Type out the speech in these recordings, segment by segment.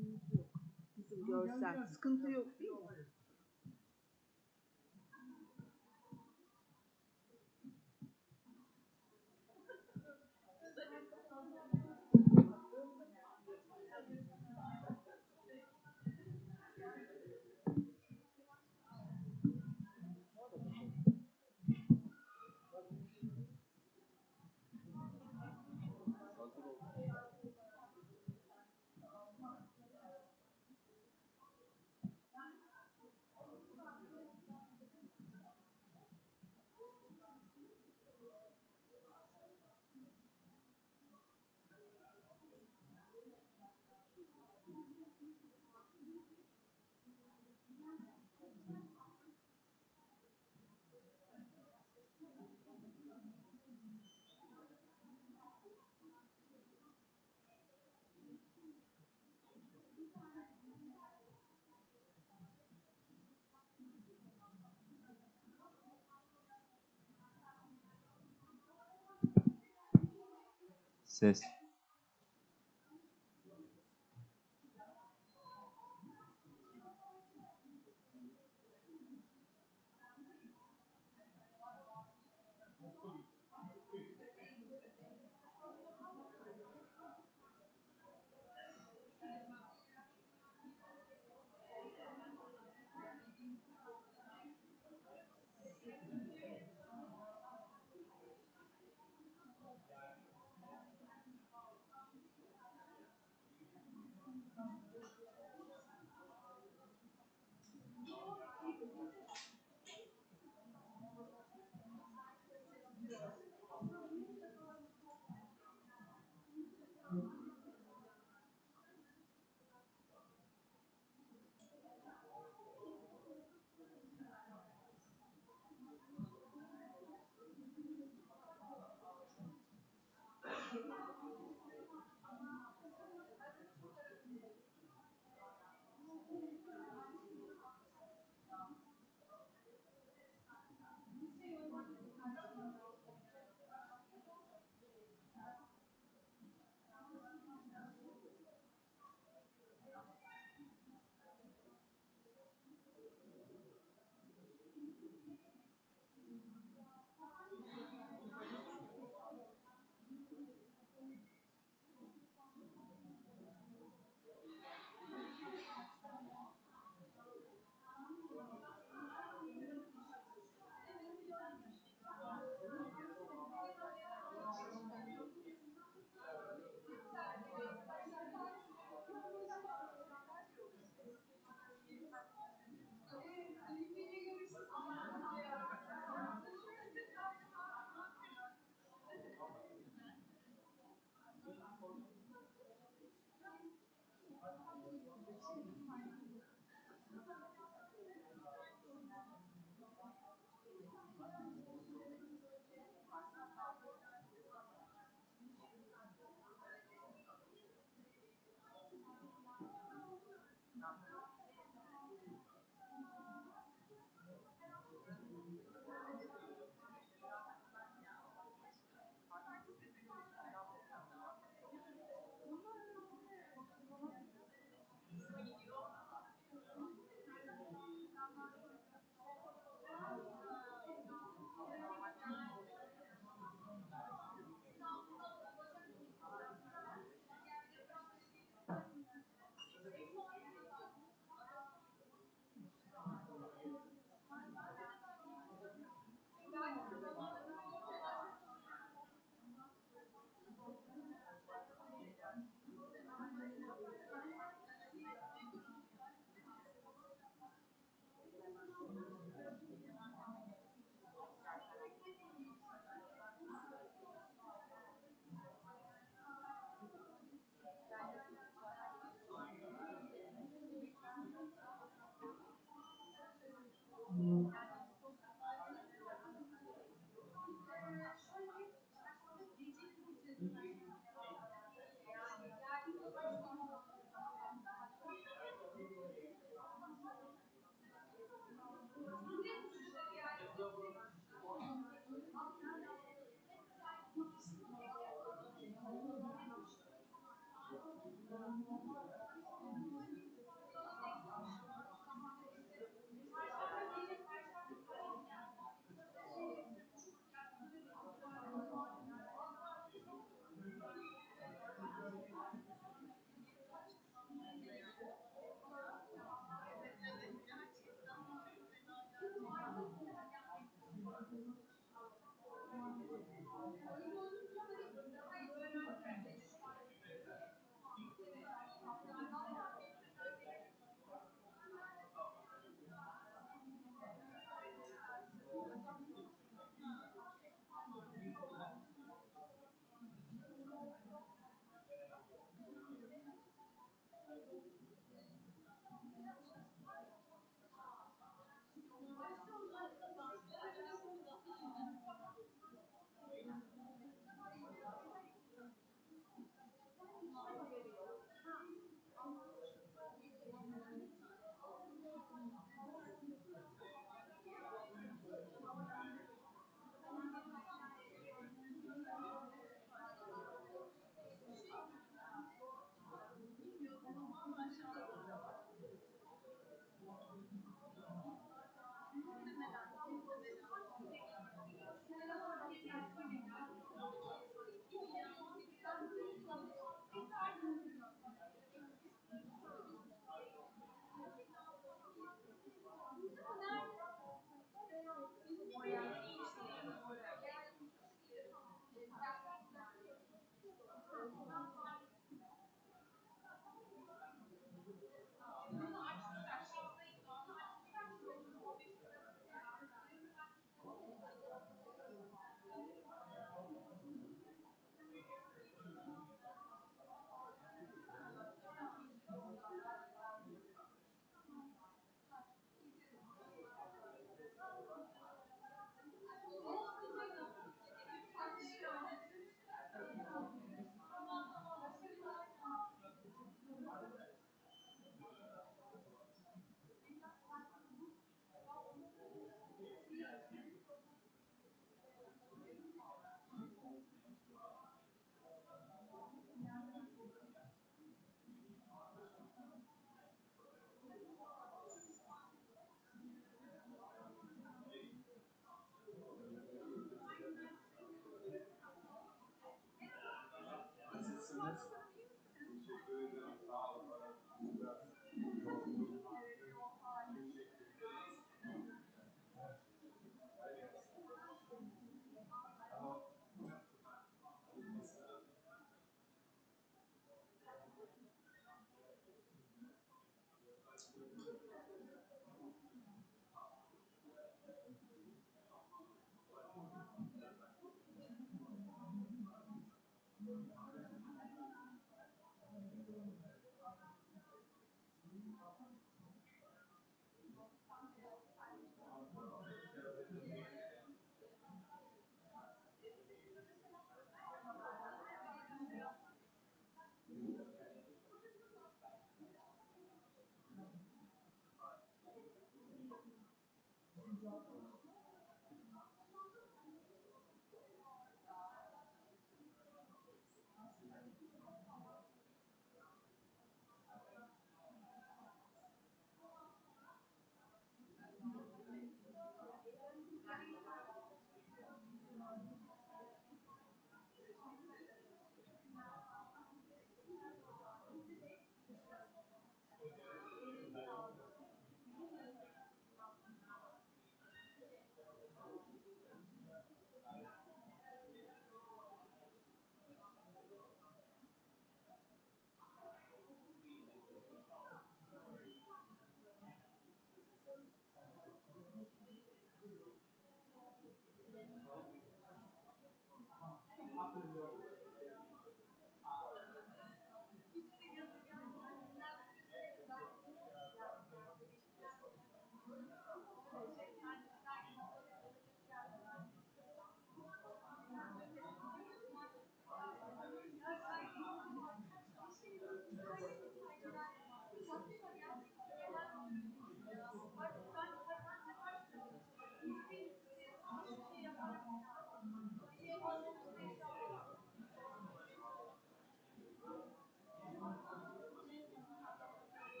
şeyimiz yok. Bizim görsel sıkıntı yok değil mi? Ses.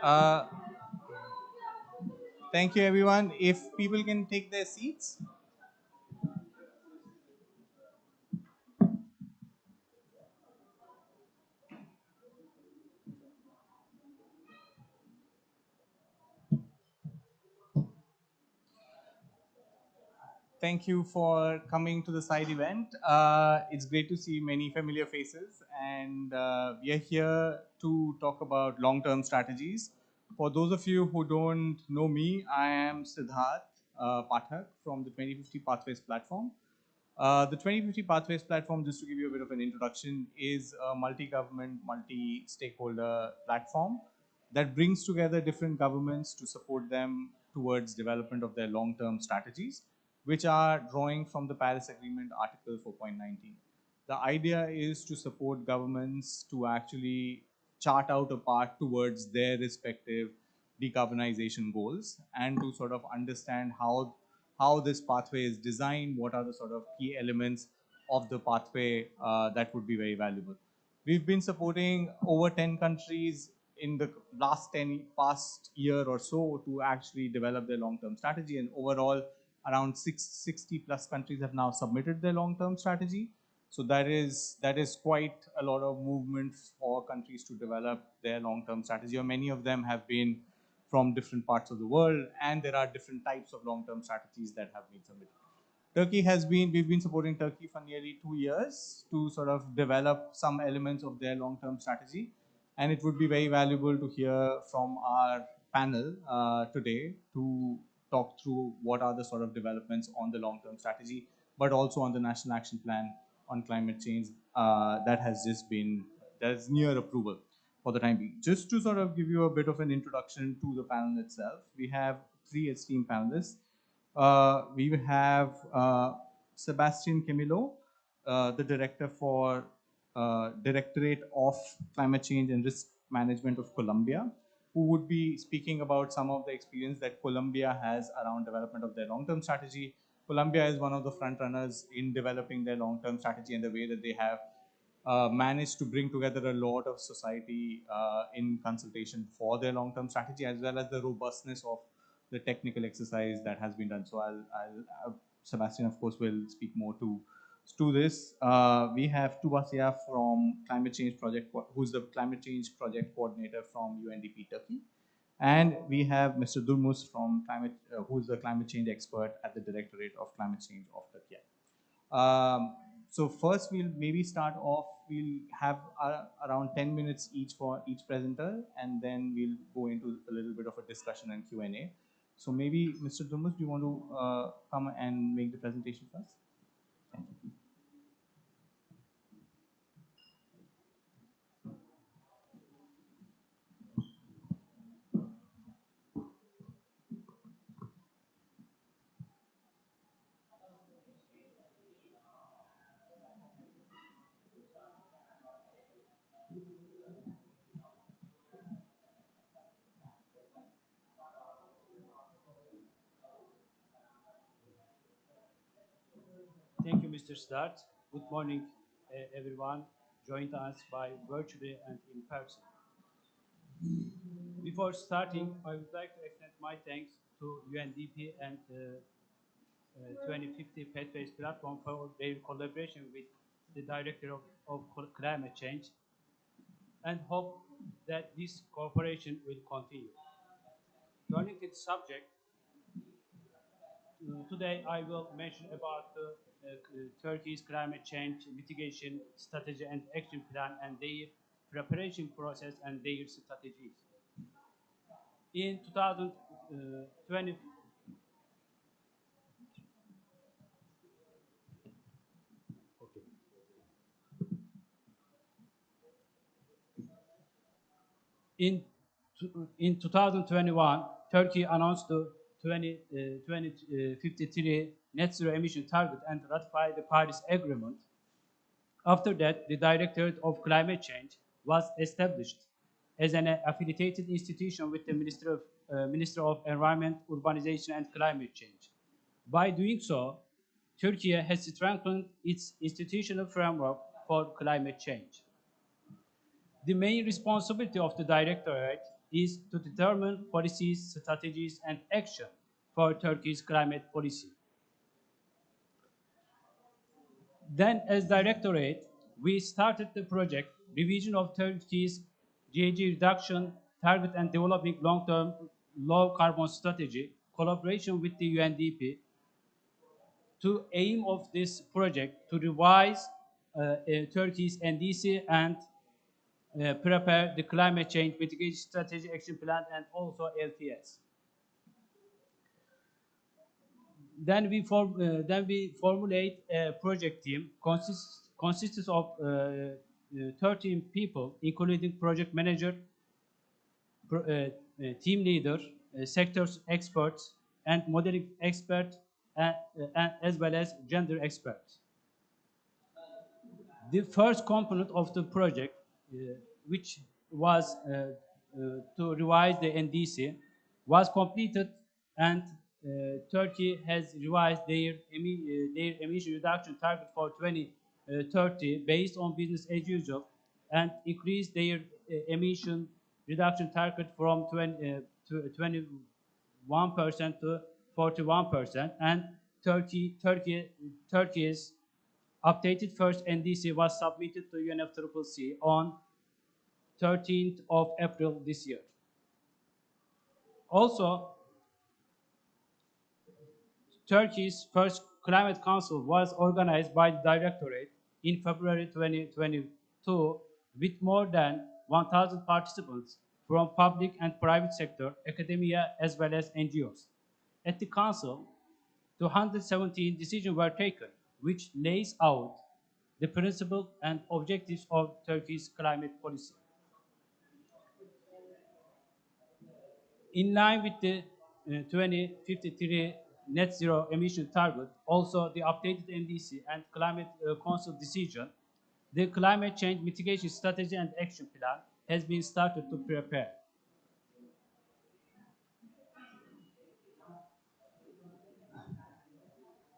Uh, Thank you, everyone. If people can take their seats. Thank you for coming to the side event. It's great to see many familiar faces, and we are here to talk about long-term strategies. For those of you who don't know me, I am Siddharth Pathak from the 2050 Pathways platform. The 2050 Pathways platform, just to give you a bit of an introduction, is a multi-government, multi-stakeholder platform that brings together different governments to support them towards development of their long-term strategies, which are drawing from the Paris Agreement Article 4.19. The idea is to support governments to actually chart out a path towards their respective decarbonization goals and to sort of understand how this pathway is designed, what are the sort of key elements of the pathway that would be very valuable. We've been supporting over 10 countries in the past year or so to actually develop their long-term strategy, and overall around 60 plus countries have now submitted their long-term strategy. So that is quite a lot of movement for countries to develop their long-term strategy, or many of them have been from different parts of the world, and there are different types of long-term strategies that have been submitted. We've been supporting Turkey for nearly 2 years to sort of develop some elements of their long-term strategy. And it would be very valuable to hear from our panel today to talk through what are the sort of developments on the long-term strategy, but also on the National Action Plan on climate change that is near approval for the time being. Just to sort of give you a bit of an introduction to the panel itself, we have three esteemed panelists. We have Sebastian Camilo, the director for Directorate of Climate Change and Risk Management of Colombia, who would be speaking about some of the experience that Colombia has around development of their long-term strategy. Colombia is one of the front runners in developing their long-term strategy, and the way that they have managed to bring together a lot of society in consultation for their long-term strategy, as well as the robustness of the technical exercise that has been done. So Sebastian, of course, will speak more to this. We have Tubasia from Climate Change Project, who's the Climate Change Project Coordinator from UNDP Turkey. And we have Mr. Durmus from who's the climate change expert at the Directorate of Climate Change of Turkey. So first, we'll maybe start off. We'll have around 10 minutes each for each presenter, and then we'll go into a little bit of a discussion and Q&A. So maybe, Mr. Durmus, do you want to come and make the presentation first? Thank you. Thank you, Mr. Start. Good morning, everyone, joined us by virtually and in person. Before starting, I would like to extend my thanks to UNDP and 2050 Pathways platform for their collaboration with the Director of Climate Change, and hope that this cooperation will continue. Turning to the subject, today I will mention about Turkey's climate change mitigation strategy and action plan and their preparation process and their strategies. In 2020, in, in 2021, Turkey announced the 2053 net zero emission target and ratified the Paris Agreement. After that, the Directorate of Climate Change was established as an affiliated institution with the Ministry of Environment, Urbanization and Climate Change. By doing so, Turkey has strengthened its institutional framework for climate change. The main responsibility of the Directorate is to determine policies, strategies, and action for Turkey's climate policy. Then, as Directorate, we started the project Revision of Turkey's GHG reduction target and developing long-term low-carbon strategy, collaboration with the UNDP, to aim of this project to revise Turkey's NDC and prepare the climate change mitigation strategy action plan and also LTS. Then we formulate a project team consists of 13 people, including project manager, team leader, sectors experts, and modeling expert, as well as gender experts. The first component of the project, which was to revise the NDC, was completed, and Turkey has revised their emission reduction target for 2030 based on business as usual, and increased their emission reduction target from 21% to 41%, and Turkey's updated first NDC was submitted to UNFCCC on 13th of April this year. Also, Turkey's first Climate Council was organized by the Directorate in February 2022 with more than 1,000 participants from public and private sector, academia, as well as NGOs. At the Council, 217 decisions were taken, which lays out the principles and objectives of Turkey's climate policy. In line with the 2053 net zero emission target, also the updated NDC and Climate Council decision, the climate change mitigation strategy and action plan has been started to prepare.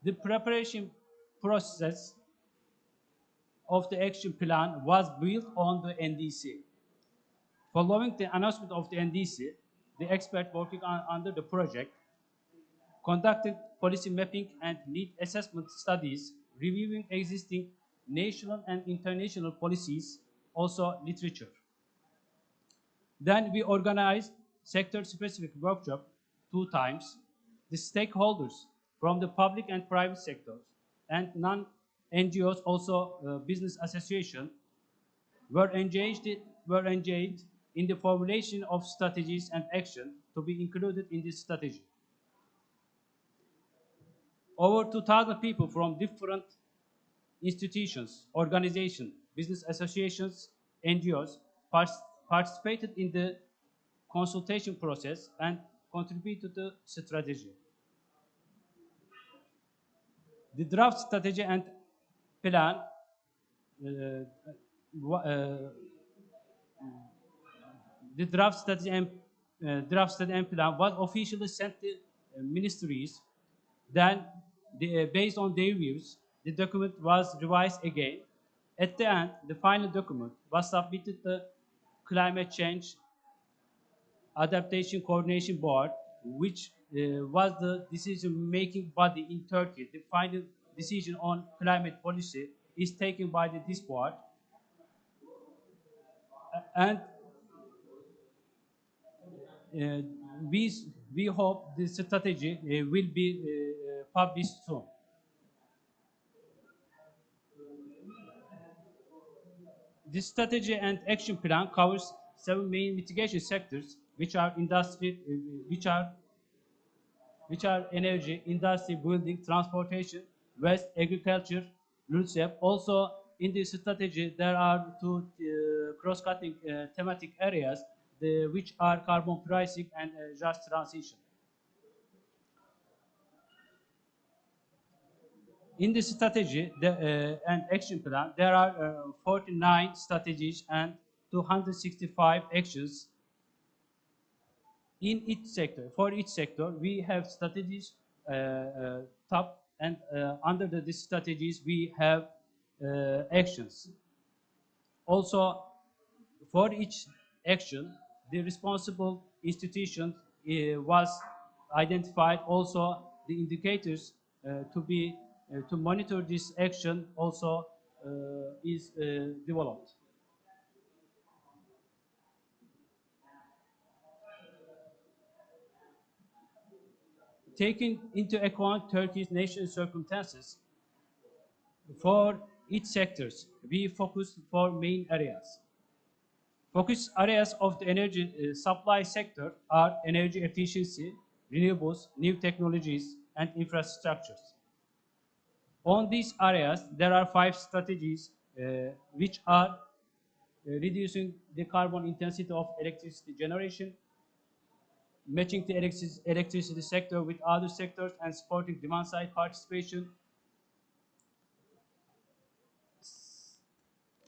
The preparation process of the action plan was built on the NDC. Following the announcement of the NDC, the expert working under the project conducted policy mapping and need assessment studies, reviewing existing national and international policies, also literature. Then we organized sector-specific workshop 2 times. The stakeholders from the public and private sectors and non-NGOs, also business association, were engaged in the formulation of strategies and action to be included in this strategy. Over 2,000 people from different institutions, organizations, business associations, NGOs participated in the consultation process and contributed to the strategy. The draft strategy and plan the draft study and plan was officially sent to ministries. Then, based on their views, the document was revised again. At the end, the final document was submitted to the Climate Change Adaptation Coordination Board, which was the decision-making body in Turkey. The final decision on climate policy is taken by this board. And we hope the strategy will be published soon. This strategy and action plan covers 7 main mitigation sectors, which are industry, which are energy, industry, building, transportation, waste, agriculture, LULUCF. Also, in this strategy, there are 2 cross-cutting thematic areas, which are carbon pricing and just transition. In this strategy and action plan, there are 49 strategies and 265 actions in each sector. For each sector, we have strategies top, and under these strategies, we have actions. Also, for each action, the responsible institution was identified. Also, the indicators to monitor this action also is developed. Taking into account Turkey's national circumstances, for each sectors, we focus for main areas. Focus areas of the energy supply sector are energy efficiency, renewables, new technologies, and infrastructures. On these areas, there are 5 strategies which are reducing the carbon intensity of electricity generation, matching the electricity sector with other sectors, and supporting demand-side participation,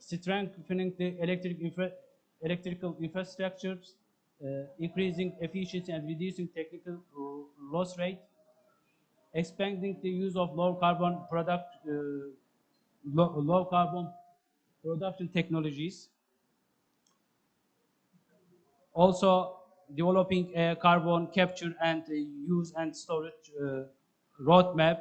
strengthening the electrical infrastructures, increasing efficiency and reducing technical loss rate, expanding the use of low carbon production technologies, also developing a carbon capture and use and storage roadmap.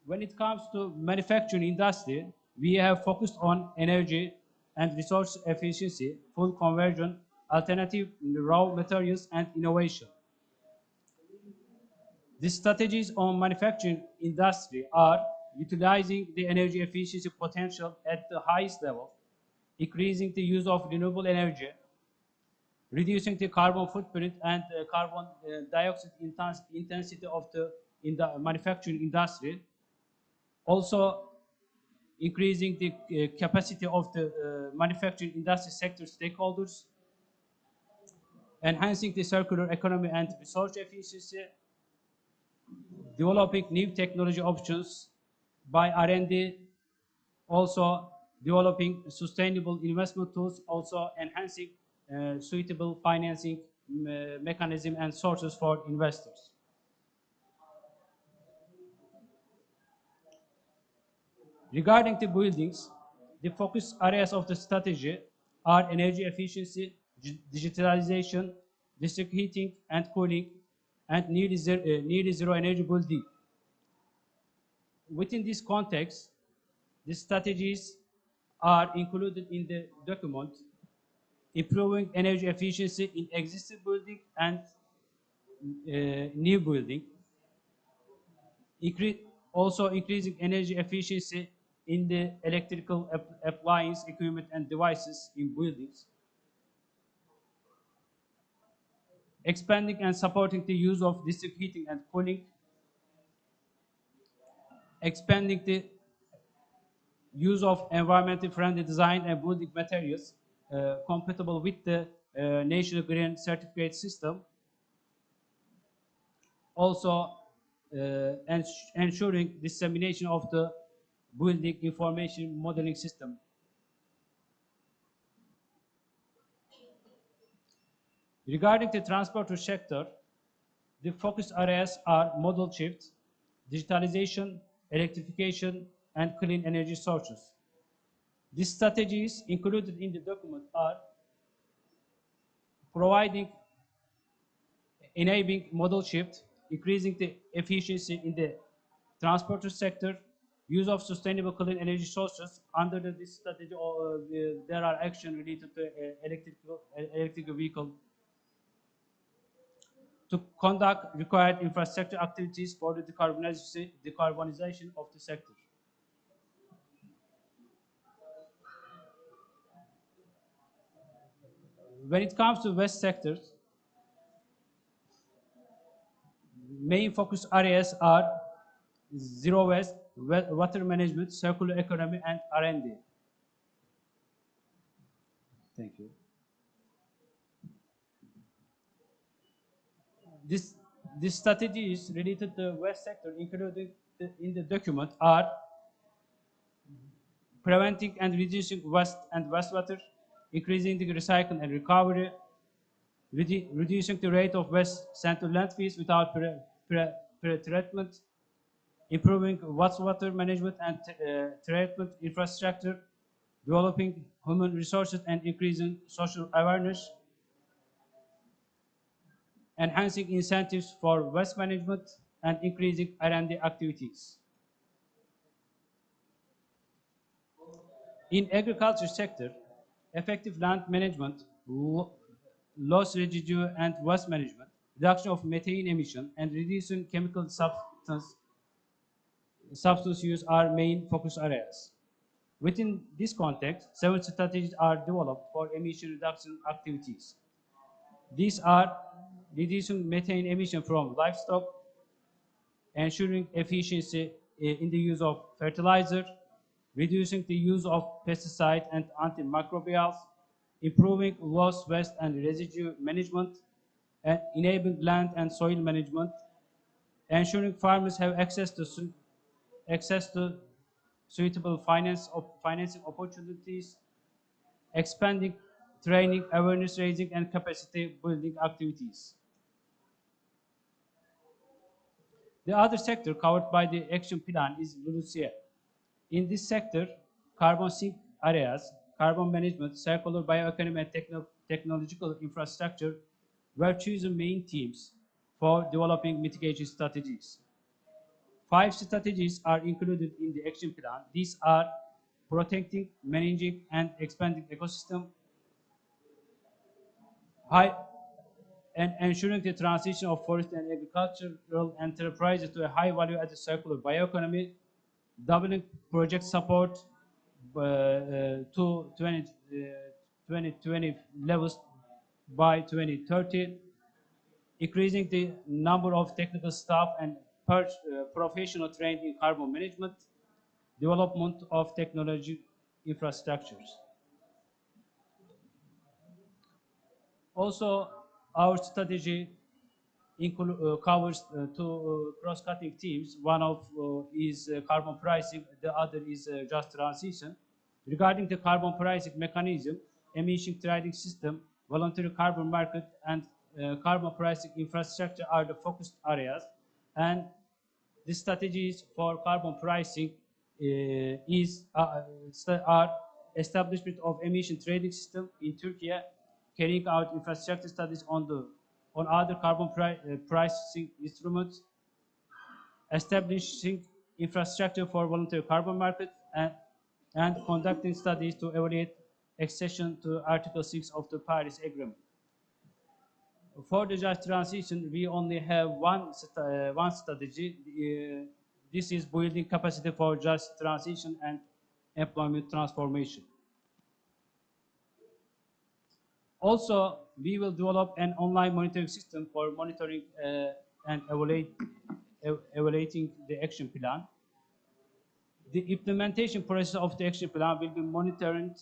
When it comes to manufacturing industry, we have focused on energy and resource efficiency, full conversion, alternative raw materials, and innovation. The strategies on manufacturing industry are utilizing the energy efficiency potential at the highest level, increasing the use of renewable energy, reducing the carbon footprint and carbon dioxide intensity of in the manufacturing industry, also increasing the capacity of the manufacturing industry sector stakeholders, enhancing the circular economy and resource efficiency, developing new technology options by R&D, also developing sustainable investment tools, also enhancing suitable financing mechanism and sources for investors. Regarding the buildings, the focus areas of the strategy are energy efficiency, digitalization, district heating and cooling, and nearly zero energy building. Within this context, the strategies are included in the document: improving energy efficiency in existing building and new building, also increasing energy efficiency in the electrical appliance equipment and devices in buildings, expanding and supporting the use of district heating and cooling, expanding the use of environmentally friendly design and building materials compatible with the National Green Certificate System, also ensuring dissemination of the building information modeling system. Regarding the transport sector, the focus areas are model shift, digitalization, electrification, and clean energy sources. These strategies included in the document are enabling model shift, increasing the efficiency in the transport sector, use of sustainable clean energy sources. Under this strategy, there are actions related to electric vehicle, to conduct required infrastructure activities for the decarbonization of the sector. When it comes to waste sectors, main focus areas are zero waste, water management, circular economy, and R&D. Thank you. This strategies related to the waste sector included in the document are preventing and reducing waste and wastewater, increasing the recycle and recovery, reducing the rate of waste sent to landfills without pre-treatment, improving wastewater management and treatment infrastructure, developing human resources and increasing social awareness, enhancing incentives for waste management, and increasing R&D activities. In agriculture sector, effective land management, loss residue and waste management, reduction of methane emission, and reducing chemical substance use are main focus areas. Within this context, several strategies are developed for emission reduction activities. These are reducing methane emission from livestock, ensuring efficiency in the use of fertilizer, reducing the use of pesticide and antimicrobials, improving loss, waste, and residue management, and enabling land and soil management, ensuring farmers have access to suitable financing opportunities, expanding training, awareness raising, and capacity building activities. The other sector covered by the action plan is LULUCF. In this sector, carbon sink areas, carbon management, circular bioeconomy, and technological infrastructure were chosen main themes for developing mitigation strategies. 5 strategies are included in the action plan. These are protecting, managing, and expanding ecosystem, and ensuring the transition of forest and agricultural enterprises to a high value-added circular bioeconomy, doubling project support to 2020 levels by 2030, increasing the number of technical staff and professional trained in carbon management, development of technology infrastructures. Also, our strategy covers 2 cross-cutting themes. One of is carbon pricing, the other is just transition. Regarding the carbon pricing mechanism, emission trading system, voluntary carbon market, and carbon pricing infrastructure are the focused areas. And the strategies for carbon pricing are establishment of emission trading system in Turkey, carrying out infrastructure studies on other carbon pricing instruments, establishing infrastructure for voluntary carbon market, and conducting studies to evaluate accession to Article 6 of the Paris Agreement. For the just transition, we only have one strategy. This is building capacity for just transition and employment transformation. Also, we will develop an online monitoring system for monitoring and evaluating the action plan. The implementation process of the action plan will be monitored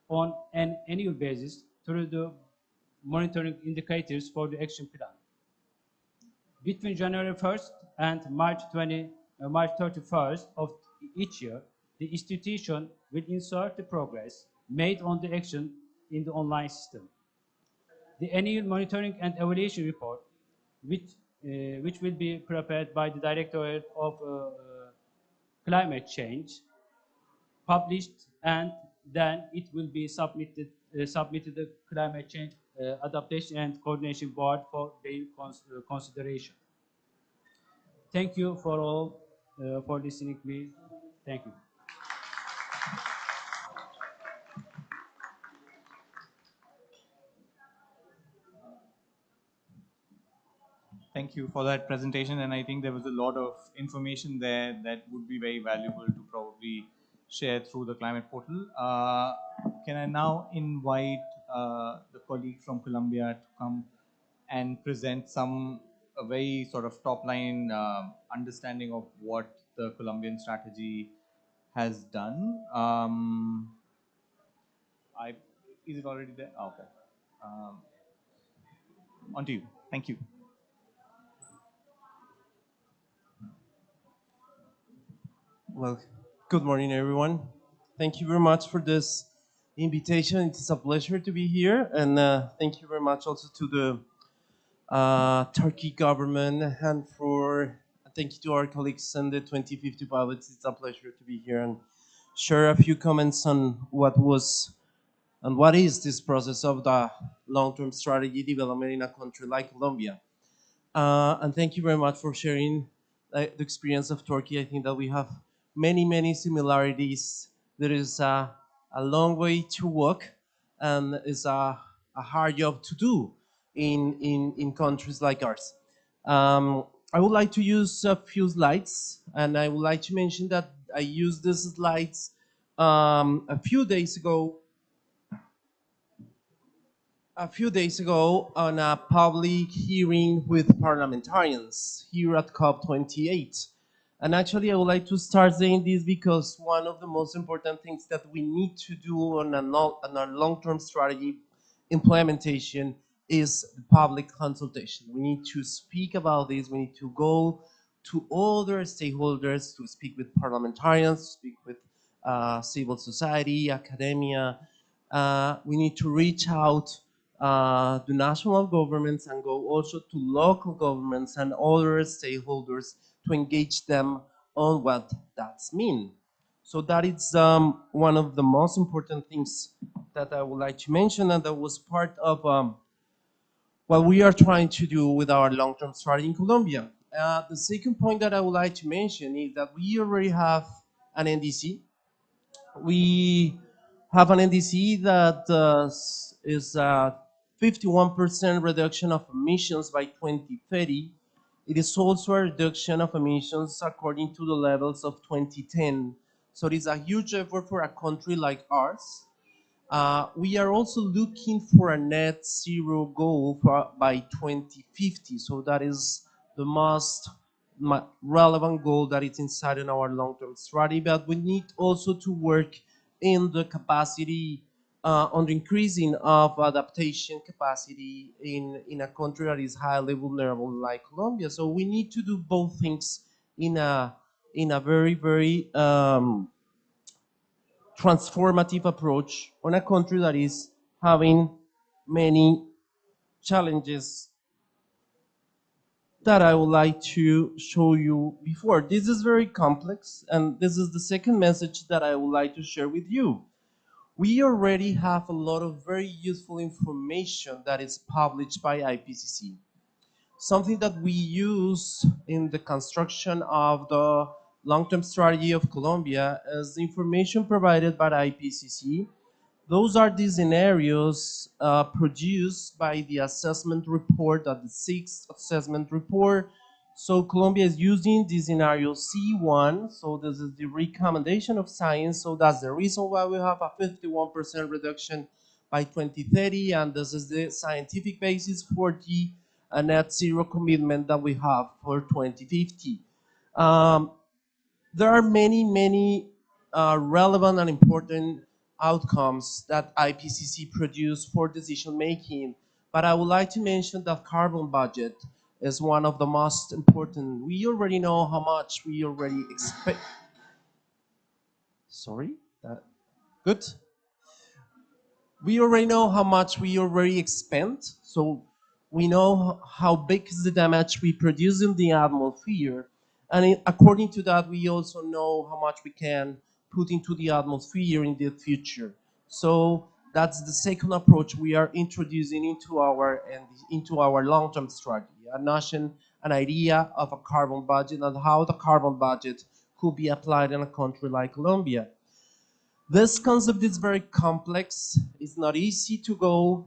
on an annual basis through the monitoring indicators for the action plan. Between January 1st and March 31st of each year, the institution will insert the progress made on the action in the online system. The annual monitoring and evaluation report, which will be prepared by the Directorate of Climate Change, published, and then it will be submitted to the Climate Change Adaptation and Coordination Board for their consideration. Thank you for all for listening to me. Thank you. Thank you for that presentation, and I think there was a lot of information there that would be very valuable to probably share through the climate portal. Can I now invite the colleague from Colombia to come and present a very sort of top-line understanding of what the Colombian strategy has done. Is it already there? Oh, okay. On to you. Thank you. Well, good morning, everyone. Thank you very much for this invitation. It's a pleasure to be here, and thank you very much also to the Turkey government, and thank you to our colleagues and the 2050 pilots. It's a pleasure to be here and share a few comments on what was and what is this process of the long-term strategy development in a country like Colombia. And thank you very much for sharing the experience of Turkey. I think that we have many similarities. There is a long way to walk, and it's a hard job to do in countries like ours. I would like to use a few slides, and I would like to mention that I used these slides a few days ago on a public hearing with parliamentarians here at COP28. And actually, I would like to start saying this because one of the most important things that we need to do on a long-term strategy implementation is public consultation. We need to speak about this. We need to go to other stakeholders, to speak with parliamentarians, to speak with civil society, academia. We need to reach out to national governments and go also to local governments and other stakeholders to engage them on what that's mean. So that is one of the most important things that I would like to mention, and that was part of what we are trying to do with our long-term strategy in Colombia. The second point that I would like to mention is that we already have an NDC. We have an NDC that is a 51% reduction of emissions by 2030. It is also a reduction of emissions according to the levels of 2010. So it is a huge effort for a country like ours. We are also looking for a net zero goal by 2050. So that is the most relevant goal that is inside in our long-term strategy. But we need also to work in the capacity, on the increasing of adaptation capacity in a country that is highly vulnerable like Colombia. So we need to do both things in a very transformative approach on a country that is having many challenges that I would like to show you before. This is very complex, and this is the second message that I would like to share with you. We already have a lot of very useful information that is published by IPCC. Something that we use in the construction of the long-term strategy of Colombia is the information provided by IPCC. Those are the scenarios produced by the assessment report, the sixth assessment report. So Colombia is using the scenario C1, so this is the recommendation of science, so that's the reason why we have a 51% reduction by 2030, and this is the scientific basis for the net zero commitment that we have for 2050. There are many relevant and important outcomes that IPCC produce for decision making, but I would like to mention that carbon budget is one of the most important. We already know how much we already expect. Sorry, good. We already know how much we already expend, so we know how big is the damage we produce in the atmosphere, and according to that, we also know how much we can put into the atmosphere in the future. So that's the second approach we are introducing into our long-term strategy, a notion, an idea of a carbon budget and how the carbon budget could be applied in a country like Colombia. This concept is very complex. It's not easy to go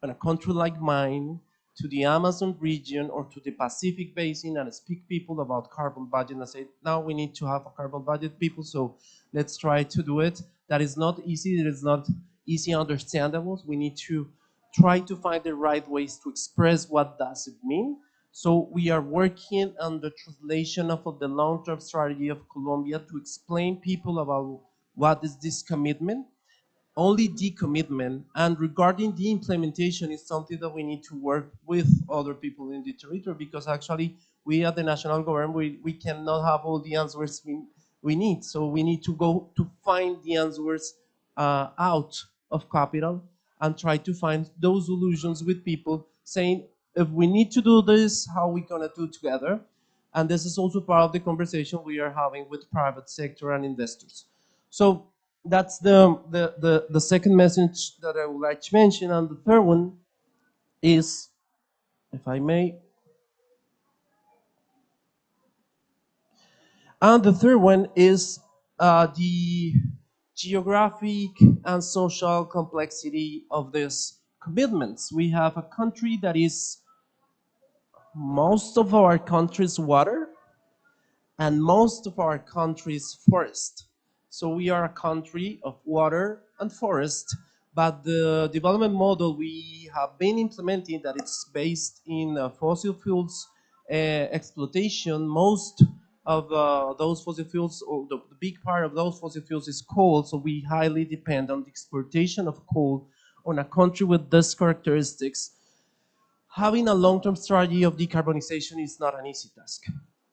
in a country like mine to the Amazon region or to the Pacific Basin and speak people about carbon budget and say, now we need to have a carbon budget, people, so let's try to do it. That is not easy. It is not easy understandable. We need to try to find the right ways to express what does it mean. So we are working on the translation of the long-term strategy of Colombia to explain people about what is this commitment, only the commitment, and regarding the implementation is something that we need to work with other people in the territory, because actually we at the national government, we cannot have all the answers we need. So we need to go to find the answers out of capital and try to find those solutions with people, saying, if we need to do this, how are we gonna do it together? And this is also part of the conversation we are having with private sector and investors. So that's the second message that I would like to mention. And the third one is, if I may, and the third one is the geographic and social complexity of these commitments. We have a country that is most of our country's water and most of our country's forest. So we are a country of water and forest, but the development model we have been implementing that it's based in fossil fuels exploitation, most of those fossil fuels, or the big part of those fossil fuels is coal, so we highly depend on the exploitation of coal on a country with these characteristics. Having a long-term strategy of decarbonization is not an easy task.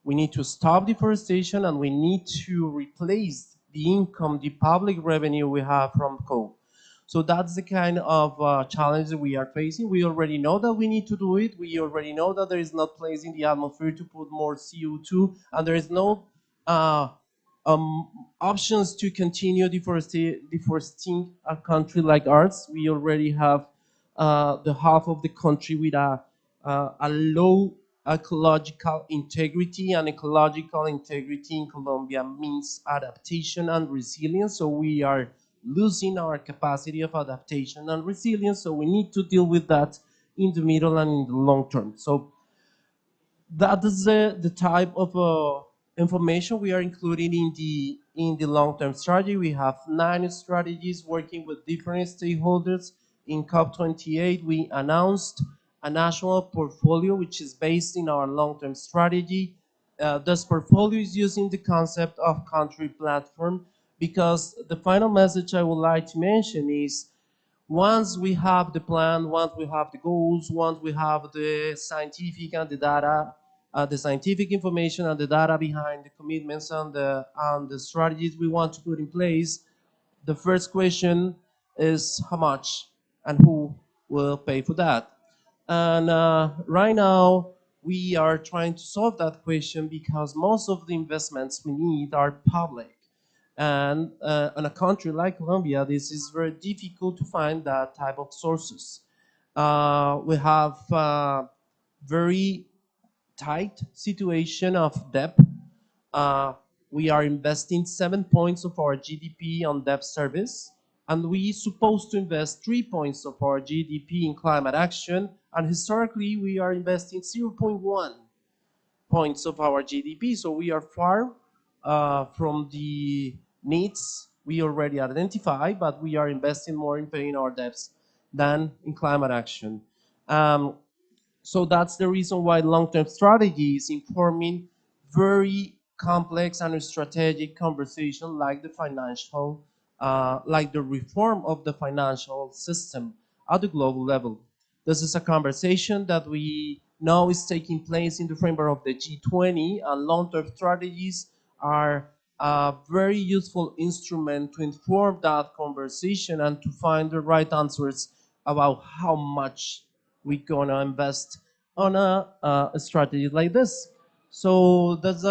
We need to stop deforestation and we need to replace the income, the public revenue we have from coal. So that's the kind of challenge that we are facing. We already know that we need to do it. We already know that there is not place in the atmosphere to put more CO2, and there is no uh, options to continue deforesting a country like ours. We already have the half of the country with a low ecological integrity, and ecological integrity in Colombia means adaptation and resilience. So we are losing our capacity of adaptation and resilience. So we need to deal with that in the middle and in the long term. So that is the type of information we are including in the long-term strategy. We have 9 strategies working with different stakeholders. In COP28, we announced a national portfolio which is based in our long-term strategy. This portfolio is using the concept of country platform, because the final message I would like to mention is, once we have the plan, once we have the goals, once we have the scientific and the data, the scientific information and the data behind the commitments and the strategies we want to put in place, the first question is how much and who will pay for that. And right now, we are trying to solve that question because most of the investments we need are public. And in a country like Colombia, this is very difficult to find that type of sources. We have very tight situation of debt. Uh, we are investing 7 points of our GDP on debt service, and we supposed to invest 3 points of our GDP in climate action, and historically we are investing 0.1 points of our GDP, so we are far from the needs we already identified, but we are investing more in paying our debts than in climate action. So that's the reason why long-term strategy is informing very complex and strategic conversation like the financial, like the reform of the financial system at the global level. This is a conversation that we know is taking place in the framework of the G20, and long-term strategies are a very useful instrument to inform that conversation and to find the right answers about how much we're gonna invest on a strategy like this. So this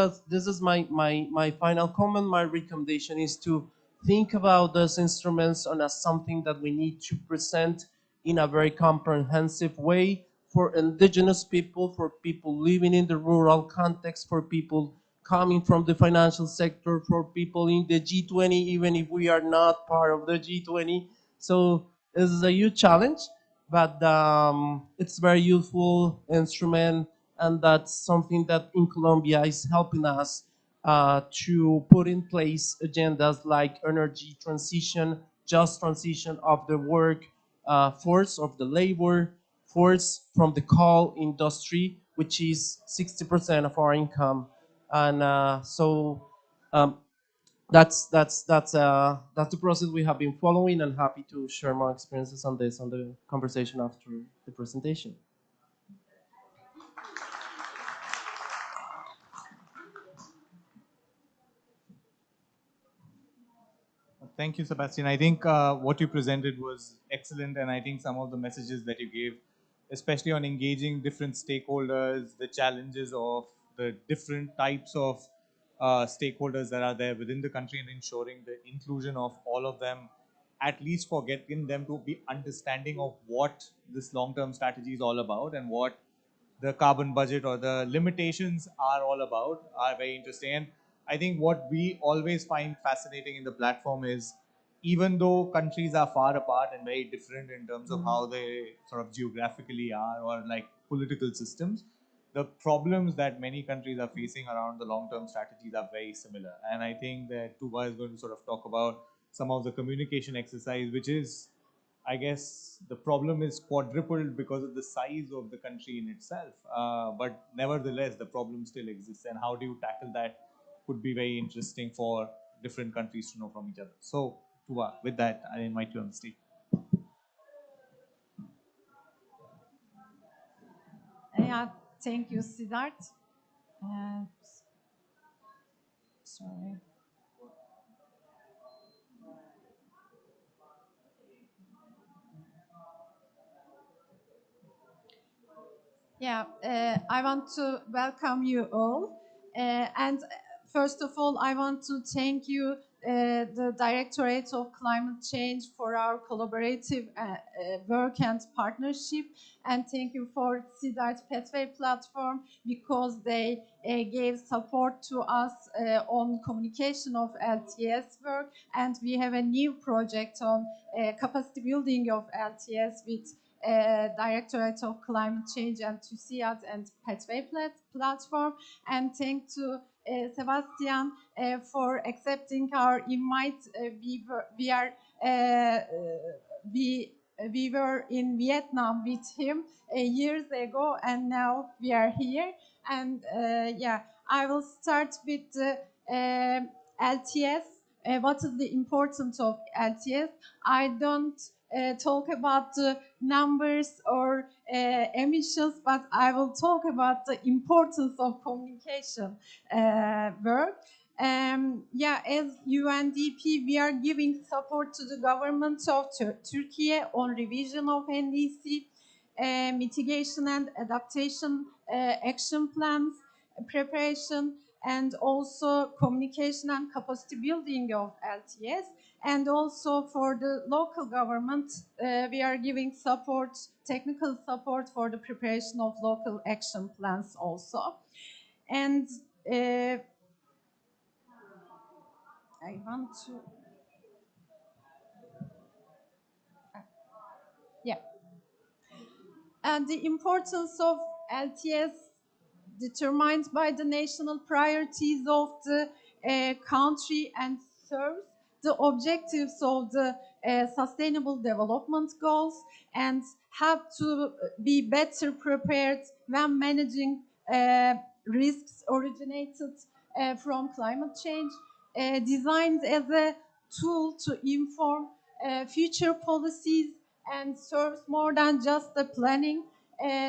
is my final comment. My recommendation is to think about those instruments on as something that we need to present in a very comprehensive way for indigenous people, for people living in the rural context, for people coming from the financial sector, for people in the G20, even if we are not part of the G20. So this is a huge challenge, but it's a very useful instrument, and that's something that in Colombia is helping us to put in place agendas like energy transition, just transition of the work force, of the labor force from the coal industry, which is 60% of our income. And so that's the process we have been following, and happy to share more experiences on this on the conversation after the presentation. Thank you, Sebastian. I think what you presented was excellent, and I think some of the messages that you gave, especially on engaging different stakeholders, the challenges of the different types of stakeholders that are there within the country and ensuring the inclusion of all of them, at least for getting them to be understanding of what this long-term strategy is all about and what the carbon budget or the limitations are all about, are very interesting. And I think what we always find fascinating in the platform is, even though countries are far apart and very different in terms of how they sort of geographically are or like political systems, the problems that many countries are facing around the long-term strategies are very similar. And I think that Tuba is going to sort of talk about some of the communication exercise, which is, I guess, the problem is quadrupled because of the size of the country in itself. But nevertheless, the problem still exists. And how do you tackle that could be very interesting for different countries to know from each other. So, Tuba, with that, I invite you on the stage. Yeah, thank you, Siddharth. Sorry. Yeah, I want to welcome you all. And first of all, I want to thank you, the Directorate of Climate Change, for our collaborative work and partnership. And thank you for Siddharth Pathway Platform, because they gave support to us on communication of LTS work. And we have a new project on capacity building of LTS with Directorate of Climate Change and TÜSİAD and Pathway Platform. And thank to Sebastian for accepting our invite. We were in Vietnam with him years ago, and now we are here. And yeah, I will start with the LTS. What is the importance of LTS? I don't talk about the numbers or emissions, but I will talk about the importance of communication work. Yeah, as UNDP, we are giving support to the government of Turkey on revision of NDC, mitigation and adaptation action plans, preparation, and also communication and capacity building of LTS. And also for the local government, we are giving support, technical support for the preparation of local action plans also. And I want to, yeah. And the importance of LTS determined by the national priorities of the country and serves the objectives of the sustainable development goals, and help to be better prepared when managing risks originated from climate change, designed as a tool to inform future policies, and serves more than just the planning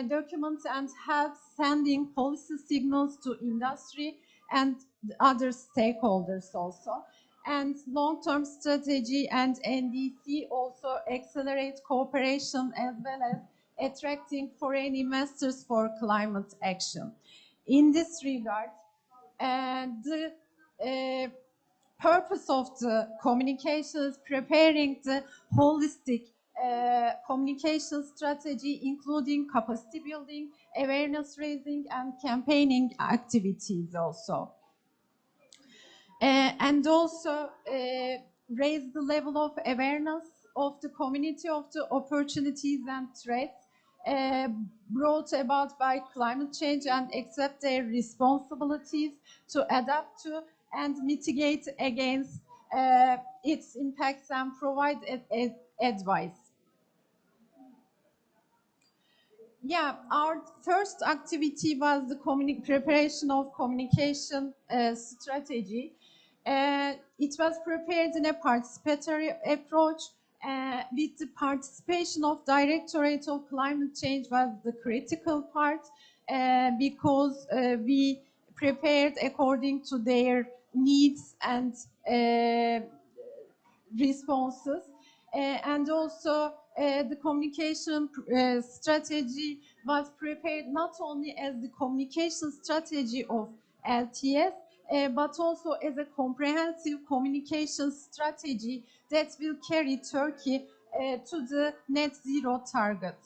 documents, and helps sending policy signals to industry and other stakeholders also. And long-term strategy and NDC also accelerate cooperation as well as attracting foreign investors for climate action. In this regard, the purpose of the communication is preparing the holistic communication strategy, including capacity building, awareness raising, and campaigning activities also. And also raise the level of awareness of the community of the opportunities and threats brought about by climate change, and accept their responsibilities to adapt to and mitigate against its impacts, and provide advice. Yeah, our first activity was the preparation of communication strategy. It was prepared in a participatory approach. With the participation of Directorate of Climate Change was the critical part, because we prepared according to their needs and responses. And also the communication strategy was prepared not only as the communication strategy of LTS, but also as a comprehensive communication strategy that will carry Turkey to the net zero target.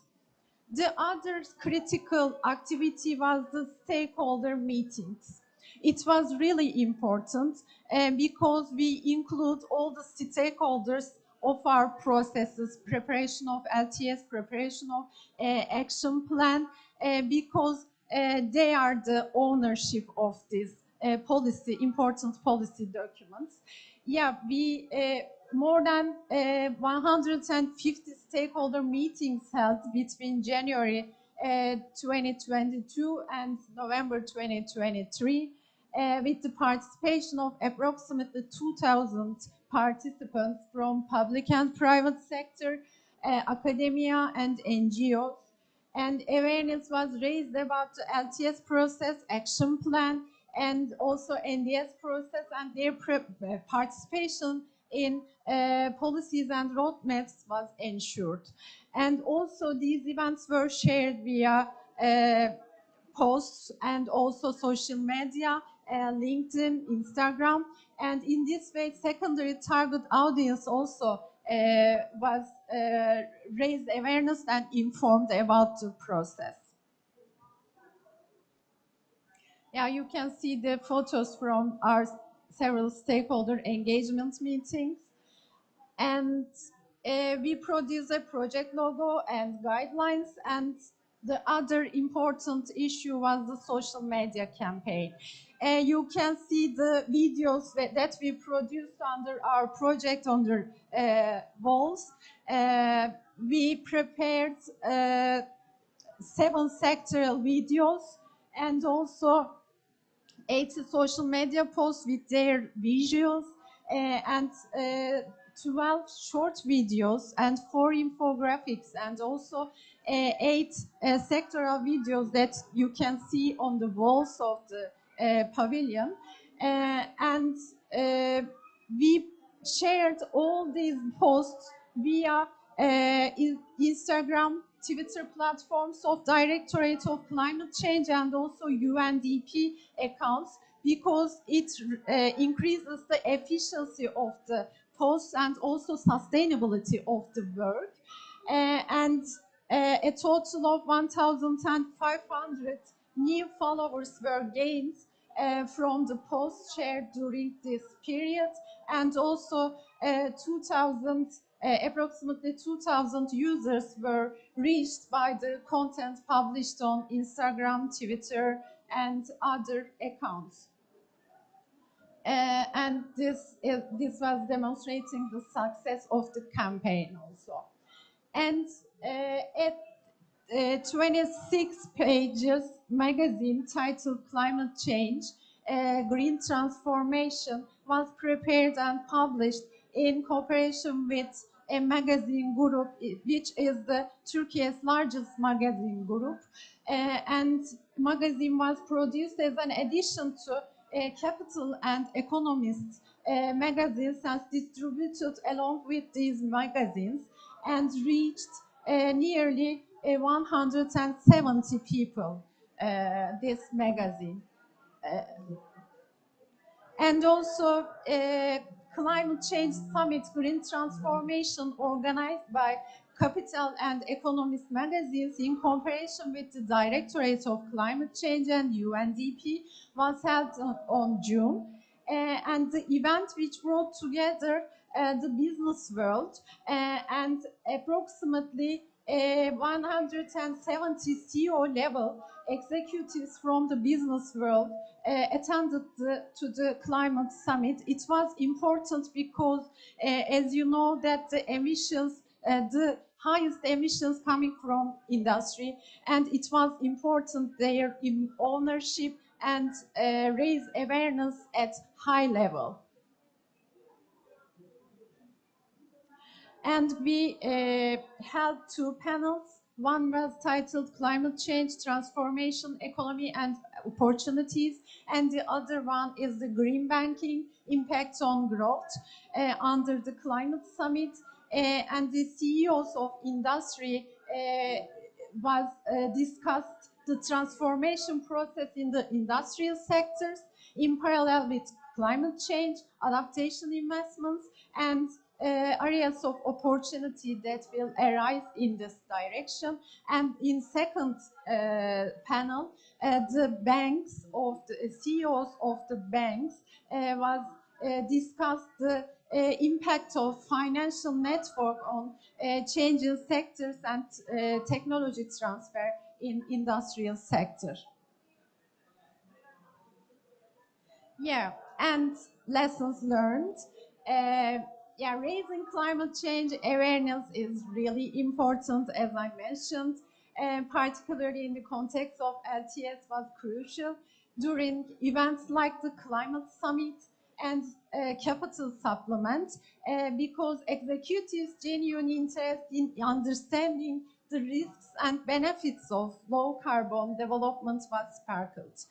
The other critical activity was the stakeholder meetings. It was really important because we include all the stakeholders of our processes, preparation of LTS, preparation of action plan, because they are the ownership of this policy, important policy documents. Yeah, we more than 150 stakeholder meetings held between January 2022 and November 2023, with the participation of approximately 2,000 participants from public and private sector, academia and NGOs. And awareness was raised about the LTS process, action plan, and also NDS process and their participation in policies and roadmaps was ensured. And also these events were shared via posts and also social media, LinkedIn, Instagram, and in this way secondary target audience also was raised awareness and informed about the process. Yeah, you can see the photos from our several stakeholder engagement meetings. And we produce a project logo and guidelines, and the other important issue was the social media campaign. You can see the videos that we produced under our project under walls. We prepared 7 sectoral videos and also 80 social media posts with their visuals and 12 short videos and 4 infographics and also 8 sectoral videos that you can see on the walls of the pavilion. And we shared all these posts via Instagram, Twitter platforms of Directorate of Climate Change and also UNDP accounts, because it increases the efficiency of the posts and also sustainability of the work. And a total of 1,500 new followers were gained from the posts shared during this period, and also approximately 2,000 users were reached by the content published on Instagram, Twitter, and other accounts. And this was demonstrating the success of the campaign also. And at 26 pages magazine titled Climate Change, Green Transformation was prepared and published in cooperation with a magazine group, which is the Turkey's largest magazine group. And magazine was produced as an addition to Capital and Economist magazines, and distributed along with these magazines, and reached nearly 170 people, this magazine. And also Climate Change Summit Green Transformation, organized by Capital and Economist magazines in cooperation with the Directorate of Climate Change and UNDP, was held on June. And the event, which brought together the business world and approximately 170 CEO level executives from the business world attended to the climate summit. It was important because, as you know, that the emissions, the highest emissions coming from industry, and it was important their ownership and raise awareness at high level. And we held 2 panels. One was titled Climate Change, Transformation, Economy and Opportunities, and the other one is the Green Banking, Impact on Growth under the Climate Summit. And the CEOs of industry discussed the transformation process in the industrial sectors, in parallel with climate change, adaptation investments, and areas of opportunity that will arise in this direction. And in second panel, the banks of the CEOs of the banks was discussed the impact of financial network on changing sectors and technology transfer in industrial sector. Yeah, and lessons learned. Yeah, raising climate change awareness is really important, as I mentioned, particularly in the context of LTS was crucial during events like the Climate Summit and Capital Supplement, because executives' genuine interest in understanding the risks and benefits of low carbon development was sparkled.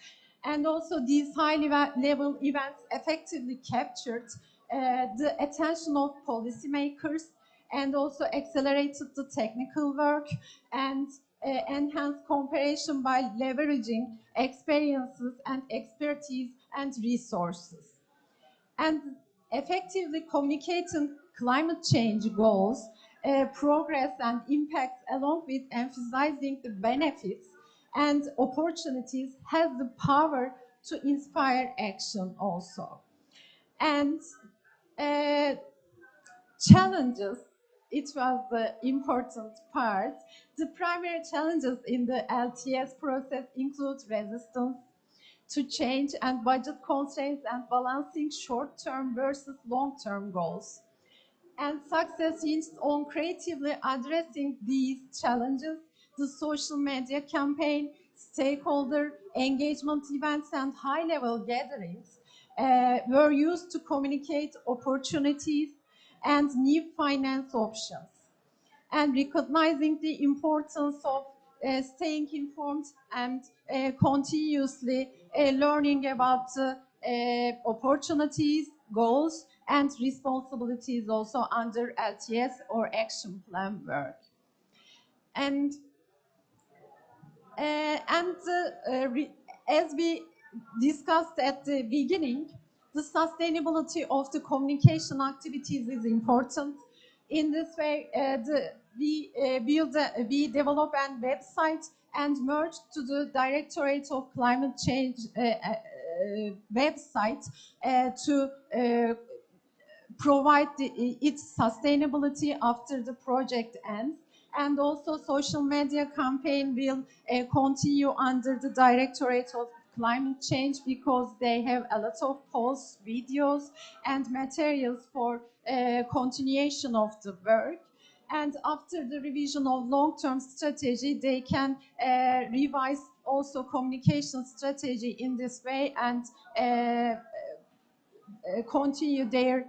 And also these high-level events effectively captured the attention of policymakers and also accelerated the technical work and enhanced cooperation by leveraging experiences and expertise and resources. And effectively communicating climate change goals, progress and impacts, along with emphasizing the benefits and opportunities, has the power to inspire action also. And challenges, it was the important part. The primary challenges in the LTS process include resistance to change and budget constraints and balancing short-term versus long-term goals. And success hinges on creatively addressing these challenges. The social media campaign, stakeholder engagement events, and high-level gatherings were used to communicate opportunities and new finance options. And recognizing the importance of staying informed and continuously learning about opportunities, goals, and responsibilities also under LTS or action plan work. And as we discussed at the beginning, the sustainability of the communication activities is important. In this way, we develop a website and merge to the Directorate of Climate Change website to provide its sustainability after the project ends. And also social media campaign will continue under the Directorate of Climate Change, because they have a lot of posts, videos, and materials for continuation of the work. And after the revision of long-term strategy, they can revise also communication strategy in this way and continue their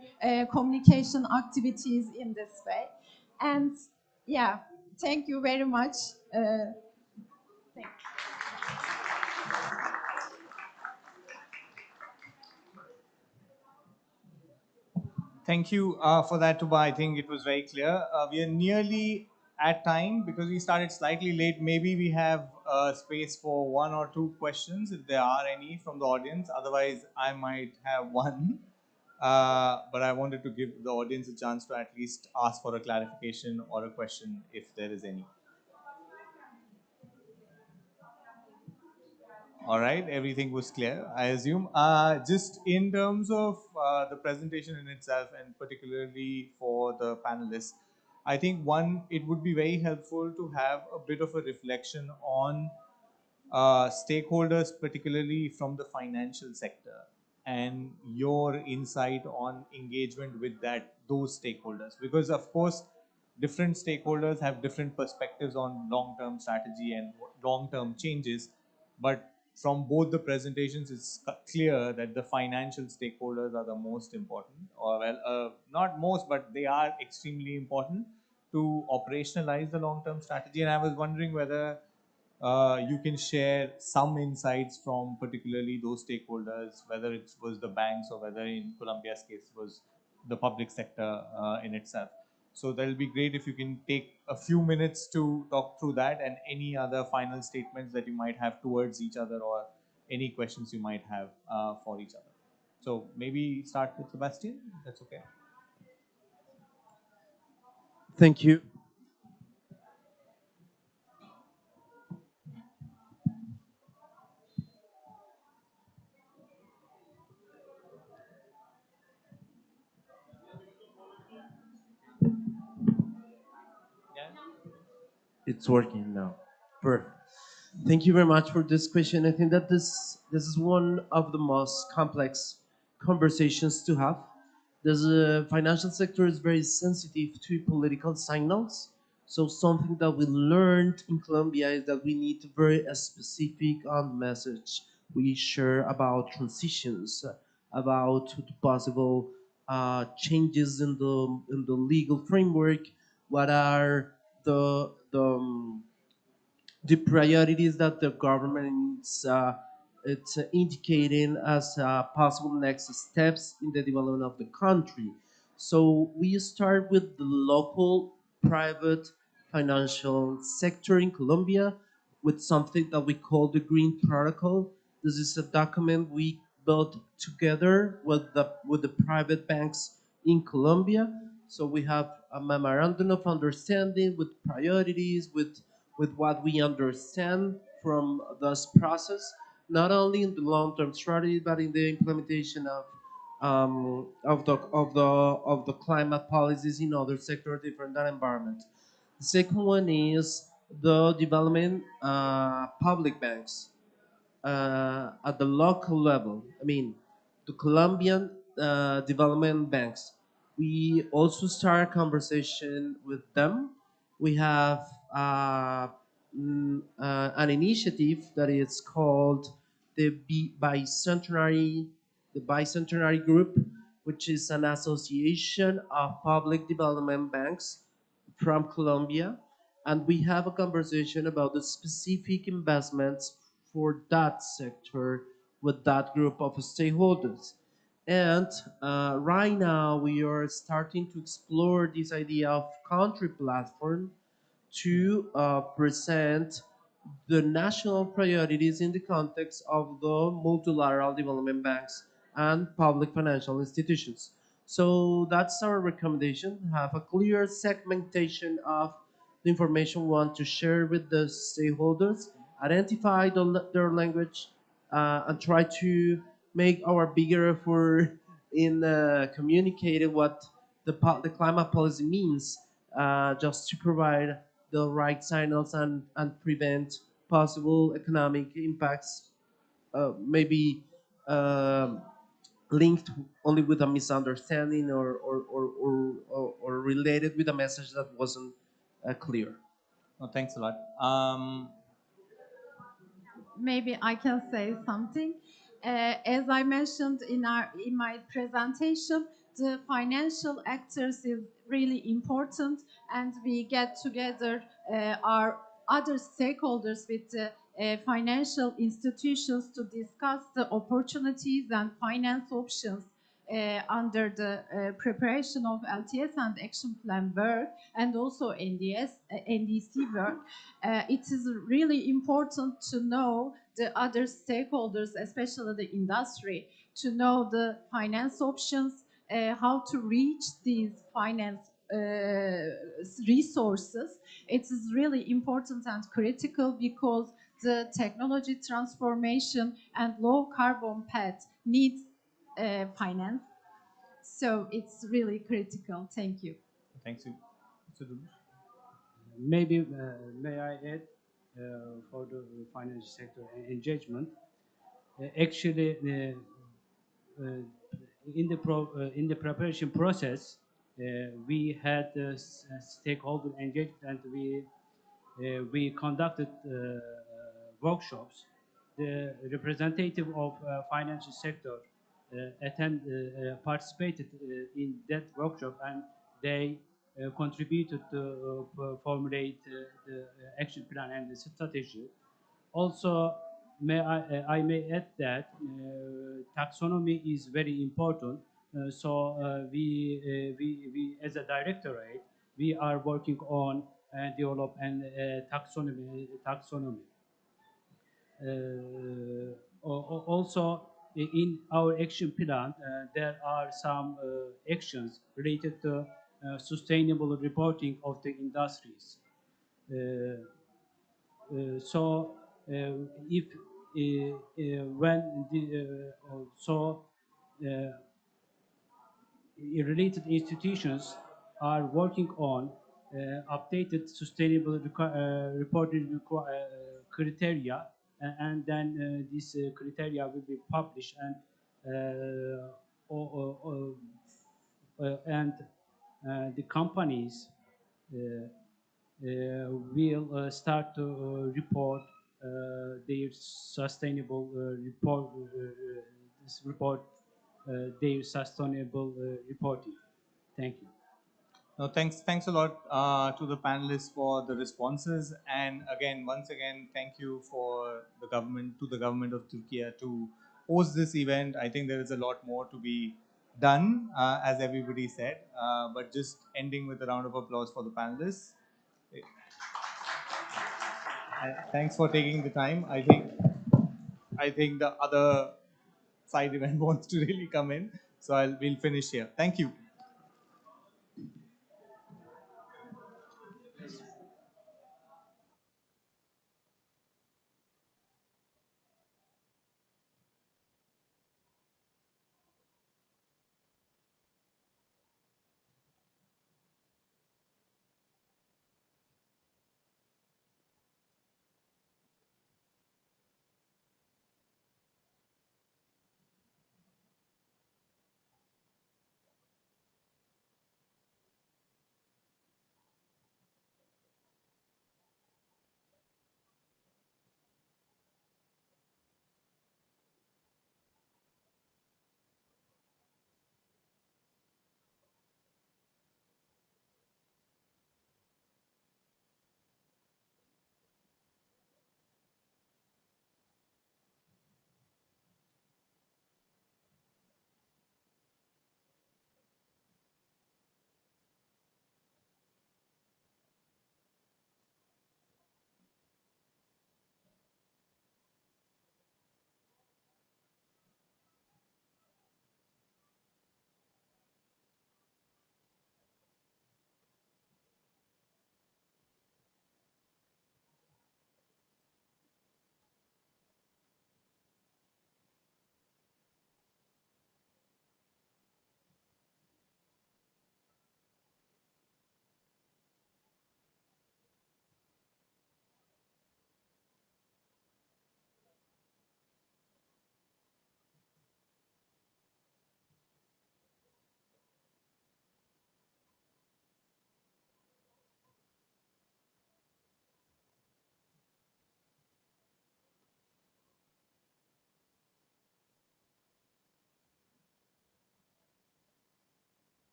communication activities in this way. And yeah, thank you very much. Thank you. Thank you for that, Tuba. I think it was very clear. We are nearly at time because we started slightly late. Maybe we have space for one or two questions if there are any from the audience. Otherwise, I might have one. But I wanted to give the audience a chance to at least ask for a clarification or a question if there is any. All right, everything was clear, I assume. Just in terms of the presentation in itself, and particularly for the panelists, I think it would be very helpful to have a bit of a reflection on stakeholders, particularly from the financial sector, and your insight on engagement with those stakeholders. Because of course, different stakeholders have different perspectives on long-term strategy and long-term changes, but from both the presentations, it's clear that the financial stakeholders are the most important, or well, not most, but they are extremely important to operationalize the long-term strategy. And I was wondering whether you can share some insights from particularly those stakeholders, whether it was the banks or whether in Colombia's case was the public sector in itself. So that'll be great if you can take a few minutes to talk through that and any other final statements that you might have towards each other or any questions you might have for each other. So maybe start with Sebastian, if that's okay. Thank you. It's working now. Perfect. Thank you very much for this question. I think that this is one of the most complex conversations to have. The financial sector is very sensitive to political signals. So something that we learned in Colombia is that we need very specific on message we share about transitions, about the possible changes in the legal framework. What are the priorities that the government is it's indicating as possible next steps in the development of the country. So we start with the local private financial sector in Colombia with something that we call the Green Protocol. This is a document we built together with the private banks in Colombia. So we have a memorandum of understanding with priorities, with what we understand from this process, not only in the long-term strategy but in the implementation of the climate policies in other sectors different than environment. The second one is the development public banks at the local level. I mean, the Colombian development banks. We also start a conversation with them. We have an initiative that is called the Bicentenary Group, which is an association of public development banks from Colombia, and we have a conversation about the specific investments for that sector with that group of stakeholders. And right now, we are starting to explore this idea of country platform to present the national priorities in the context of the multilateral development banks and public financial institutions. So that's our recommendation. Have a clear segmentation of the information we want to share with the stakeholders, identify their language, and try to make our bigger effort in communicating what the climate policy means, just to provide the right signals and prevent possible economic impacts, maybe linked only with a misunderstanding or related with a message that wasn't clear. No, thanks a lot. Maybe I can say something. As I mentioned in my presentation, the financial actors is really important, and we get together our other stakeholders with the financial institutions to discuss the opportunities and finance options under the preparation of LTS and action plan work, and also NDC work. It is really important to know the other stakeholders, especially the industry, to know the finance options, how to reach these finance resources. It is really important and critical because the technology transformation and low carbon path needs finance. So it's really critical. Thank you. Thanks, Mr. Durush. Maybe may I add for the financial sector engagement? Actually, in the preparation process, we had stakeholder engagement, and we conducted workshops. The representative of financial sector participated in that workshop, and they contributed to formulate the action plan and the strategy. Also, I may add that taxonomy is very important. So we as a directorate, we are working on develop and taxonomy. Also, in our action plan, there are some actions related to sustainable reporting of the industries. So, if when the, so related institutions are working on updated sustainable reporting criteria, and then these criteria will be published, and the companies will start to report their sustainable their sustainable reporting. Thank you. No, thanks a lot to the panelists for the responses, and again, once again, thank you for the government of Turkey to host this event. I think there is a lot more to be done, as everybody said, but just ending with a round of applause for the panelists. Thanks for taking the time. I think the other side event wants to really come in, so we'll finish here. Thank you.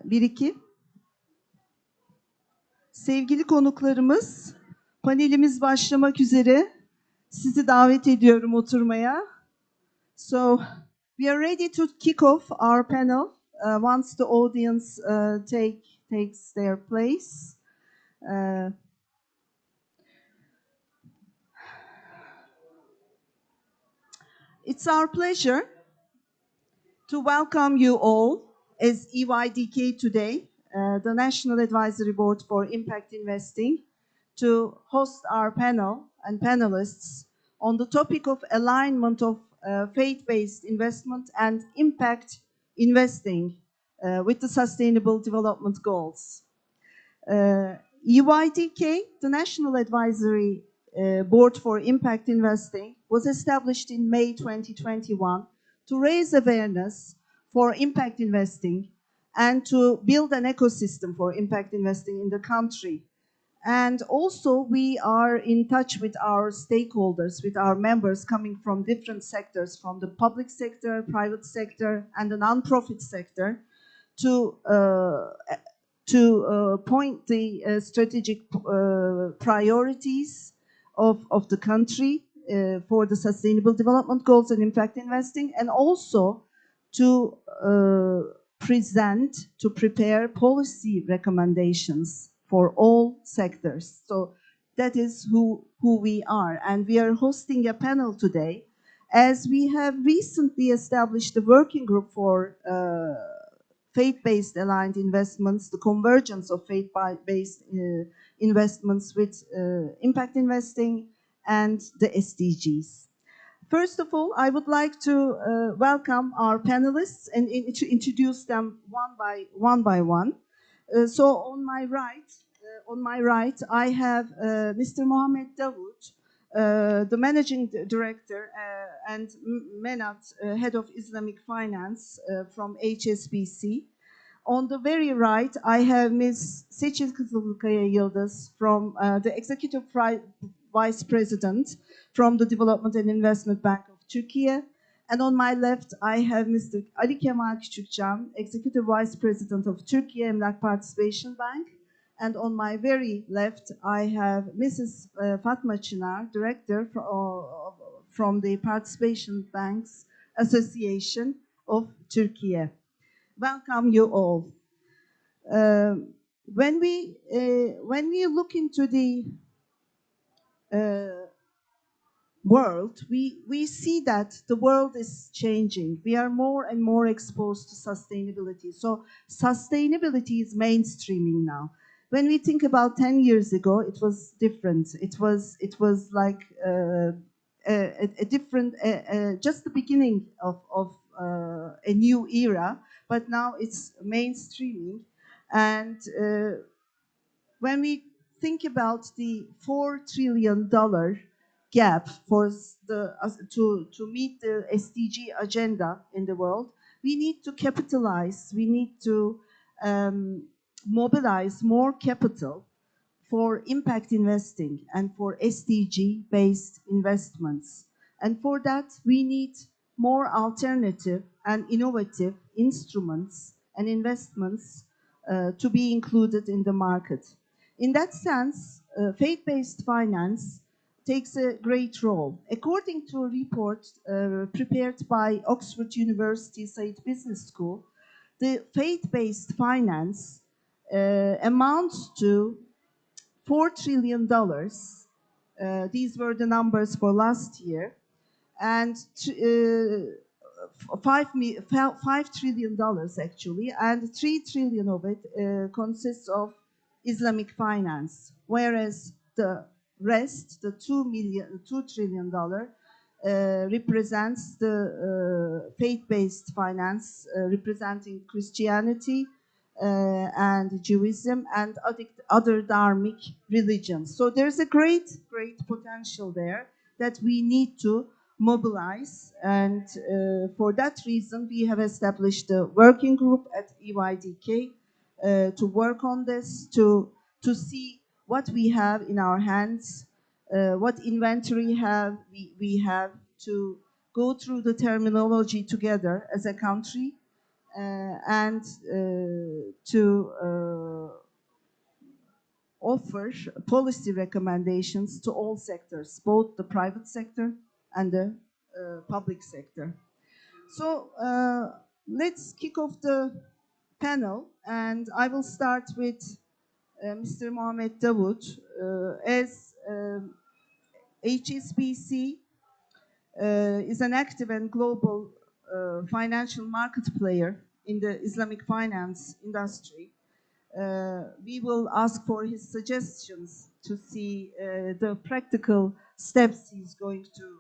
Bir iki. Sevgili konuklarımız, panelimiz başlamak üzere. Sizi davet ediyorum oturmaya. So, we are ready to kick off our panel once the audience takes their place. It's our pleasure to welcome you all as EYDK today, the National Advisory Board for Impact Investing, to host our panel and panelists on the topic of alignment of faith-based investment and impact investing with the Sustainable Development Goals. EYDK, the National Advisory Board for Impact Investing, was established in May 2021 to raise awareness for impact investing and to build an ecosystem for impact investing in the country. And also we are in touch with our stakeholders, with our members coming from different sectors, from the public sector, private sector, and the non-profit sector, to point the strategic priorities of the country for the Sustainable Development Goals and impact investing, and also to prepare policy recommendations for all sectors. So that is who we are. And we are hosting a panel today as we have recently established a working group for faith-based aligned investments, the convergence of faith-based investments with impact investing and the SDGs. First of all, I would like to welcome our panelists and to introduce them one by one. So on my right, I have Mr. Mohamed Dawood, the Managing Director and MENAT, Head of Islamic Finance from HSBC. On the very right, I have Ms. Seçil Kızılkaya Yıldız from the Executive Vice President from the Development and Investment Bank of Turkey. And on my left, I have Mr. Ali Kemal Küçükcan, Executive Vice President of Turkey Emlak Participation Bank. And on my very left, I have Mrs. Fatma Çınar, Director from the Participation Banks Association of Turkey. Welcome you all. When we look into the world, we see that the world is changing. We are more and more exposed to sustainability. So sustainability is mainstreaming now. When we think about 10 years ago, it was different. It was like a different, just the beginning of a new era. But now it's mainstreaming. And when we think about the $4 trillion gap for to meet the SDG agenda in the world, we need to capitalize, we need to mobilize more capital for impact investing and for SDG-based investments. And for that, we need more alternative and innovative instruments and investments to be included in the market. In that sense, faith-based finance takes a great role. According to a report prepared by Oxford University Said Business School, the faith-based finance amounts to $4 trillion. These were the numbers for last year. And $5 trillion actually, and $3 trillion of it consists of Islamic finance, whereas the rest, the $2 trillion, represents the faith-based finance, representing Christianity and Judaism and other dharmic religions. So there's a great potential there that we need to mobilize. And for that reason, we have established a working group at EYDK to work on this, to see what we have in our hands, what inventory we have, to go through the terminology together as a country, and to offer policy recommendations to all sectors, both the private sector and the public sector. So let's kick off the panel, and I will start with Mr. Mohamed Dawood. As HSBC is an active and global financial market player in the Islamic finance industry, we will ask for his suggestions to see the practical steps he's going to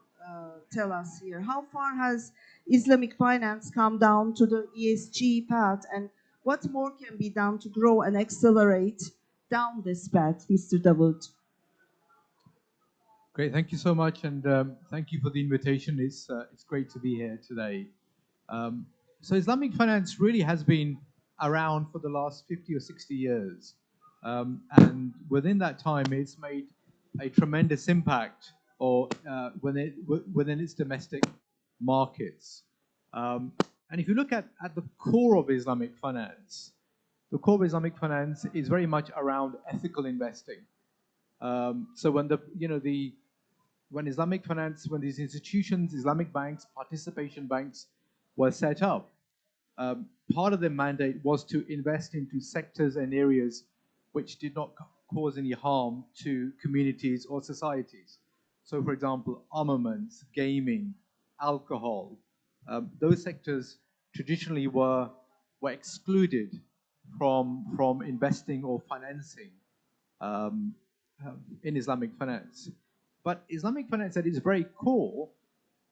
tell us here. How far has Islamic finance come down to the ESG path, and what more can be done to grow and accelerate down this path, Mr. Dawood? Great, thank you so much, and thank you for the invitation. It's great to be here today. So Islamic finance really has been around for the last 50 or 60 years. And within that time, it's made a tremendous impact within its domestic markets. And if you look at the core of Islamic finance, the core of Islamic finance is very much around ethical investing. So when Islamic finance, when these institutions, Islamic banks, participation banks were set up, part of their mandate was to invest into sectors and areas which did not cause any harm to communities or societies. So, for example, armaments, gaming, alcohol, those sectors traditionally were excluded from investing or financing in Islamic finance. But Islamic finance at its very core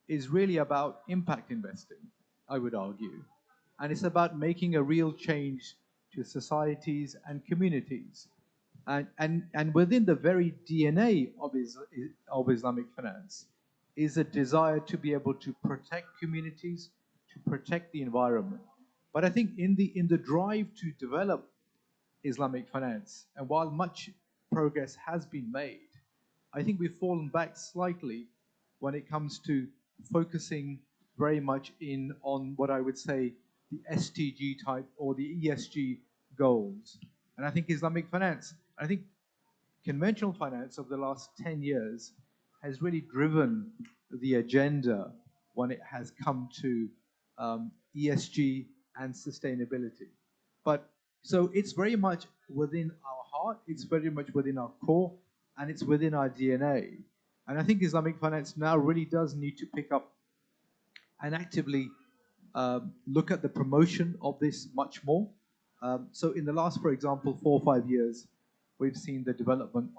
is really about impact investing, I would argue. And it's about making a real change to societies and communities. And within the very DNA of Islamic finance is a desire to be able to protect communities, to protect the environment. But I think in the drive to develop Islamic finance, and while much progress has been made, I think we've fallen back slightly when it comes to focusing very much on what I would say the SDG type or the ESG goals. And I think Islamic finance, I think conventional finance over the last 10 years has really driven the agenda when it has come to ESG and sustainability. But so it's very much within our heart, it's very much within our core, and it's within our DNA. And I think Islamic finance now really does need to pick up and actively look at the promotion of this much more. So in the last, for example, 4 or 5 years, we've seen the development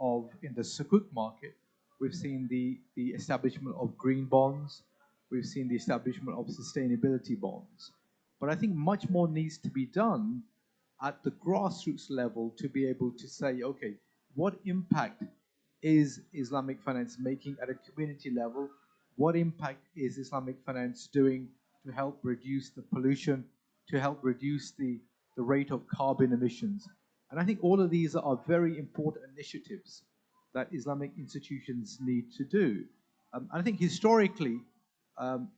in the Sukuk market. We've seen the establishment of green bonds. We've seen the establishment of sustainability bonds. But I think much more needs to be done at the grassroots level to be able to say, okay, what impact is Islamic finance making at a community level? What impact is Islamic finance doing to help reduce the pollution, to help reduce the rate of carbon emissions? And I think all of these are very important initiatives that Islamic institutions need to do. And I think historically,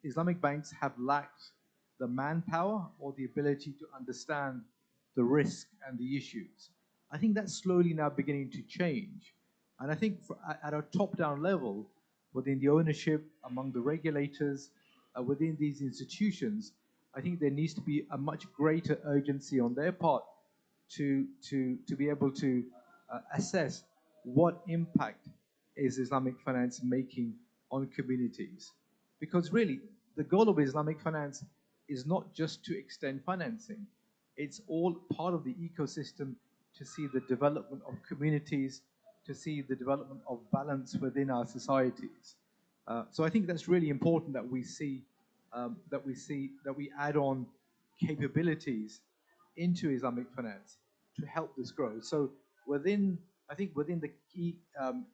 Islamic banks have lacked the manpower or the ability to understand the risk and the issues. I think that's slowly now beginning to change. And I think at a top-down level, within the ownership, among the regulators, within these institutions, I think there needs to be a much greater urgency on their part to be able to assess what impact is Islamic finance making on communities. Because really, the goal of Islamic finance is not just to extend financing. It's all part of the ecosystem to see the development of communities, to see the development of balance within our societies. So I think that's really important that we add on capabilities into Islamic finance to help this grow. So within the key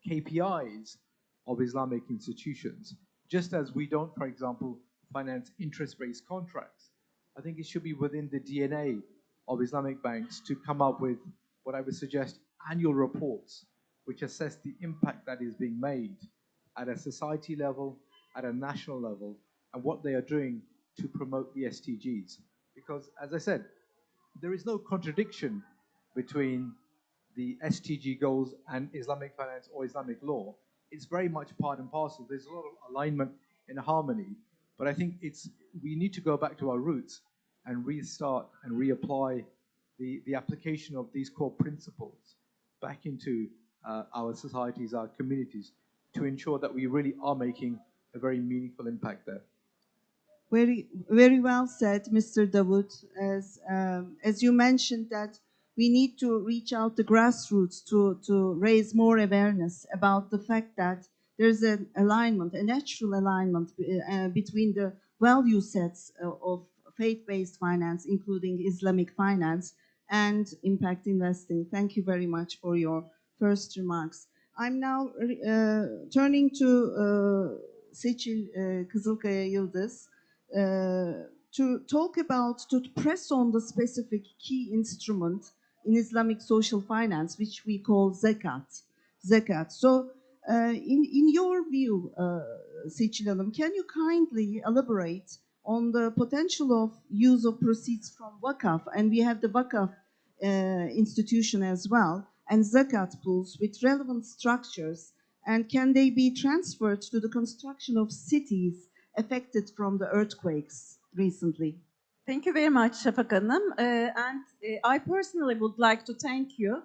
KPIs of Islamic institutions, just as we don't, for example, finance interest-based contracts. I think it should be within the DNA of Islamic banks to come up with what I would suggest annual reports which assess the impact that is being made at a society level, at a national level, and what they are doing to promote the SDGs. Because, as I said, there is no contradiction between the SDG goals and Islamic finance or Islamic law. It's very much part and parcel. There's a lot of alignment and harmony. But I think we need to go back to our roots and restart and reapply the application of these core principles back into our societies, our communities, to ensure that we really are making a very meaningful impact there. Very, very well said, Mr. Davut. As you mentioned that we need to reach out the grassroots to raise more awareness about the fact that there's an alignment, a natural alignment between the value sets of faith-based finance, including Islamic finance, and impact investing. Thank you very much for your first remarks. I'm now turning to Seçil Kızılkaya Yıldız to talk about, to press on the specific key instrument in Islamic social finance, which we call zakat. So, in your view, Seçil Hanım, can you kindly elaborate on the potential of use of proceeds from Vakaf? And we have the Vakaf institution as well, and zakat pools with relevant structures, and can they be transferred to the construction of cities affected from the earthquakes recently? Thank you very much, Şafak Hanım. I personally would like to thank you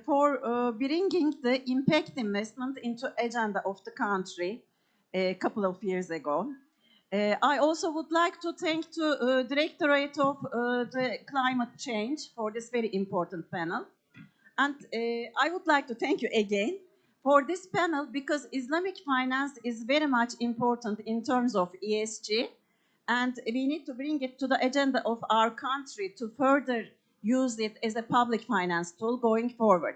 for bringing the impact investment into agenda of the country a couple of years ago. I also would like to thank the Directorate of the Climate Change for this very important panel. And I would like to thank you again for this panel, because Islamic finance is very much important in terms of ESG, and we need to bring it to the agenda of our country to further use it as a public finance tool going forward.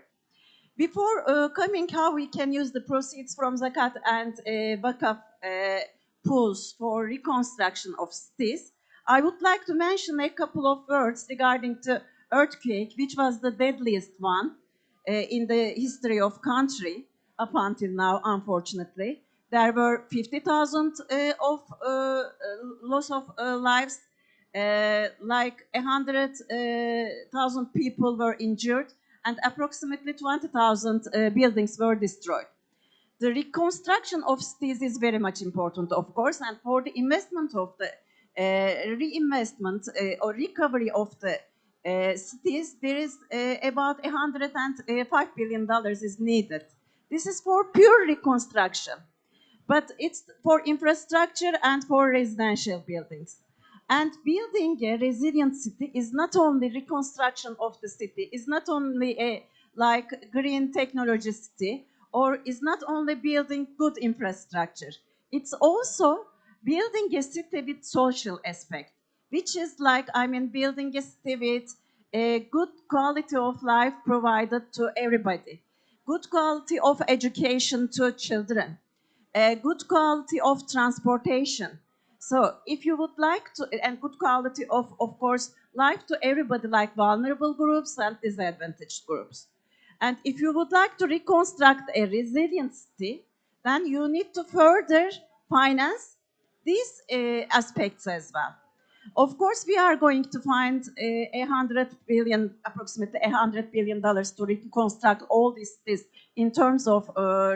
Before coming how we can use the proceeds from zakat and Vakaf pools for reconstruction of cities, I would like to mention a couple of words regarding the earthquake, which was the deadliest one in the history of country up until now, unfortunately. There were 50,000 of loss of lives, like 100,000 people were injured, and approximately 20,000 buildings were destroyed. The reconstruction of cities is very much important, of course, and for the investment of the reinvestment or recovery of the cities, there is about $105 billion is needed. This is for pure reconstruction, but it's for infrastructure and for residential buildings. And building a resilient city is not only reconstruction of the city, is not only a like green technology city, or is not only building good infrastructure. It's also building a city with social aspect, which is like, building a city with a good quality of life provided to everybody, good quality of education to children, a good quality of transportation. So if you would like to, and good quality of course, life to everybody, like vulnerable groups and disadvantaged groups. And if you would like to reconstruct a resilient city, then you need to further finance these aspects as well. Of course, we are going to find approximately $100 billion to reconstruct all these in terms of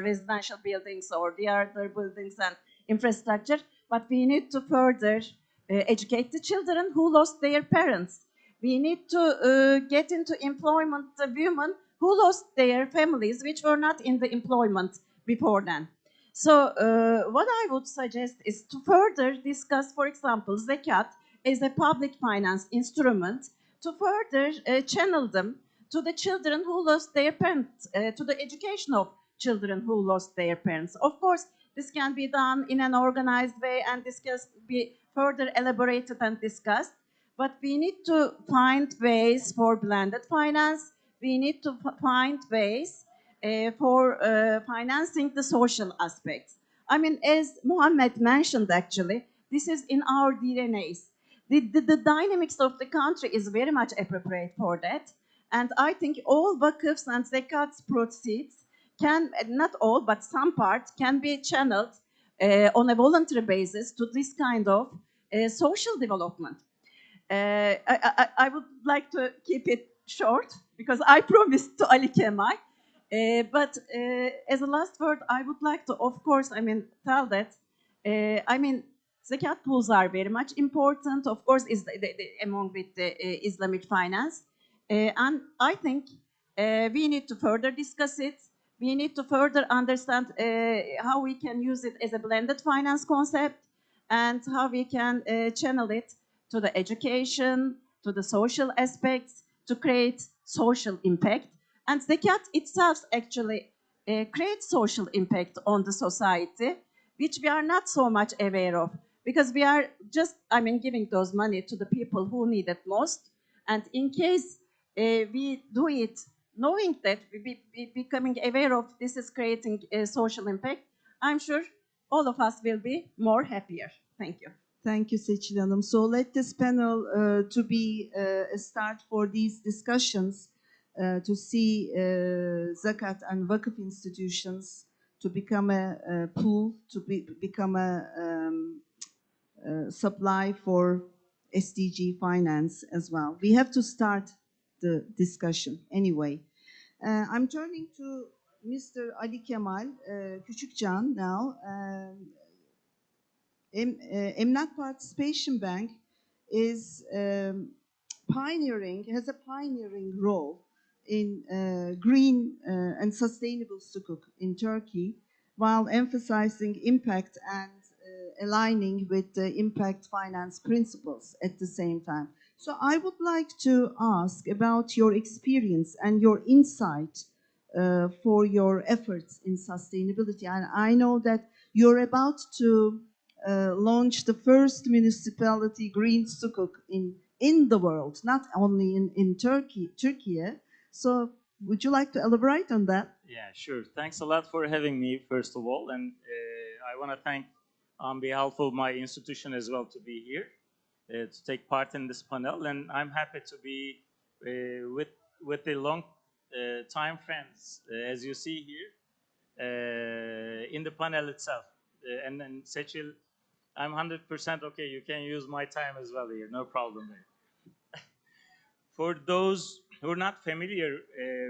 residential buildings or the other buildings and infrastructure. But we need to further educate the children who lost their parents. We need to get into employment the women who lost their families, which were not in the employment before then. So what I would suggest is to further discuss, for example, zakat as a public finance instrument, to further channel them to the children who lost their parents, to the education of children who lost their parents. Of course, this can be done in an organized way, and this can be further elaborated and discussed. But we need to find ways for blended finance. We need to find ways for financing the social aspects. I mean, as Mohammed mentioned, actually, this is in our DNAs. The dynamics of the country is very much appropriate for that. And I think all vakıfs and zakats proceeds can, not all, but some part can be channeled on a voluntary basis to this kind of social development. I would like to keep it short because I promised to Ali Kemal. But as a last word, I would like to, of course, I mean, tell that, zakat pools are very much important, of course, is among with the Islamic finance. And I think we need to further discuss it. We need to further understand how we can use it as a blended finance concept and how we can channel it to the education, to the social aspects, to create social impact. And zakat itself actually creates social impact on the society, which we are not so much aware of, because we are just, giving those money to the people who need it most. And in case we do it knowing that we becoming aware of this is creating a social impact, I'm sure all of us will be more happier. Thank you. Thank you, Seçil Hanım. So let this panel to be a start for these discussions to see zakat and vakıf institutions to become a pool, to become a supply for SDG finance as well. We have to start the discussion anyway. I'm turning to Mr. Ali Kemal Küçükcan now. Emlak Participation Bank is has a pioneering role in green and sustainable sukuk in Turkey, while emphasizing impact and aligning with the impact finance principles at the same time. So I would like to ask about your experience and your insight for your efforts in sustainability. And I know that you're about to launch the first municipality green sukuk in the world, not only in Turkey. So would you like to elaborate on that? Yeah, sure. Thanks a lot for having me, first of all. And I want to thank, on behalf of my institution as well, to be here, to take part in this panel. And I'm happy to be with the long time friends, as you see here, in the panel itself. And then Seçil, I'm 100% okay. You can use my time as well here. No problem there. For those who are not familiar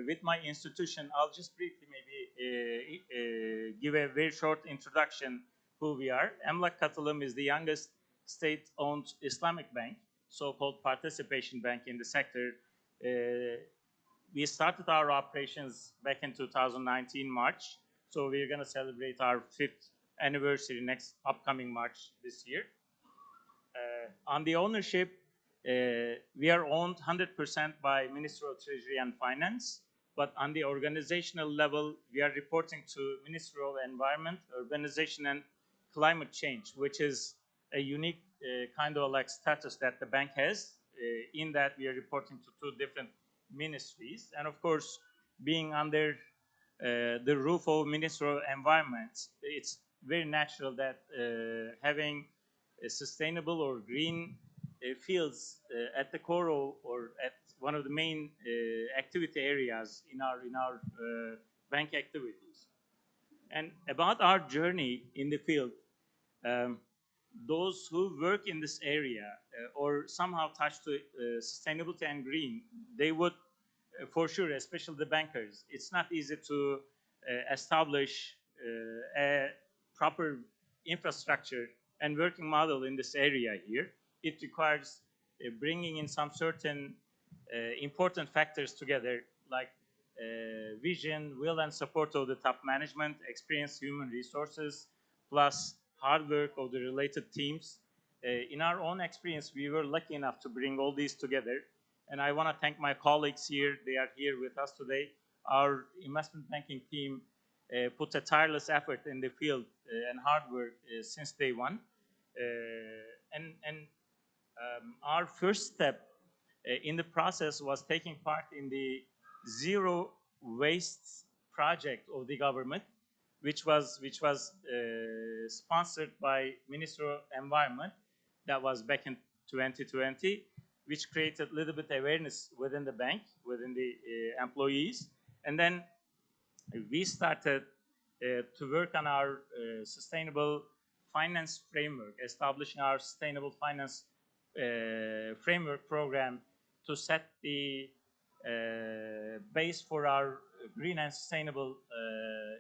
with my institution, I'll just briefly maybe give a very short introduction who we are. Emlak Katılım is the youngest state-owned Islamic bank, so-called participation bank in the sector. We started our operations back in 2019 March, so we're going to celebrate our 5th anniversary next upcoming March this year. On the ownership, we are owned 100% by Ministry of Treasury and Finance, but on the organizational level, we are reporting to Ministry of Environment, Urbanization and Climate Change, which is a unique kind of like status that the bank has, in that we are reporting to 2 different ministries. And of course, being under the roof of Ministry of Environment, it's very natural that having a sustainable or green fields at the core or at one of the main activity areas in our bank activities. And about our journey in the field, those who work in this area or somehow touch to sustainability and green, they would for sure, especially the bankers, it's not easy to establish a proper infrastructure and working model in this area here. It requires bringing in some certain important factors together, like vision, will, and support of the top management, experienced human resources, plus hard work of the related teams. In our own experience, we were lucky enough to bring all these together. And I want to thank my colleagues here. They are here with us today. Our investment banking team put a tireless effort in the field and hard work since day one. Our first step in the process was taking part in the zero waste project of the government, which was sponsored by Ministry of Environment. That was back in 2020, which created a little bit awareness within the bank, within the employees. And then we started to work on our sustainable finance framework, establishing our sustainable finance framework program to set the base for our green and sustainable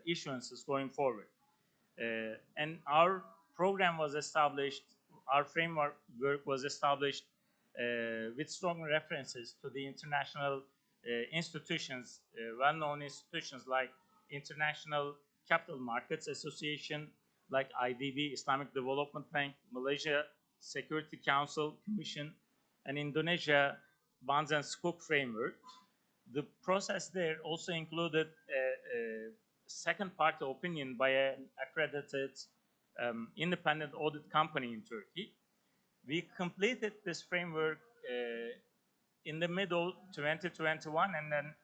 issuances going forward. And our program was established, our framework was established with strong references to the international institutions, well-known institutions like International Capital Markets Association, like IDB, Islamic Development Bank, Malaysia Security Council Commission, and Indonesia Bonds and Sukuk framework. The process there also included a second-party opinion by an accredited independent audit company in Turkey. We completed this framework in the middle 2021 and then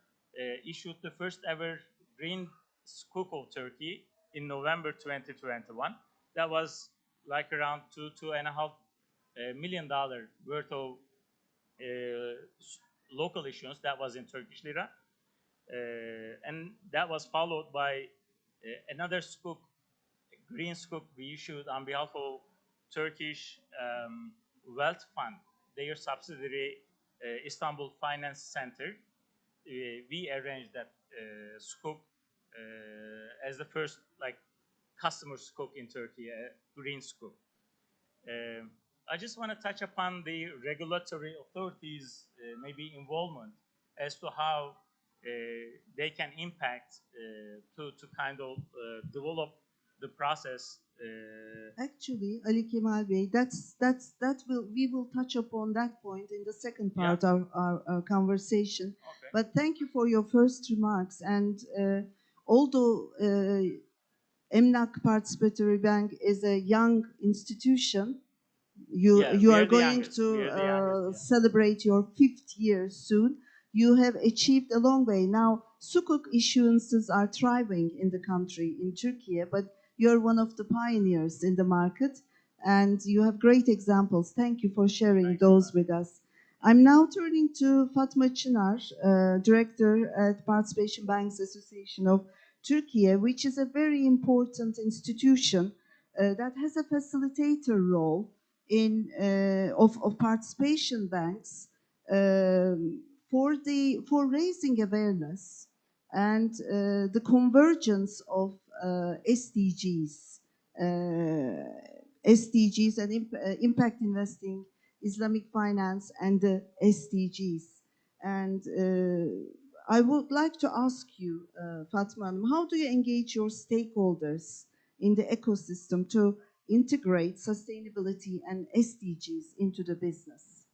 issued the first ever Green Sukuk of Turkey in November 2021. That was like around $2.5 million worth of local issuance. That was in Turkish lira. And that was followed by another Sukuk, Green Sukuk we issued on behalf of Turkish Wealth Fund, their subsidiary Istanbul Finance Center. We arranged that Sukuk as the first like customer Sukuk in Turkey, Green Sukuk. I just want to touch upon the regulatory authorities' maybe involvement as to how they can impact to kind of develop the process. Actually, Ali Kemal Bey, we will touch upon that point in the second part of our conversation. Okay. But thank you for your first remarks. And although Emlak Participatory Bank is a young institution, you we are are the going youngest. We are the youngest, celebrate your 5th year soon. You have achieved a long way. Now, Sukuk issuances are thriving in the country, in Turkey, but you're one of the pioneers in the market, and you have great examples. Thank you for sharing those with us. I'm now turning to Fatma Çınar, Director at Participation Banks Association of Turkey, which is a very important institution that has a facilitator role in of participation banks for raising awareness and the convergence of SDGs and impact investing, Islamic finance, and the SDGs. And I would like to ask you, Fatma, how do you engage your stakeholders in the ecosystem to integrate sustainability and SDGs into the business?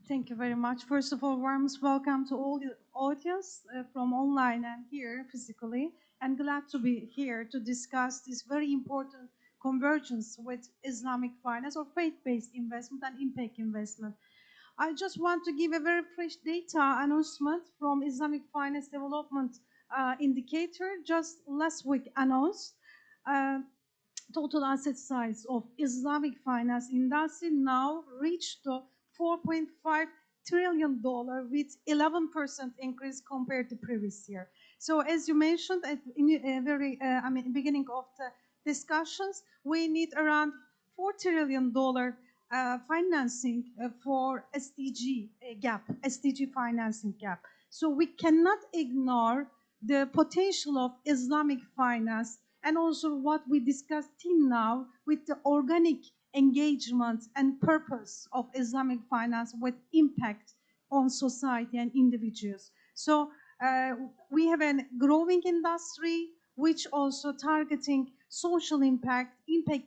Thank you very much. First of all, warmest welcome to all the audience from online and here physically. And glad to be here to discuss this very important convergence with Islamic finance or faith-based investment and impact investment. I just want to give a very fresh data announcement from Islamic Finance Development Indicator, just last week announced. Total asset size of Islamic finance industry now reached the $4.5 trillion with 11% increase compared to previous year. So as you mentioned at beginning of the discussions, we need around $4 trillion financing for SDG financing gap. So we cannot ignore the potential of Islamic finance and also what we discussed till now with the organic engagement and purpose of Islamic finance with impact on society and individuals. So we have a growing industry which also targeting social impact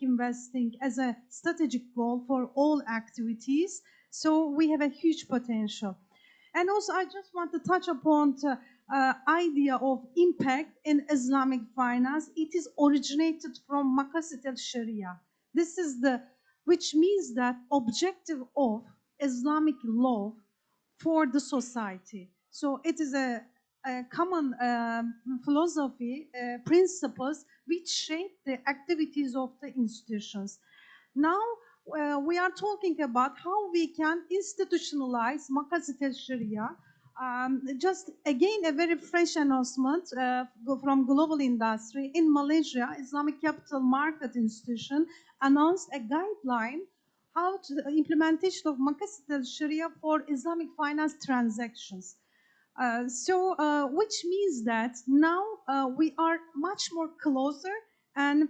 investing as a strategic goal for all activities. So we have a huge potential. And also I just want to touch upon the idea of impact in Islamic finance. It is originated from Maqasid al-Sharia. This is which means that objective of Islamic law for the society. So it is a common philosophy, principles which shape the activities of the institutions. Now, we are talking about how we can institutionalize Maqasid Sharia. Just again, a very fresh announcement from global industry. In Malaysia, Islamic Capital Market Institution announced a guideline how to the implementation of Maqasid Sharia for Islamic finance transactions. Which means that now we are much more closer and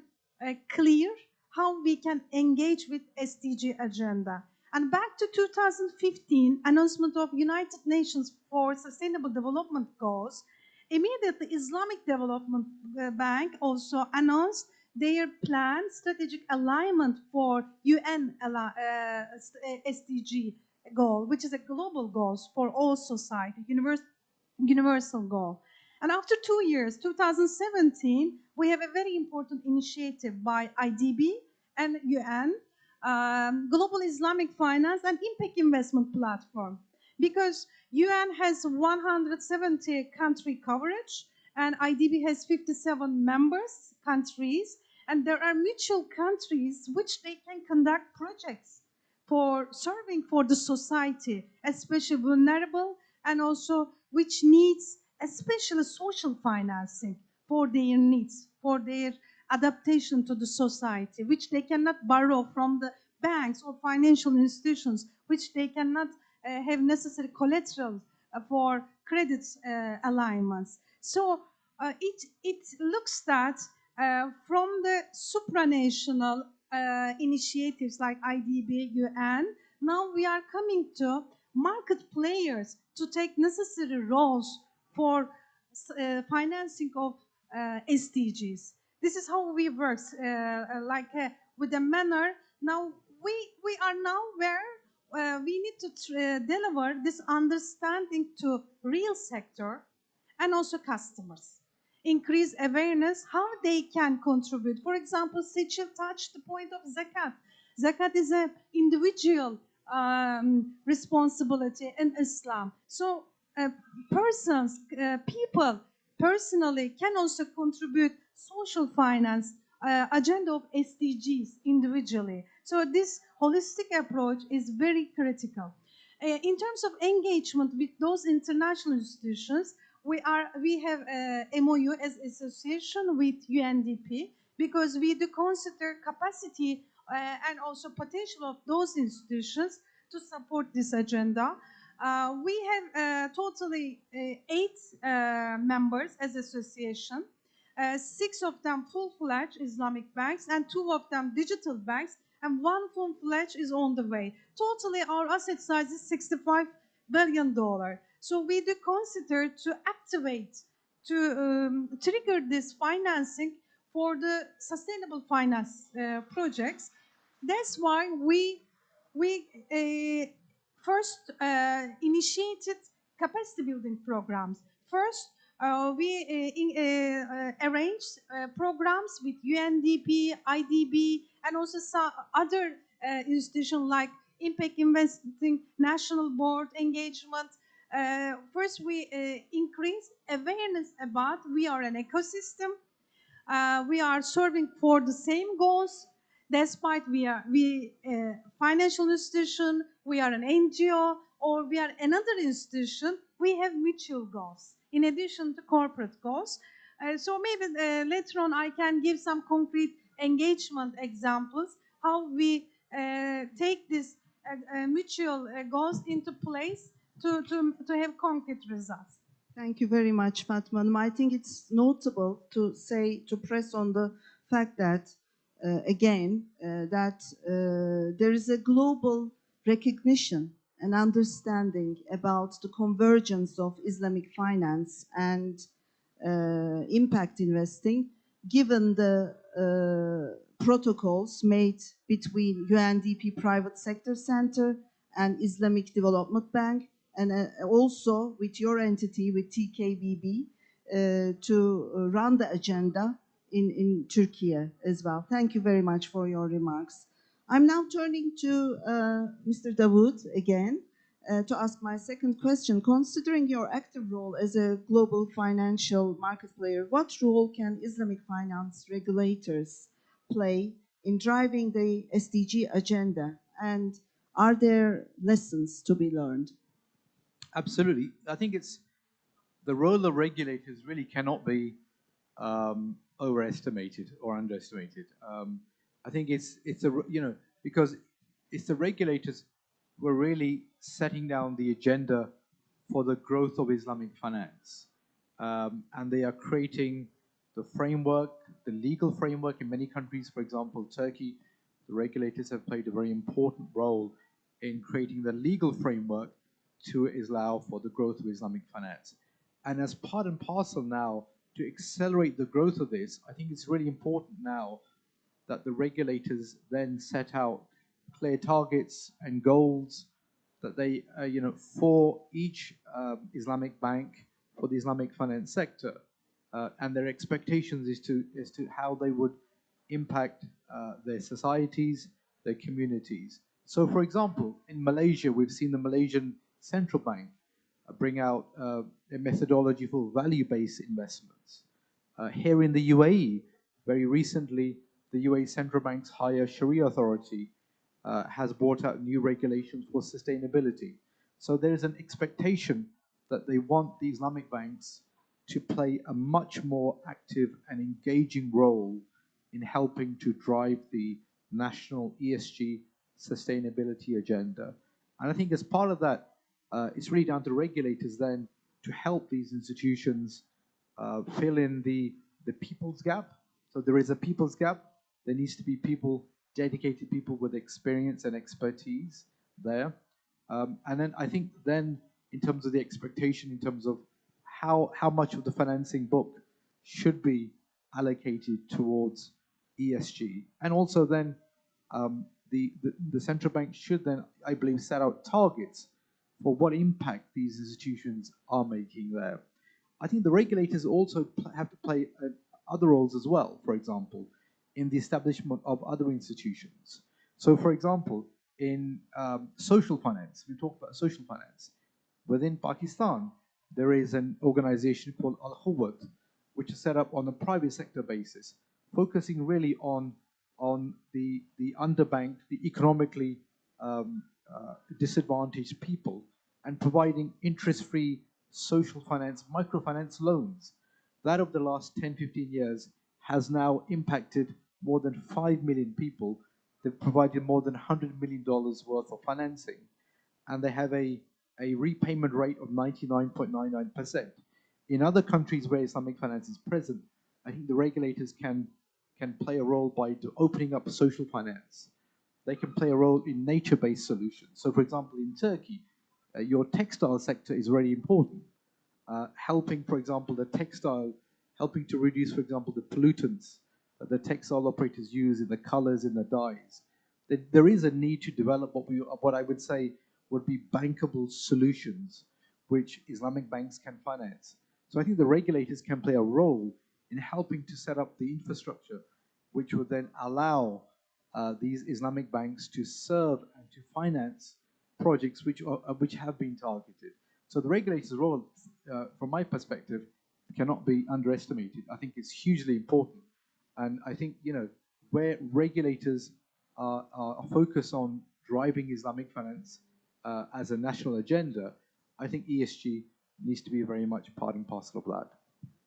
clear how we can engage with SDG agenda. And back to 2015, announcement of United Nations for Sustainable Development Goals, immediately Islamic Development Bank also announced their planned strategic alignment for UN SDG goal, which is a global goal for all society, universal goal. And after 2 years, 2017, we have a very important initiative by IDB and UN, Global Islamic Finance and Impact Investment Platform. Because UN has 170 country coverage and IDB has 57 members, countries, and there are mutual countries which they can conduct projects for serving for the society, especially vulnerable and also which needs especially social financing for their needs, for their adaptation to the society, which they cannot borrow from the banks or financial institutions, which they cannot have necessary collateral for credit alignments. So it looks that from the supranational initiatives like IDB, UN, now we are coming to market players to take necessary roles for financing of SDGs. This is how we work, with a manner. Now we are now where we need to deliver this understanding to real sector and also customers. Increase awareness how they can contribute. For example, Seçil touched the point of zakat. Zakat is an individual responsibility in Islam. So persons, people personally can also contribute social finance agenda of SDGs individually. So this holistic approach is very critical. In terms of engagement with those international institutions, we have a MOU as association with UNDP because we do consider capacity and also potential of those institutions to support this agenda. We have totally 8 members as association, 6 of them full-fledged Islamic banks and 2 of them digital banks, and 1 full-fledged is on the way. Totally our asset size is $65 billion. So we do consider to activate, to trigger this financing for the sustainable finance projects. That's why we first initiated capacity building programs. First, we arranged programs with UNDP, IDB, and also some other institutions like Impact Investing, National Board engagement. First, we increase awareness about we are an ecosystem. We are serving for the same goals. Despite we financial institution, we are an NGO, or we are another institution, we have mutual goals in addition to corporate goals. So maybe later on I can give some concrete engagement examples, how we take these mutual goals into place to have concrete results. Thank you very much, Fatma Hanım. I think it's notable to press on the fact that, there is a global recognition and understanding about the convergence of Islamic finance and impact investing, given the protocols made between UNDP Private Sector Center and Islamic Development Bank, and also with your entity, with TKBB, to run the agenda in Turkey as well. Thank you very much for your remarks. I'm now turning to Mr. Dawood again. to ask my second question. Considering your active role as a global financial market player, what role can Islamic finance regulators play in driving the SDG agenda? And are there lessons to be learned? Absolutely. I think it's the role of regulators really cannot be overestimated or underestimated. I think it's because it's the regulators who are really setting down the agenda for the growth of Islamic finance, and they are creating the framework, the legal framework in many countries. For example, Turkey, the regulators have played a very important role in creating the legal framework to allow for the growth of Islamic finance. And as part and parcel now to accelerate the growth of this, I think it's really important now that the regulators then set out clear targets and goals that they, for each Islamic bank, for the Islamic finance sector, and their expectations as to how they would impact their societies, their communities. So, for example, in Malaysia, we've seen the Malaysian Central Bank bring out a methodology for value-based investments. Here in the UAE, very recently, the UAE Central Bank's Higher Sharia Authority has brought out new regulations for sustainability. So there is an expectation that they want the Islamic banks to play a much more active and engaging role in helping to drive the national ESG sustainability agenda. And I think as part of that, it's really down to regulators then to help these institutions fill in the people's gap. So there is a people's gap. There needs to be people, dedicated people with experience and expertise there. And then I think then in terms of the expectation, in terms of how much of the financing book should be allocated towards ESG. And also then the central bank should then, I believe, set out targets for what impact these institutions are making there. I think the regulators also have to play other roles as well, for example, in the establishment of other institutions. So, for example, in social finance, we talk about social finance. Within Pakistan, there is an organization called Al-Huwat, which is set up on a private sector basis, focusing really on the underbanked, the economically disadvantaged people, and providing interest-free social finance, microfinance loans. That of the last 10, 15 years has now impacted more than 5 million people. They've provided more than $100 million worth of financing, and they have a repayment rate of 99.99%. In other countries where Islamic finance is present, I think the regulators can play a role by opening up social finance. They can play a role in nature-based solutions. So, for example, in Turkey, your textile sector is very important. Helping, for example, the textile, helping to reduce, for example, the pollutants that the textile operators use in the colors, in the dyes. There is a need to develop what I would say would be bankable solutions which Islamic banks can finance. So I think the regulators can play a role in helping to set up the infrastructure which would then allow these Islamic banks to serve and to finance projects which have been targeted. So the regulator's role, from my perspective, cannot be underestimated. I think it's hugely important. And I think, where regulators are focused on driving Islamic finance as a national agenda, I think ESG needs to be very much part and parcel of that.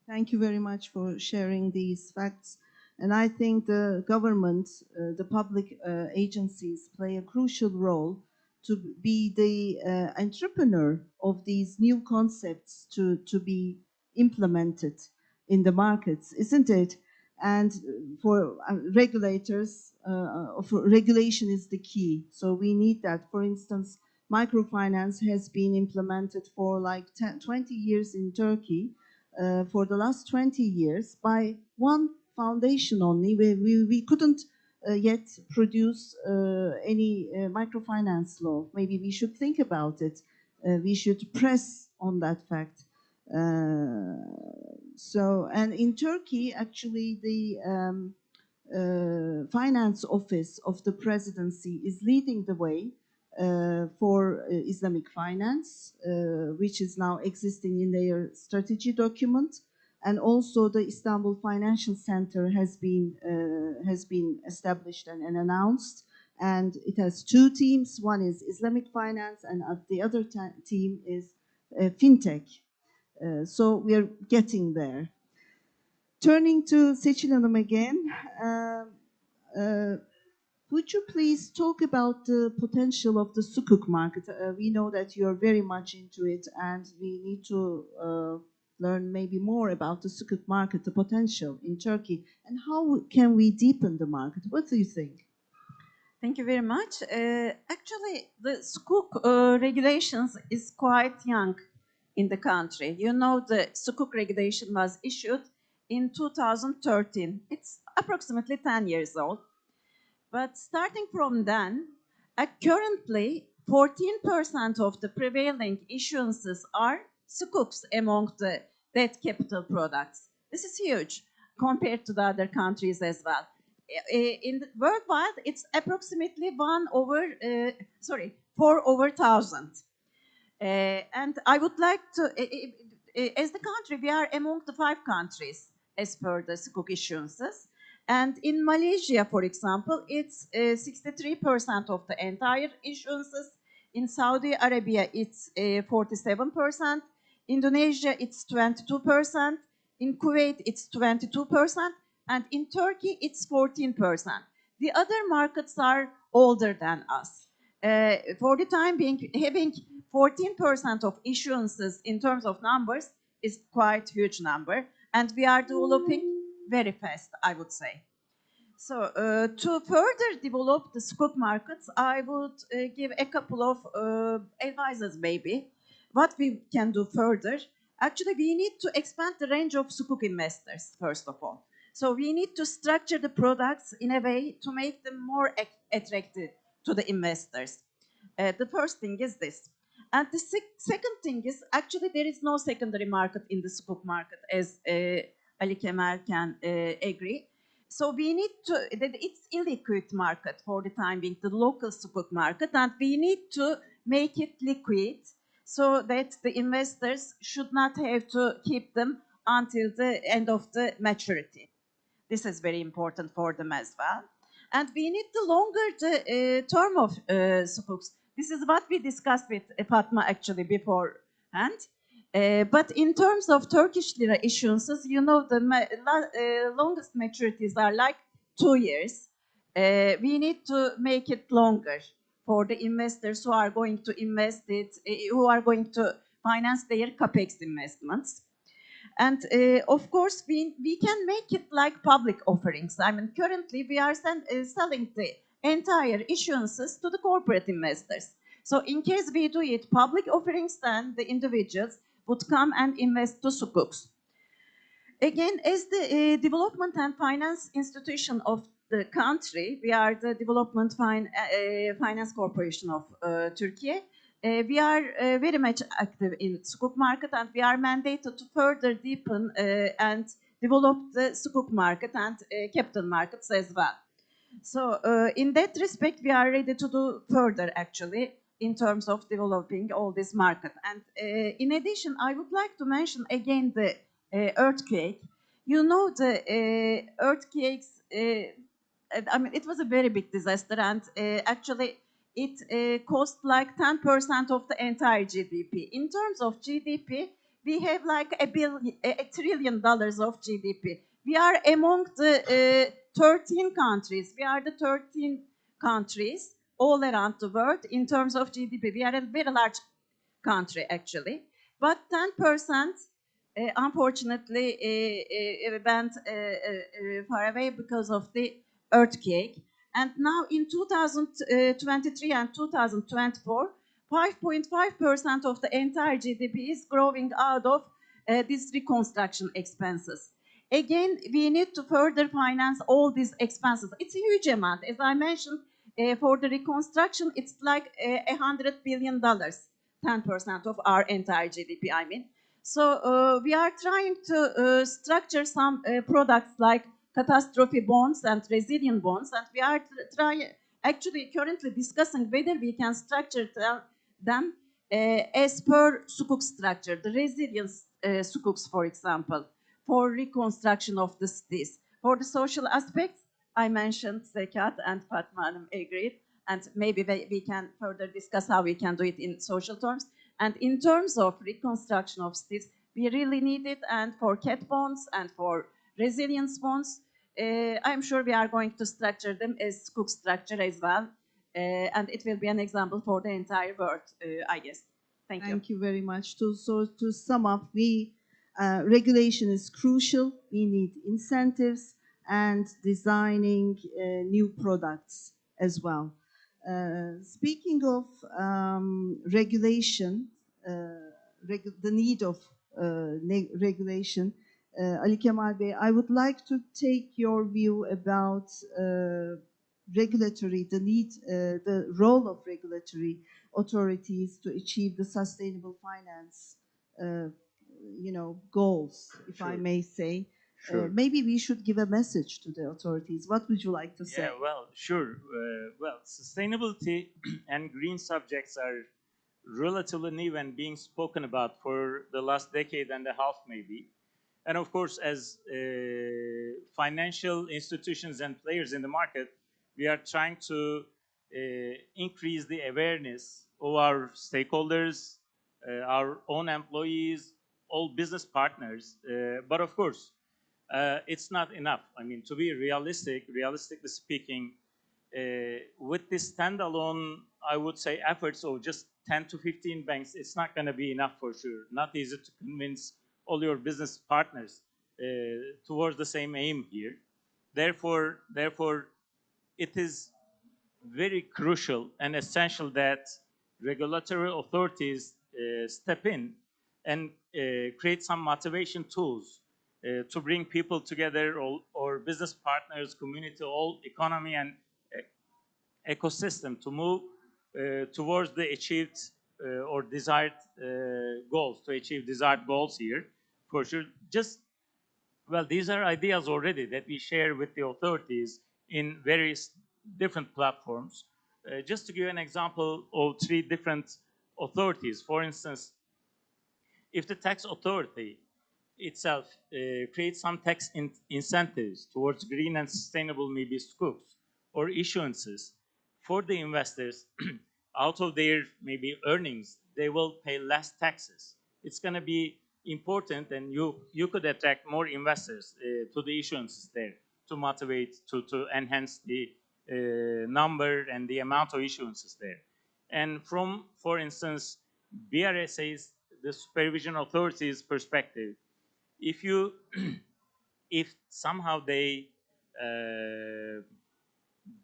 Thank you very much for sharing these facts. And I think the government, the public agencies play a crucial role to be the entrepreneur of these new concepts to be implemented in the markets, isn't it? And for regulators, regulation is the key. So we need that. For instance, microfinance has been implemented for like 20 years in Turkey. For the last 20 years by one foundation only. We couldn't yet produce any microfinance law. Maybe we should think about it. We should press on that fact. And in Turkey, actually, the finance office of the presidency is leading the way for Islamic finance, which is now existing in their strategy document, and also the Istanbul Financial Center has been established and announced, and it has two teams. One is Islamic finance, and the other team is fintech. So we are getting there. Turning to Seçil Hanım again, would you please talk about the potential of the sukuk market? We know that you're very much into it, and we need to learn maybe more about the sukuk market, the potential in Turkey, and how can we deepen the market? What do you think? Thank you very much. Actually, the sukuk regulations is quite young in the country. You know, the sukuk regulation was issued in 2013. It's approximately 10 years old. But starting from then, currently 14% of the prevailing issuances are sukuks among the debt capital products. This is huge compared to the other countries as well. Worldwide, it's approximately 4 over 1,000. And I would like to, as the country, we are among the 5 countries as per the sukuk issuances. And in Malaysia, for example, it's 63% of the entire issuances. In Saudi Arabia, it's 47%. Indonesia, it's 22%. In Kuwait, it's 22%. And in Turkey, it's 14%. The other markets are older than us. For the time being, having 14% of issuances in terms of numbers is quite huge number. And we are developing very fast, I would say. So to further develop the sukuk markets, I would give a couple of advices maybe. What we can do further. Actually, we need to expand the range of sukuk investors, first of all. So we need to structure the products in a way to make them more attractive to the investors. The first thing is this. And the second thing is, actually, there is no secondary market in the sukuk market, as Ali Kemal can agree. So we need to, it's illiquid market for the time being, the local sukuk market, and we need to make it liquid so that the investors should not have to keep them until the end of the maturity. This is very important for them as well. And we need the longer the term of sukuks. This is what we discussed with Fatma actually beforehand. But in terms of Turkish lira issuances, you know, the longest maturities are like 2 years. We need to make it longer for the investors who are going to invest it, who are going to finance their capex investments. And of course, we can make it like public offerings. I mean, currently we are selling the entire issuances to the corporate investors. So in case we do it public offerings, then the individuals would come and invest to sukuks. Again, as the development and finance institution of the country, we are the Development Finance Corporation of Turkey. We are very much active in sukuk market, and we are mandated to further deepen and develop the sukuk market and capital markets as well. So in that respect, we are ready to do further actually in terms of developing all this market. And in addition, I would like to mention again the earthquake. You know, the earthquakes, I mean, it was a very big disaster, and actually it cost like 10% of the entire GDP. In terms of GDP, we have like $1 trillion of GDP. We are among the 13 countries. We are the 13 countries all around the world in terms of GDP. We are a very large country, actually. But 10%, unfortunately, went far away because of the earthquake. And now in 2023 and 2024, 5.5% of the entire GDP is growing out of these reconstruction expenses. Again, we need to further finance all these expenses. It's a huge amount. As I mentioned, for the reconstruction, it's like $100 billion, 10% of our entire GDP, I mean. So we are trying to structure some products like catastrophe bonds and resilient bonds, and we are actually currently discussing whether we can structure them as per sukuk structure, the resilience sukuks, for example, for reconstruction of the cities. For the social aspects, I mentioned Zekat and Fatma Hanım agreed, and maybe we can further discuss how we can do it in social terms. And in terms of reconstruction of cities, we really need it, and for cat bonds and for resilience bonds, I'm sure we are going to structure them as sukuk structure as well, and it will be an example for the entire world, I guess. Thank you. Thank you very much. So to sum up, regulation is crucial. We need incentives and designing new products as well. Speaking of regulation, the need of regulation, Ali Kemal Bey, I would like to take your view about regulatory, the role of regulatory authorities to achieve the sustainable finance, goals, if I Sure. may say. Sure. Maybe we should give a message to the authorities. What would you like to say? Yeah, well, sure. Well, sustainability and green subjects are relatively new and being spoken about for the last decade and a half, maybe. And of course, as financial institutions and players in the market, we are trying to increase the awareness of our stakeholders, our own employees, all business partners. But of course, it's not enough. I mean, to be realistically speaking, with this standalone, I would say, efforts of just 10 to 15 banks, it's not going to be enough for sure. Not easy to convince all your business partners towards the same aim here. Therefore, it is very crucial and essential that regulatory authorities step in and create some motivation tools to bring people together, or business partners, community, all economy and ecosystem to move towards the achieved or desired goals, to achieve desired goals here, for sure. Well, these are ideas already that we share with the authorities in various different platforms. Just to give you an example of 3 different authorities, for instance, if the tax authority itself creates some tax incentives towards green and sustainable, maybe scopes or issuances for the investors, out of their maybe earnings, they will pay less taxes. It's going to be important, and you could attract more investors to the issuances there to motivate, to enhance the number and the amount of issuances there. And from, for instance, BRSA's, the supervision authorities perspective, if somehow they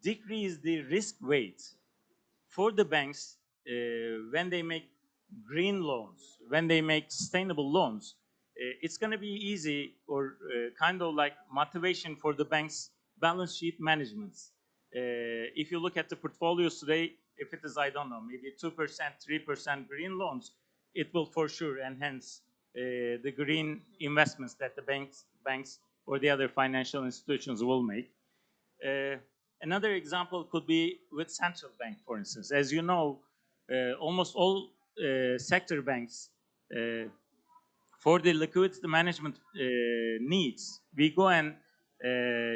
decrease the risk weight for the banks when they make green loans, when they make sustainable loans, it's going to be easy, or kind of like motivation for the banks' balance sheet management. If you look at the portfolios today, if it is, I don't know, maybe 2%, 3% green loans, it will for sure enhance the green investments that the banks or the other financial institutions will make. Another example could be with central bank, for instance. As you know, almost all sector banks, for the liquidity management needs, we go and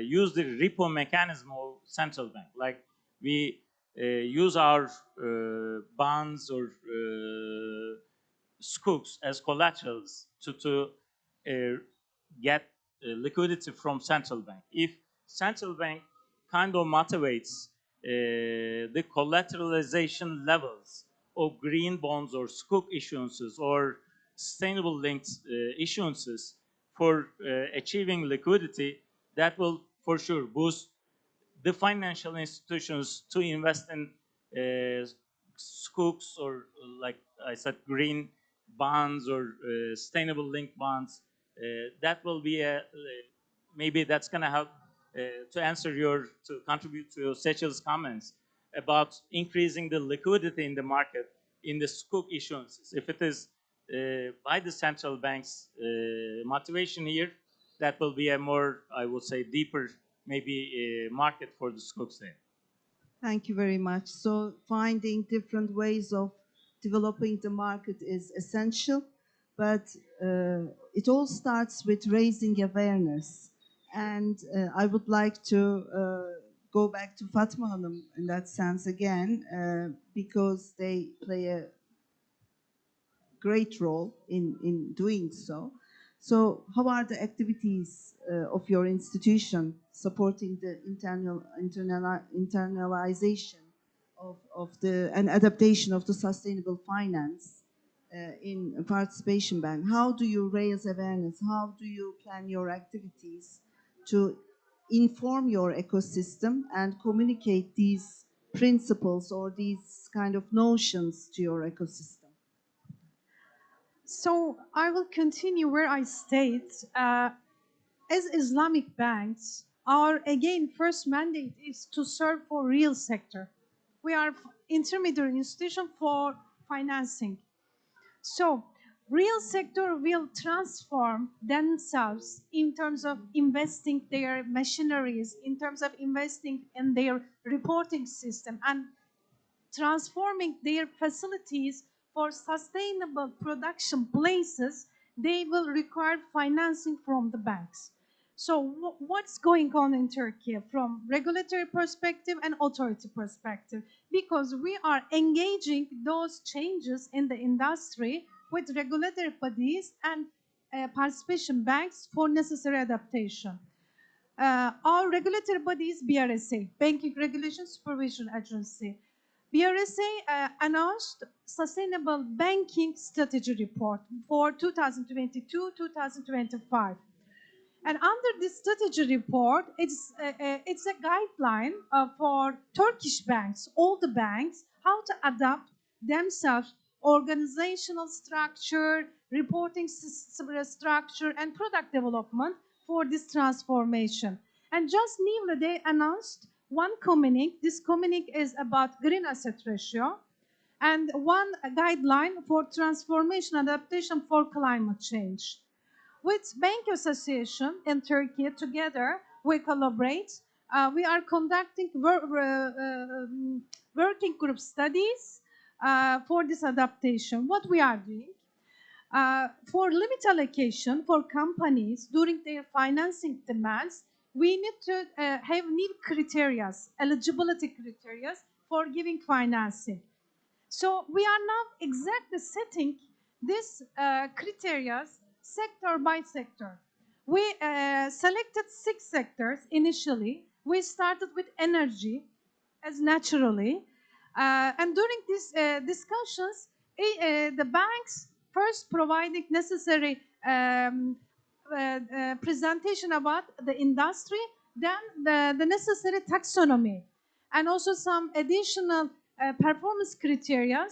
use the repo mechanism of central bank. Like we use our bonds or scoops as collaterals to get liquidity from central bank. If central bank kind of motivates the collateralization levels of green bonds or sukuk issuances or sustainable linked issuances for achieving liquidity, that will for sure boost the financial institutions to invest in sukuks, or like I said, green bonds or sustainable linked bonds. That will be maybe that's going to help to contribute to Sechel's comments about increasing the liquidity in the market in the sukuk issuances. If it is by the central bank's motivation here, that will be a more, I would say, deeper maybe market for the sukuks there. Thank you very much. So finding different ways of developing the market is essential, but it all starts with raising awareness. And I would like to go back to Fatma Hanım in that sense again, because they play a great role in doing so. So how are the activities of your institution supporting the internalization of the and adaptation of the sustainable finance in a participation bank? How do you raise awareness? How do you plan your activities to inform your ecosystem and communicate these principles or these kind of notions to your ecosystem? So I will continue where I stayed. As Islamic banks, our again first mandate is to serve for real sector. We are intermediary institution for financing. So real sector will transform themselves in terms of investing their machineries, in terms of investing in their reporting system and transforming their facilities for sustainable production places. They will require financing from the banks. So what's going on in Turkey from regulatory perspective and authority perspective? Because we are engaging those changes in the industry with regulatory bodies and participation banks for necessary adaptation. Our regulatory body is BRSA, Banking Regulation Supervision Agency. BRSA announced Sustainable Banking Strategy Report for 2022-2025. And under this strategy report, it's a guideline for Turkish banks, all the banks, how to adapt themselves, organizational structure, reporting structure, and product development for this transformation. And just newly they announced one communique. This communique is about green asset ratio and one guideline for transformation adaptation for climate change. With Bank Association in Turkey, together we collaborate. We are conducting working group studies for this adaptation. What we are doing? For limit allocation for companies during their financing demands, we need to have new criteria, eligibility criteria for giving financing. So we are now exactly setting these criteria sector by sector. We selected 6 sectors initially. We started with energy as naturally. And during these discussions, the banks first providing necessary presentation about the industry, then the necessary taxonomy, and also some additional performance criteria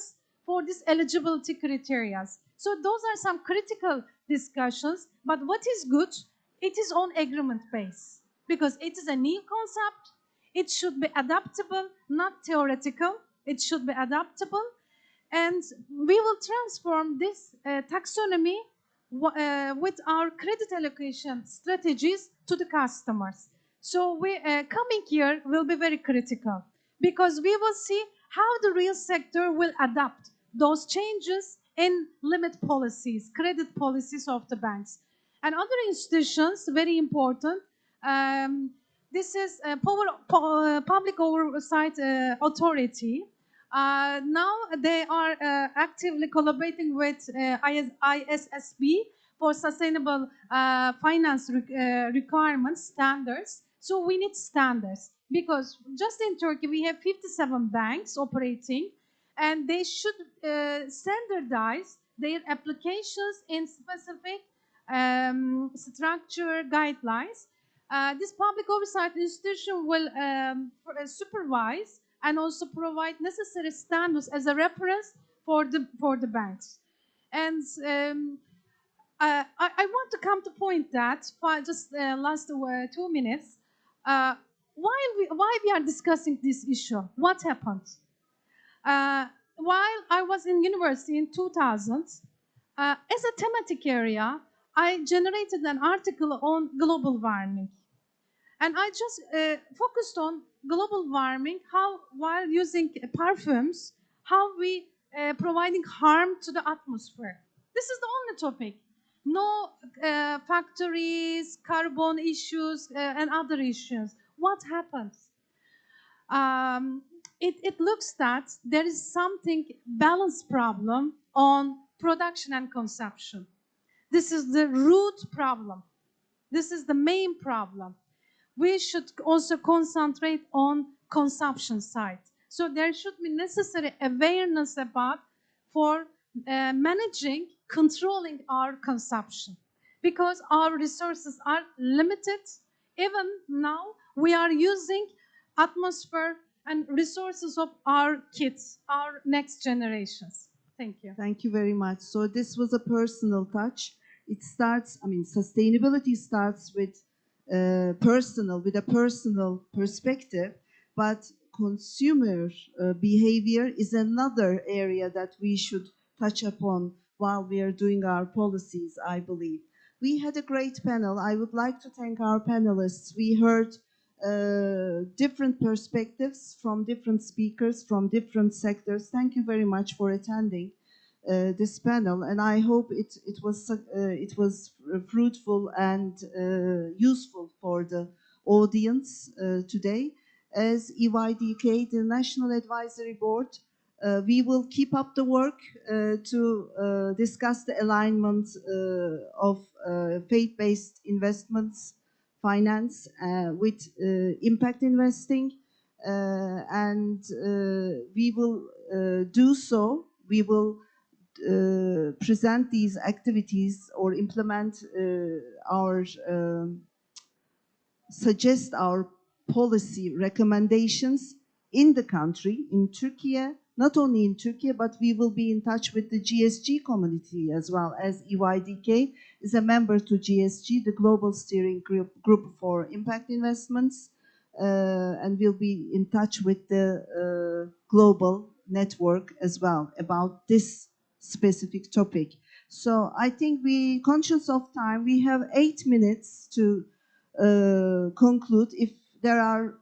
for this eligibility criteria. So those are some critical discussions, but what is good, it is on agreement base, because it is a new concept. It should be adaptable, not theoretical. It should be adaptable, and we will transform this taxonomy with our credit allocation strategies to the customers. So we coming year will be very critical, because we will see how the real sector will adapt those changes in limit policies, credit policies of the banks. And other institutions, very important, this is Public Oversight Authority. Now they are actively collaborating with ISSB for sustainable finance requirements, standards. So we need standards, because just in Turkey we have 57 banks operating, and they should standardize their applications in specific structure guidelines. This public oversight institution will supervise and also provide necessary standards as a reference for the banks. And I want to come to point that just last 2 minutes. Why we are discussing this issue? What happened? While I was in university in 2000, as a thematic area, I generated an article on global warming. And I just focused on global warming, how while using perfumes, how we providing harm to the atmosphere. This is the only topic. No factories, carbon issues, and other issues. What happens? It looks that there is something balance problem on production and consumption. This is the root problem. This is the main problem. We should also concentrate on consumption side. So there should be necessary awareness about for managing, controlling our consumption, because our resources are limited. Even now, we are using atmosphere and resources of our kids, our next generations. Thank you. Thank you very much. So this was a personal touch. It starts, sustainability starts with a personal perspective, but consumer behavior is another area that we should touch upon while we are doing our policies, I believe. We had a great panel. I would like to thank our panelists. We heard different perspectives from different speakers from different sectors. Thank you very much for attending this panel, and I hope it was fruitful and useful for the audience today. As EYDK, the National Advisory Board, we will keep up the work to discuss the alignment of faith-based investments, finance with impact investing, and we will do so. We will present these activities or implement suggest our policy recommendations in the country, in Turkey, not only in Turkey, but we will be in touch with the GSG community as well, as EYDK is a member to GSG, the Global Steering Group for Impact Investments, and we'll be in touch with the global network as well about this specific topic. So I think we, conscious of time, we have 8 minutes to conclude. If there are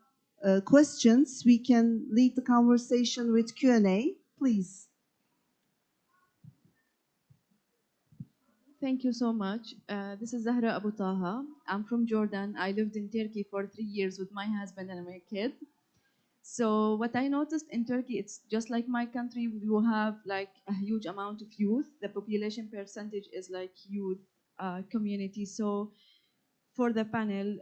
questions, we can lead the conversation with Q&A, please. Thank you so much. This is Zahra Abu Taha. I'm from Jordan. I lived in Turkey for 3 years with my husband and my kid. So what I noticed in Turkey, it's just like my country, you have like a huge amount of youth. The population percentage is like youth community. So for the panel,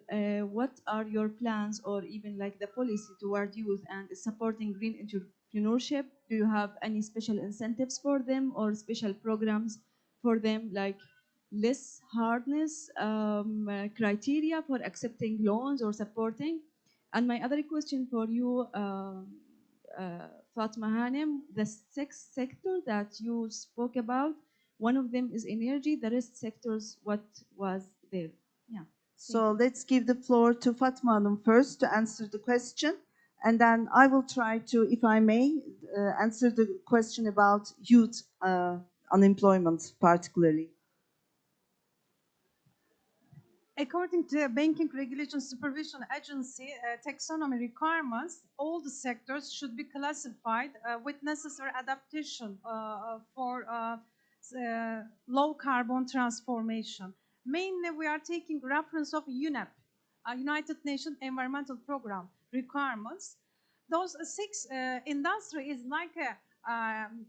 what are your plans or even like the policy toward youth and supporting green entrepreneurship? Do you have any special incentives for them or special programs for them, like less hardness criteria for accepting loans or supporting? And my other question for you, Fatma Hanem, the 6 sectors that you spoke about, one of them is energy, the rest sectors, what was there? Yeah. So let's give the floor to Fatma Hanım first to answer the question, and then I will try to, if I may, answer the question about youth unemployment particularly. According to the Banking Regulation Supervision Agency taxonomy requirements, all the sectors should be classified with necessary adaptation for low carbon transformation. Mainly, we are taking reference of UNEP, United Nations Environmental Program requirements. Those 6 industry is like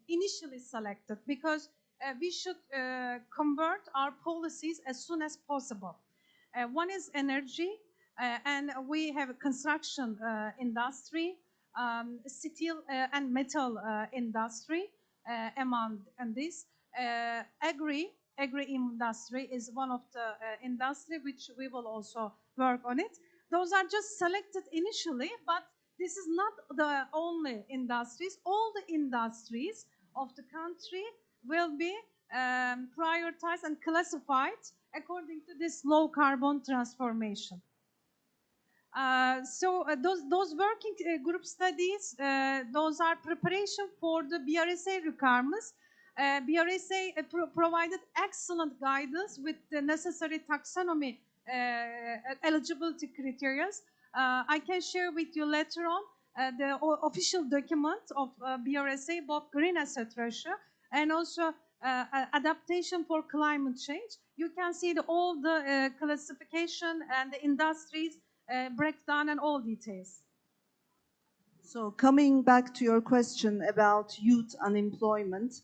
initially selected because we should convert our policies as soon as possible. One is energy, and we have construction industry, steel and metal industry among this. Agri industry is one of the industry which we will also work on it. Those are just selected initially, but this is not the only industries. All the industries of the country will be prioritized and classified according to this low carbon transformation. Those working group studies, those are preparation for the BRSA requirements. BRSA provided excellent guidance with the necessary taxonomy eligibility criteria. I can share with you later on the official document of BRSA, both green asset ratio and also adaptation for climate change. You can see all the classification and the industries breakdown and all details. So coming back to your question about youth unemployment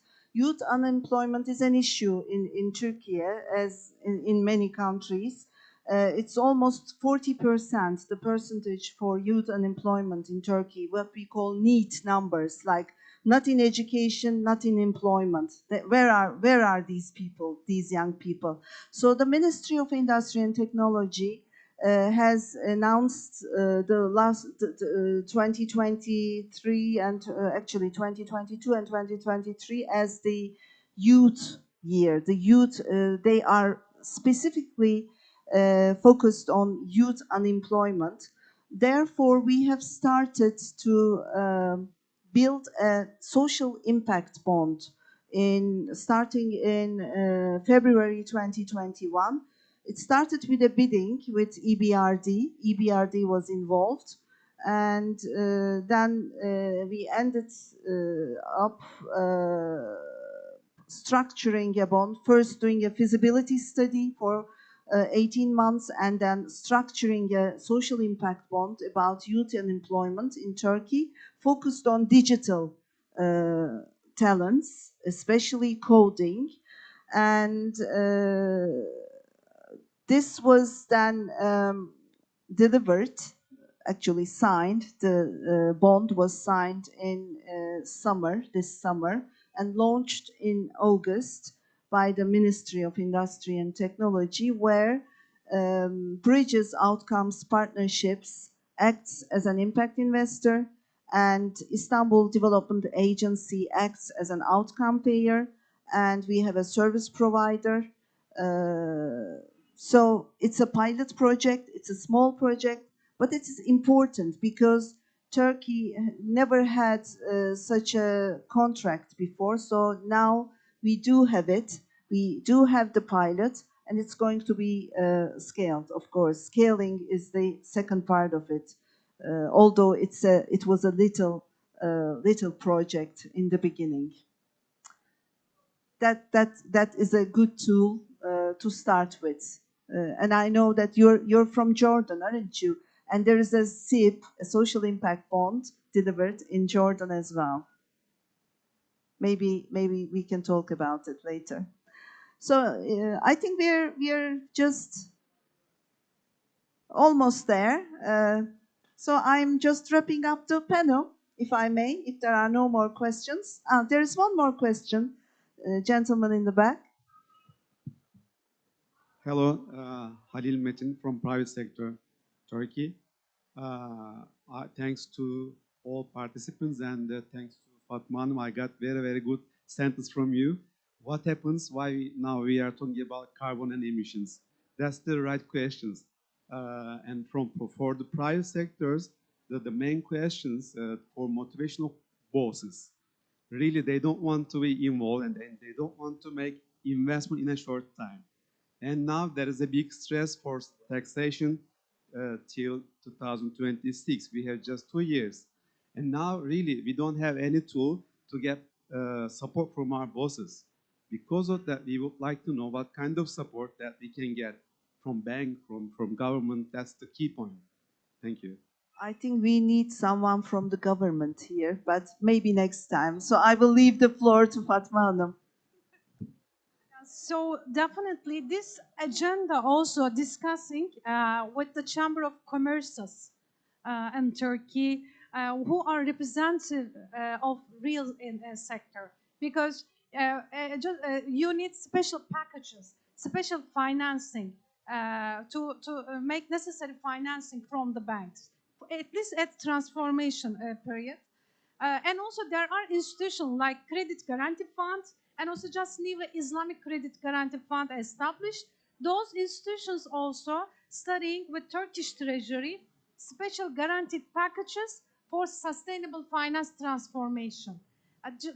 is an issue in Turkey, as in many countries. It's almost 40%, the percentage for youth unemployment in Turkey, what we call NEET numbers, like not in education, not in employment. Where are these people, these young people? So the Ministry of Industry and Technology has announced the last 2023 and actually 2022 and 2023 as the youth year. The youth, they are specifically focused on youth unemployment. Therefore, we have started to build a social impact bond starting in February 2021. It started with a bidding with EBRD. EBRD was involved, and then we ended up structuring a bond, first doing a feasibility study for 18 months, and then structuring a social impact bond about youth unemployment in Turkey, focused on digital talents, especially coding. And this was then delivered, actually signed. The bond was signed in this summer, and launched in August by the Ministry of Industry and Technology, where Bridges Outcomes Partnerships acts as an impact investor, and Istanbul Development Agency acts as an outcome payer, and we have a service provider. So it's a pilot project, it's a small project, but it is important because Turkey never had such a contract before. So now we do have it, we do have the pilot, and it's going to be scaled, of course. Scaling is the second part of it, although it was a little project in the beginning. That is a good tool to start with. And I know that you're from Jordan, aren't you? And there is a SIP, a social impact bond, delivered in Jordan as well. Maybe we can talk about it later. So I think we're just almost there. So I'm just wrapping up the panel, if I may, if there are no more questions. There is one more question, gentleman in the back. Hello, Halil Metin from private sector, Turkey. Thanks to all participants, and thanks to Fatma Hanım, I got very good sentence from you. What happens? Why now we are talking about carbon and emissions? That's the right questions. And for the private sectors, the main questions for motivational bosses, really they don't want to be involved, and they don't want to make investment in a short time. And now there is a big stress for taxation till 2026. We have just 2 years. And now really we don't have any tool to get support from our bosses. Because of that, we would like to know what kind of support that we can get from bank, from government. That's the key point. Thank you. I think we need someone from the government here, but maybe next time. So I will leave the floor to Fatma Hanım. So definitely this agenda also discussing with the Chamber of Commerces in Turkey, who are representative of real sector, because you need special packages, special financing to make necessary financing from the banks, at least at transformation period. And also there are institutions like Credit Guarantee Fund, and also just newly Islamic Credit Guarantee Fund established. Those institutions also studying with Turkish Treasury special guaranteed packages for sustainable finance transformation.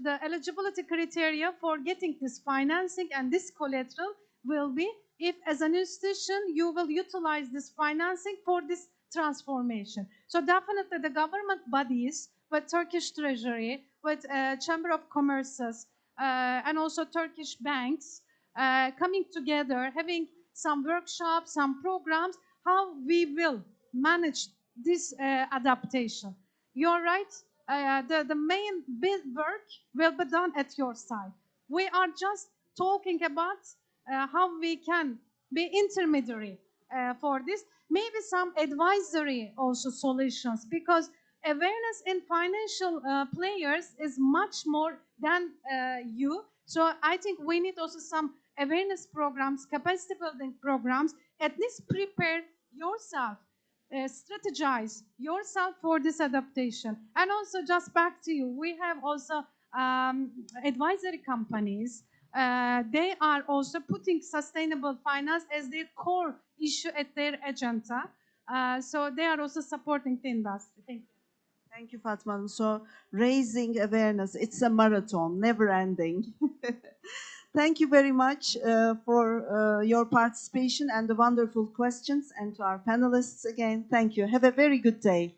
The eligibility criteria for getting this financing and this collateral will be if as an institution you will utilize this financing for this transformation. So definitely the government bodies, with Turkish Treasury, with Chamber of Commerce's, and also Turkish banks coming together, having some workshops, some programs, how we will manage this adaptation. You're right, the main big work will be done at your side. We are just talking about how we can be intermediary for this. Maybe some advisory also solutions, because awareness in financial players is much more than you. So I think we need also some awareness programs, capacity building programs, at least prepare yourself, strategize yourself for this adaptation. And also just back to you, we have also advisory companies. They are also putting sustainable finance as their core issue at their agenda. So they are also supporting the industry. Thank you. Thank you, Fatma Hanım. So raising awareness, it's a marathon, never ending. Thank you very much for your participation and the wonderful questions, and to our panelists again, thank you. Have a very good day.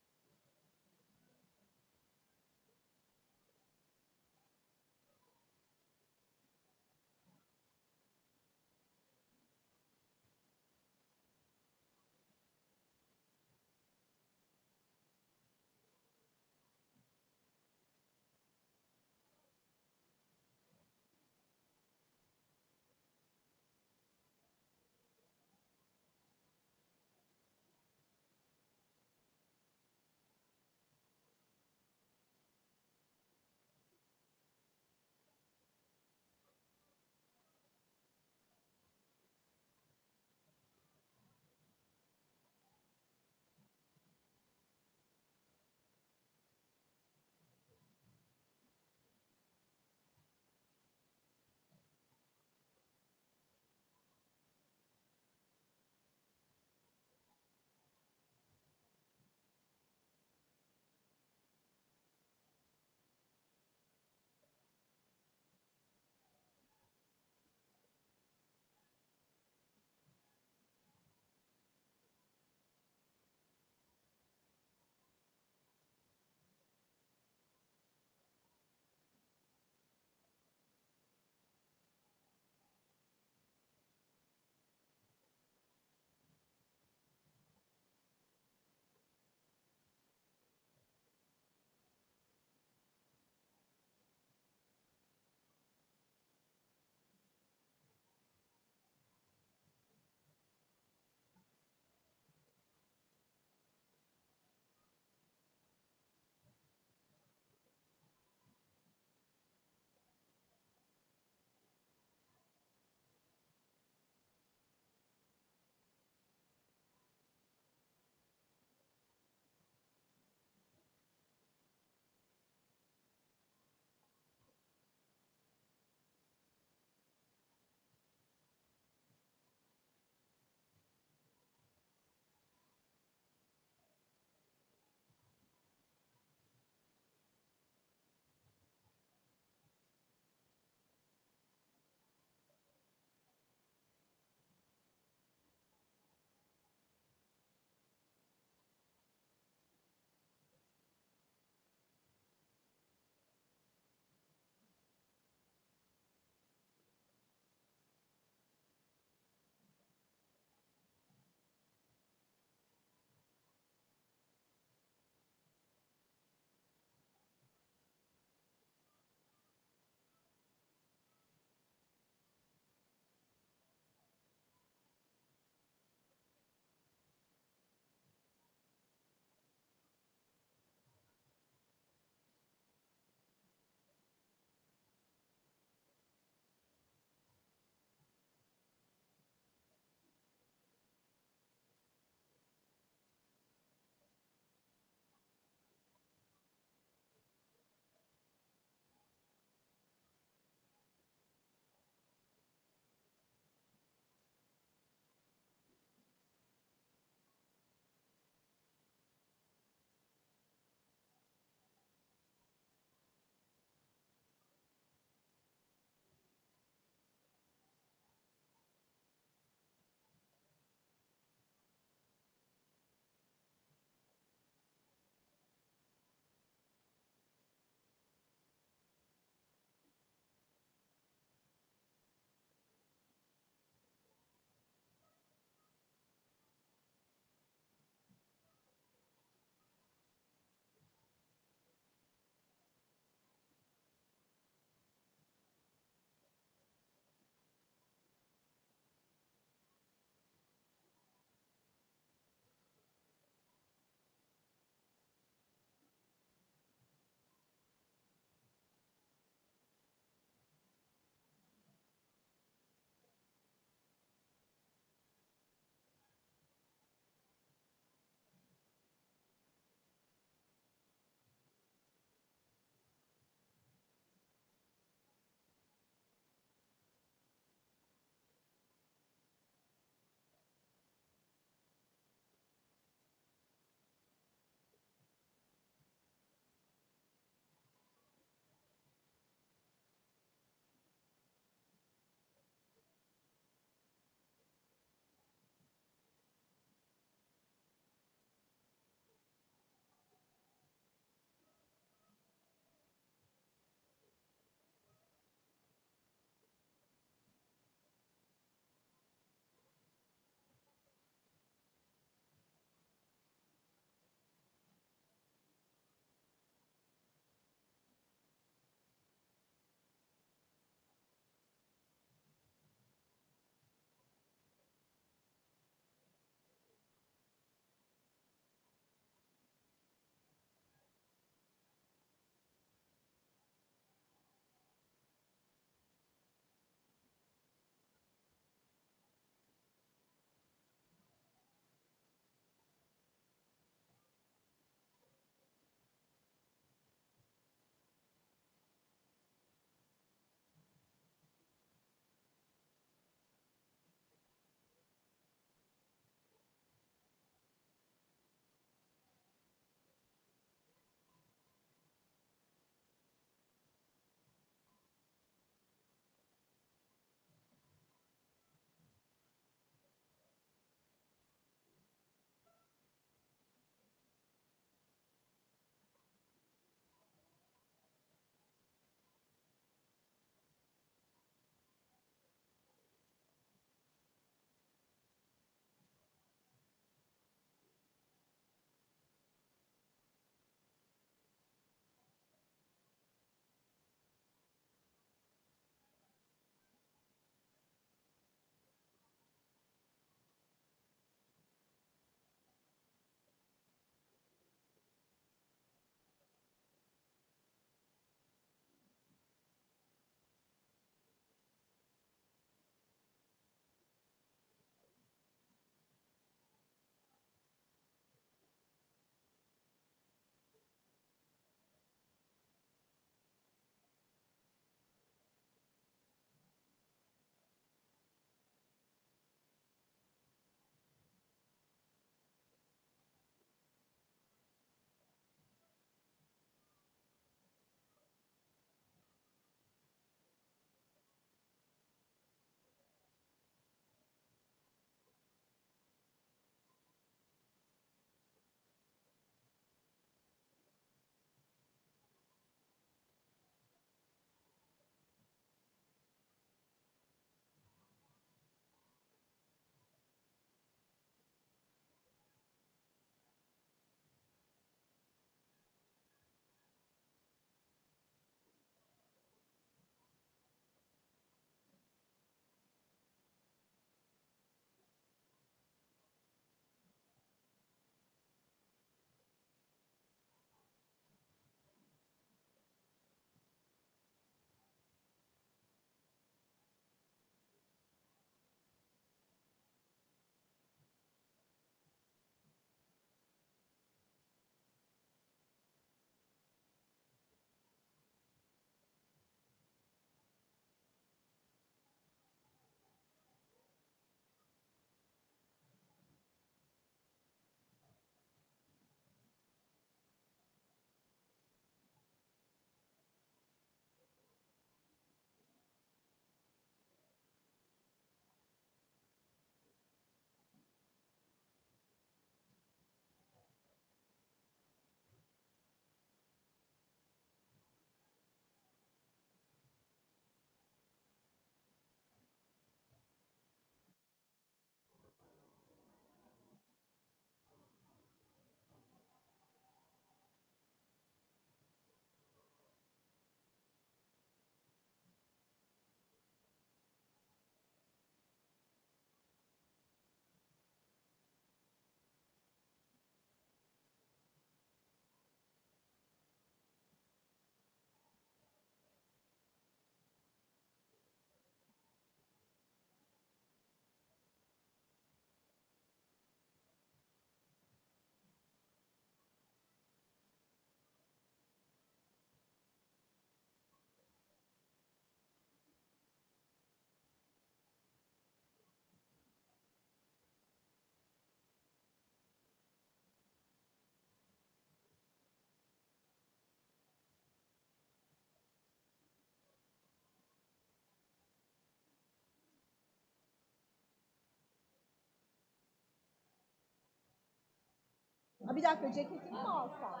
Bir dakika, ceketimi mi alsam?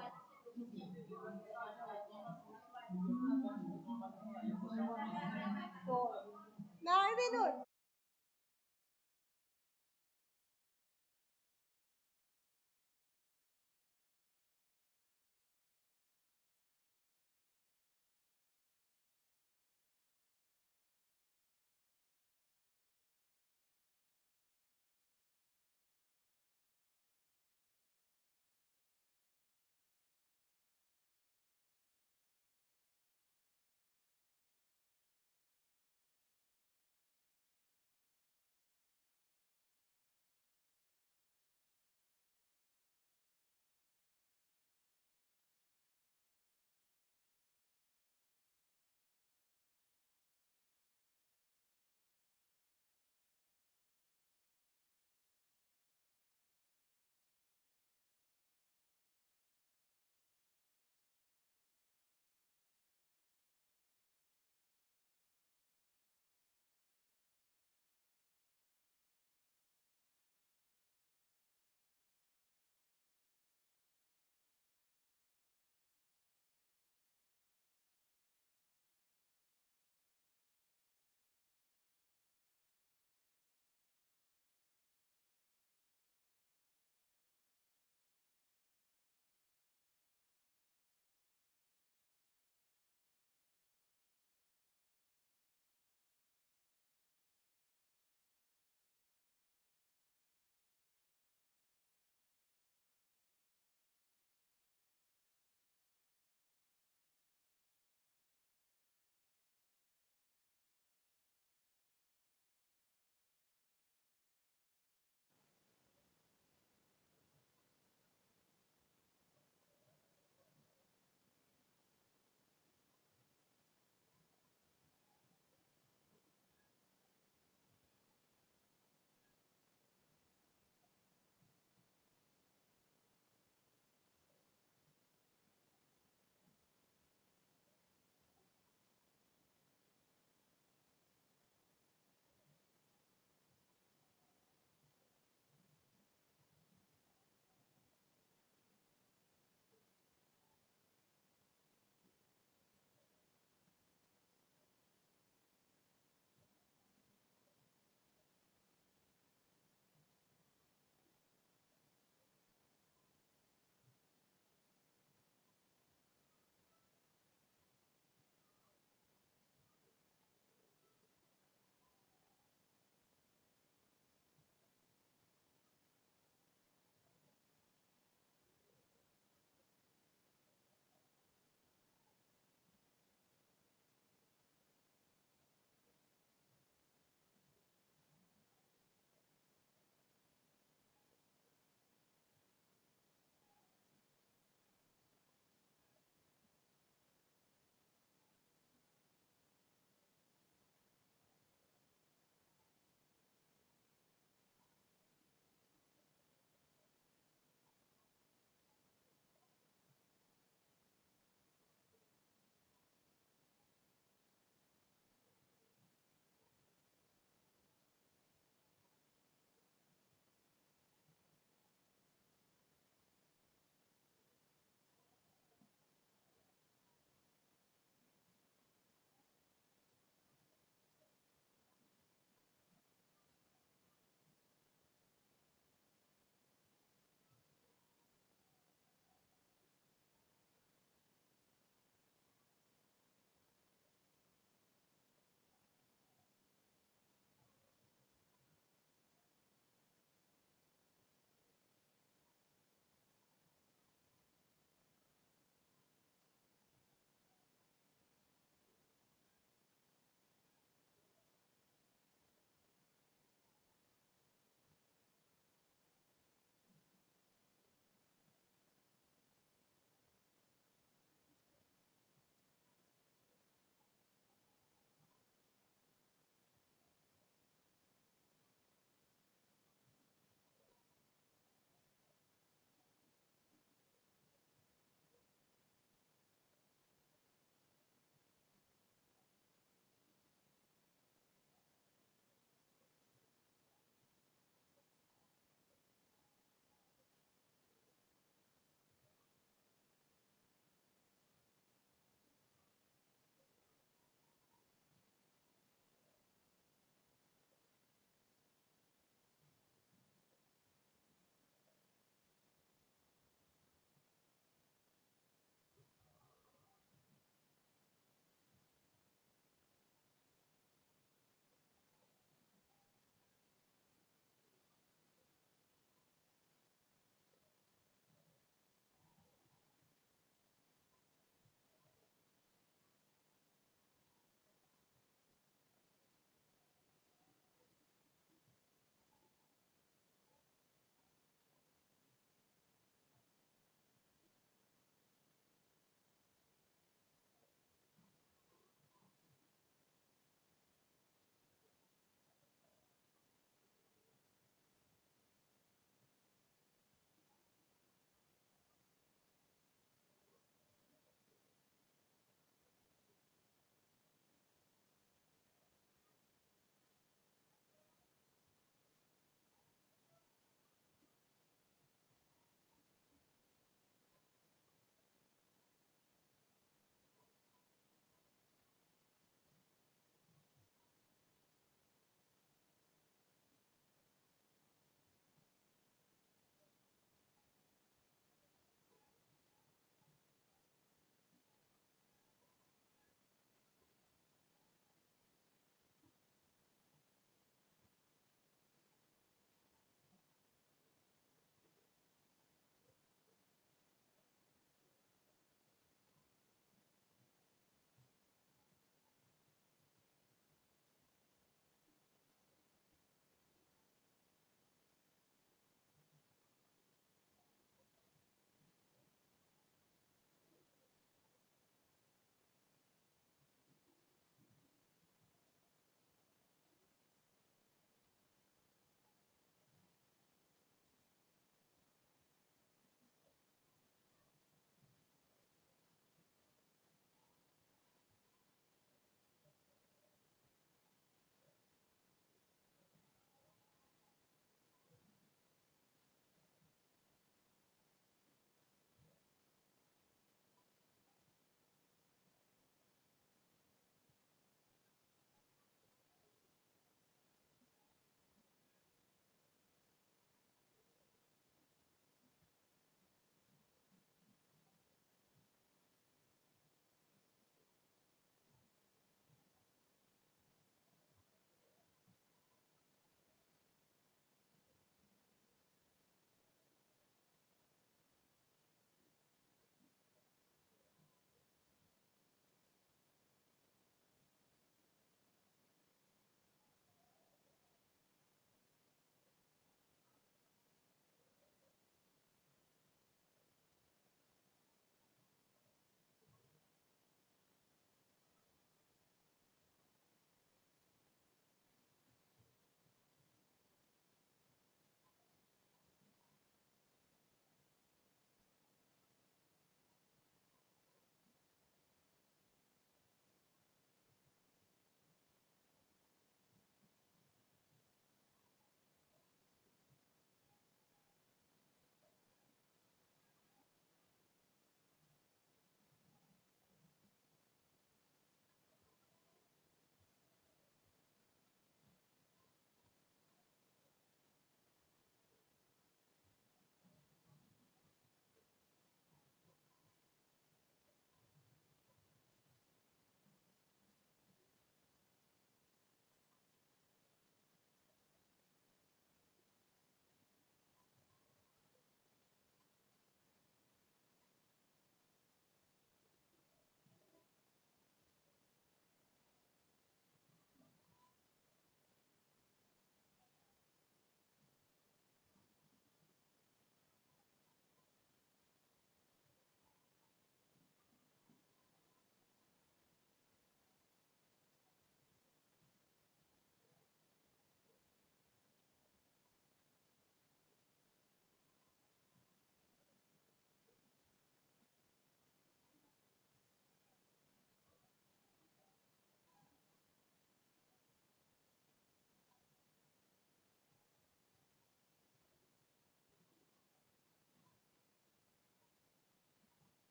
Doğru. Merve Nur.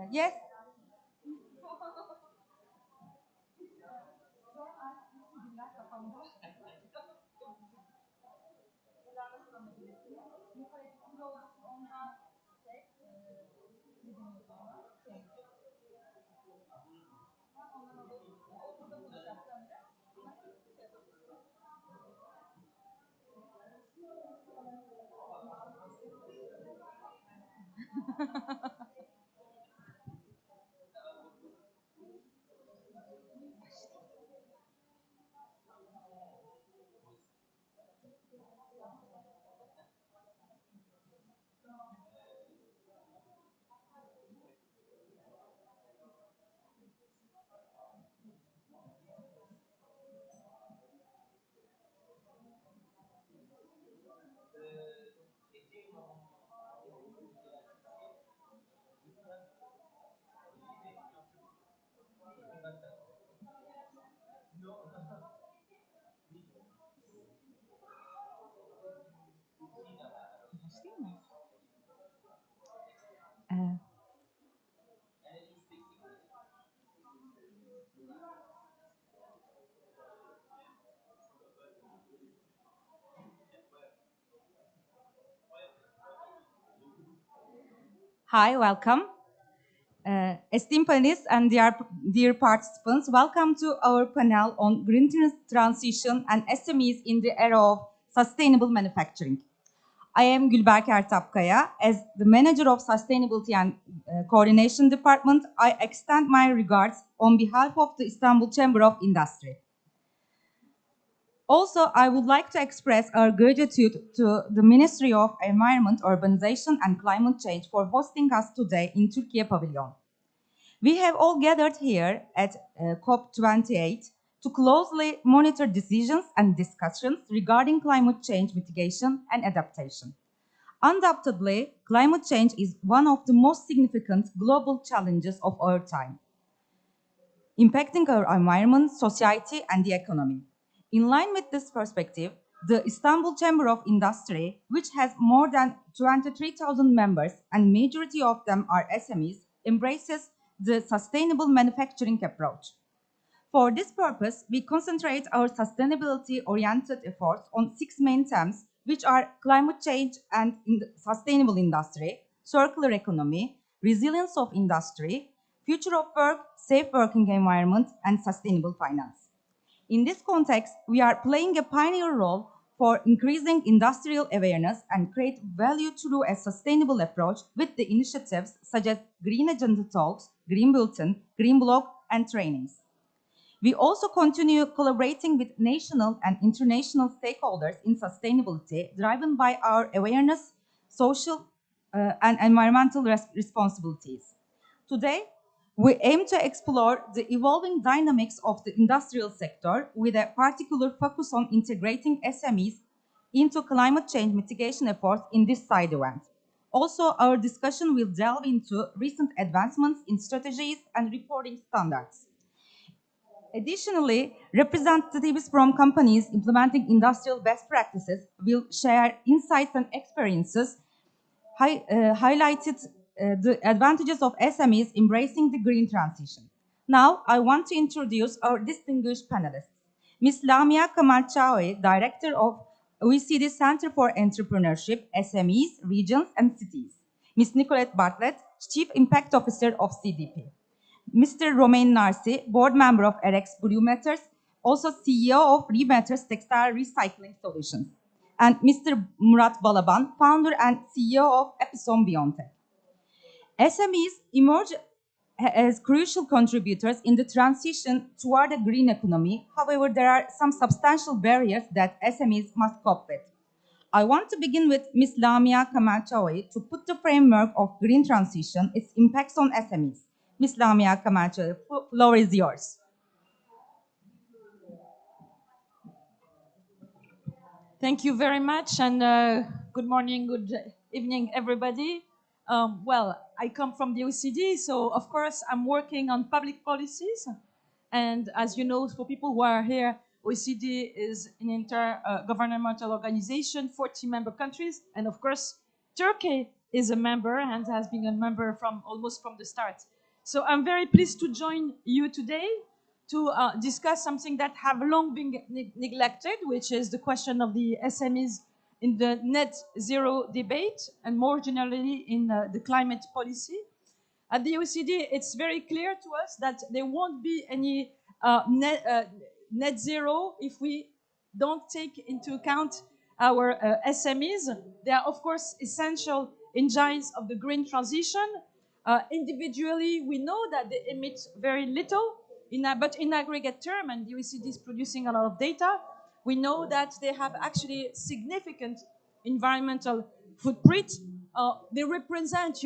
Yes. Hi, welcome. Esteemed panelists and dear participants, welcome to our panel on green transition and SMEs in the era of sustainable manufacturing. I am Gülberker Tapkaya. As the manager of Sustainability and Coordination Department, I extend my regards on behalf of the Istanbul Chamber of Industry. Also, I would like to express our gratitude to the Ministry of Environment, Urbanization and Climate Change for hosting us today in Turkey Pavilion. We have all gathered here at COP28 to closely monitor decisions and discussions regarding climate change mitigation and adaptation. Undoubtedly, climate change is one of the most significant global challenges of our time, impacting our environment, society, and the economy. In line with this perspective, the Istanbul Chamber of Industry, which has more than 23,000 members and majority of them are SMEs, embraces the sustainable manufacturing approach. For this purpose, we concentrate our sustainability-oriented efforts on 6 main themes, which are climate change and sustainable industry, circular economy, resilience of industry, future of work, safe working environment, and sustainable finance. In this context, we are playing a pioneer role for increasing industrial awareness and create value through a sustainable approach with the initiatives such as Green Agenda Talks, Green Bulletin, Green Blog, and trainings. We also continue collaborating with national and international stakeholders in sustainability, driven by our awareness, social, and environmental responsibilities. Today, we aim to explore the evolving dynamics of the industrial sector with a particular focus on integrating SMEs into climate change mitigation efforts in this side event. Also, our discussion will delve into recent advancements in strategies and reporting standards. Additionally, representatives from companies implementing industrial best practices will share insights and experiences highlighted the advantages of SMEs embracing the green transition. Now, I want to introduce our distinguished panelists. Ms. Lamia Kamal-Chaoui, Director of OECD Center for Entrepreneurship, SMEs, Regions and Cities. Ms. Nicolette Bartlett, Chief Impact Officer of CDP. Mr. Romain Narsi, Board Member of RX Blue Matters, also CEO of Rematters Textile Recycling Solutions. And Mr. Murat Balaban, founder and CEO of Epison Biontech. SMEs emerge as crucial contributors in the transition toward a green economy. However, there are some substantial barriers that SMEs must cope with. I want to begin with Ms. Lamia Kamal-Chaoui to put the framework of green transition, its impacts on SMEs. Ms. Lamia Kamal-Chaoui, floor is yours. Thank you very much, and good morning, good evening, everybody. Well, I come from the OECD, so of course I'm working on public policies. And as you know, for people who are here, OECD is an intergovernmental organization, 40 member countries, and of course, Turkey is a member and has been a member from almost from the start. So I'm very pleased to join you today to discuss something that have long been neglected, which is the question of the SMEs in the net zero debate and more generally in the climate policy. At the OECD, it's very clear to us that there won't be any net zero if we don't take into account our SMEs. They are, of course, essential engines of the green transition. Individually, we know that they emit very little, but in aggregate term, and the OECD is producing a lot of data, we know that they have actually significant environmental footprint. They represent,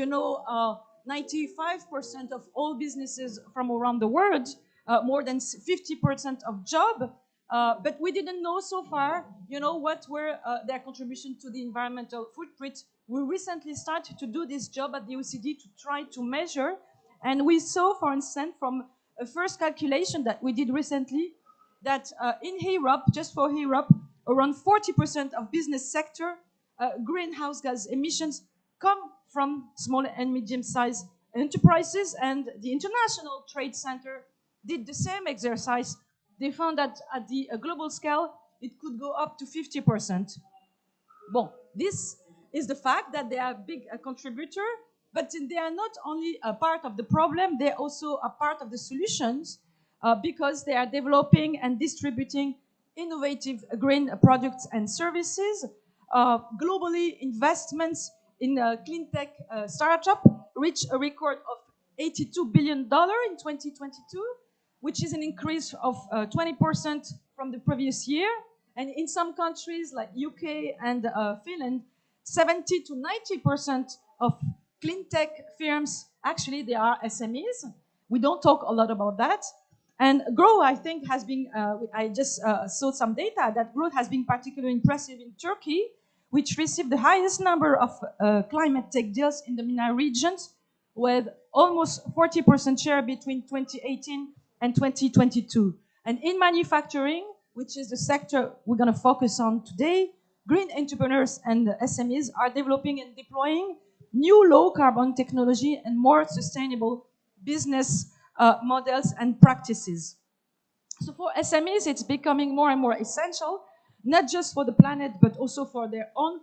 95% of all businesses from around the world, more than 50% of job. But we didn't know so far, what were their contribution to the environmental footprint. We recently started to do this job at the OECD to try to measure. And we saw, for instance, from a first calculation that we did recently, that in Europe, just for Europe, around 40% of business sector greenhouse gas emissions come from small and medium-sized enterprises. And the International Trade Center did the same exercise. They found that at the global scale, it could go up to 50%. Bon, this is the fact that they are a big contributor, but they are not only a part of the problem, they're also a part of the solutions because they are developing and distributing innovative green products and services. Globally, investments in clean tech startup reached a record of $82 billion in 2022, which is an increase of 20% from the previous year. And in some countries like UK and Finland, 70 to 90% of clean tech firms, actually they are SMEs. We don't talk a lot about that. And growth, I think, has been, I just saw some data that growth has been particularly impressive in Turkey, which received the highest number of climate tech deals in the MENA regions, with almost 40% share between 2018 and 2022. And in manufacturing, which is the sector we're going to focus on today, green entrepreneurs and SMEs are developing and deploying new low-carbon technology and more sustainable business models and practices. So for SMEs, it's becoming more and more essential, not just for the planet, but also for their own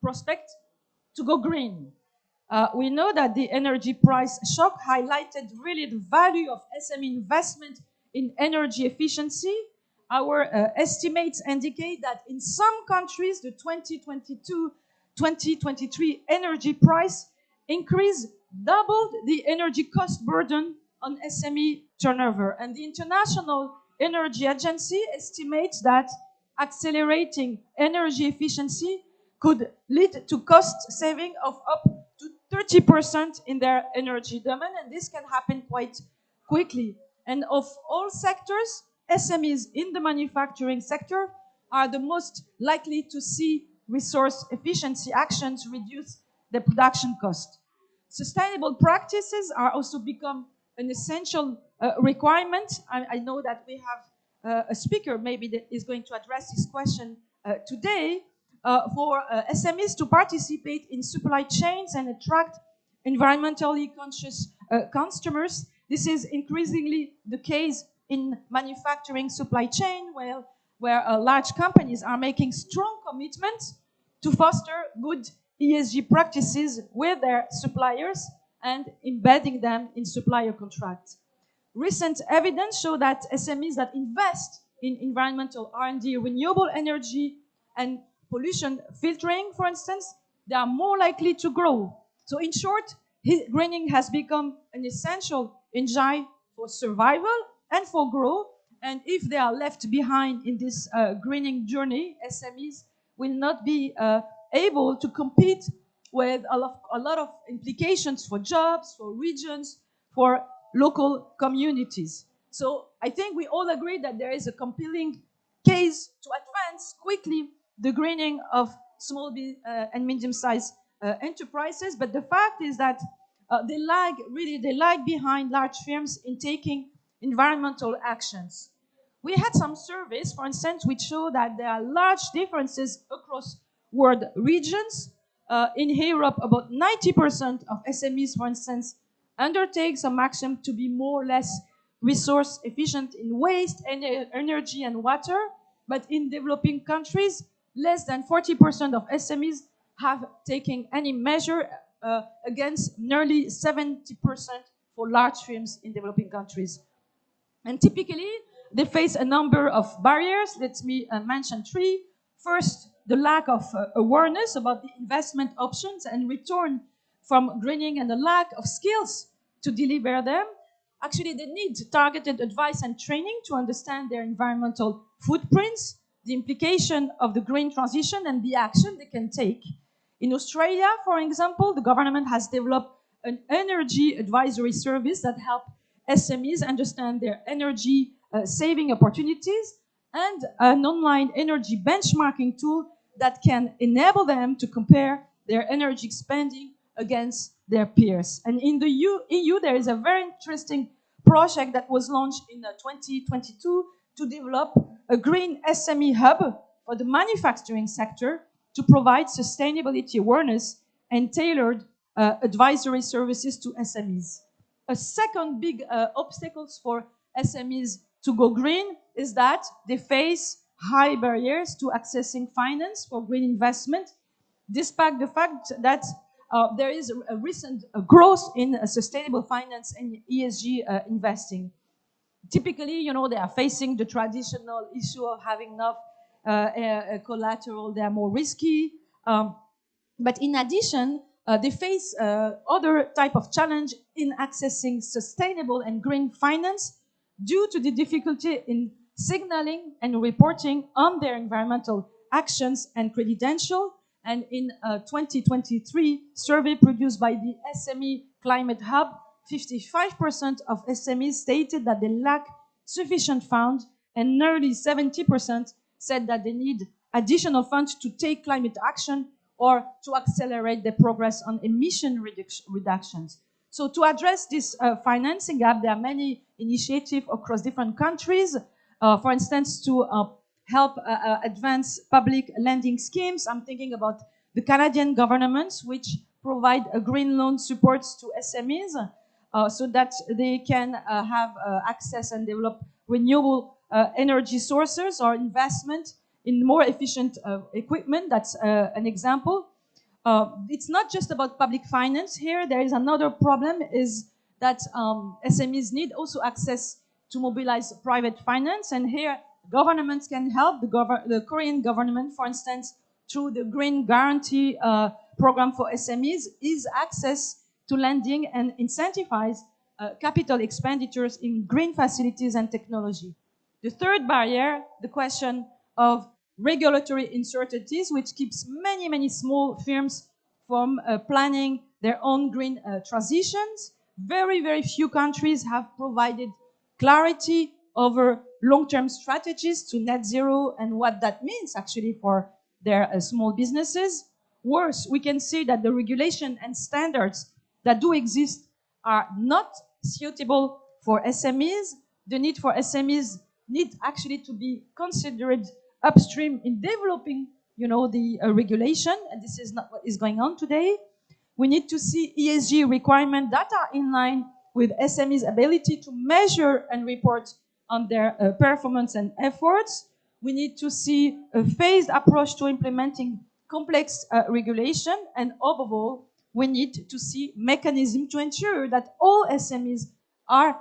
prospect to go green. We know that the energy price shock highlighted really the value of SME investment in energy efficiency. Our estimates indicate that in some countries, the 2022-2023 energy price increase doubled the energy cost burden on SME turnover. And the International Energy Agency estimates that accelerating energy efficiency could lead to cost saving of up to 30% in their energy demand, and this can happen quite quickly. And of all sectors, SMEs in the manufacturing sector are the most likely to see resource efficiency actions reduce the production cost. Sustainable practices are also become an essential requirement. I know that we have a speaker maybe that is going to address this question today. For SMEs to participate in supply chains and attract environmentally conscious customers. This is increasingly the case in manufacturing supply chain, where large companies are making strong commitments to foster good ESG practices with their suppliers and embedding them in supplier contracts. Recent evidence show that SMEs that invest in environmental R&D, renewable energy, and pollution filtering, for instance, they are more likely to grow. So in short, greening has become an essential engine for survival and for growth. And if they are left behind in this greening journey, SMEs will not be able to compete with a lot of implications for jobs, for regions, for local communities. So I think we all agree that there is a compelling case to advance quickly the greening of small and medium-sized enterprises. But the fact is that they lag behind large firms in taking environmental actions. We had some surveys, for instance, which show that there are large differences across world regions. in Europe, about 90% of SMEs, for instance, undertake some action to be more or less resource efficient in waste, energy, and water. But in developing countries, less than 40% of SMEs have taken any measure against nearly 70% for large firms in developing countries. And typically, they face a number of barriers. Let me mention three. First, the lack of awareness about the investment options and return from greening and the lack of skills to deliver them. Actually, they need targeted advice and training to understand their environmental footprints, the implication of the green transition, and the action they can take. In Australia, for example, the government has developed an energy advisory service that helps SMEs understand their energy saving opportunities, and an online energy benchmarking tool that can enable them to compare their energy spending against their peers. And in the EU, there is a very interesting project that was launched in 2022 to develop a green SME hub for the manufacturing sector to provide sustainability awareness and tailored advisory services to SMEs. A second big obstacle for SMEs to go green is that they face high barriers to accessing finance for green investment, despite the fact that there is a recent growth in sustainable finance and ESG investing. Typically, you know, they are facing the traditional issue of having enough collateral. They are more risky. But in addition, they face other type of challenge in accessing sustainable and green finance due to the difficulty in signaling and reporting on their environmental actions and credential. And in a 2023 survey produced by the SME Climate Hub, 55% of SMEs stated that they lack sufficient funds, and nearly 70% said that they need additional funds to take climate action or to accelerate the progress on emission reductions. So to address this financing gap, there are many initiatives across different countries. For instance, to help advance public lending schemes. I'm thinking about the Canadian government, which provide a green loan support to SMEs so that they can have access and develop renewable energy sources or investment in more efficient equipment. That's an example. It's not just about public finance here. There is another problem is that SMEs need also access to mobilize private finance. And here governments can help. The Korean government, for instance, through the Green Guarantee program for SMEs, is access to lending and incentivize capital expenditures in green facilities and technology. The third barrier, the question of regulatory uncertainties, which keeps many, many small firms from planning their own green transitions. Very, very few countries have provided clarity over long-term strategies to net zero and what that means actually for their small businesses. Worse, we can see that the regulation and standards that do exist are not suitable for SMEs. The need for SMEs need actually to be considered upstream in developing, you know, the regulation, and this is not what is going on today. We need to see ESG requirements that are in line with SMEs' ability to measure and report on their performance and efforts. We need to see a phased approach to implementing complex regulation, and above all, we need to see mechanisms to ensure that all SMEs are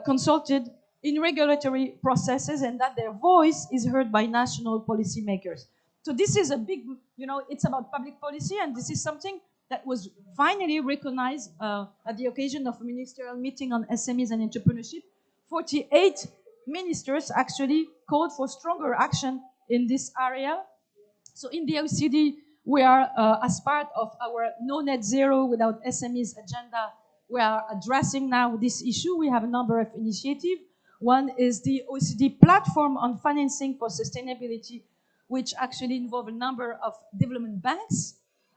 consulted in regulatory processes and that their voice is heard by national policymakers. So this is a big, you know, it's about public policy, and this is something that was finally recognized at the occasion of a ministerial meeting on SMEs and entrepreneurship. 48 ministers actually called for stronger action in this area. So in the OECD, we are, as part of our no net zero without SMEs agenda, we are addressing now this issue. We have a number of initiatives. One is the OECD platform on financing for sustainability, which actually involve a number of development banks.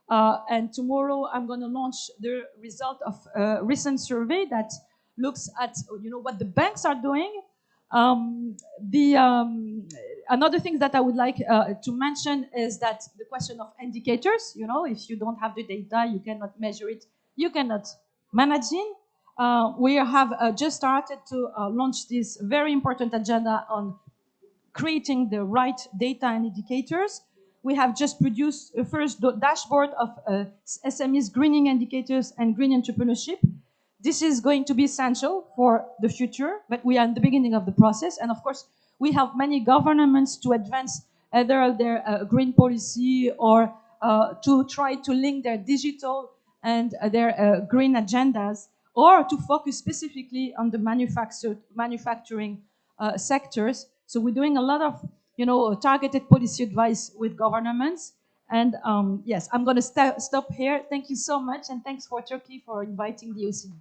And tomorrow I'm going to launch the result of a recent survey that looks at, you know, what the banks are doing. The another thing that I would like to mention is that the question of indicators. You know, if you don't have the data, you cannot measure it, you cannot manage it. We have just started to launch this very important agenda on creating the right data and indicators. We have just produced a first dashboard of SMEs greening indicators and green entrepreneurship. This is going to be essential for the future, but we are in the beginning of the process. And of course, we help many governments to advance either their green policy or to try to link their digital and their green agendas, or to focus specifically on the manufacturing sectors. So we're doing a lot of, you know, targeted policy advice with governments. And yes, I'm going to stop here. Thank you so much, and thanks for Turkey for inviting the OECD.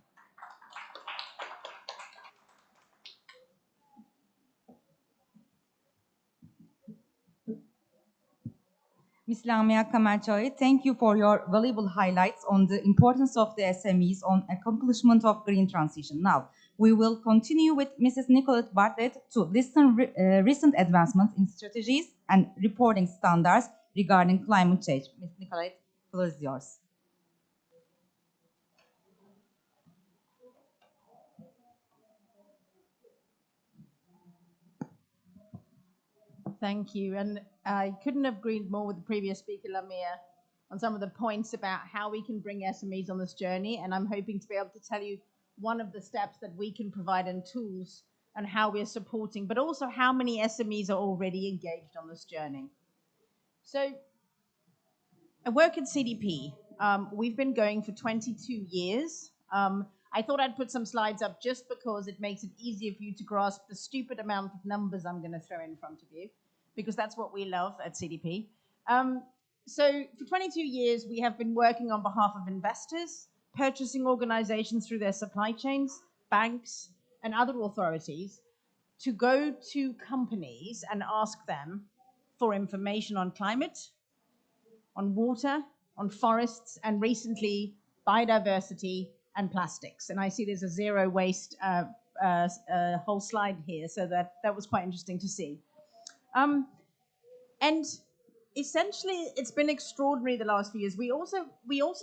Ms. Lamia Kamalchoy, thank you for your valuable highlights on the importance of the SMEs on accomplishment of green transition. Now, we will continue with Mrs. Nicolette Bartlett to listen recent advancements in strategies and reporting standards regarding climate change. Ms. Nicolette, the floor is yours. Thank you. And I couldn't have agreed more with the previous speaker, Lamia, on some of the points about how we can bring SMEs on this journey. And I'm hoping to be able to tell you one of the steps that we can provide and tools and how we're supporting, but also how many SMEs are already engaged on this journey. So I work at CDP. We've been going for 22 years. I thought I'd put some slides up just because it makes it easier for you to grasp the stupid amount of numbers I'm going to throw in front of you, because that's what we love at CDP. So for 22 years, we have been working on behalf of investors, purchasing organizations through their supply chains, banks, and other authorities to go to companies and ask them for information on climate, on water, on forests, and recently biodiversity and plastics. And I see there's a zero waste whole slide here, so that was quite interesting to see. And essentially, it's been extraordinary the last few years. We also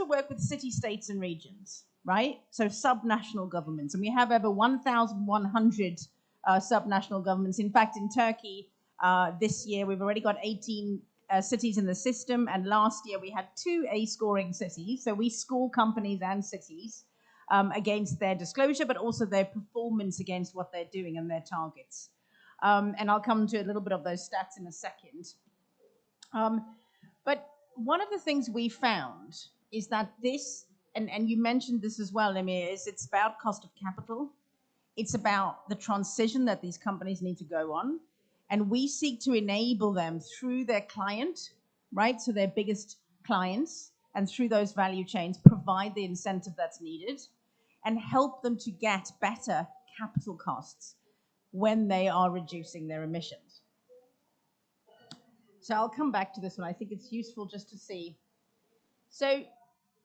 work with city, states, and regions, right? So subnational governments, and we have over 1,100 subnational governments. In fact, in Turkey, this year we've already got 18 cities in the system, and last year we had 2 A-scoring cities. So we score companies and cities against their disclosure, but also their performance against what they're doing and their targets. And I'll come to a little bit of those stats in a second. But one of the things we found is that this, and you mentioned this as well, Emir, is it's about cost of capital. It's about the transition that these companies need to go on. And we seek to enable them through their client, right? So their biggest clients, and through those value chains, provide the incentive that's needed and help them to get better capital costs when they are reducing their emissions. So I'll come back to this one. I think it's useful just to see. So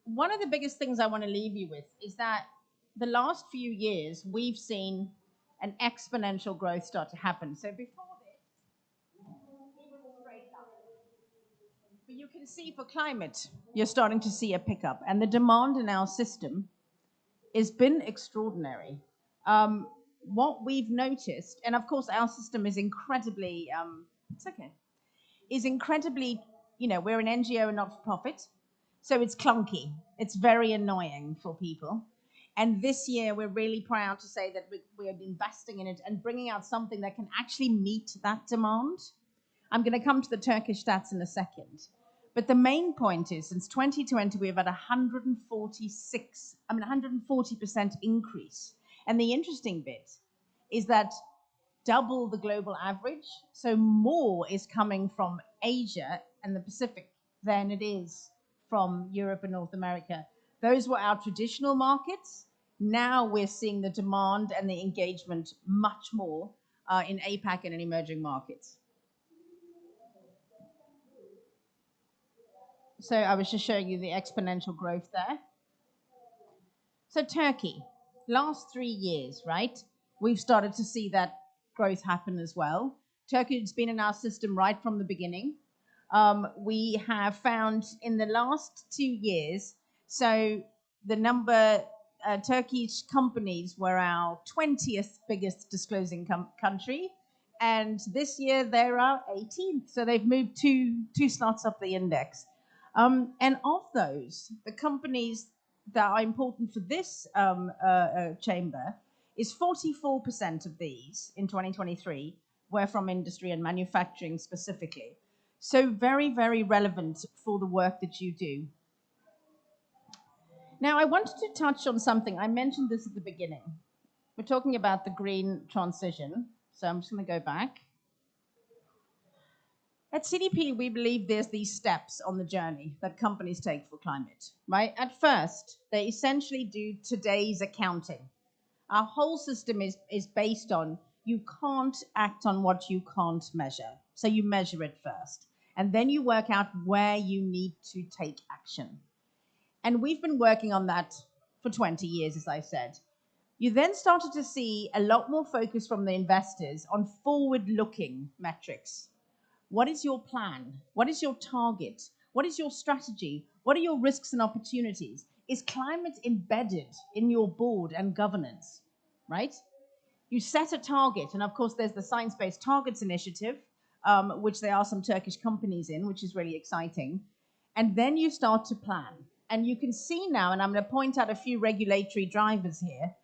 one of the biggest things I want to leave you with is that the last few years, we've seen an exponential growth start to happen. So before this, it was a straight line. But you can see for climate, you're starting to see a pickup. And the demand in our system has been extraordinary. What we've noticed, and of course our system is incredibly, is incredibly, you know, we're an NGO and not-for-profit, so it's clunky. It's very annoying for people. And this year, we're really proud to say that we're investing in it and bringing out something that can actually meet that demand. I'm going to come to the Turkish stats in a second. But the main point is, since 2020, we've had 140% increase. And the interesting bit is that double the global average, so more is coming from Asia and the Pacific than it is from Europe and North America. Those were our traditional markets. Now we're seeing the demand and the engagement much more in APAC and in emerging markets. So I was just showing you the exponential growth there. So Turkey, last 3 years, right? We've started to see that growth happen as well. Turkey has been in our system right from the beginning. We have found in the last 2 years, so the number, Turkish companies were our 20th biggest disclosing country, and this year they're our 18th, so they've moved two slots up the index. And of those, the companies that are important for this chamber is 44% of these in 2023 were from industry and manufacturing specifically. So very, very relevant for the work that you do. Now, I wanted to touch on something. I mentioned this at the beginning. We're talking about the green transition. So I'm just going to go back. At CDP, we believe there's these steps on the journey that companies take for climate, right? At first, they essentially do today's accounting. Our whole system is based on you can't act on what you can't measure. So you measure it first. And then you work out where you need to take action. And we've been working on that for 20 years, as I said. You then started to see a lot more focus from the investors on forward-looking metrics. What is your plan? What is your target? What is your strategy? What are your risks and opportunities? Is climate embedded in your board and governance, right? You set a target, and of course there's the Science-Based Targets Initiative, which there are some Turkish companies in, which is really exciting. And then you start to plan. And you can see now, and I'm going to point out a few regulatory drivers here,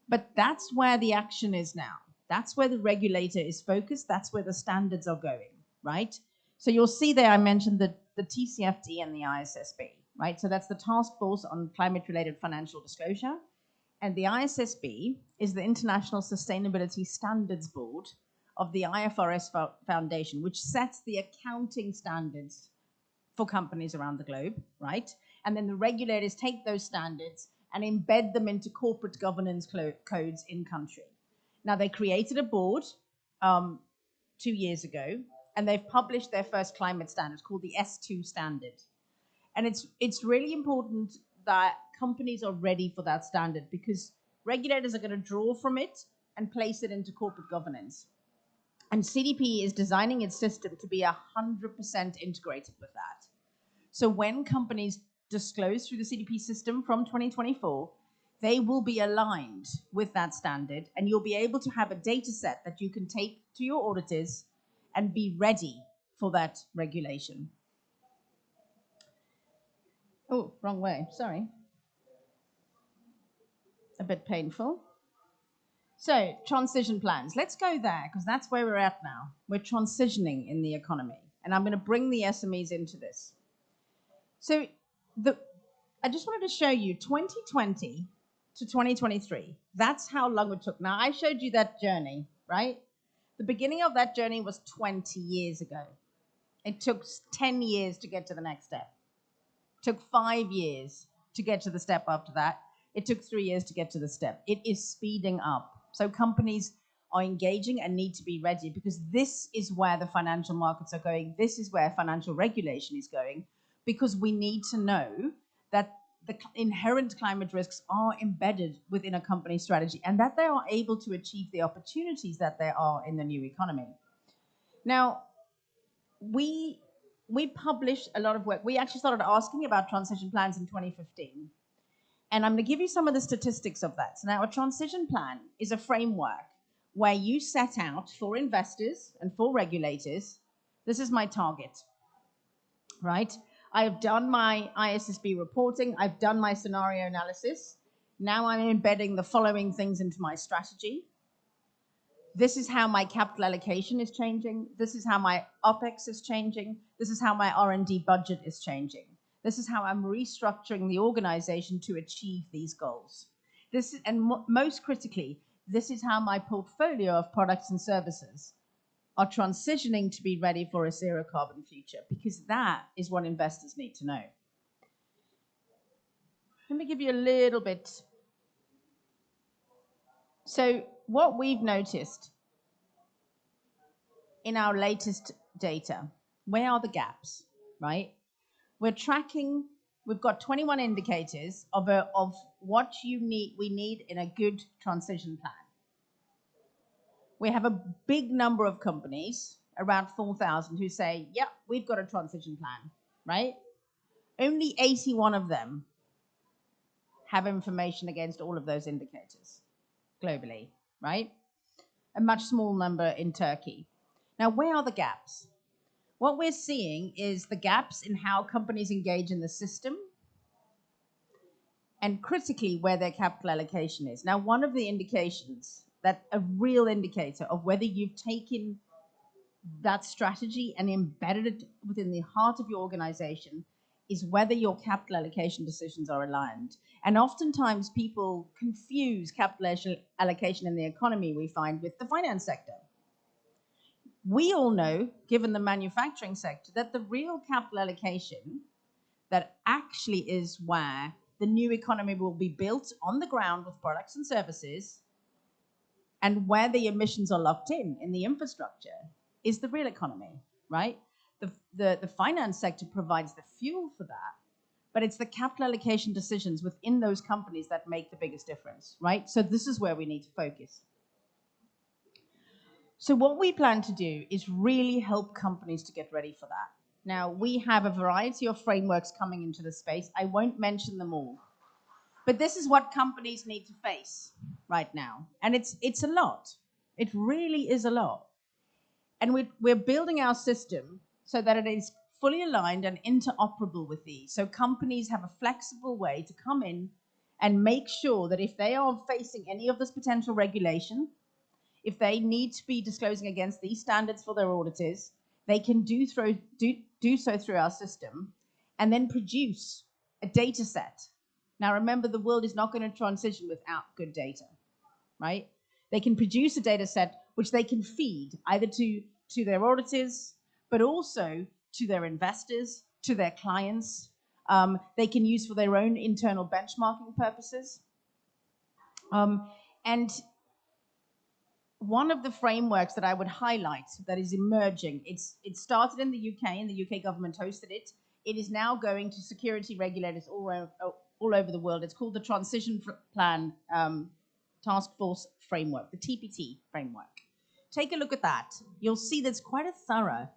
but that's where the action is now. That's where the regulator is focused. That's where the standards are going, right? So you'll see there I mentioned the TCFD and the ISSB, right? So that's the Task Force on Climate-Related Financial Disclosure. And the ISSB is the International Sustainability Standards Board of the IFRS Foundation, which sets the accounting standards for companies around the globe, right? And then the regulators take those standards and embed them into corporate governance codes in country. Now, they created a board 2 years ago, and they've published their first climate standard called the S2 standard. And it's really important that companies are ready for that standard because regulators are going to draw from it and place it into corporate governance. And CDP is designing its system to be 100% integrated with that. So when companies disclose through the CDP system from 2024, they will be aligned with that standard, and you'll be able to have a data set that you can take to your auditors and be ready for that regulation. Oh, wrong way, sorry. A bit painful. So, transition plans. Let's go there, because that's where we're at now. We're transitioning in the economy, and I'm going to bring the SMEs into this. So, I just wanted to show you 2020 to 2023. That's how long it took. Now, I showed you that journey, right? The beginning of that journey was 20 years ago. It took 10 years to get to the next step. It took 5 years to get to the step after that. It took 3 years to get to the step. It is speeding up. So companies are engaging and need to be ready because this is where the financial markets are going. This is where financial regulation is going because we need to know that the inherent climate risks are embedded within a company strategy and that they are able to achieve the opportunities that there are in the new economy. Now, we published a lot of work. We actually started asking about transition plans in 2015. And I'm going to give you some of the statistics of that. So now a transition plan is a framework where you set out for investors and for regulators, this is my target, right? I have done my ISSB reporting. I've done my scenario analysis. Now I'm embedding the following things into my strategy. This is how my capital allocation is changing. This is how my OPEX is changing. This is how my R&D budget is changing. This is how I'm restructuring the organization to achieve these goals. This is, and most critically, this is how my portfolio of products and services are transitioning to be ready for a zero carbon future, because that is what investors need to know. Let me give you a little bit. So what we've noticed in our latest data, where are the gaps, right? We're tracking, we've got 21 indicators of what we need in a good transition plan. we have a big number of companies, around 4,000, who say, yeah, we've got a transition plan, right? Only 81 of them have information against all of those indicators globally, right? A much smaller number in Turkey. Now, where are the gaps? What we're seeing is the gaps in how companies engage in the system and critically where their capital allocation is. Now, one of the indications, that a real indicator of whether you've taken that strategy and embedded it within the heart of your organization, is whether your capital allocation decisions are aligned. And oftentimes people confuse capital allocation in the economy, we find, with the finance sector. We all know, given the manufacturing sector, that the real capital allocation that actually is where the new economy will be built on the ground with products and services, and where the emissions are locked in the infrastructure, is the real economy, right? The finance sector provides the fuel for that, but it's the capital allocation decisions within those companies that make the biggest difference, right? So this is where we need to focus. So what we plan to do is really help companies to get ready for that. Now, we have a variety of frameworks coming into the space. I won't mention them all, but this is what companies need to face right now. And it's a lot. It really is a lot. And we're building our system so that it is fully aligned and interoperable with these. So companies have a flexible way to come in and make sure that if they are facing any of this potential regulation, if they need to be disclosing against these standards for their auditors, they can do so through our system and then produce a data set. Now remember, the world is not going to transition without good data, right? They can produce a data set which they can feed either to their auditors, but also to their investors, to their clients. They can use for their own internal benchmarking purposes. And one of the frameworks that I would highlight that is emerging, it started in the UK, and the UK government hosted it. It is now going to security regulators all over the world. It's called the Transition Plan Task Force Framework, the TPT framework. Take a look at that. You'll see there's quite a thorough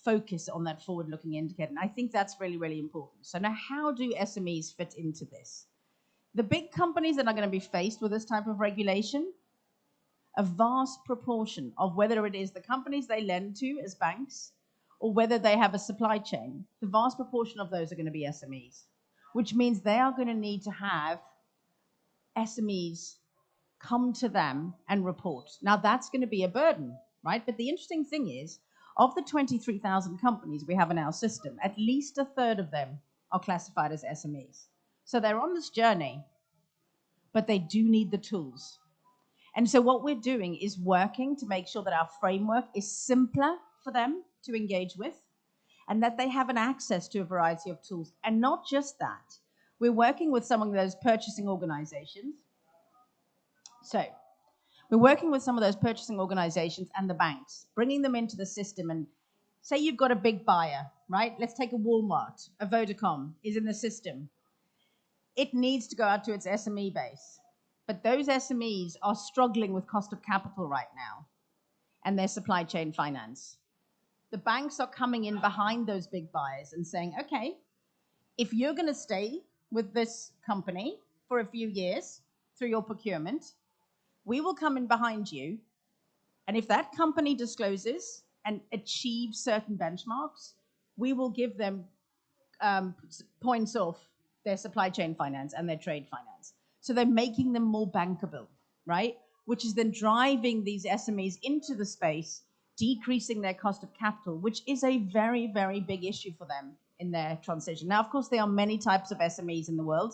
focus on that forward-looking indicator, and I think that's really, really important. So now, how do SMEs fit into this? The big companies that are going to be faced with this type of regulation, a vast proportion of whether it is the companies they lend to as banks or whether they have a supply chain, the vast proportion of those are going to be SMEs, which means they are going to need to have SMEs come to them and report. Now, that's going to be a burden, right? But the interesting thing is, of the 23,000 companies we have in our system, at least a third of them are classified as SMEs. So they're on this journey, but they do need the tools. And so what we're doing is working to make sure that our framework is simpler for them to engage with, and that they have an access to a variety of tools. And not just that, we're working with some of those purchasing organizations. So we're working with some of those purchasing organizations and the banks, bringing them into the system. And say you've got a big buyer, right? Let's take a Walmart, a Vodacom is in the system. It needs to go out to its SME base. But those SMEs are struggling with cost of capital right now and their supply chain finance. The banks are coming in behind those big buyers and saying, okay, if you're going to stay with this company for a few years through your procurement, we will come in behind you. And if that company discloses and achieves certain benchmarks, we will give them points off their supply chain finance and their trade finance. So they're making them more bankable, right? Which is then driving these SMEs into the space, decreasing their cost of capital, which is a very, very big issue for them in their transition. Now, of course, there are many types of SMEs in the world.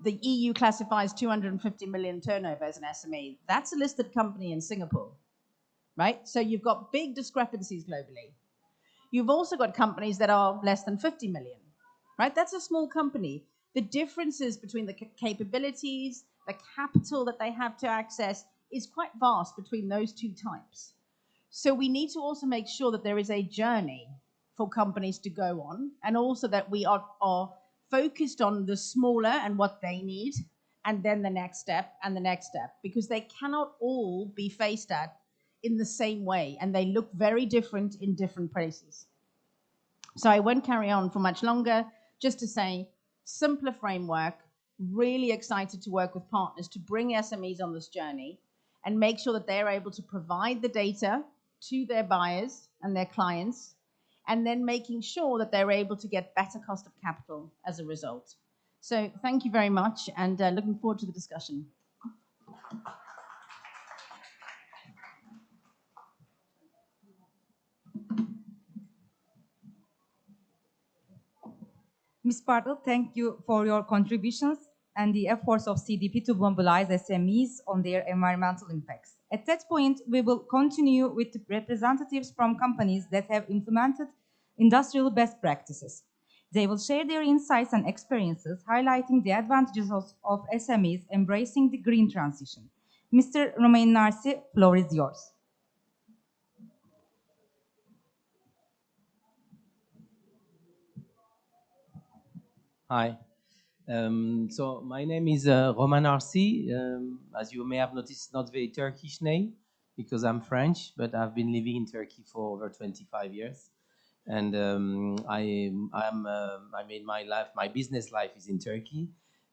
The EU classifies 250 million turnover as an SME. That's a listed company in Singapore, right? So you've got big discrepancies globally. You've also got companies that are less than 50 million, right? That's a small company. The differences between the capabilities, the capital that they have to access is quite vast between those two types. So we need to also make sure that there is a journey for companies to go on, and also that we are focused on the smaller and what they need, and then the next step and the next step, because they cannot all be faced at in the same way, and they look very different in different places. So I won't carry on for much longer, just to say, simpler framework, really excited to work with partners to bring SMEs on this journey and make sure that they're able to provide the data to their buyers and their clients, and then making sure that they're able to get better cost of capital as a result. So thank you very much, and looking forward to the discussion. Ms. Bartle, thank you for your contributions and the efforts of CDP to mobilize SMEs on their environmental impacts. At that point, we will continue with the representatives from companies that have implemented industrial best practices. They will share their insights and experiences, highlighting the advantages of SMEs embracing the green transition. Mr. Romain Narsi, floor is yours. Hi. So my name is Roman Arsi. As you may have noticed, it's not a very Turkish name because I'm French, but I've been living in Turkey for over 25 years. And I made my business life is in Turkey.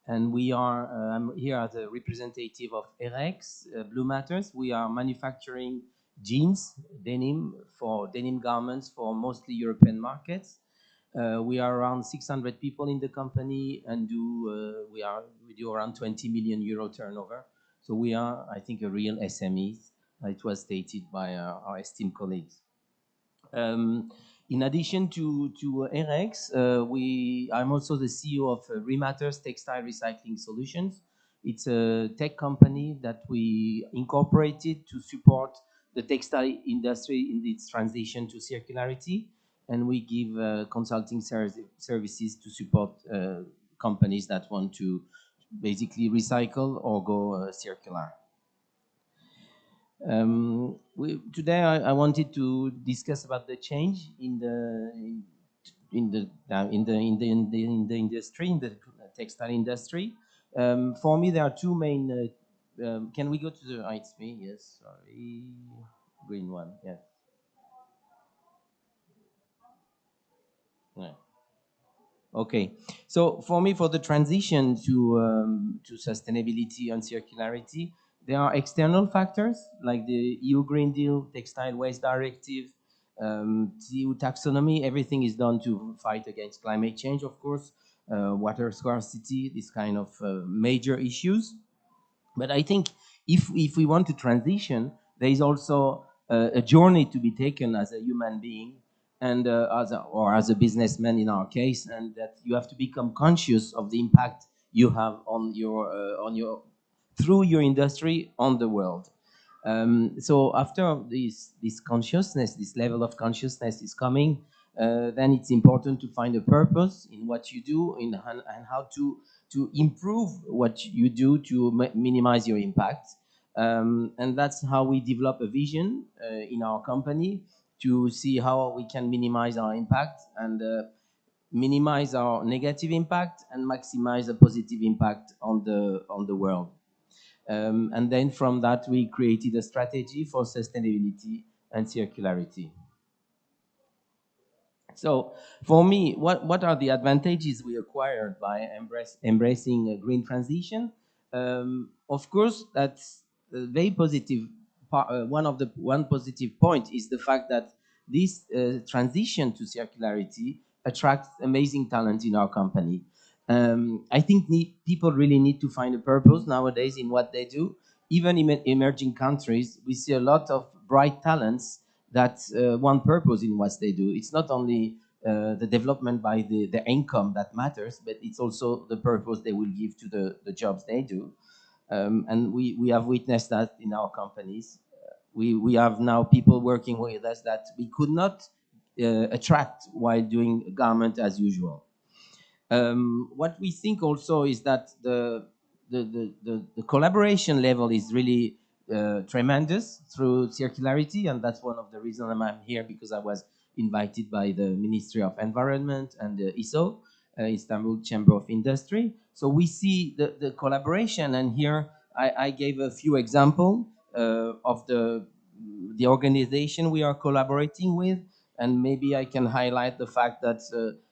And I'm here as a representative of EREX, Blue Matters. We are manufacturing jeans, denim garments for mostly European markets. We are around 600 people in the company, and we do around 20 million euro turnover. So we are, I think, a real SME. It was stated by our esteemed colleagues. In addition to EREX, I'm also the CEO of Rematters Textile Recycling Solutions. It's a tech company that we incorporated to support the textile industry in its transition to circularity. And we give consulting services to support companies that want to basically recycle or go circular. Today I wanted to discuss about the change in the industry, in the textile industry. For me, there are two main. Can we go to the ITSP? Yes, sorry, green one. Yes. Yeah. Okay, so for me, for the transition to sustainability and circularity, there are external factors like the EU Green Deal, Textile Waste Directive, EU taxonomy. Everything is done to fight against climate change, of course, water scarcity, this kind of major issues. But I think if we want to transition, there is also a journey to be taken as a human being and as a businessman in our case, and that you have to become conscious of the impact you have on your through your industry on the world. So after this consciousness, this level of consciousness is coming, then it's important to find a purpose in what you do and how to improve what you do to minimize your impact. And that's how we develop a vision in our company to see how we can minimize our impact and minimize our negative impact and maximize a positive impact on the world. And then from that, we created a strategy for sustainability and circularity. So for me, what are the advantages we acquired by embracing a green transition? Of course, that's a very positive part. One positive point is the fact that this transition to circularity attracts amazing talent in our company. I think people really need to find a purpose nowadays in what they do. Even in emerging countries, we see a lot of bright talents that want purpose in what they do. It's not only the development by the income that matters, but it's also the purpose they will give to the jobs they do. And we have witnessed that in our companies. We have now people working with us that we could not attract while doing garment as usual. What we think also is that the collaboration level is really tremendous through circularity, and that's one of the reasons I'm here, because I was invited by the Ministry of Environment and the ISO, Istanbul Chamber of Industry. So we see the collaboration, and here I gave a few examples of the organization we are collaborating with, and maybe I can highlight the fact that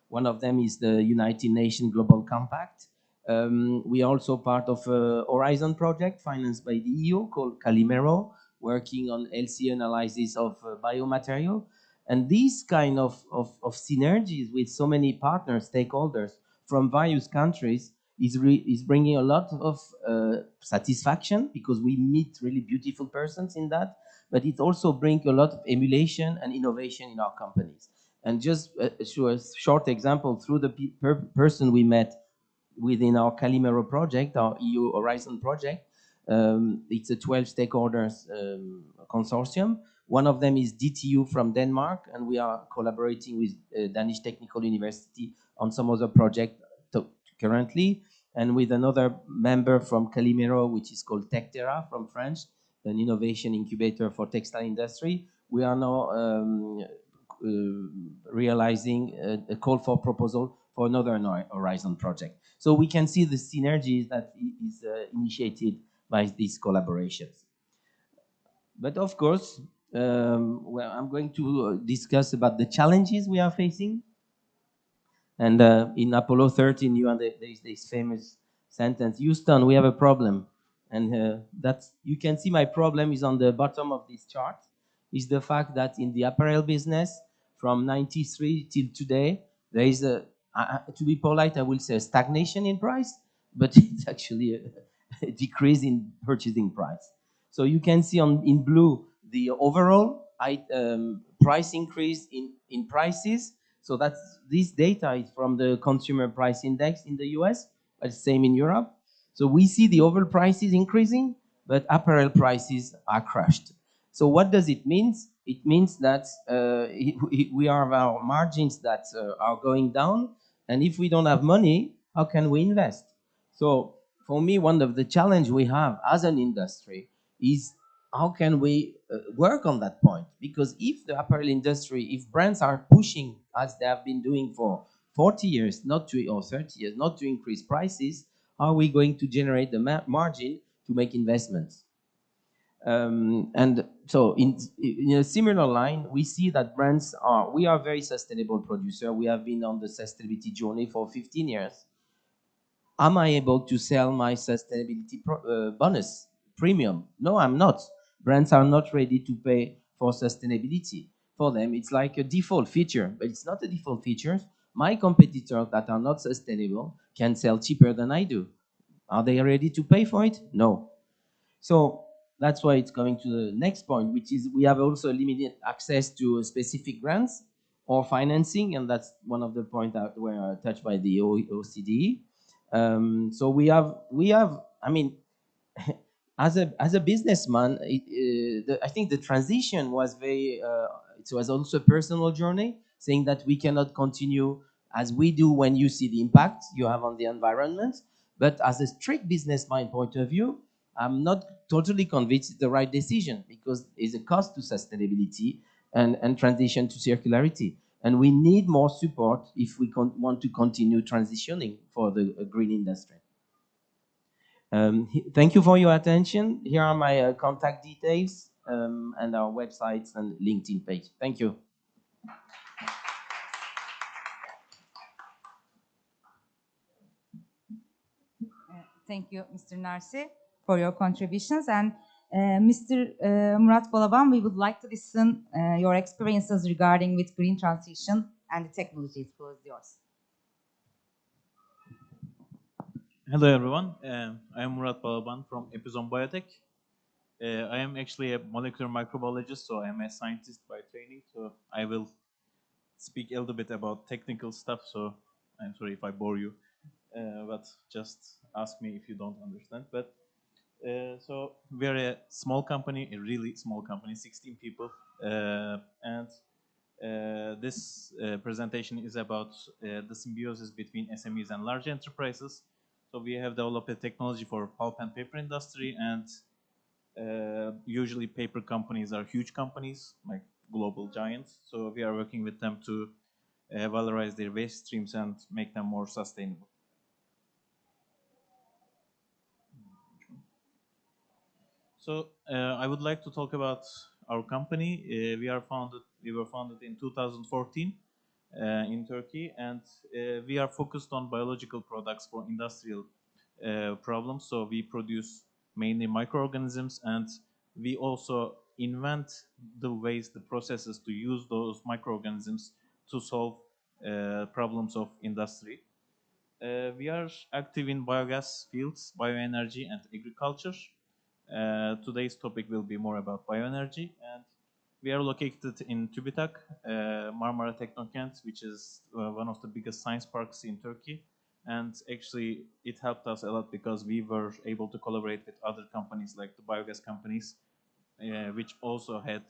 one of them is the United Nations Global Compact. We are also part of a Horizon project financed by the EU called Calimero, working on LC analysis of biomaterial. And these kind of synergies with so many partners, stakeholders from various countries is bringing a lot of satisfaction, because we meet really beautiful persons in that, but it also brings a lot of emulation and innovation in our companies. And just a short example, through the person we met within our Calimero project, our EU Horizon project, it's a 12 stakeholders consortium. One of them is DTU from Denmark, and we are collaborating with Danish Technical University on some other project currently, and with another member from Calimero, which is called Tectera from France, an innovation incubator for textile industry. We are now realizing a call for proposal for another Horizon project. So we can see the synergies that is initiated by these collaborations. But of course, well, I'm going to discuss about the challenges we are facing. And in Apollo 13, there's this famous sentence, Houston, we have a problem. And you can see my problem is on the bottom of this chart, is the fact that in the apparel business, from 93 till today, there is to be polite, I will say a stagnation in price, but it's actually a decrease in purchasing price. So you can see in blue the overall price increase in prices. So this data is from the Consumer Price Index in the US, but same in Europe. So we see the overall prices increasing, but apparel prices are crushed. So what does it mean? It means that we have our margins that are going down, and if we don't have money, how can we invest? So for me, one of the challenges we have as an industry is how can we work on that point? Because if the apparel industry, if brands are pushing, as they have been doing for 40 years, or 30 years, not to increase prices, how are we going to generate the margin to make investments? And so in a similar line, we see that we are a very sustainable producer. We have been on the sustainability journey for 15 years. Am I able to sell my sustainability bonus premium? No, I'm not. Brands are not ready to pay for sustainability. For them, it's like a default feature, but it's not a default feature. My competitors that are not sustainable can sell cheaper than I do. Are they ready to pay for it? No. So that's why it's coming to the next point, which is we have also limited access to specific grants or financing, and that's one of the points that were touched by the OECD. So we have. I mean, as a businessman, I think the transition was very. It was also a personal journey, saying that we cannot continue as we do when you see the impact you have on the environment. But as a strict businessman point of view, I'm not totally convinced it's the right decision, because there's a cost to sustainability and transition to circularity. And we need more support if we want to continue transitioning for the green industry. Thank you for your attention. Here are my contact details and our websites and LinkedIn page. Thank you. Thank you, Mr. Narsi, for your contributions. And Mr. Murat Balaban, we would like to listen your experiences regarding with green transition and the technologies. Floor is yours. Hello, everyone. I am Murat Balaban from Epizon Biotech. I am actually a molecular microbiologist, so I am a scientist by training. So I will speak a little bit about technical stuff. So I'm sorry if I bore you, but just ask me if you don't understand. But so we are a small company, a really small company, 16 people, and this presentation is about the symbiosis between SMEs and large enterprises. So we have developed a technology for pulp and paper industry, and usually paper companies are huge companies, like global giants. So we are working with them to valorize their waste streams and make them more sustainable. So I would like to talk about our company. We were founded in 2014 in Turkey, and we are focused on biological products for industrial problems. So we produce mainly microorganisms, and we also invent the ways, the processes to use those microorganisms to solve problems of industry. We are active in biogas fields, bioenergy, and agriculture. Today's topic will be more about bioenergy, and we are located in TÜBİTAK, Marmara Teknokent, which is one of the biggest science parks in Turkey. And actually, it helped us a lot because we were able to collaborate with other companies like the biogas companies, which also had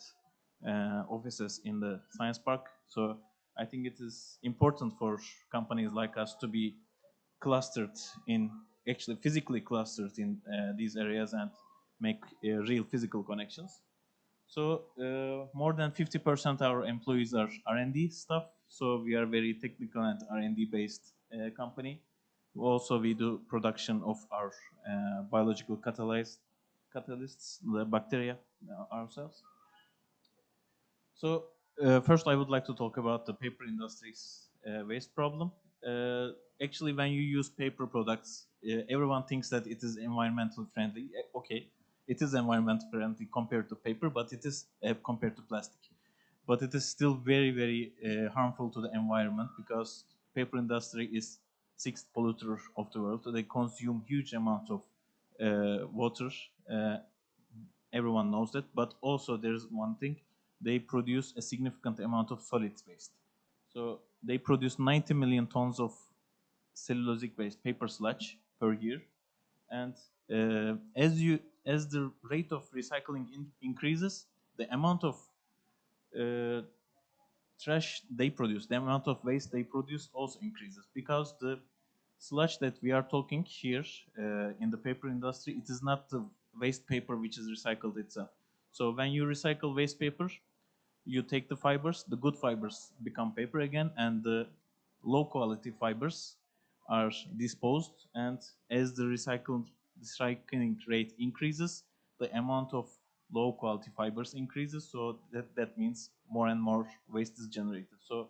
offices in the science park. So I think it is important for companies like us to be clustered in, actually physically clustered in these areas and make real physical connections. So more than 50% our employees are R&D staff. So we are very technical and R&D based company. Also, we do production of our biological catalysts, the bacteria ourselves. So first I would like to talk about the paper industry's waste problem. Actually, when you use paper products, everyone thinks that it is environmentally friendly. Okay, it is environmentally friendly compared to paper, but it is compared to plastic. But it is still very, very harmful to the environment because paper industry is sixth polluter of the world. So they consume huge amounts of water. Everyone knows that. But also there's one thing, they produce a significant amount of solid waste. So they produce 90 million tons of cellulosic waste, paper sludge per year. And as the rate of recycling increases, the amount of trash they produce, the amount of waste they produce also increases, because the sludge that we are talking here in the paper industry, it is not the waste paper which is recycled itself. So when you recycle waste paper, you take the fibers, the good fibers become paper again, and the low quality fibers are disposed. And as the recycling rate increases, the amount of low quality fibers increases. So that means more and more waste is generated. So,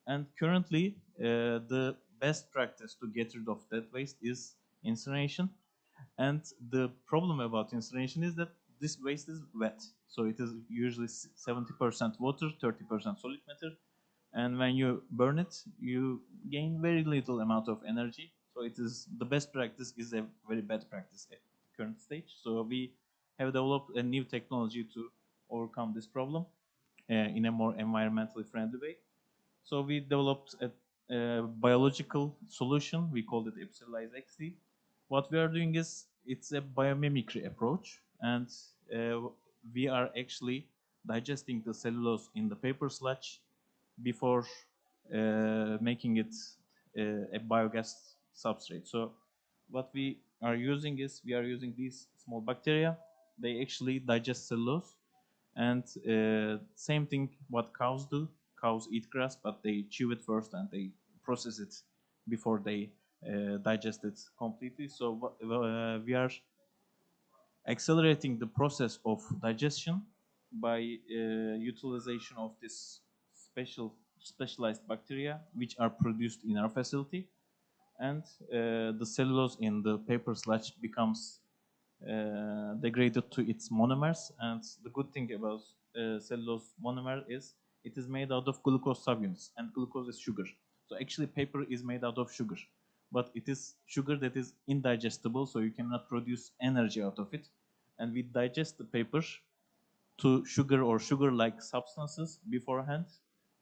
and currently the best practice to get rid of that waste is incineration. And the problem about incineration is that this waste is wet. So it is usually 70% water, 30% solid matter. And when you burn it, you gain very little amount of energy. So it is, the best practice is a very bad practice at current stage. So we have developed a new technology to overcome this problem in a more environmentally friendly way. So we developed a biological solution. We called it Epsilonize XT. What we are doing is, it's a biomimicry approach, and we are actually digesting the cellulose in the paper sludge before making it a biogas substrate. So what we are using is, we are using these small bacteria. They actually digest cellulose, and same thing what cows do. Cows eat grass, but they chew it first and they process it before they digest it completely. So we are accelerating the process of digestion by utilization of this specialized bacteria which are produced in our facility. And the cellulose in the paper sludge becomes degraded to its monomers. And the good thing about cellulose monomer is it is made out of glucose subunits, and glucose is sugar. So actually paper is made out of sugar, but it is sugar that is indigestible, so you cannot produce energy out of it. And we digest the paper to sugar or sugar-like substances beforehand,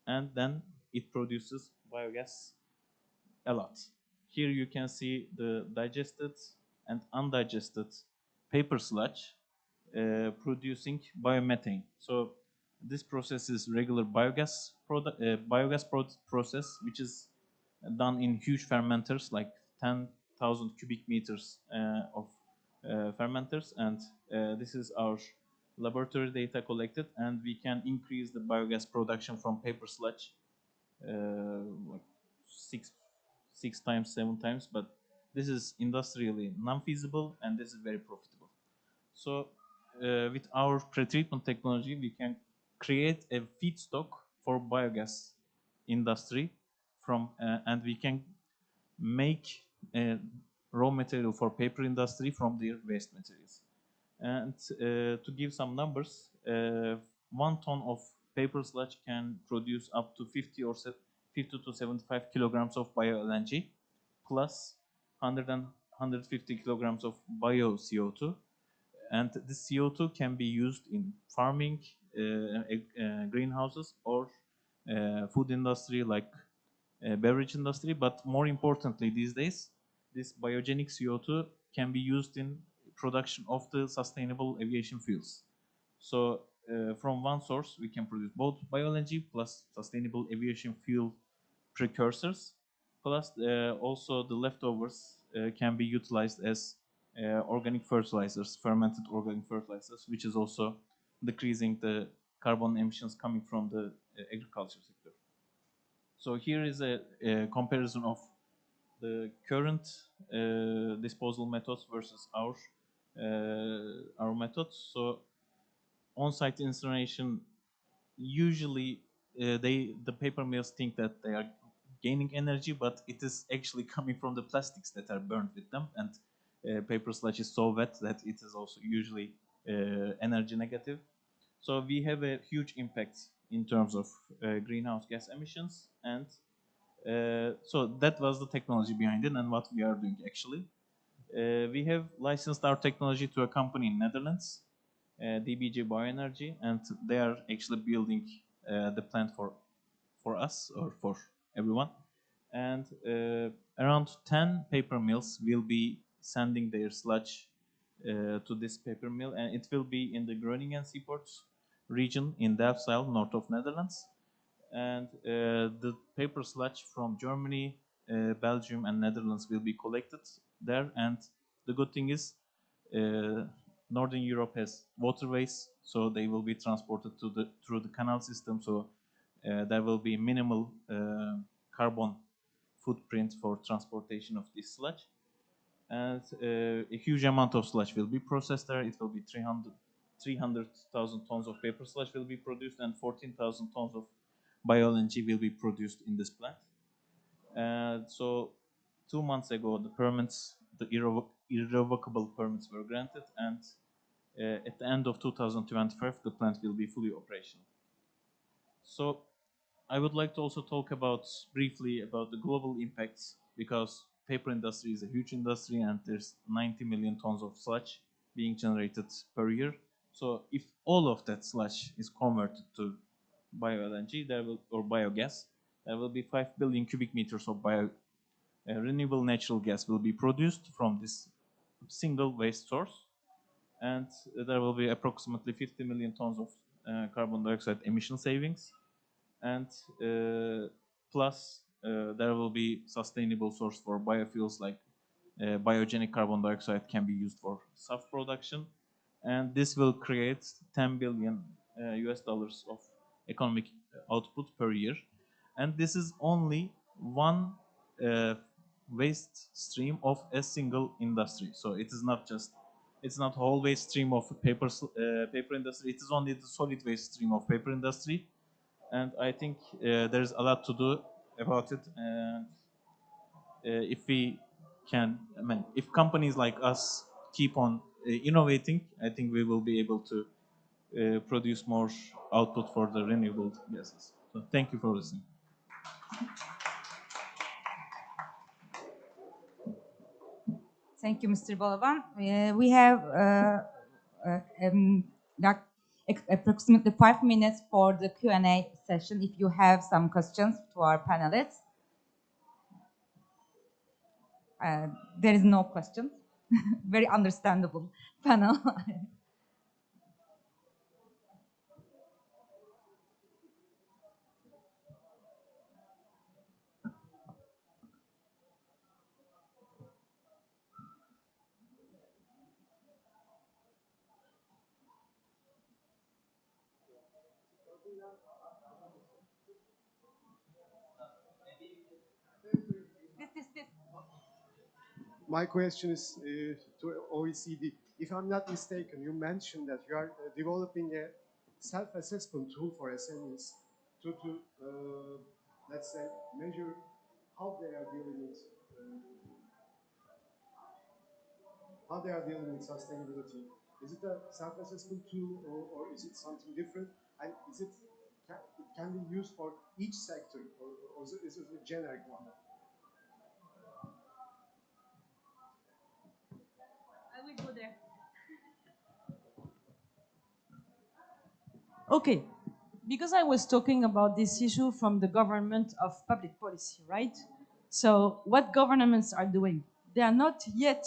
and then it produces biogas a lot. Here you can see the digested and undigested paper sludge producing biomethane. So this process is regular biogas process, which is done in huge fermenters, like 10,000 cubic meters of fermenters. And this is our laboratory data collected, and we can increase the biogas production from paper sludge like six times, 7 times, but this is industrially non-feasible and this is very profitable. So with our pretreatment technology, we can create a feedstock for biogas industry and we can make a raw material for paper industry from their waste materials. And to give some numbers, 1 ton of paper sludge can produce up to 50 to 75 kilograms of bio-LNG plus 150 kilograms of bio-CO2. And this CO2 can be used in farming, greenhouses, or food industry like beverage industry. But more importantly these days, this biogenic CO2 can be used in production of the sustainable aviation fuels. So from one source we can produce both bio-LNG plus sustainable aviation fuel precursors, plus also the leftovers can be utilized as organic fertilizers, fermented organic fertilizers, which is also decreasing the carbon emissions coming from the agriculture sector. So here is a comparison of the current disposal methods versus our methods. So on-site incineration, usually the paper mills think that they are gaining energy, but it is actually coming from the plastics that are burned with them, and paper sludge is so wet that it is also usually energy negative. So we have a huge impact in terms of greenhouse gas emissions, and so that was the technology behind it and what we are doing actually. We have licensed our technology to a company in Netherlands, DBG Bioenergy, and they are actually building the plant for us or for everyone. And around 10 paper mills will be sending their sludge to this paper mill, and it will be in the Groningen Seaports region in Delfzijl, north of Netherlands. And the paper sludge from Germany, Belgium, and Netherlands will be collected there. And the good thing is, Northern Europe has waterways, so they will be transported through the canal system. So there will be minimal carbon footprint for transportation of this sludge. And a huge amount of sludge will be processed there. It will be 300,000 tons of paper sludge will be produced, and 14,000 tons of bio-LNG will be produced in this plant. So 2 months ago, the permits, the irrevocable permits were granted, and at the end of 2025, the plant will be fully operational. So I would like to also talk briefly about the global impacts, because paper industry is a huge industry and there's 90 million tons of sludge being generated per year. So if all of that sludge is converted to bio-LNG or biogas, there will be 5 billion cubic meters of renewable natural gas will be produced from this single waste source. And there will be approximately 50 million tons of carbon dioxide emission savings. And plus there will be sustainable source for biofuels, like biogenic carbon dioxide can be used for SAF production. And this will create $10 billion US dollars of economic output per year. And this is only one waste stream of a single industry. So it is not just, it's not whole waste stream of paper industry. It is only the solid waste stream of paper industry. And I think there's a lot to do about it. And if we can, if companies like us keep on innovating, I think we will be able to produce more output for the renewable gases. So thank you for listening. Thank you, Mr. Balaban. We have like approximately 5 minutes for the Q&A session. If you have some questions to our panelists. There is no question. Very understandable panel. this? My question is to OECD. If I'm not mistaken, you mentioned that you are developing a self-assessment tool for SMEs to let's say, measure how they are dealing with sustainability. Is it a self-assessment tool, or is it something different? And is it can be used for each sector, or is it a generic one? I will go there. Okay, because I was talking about this issue from the government of public policy, right? So what governments are doing, they are not yet,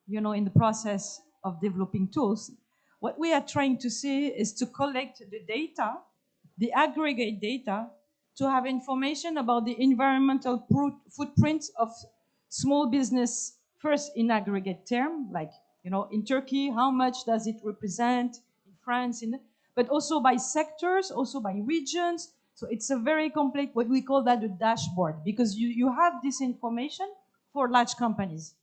in the process of developing tools. What we are trying to see is to collect the data, the aggregate data, to have information about the environmental footprint of small business, first in aggregate term, like, in Turkey, how much does it represent, in France, but also by sectors, also by regions. So it's a very complex, what we call that a dashboard, because you have this information for large companies.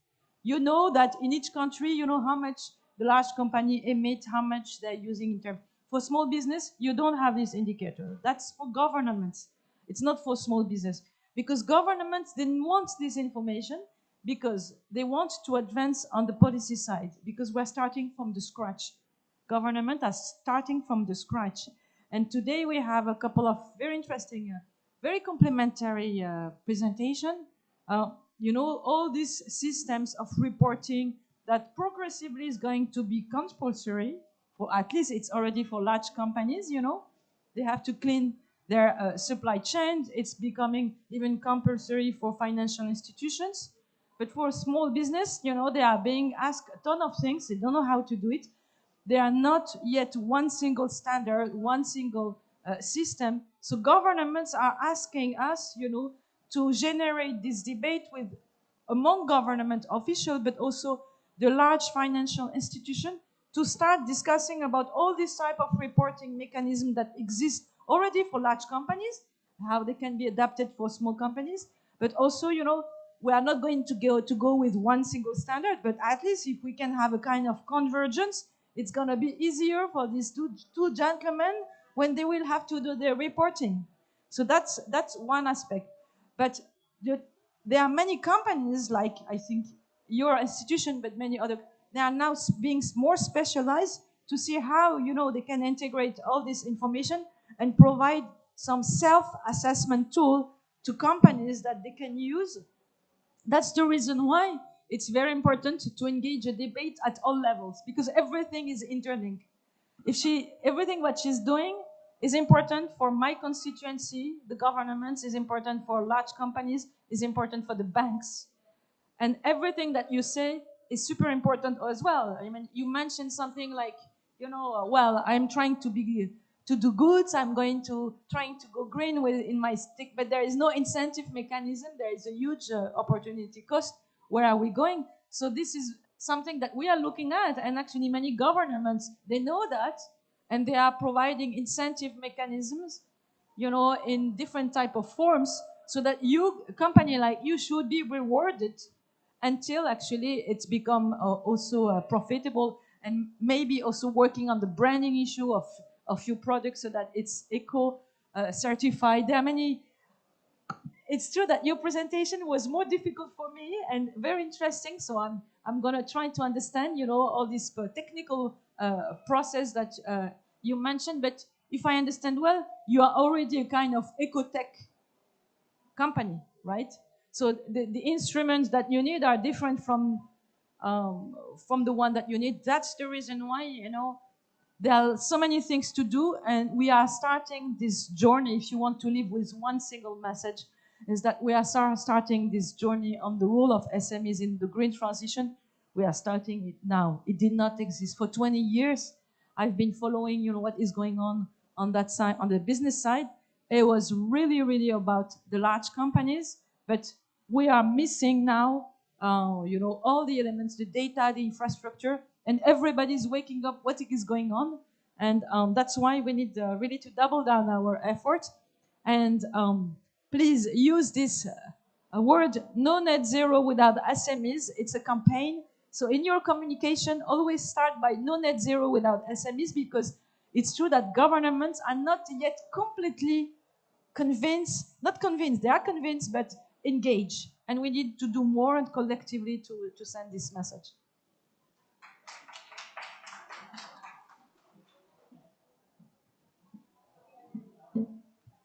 You know that in each country, you know how much the large company emit, how much they're using in terms. For small business, you don't have this indicator. That's for governments. It's not for small business. Because governments didn't want this information because they want to advance on the policy side, because we're starting from the scratch. Government are starting from the scratch. And today we have a couple of very interesting, very complementary presentation. All these systems of reporting that progressively is going to be compulsory, for at least it's already for large companies, they have to clean their supply chain. It's becoming even compulsory for financial institutions. But for small business, they are being asked a ton of things. They don't know how to do it. There are not yet one single standard, one single system. So governments are asking us, to generate this debate among government officials, but also the large financial institution, to start discussing about all this type of reporting mechanism that exists already for large companies, how they can be adapted for small companies, but also, we are not going to go with one single standard, but at least if we can have a kind of convergence, it's going to be easier for these two gentlemen when they will have to do their reporting. So that's one aspect. But there are many companies, like I think your institution, but many other, they are now being more specialized to see how, they can integrate all this information and provide some self-assessment tool to companies that they can use. That's the reason why it's very important to engage a debate at all levels, because everything is interlinked. Everything what she's doing is important for my constituency, the governments, is important for large companies, is important for the banks. And everything that you say is super important as well. I mean, you mentioned something like, well, I'm trying to do goods, I'm trying to go green in my stick, but there is no incentive mechanism, there is a huge opportunity cost. Where are we going? So this is something that we are looking at, and actually many governments, they know that, and they are providing incentive mechanisms, in different type of forms, so that a company like you should be rewarded until actually it's become also profitable, and maybe also working on the branding issue of your products so that it's eco certified. There are many. It's true that your presentation was more difficult for me and very interesting. So I'm gonna try to understand, all this technical process that you mentioned. But if I understand well, you are already a kind of eco-tech company, right? So the instruments that you need are different from the one that you need. That's the reason why, there are so many things to do, and we are starting this journey. If you want to live with one single message, is that we are starting this journey on the role of SMEs in the green transition. We are starting it now. It did not exist for 20 years. I've been following, what is going on that side, on the business side. It was really, really about the large companies, but we are missing now, all the elements, the data, the infrastructure, and everybody's waking up what is going on. And that's why we need really to double down our effort. And please use this a word, no net zero without SMEs. It's a campaign. So in your communication, always start by no net zero without SMEs, because it's true that governments are not yet completely convinced, not convinced, they are convinced, but engaged. And we need to do more and collectively to send this message.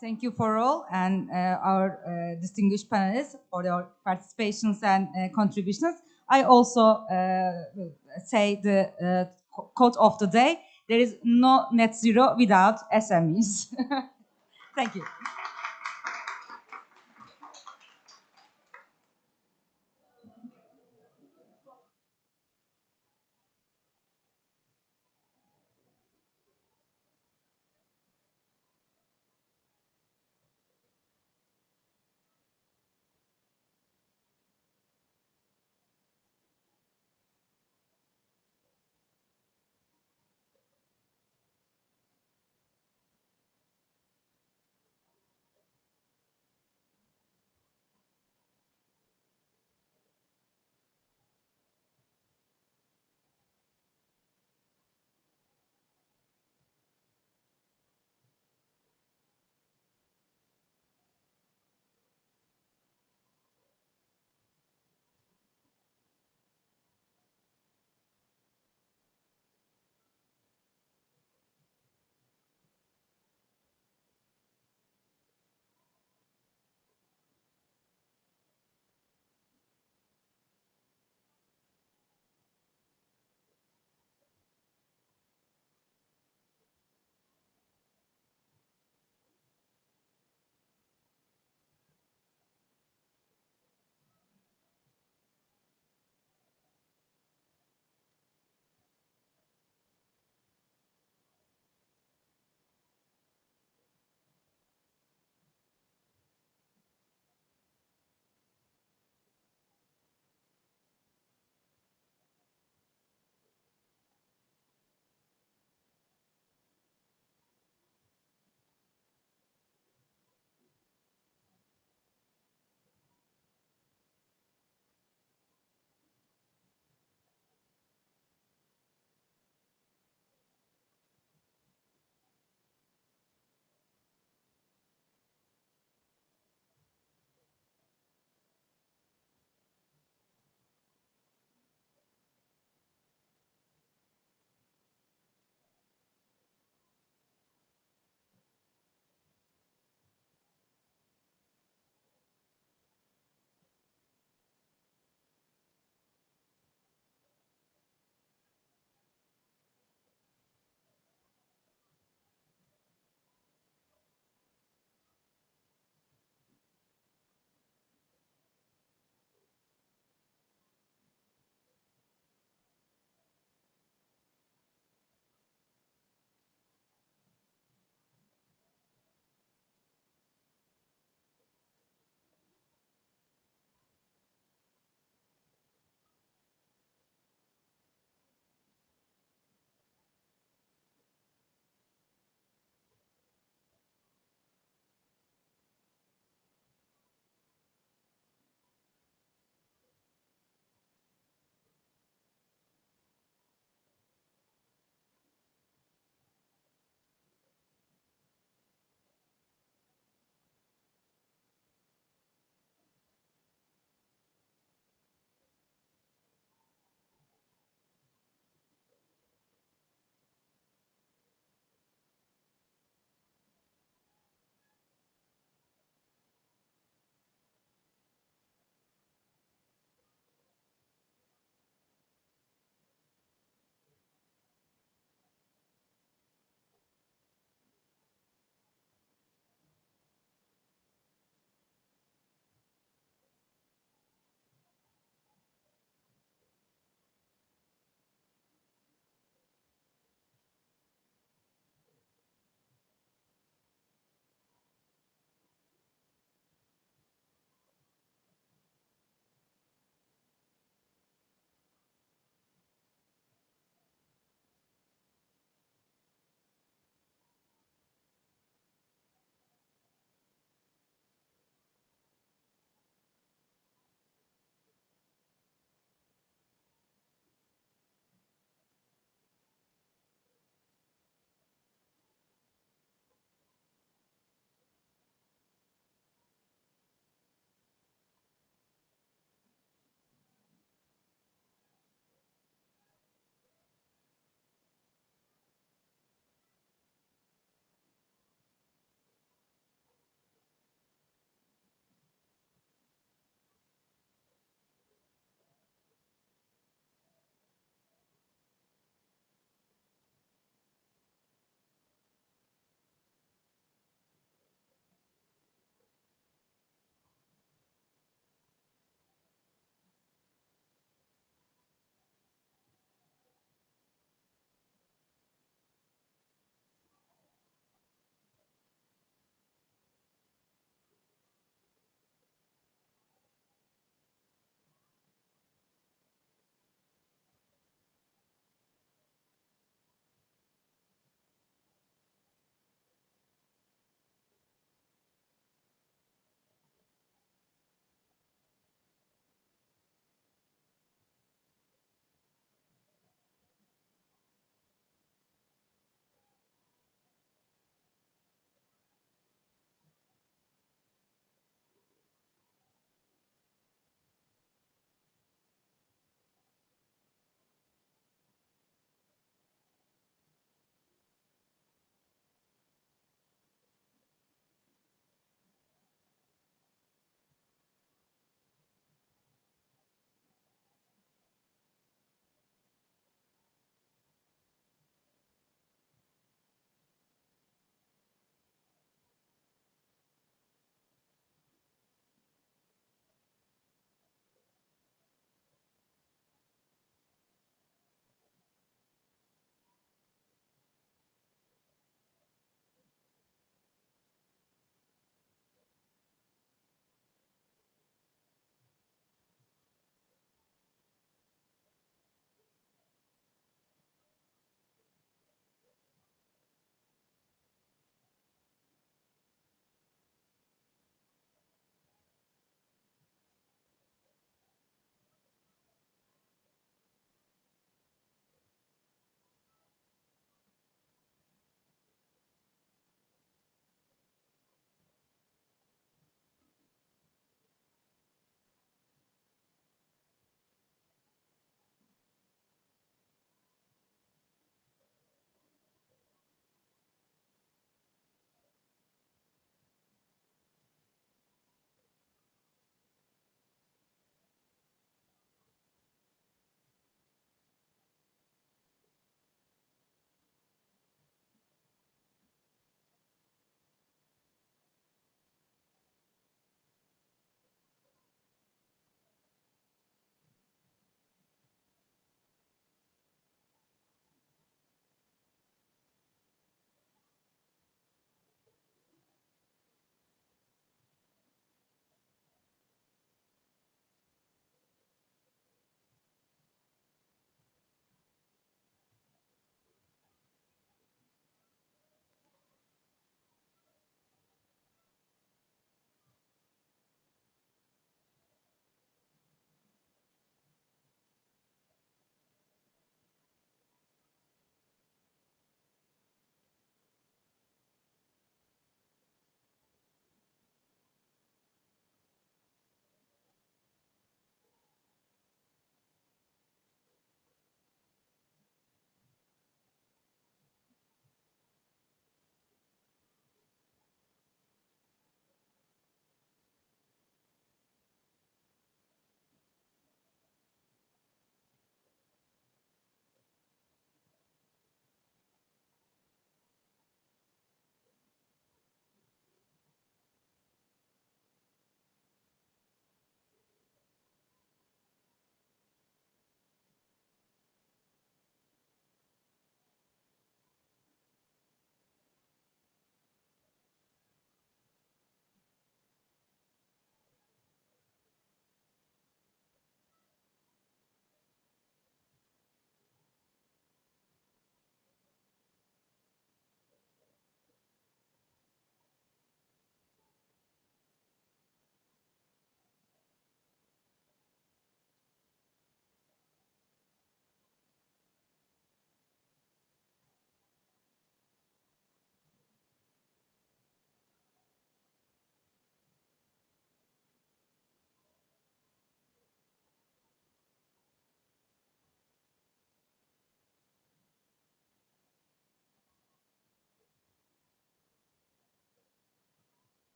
Thank you for all and our distinguished panelists for their participations and contributions. I also say the quote of the day: there is no net zero without SMEs. Thank you.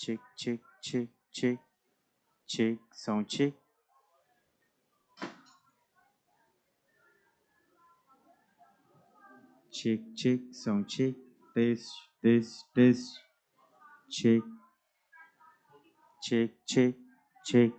check, check, check, check, check, sound check. Check, check, sound check. This, check, check, check, check.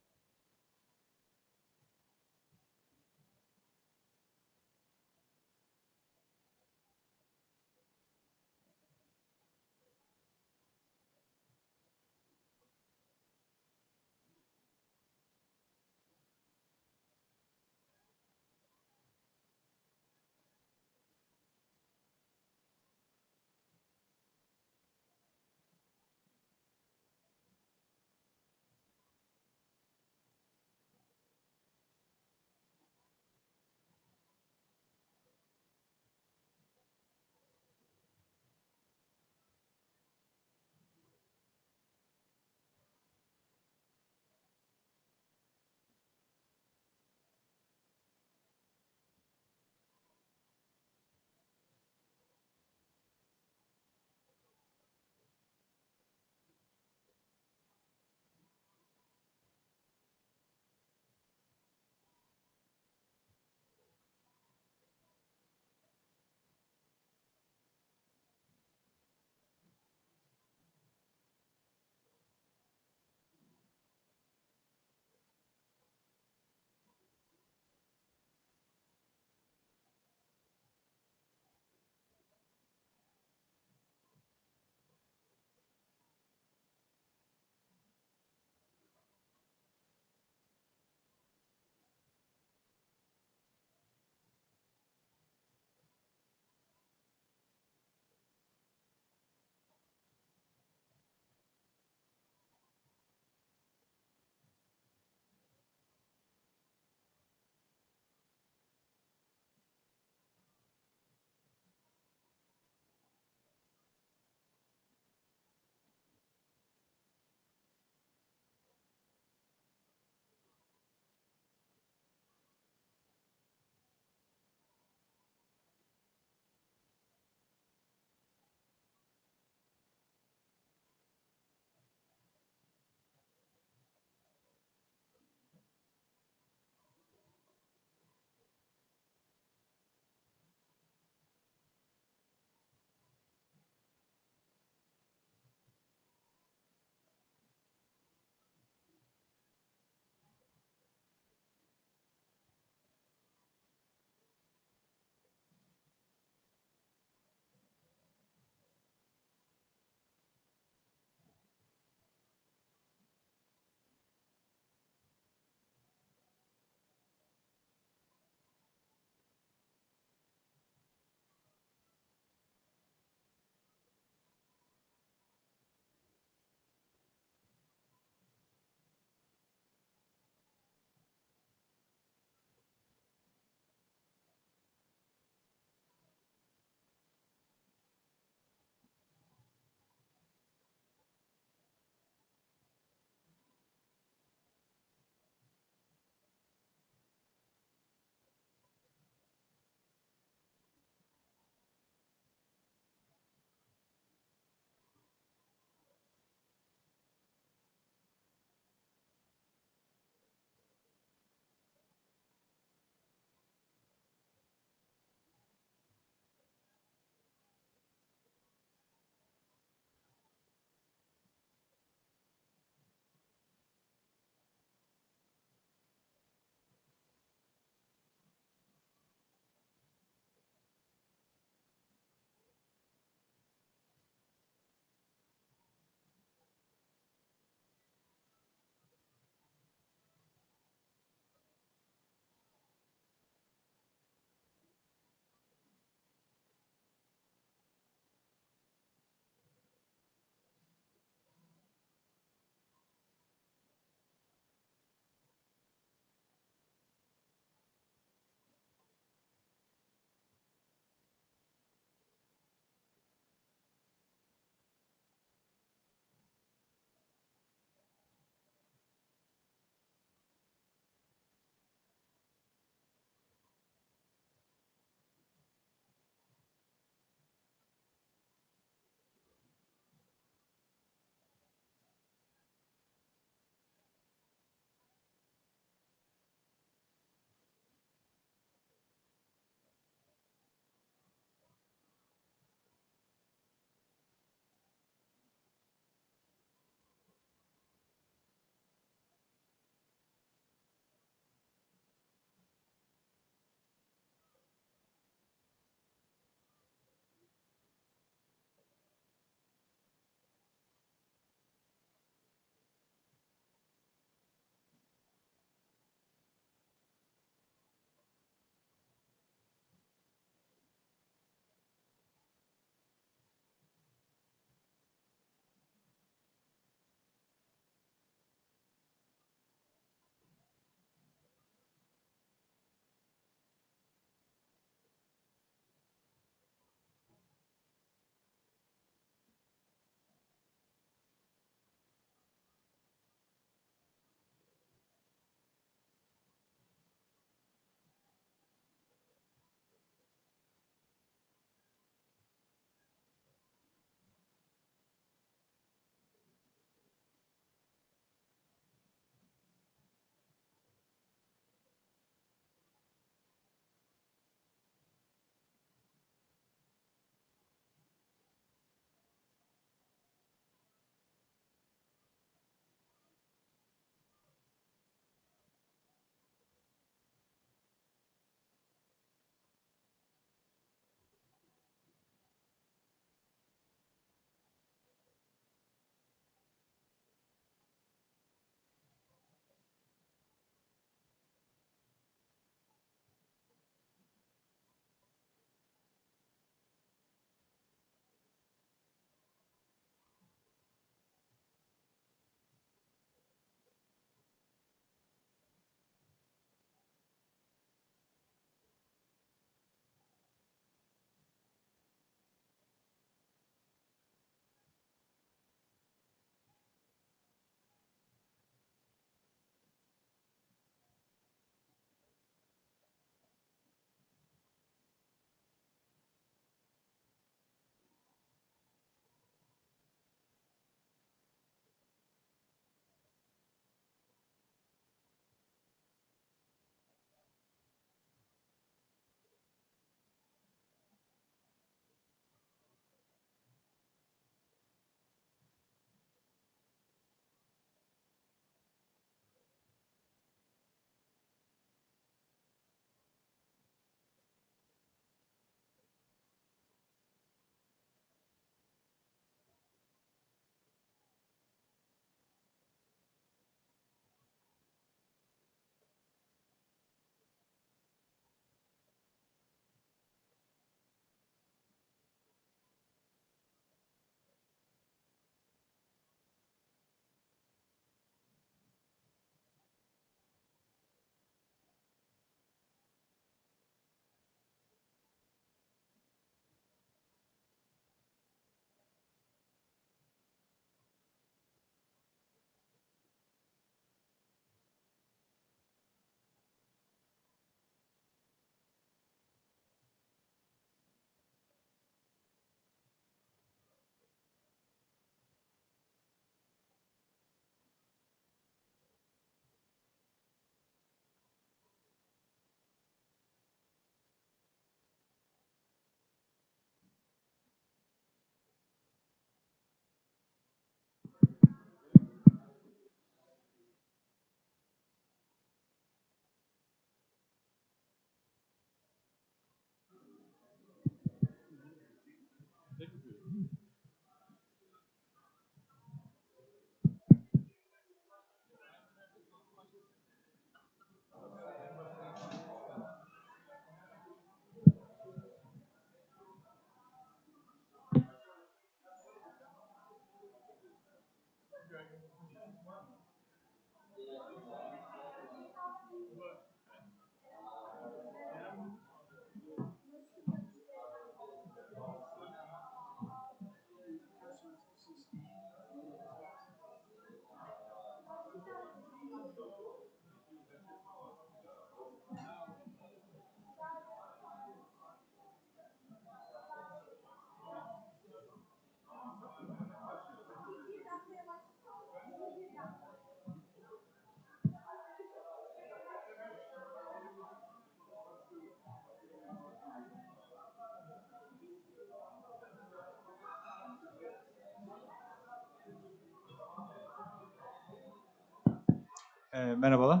Merhabalar.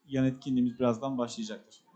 Yan etkinliğimiz birazdan başlayacaktır.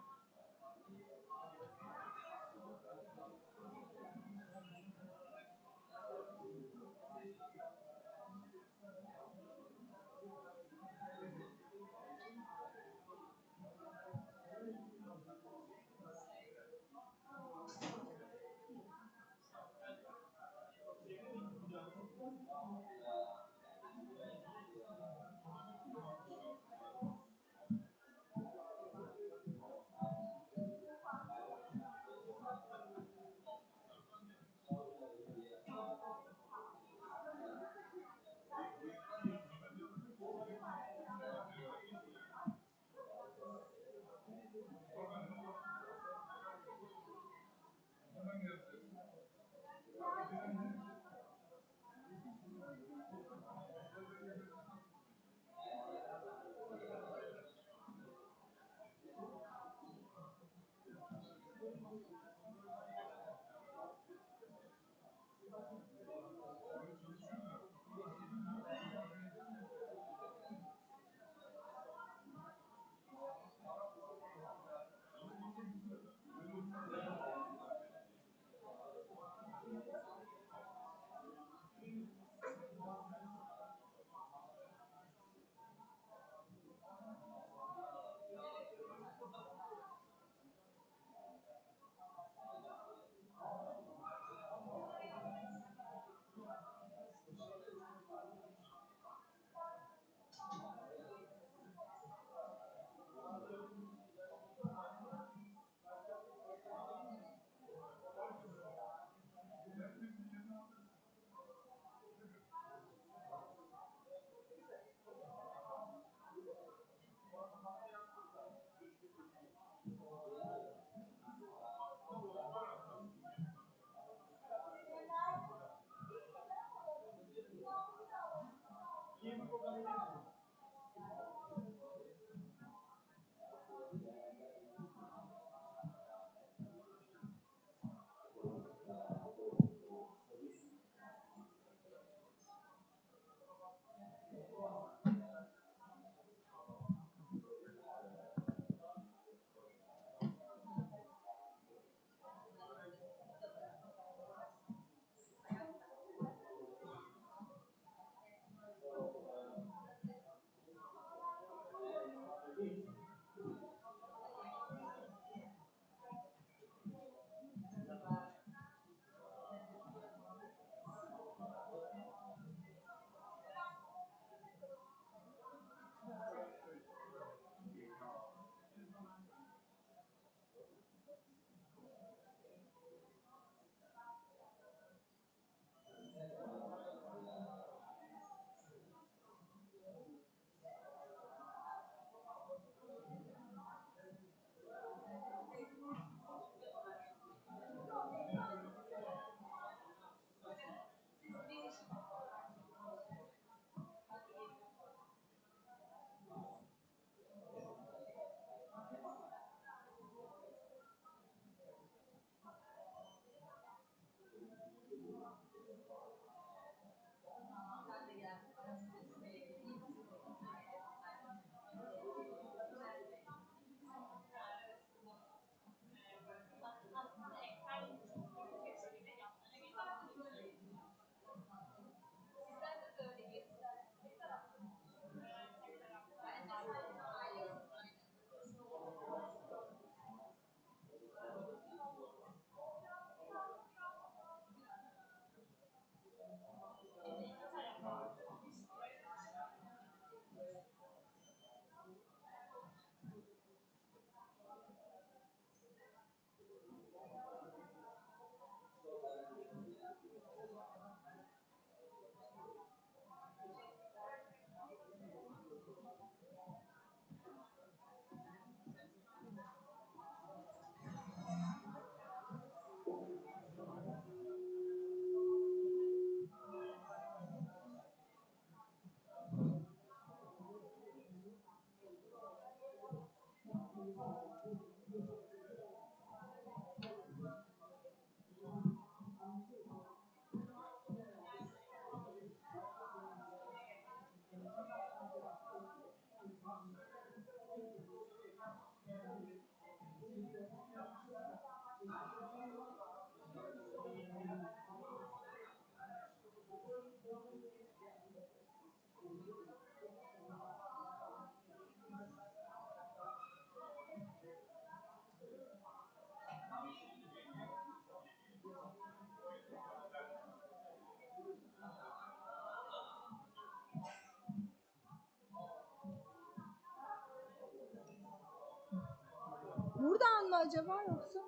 Buradan mı acaba yoksa?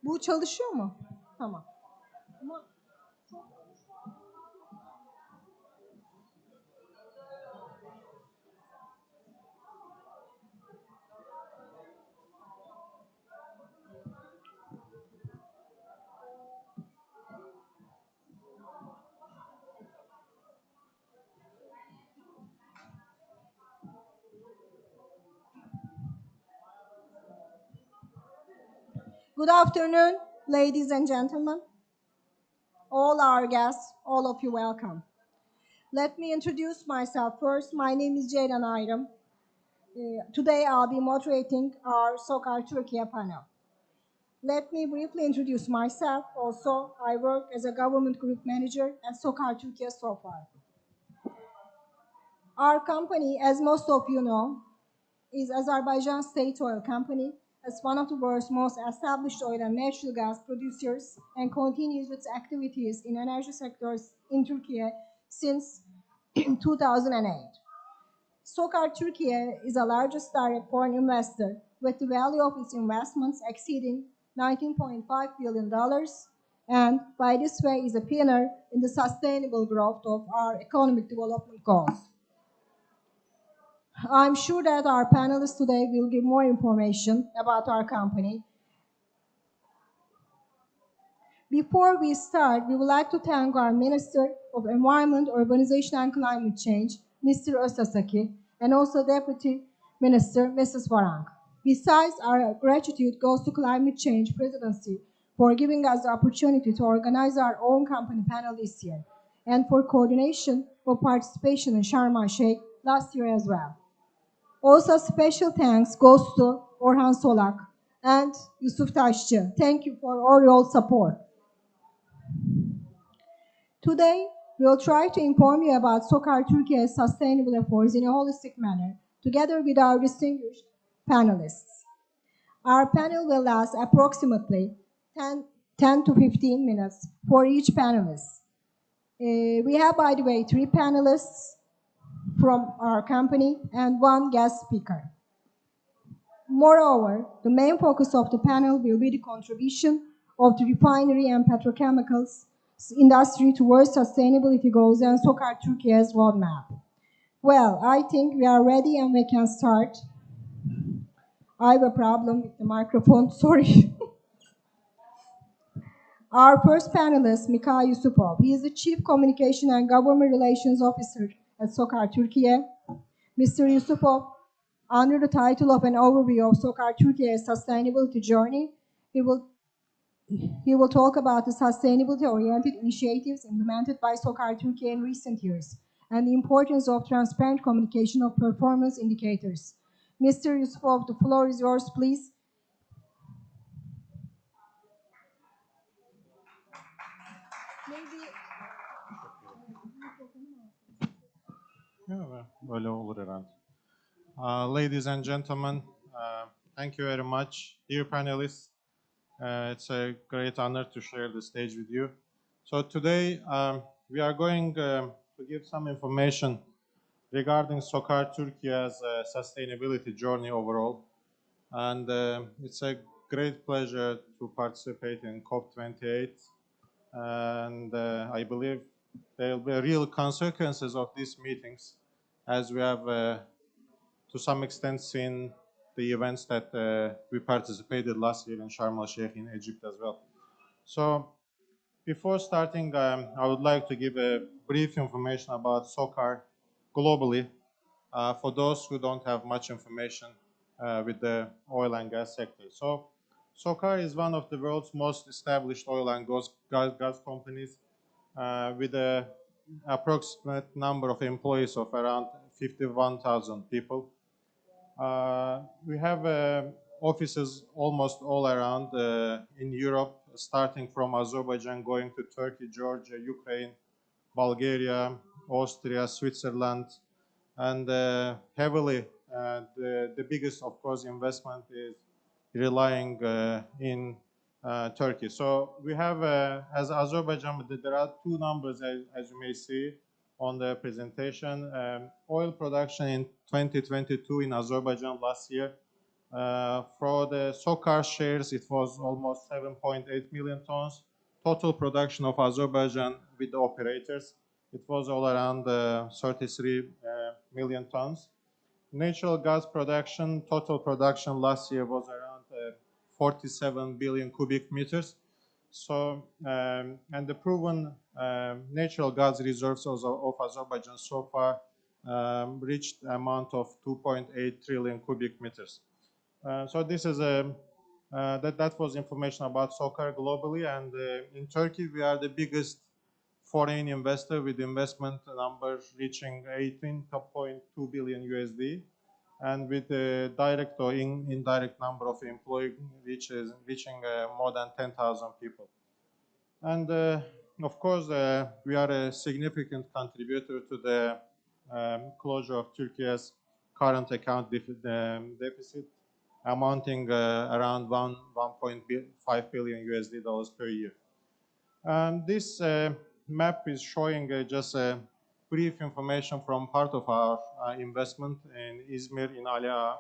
Bu çalışıyor mu? Tamam. Ama good afternoon, ladies and gentlemen, all our guests, all of you welcome. Let me introduce myself first. My name is Ceylan Ayrım. Today I'll be moderating our Sokar Turkey panel. Let me briefly introduce myself. Also, I work as a government group manager at Sokar Turkey so far. Our company, as most of you know, is Azerbaijan State Oil Company. It's one of the world's most established oil and natural gas producers and continues its activities in energy sectors in Turkey since 2008. Sokar Turkey is the largest direct foreign investor with the value of its investments exceeding $19.5 billion, and by this way is a pioneer in the sustainable growth of our economic development goals. I'm sure that our panelists today will give more information about our company. Before we start, we would like to thank our Minister of Environment, Urbanization and Climate Change, Mr. Özsasaki, and also Deputy Minister, Mrs. Varank. Besides, our gratitude goes to Climate Change Presidency for giving us the opportunity to organize our own company panel this year, and for coordination of participation in Sharm el-Sheikh last year as well. Also, special thanks goes to Orhan Solak and Yusuf Taşçı. Thank you for all your support. Today, we'll try to inform you about Sokar Turkey's sustainable efforts in a holistic manner, together with our distinguished panelists. Our panel will last approximately 10 to 15 minutes for each panelist. We have, by the way, 3 panelists from our company and 1 guest speaker. Moreover, the main focus of the panel will be the contribution of the refinery and petrochemicals industry towards sustainability goals and Sokar Turkey's roadmap. Well, I think we are ready and we can start. I have a problem with the microphone, sorry. Our first panelist, Mikhail Yusupov. He is the Chief Communication and Government Relations Officer at Sokar Turkey. Mr. Yusupov, under the title of an overview of Sokar Turkey's sustainability journey, he will talk about the sustainability-oriented initiatives implemented by Sokar Turkey in recent years and the importance of transparent communication of performance indicators. Mr. Yusupov, the floor is yours, please. Böyle olur herhalde. Ladies and gentlemen, thank you very much. Dear panelists, it's a great honor to share the stage with you. So today we are going to give some information regarding Sokar Turkey's sustainability journey overall. And it's a great pleasure to participate in COP28. And I believe there will be real consequences of these meetings, as we have to some extent seen the events that we participated last year in Sharm el-Sheikh in Egypt as well. So before starting, I would like to give a brief information about Sokar globally for those who don't have much information with the oil and gas sector. So Sokar is one of the world's most established oil and gas companies with an approximate number of employees of around 51,000 people. We have offices almost all around in Europe, starting from Azerbaijan, going to Turkey, Georgia, Ukraine, Bulgaria, Austria, Switzerland, and heavily the biggest, of course, investment is relying in Turkey. So we have, as Azerbaijan, there are two numbers, as you may see on the presentation. Oil production in 2022 in Azerbaijan last year, for the SOCAR shares, it was almost 7.8 million tons. Total production of Azerbaijan with the operators, it was all around 33 million tons. Natural gas production, total production last year was around 47 billion cubic meters. So, and the proven natural gas reserves of Azerbaijan so far reached amount of 2.8 trillion cubic meters. So this is that was information about SOCAR globally, and in Turkey we are the biggest foreign investor with investment numbers reaching 18.2 billion USD, and with the direct or indirect number of employees reaching more than 10,000 people. And of course, we are a significant contributor to the closure of Turkey's current account deficit, amounting around 1.5 billion USD dollars per year. This map is showing just brief information from part of our investment in Izmir, in Ali Ağa.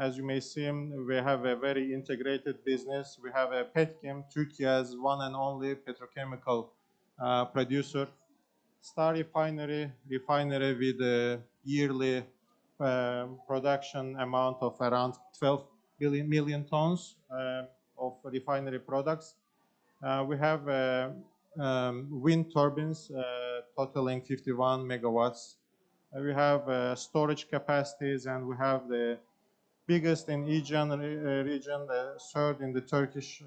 As you may see, we have a very integrated business. We have a petchem, Turkey's one and only petrochemical producer. Star refinery with a yearly production amount of around 12 million tons of refinery products. We have wind turbines totaling 51 megawatts. We have storage capacities, and we have the biggest in Aegean region, the third in the Turkish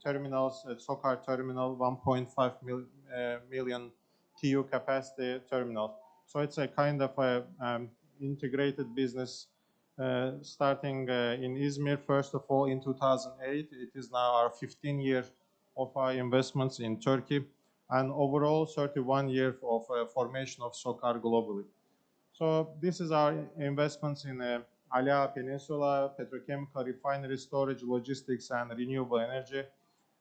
terminals, SOCAR terminal, 1.5 million TEU capacity terminal. So it's a kind of a integrated business starting in Izmir, first of all, in 2008. It is now our 15th year of our investments in Turkey, and overall 31 years of formation of SOCAR globally. So this is our investments in Ali Ağa Peninsula, petrochemical refinery, storage, logistics, and renewable energy.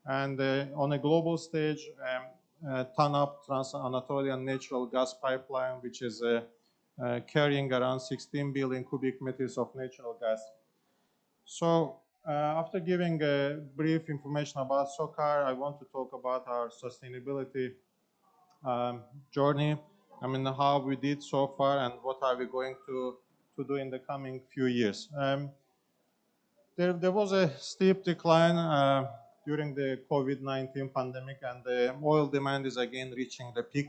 And on a global stage, TANAP, Trans-Anatolian Natural Gas Pipeline, which is carrying around 16 billion cubic meters of natural gas. So after giving a brief information about SOCAR, I want to talk about our sustainability journey. I mean, how we did so far and what are we going to do in the coming few years. There was a steep decline during the COVID-19 pandemic, and the oil demand is again reaching the peak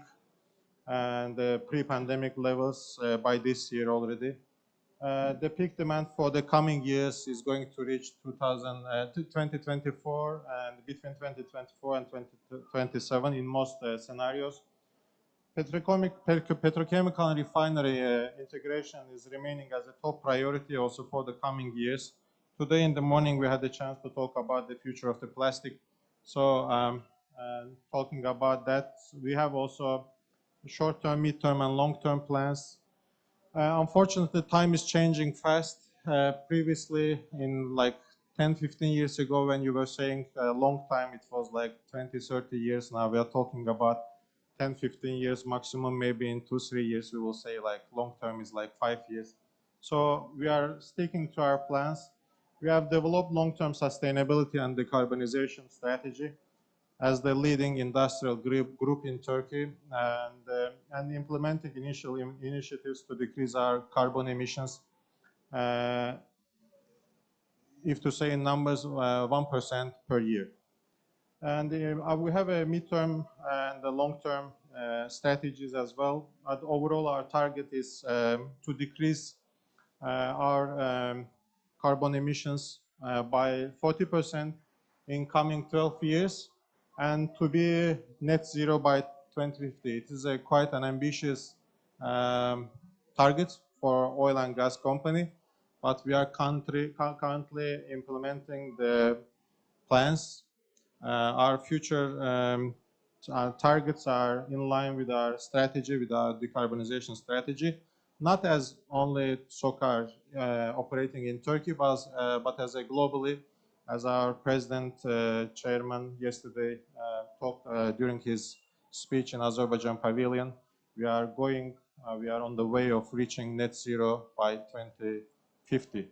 and the pre-pandemic levels by this year already. The peak demand for the coming years is going to reach 2024, and between 2024 and 2027 in most scenarios. Petrochemical and refinery integration is remaining as a top priority also for the coming years. Today in the morning we had the chance to talk about the future of the plastic. So talking about that, we have also short-term, mid-term, and long-term plans. Unfortunately, time is changing fast. Previously, in like 10, 15 years ago, when you were saying a long time, it was like 20, 30 years. Now we are talking about 10, 15 years maximum. Maybe in 2, 3 years, we will say like long term is like 5 years. So we are sticking to our plans. We have developed long-term sustainability and decarbonization strategy as the leading industrial group in Turkey, and implementing initial initiatives to decrease our carbon emissions. If to say in numbers, 1% per year. And we have a midterm and a long-term strategies as well. Overall, our target is to decrease our carbon emissions by 40% in coming 12 years, and to be net zero by 2050. It is quite an ambitious target for oil and gas company, but we are currently implementing the plans. Our future targets are in line with our strategy, with our decarbonization strategy, not as only SOCAR operating in Turkey, but as a globally, as our president, chairman yesterday talked during his speech in Azerbaijan Pavilion. We are on the way of reaching net zero by 2050.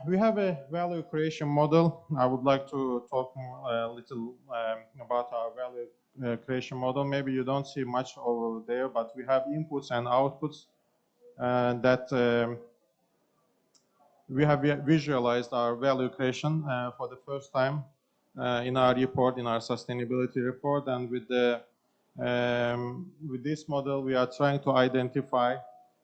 We have a value creation model. I would like to talk a little about our value creation model. Maybe you don't see much over there, but we have inputs and outputs that we have visualized our value creation for the first time in our report, in our sustainability report. And with this model, we are trying to identify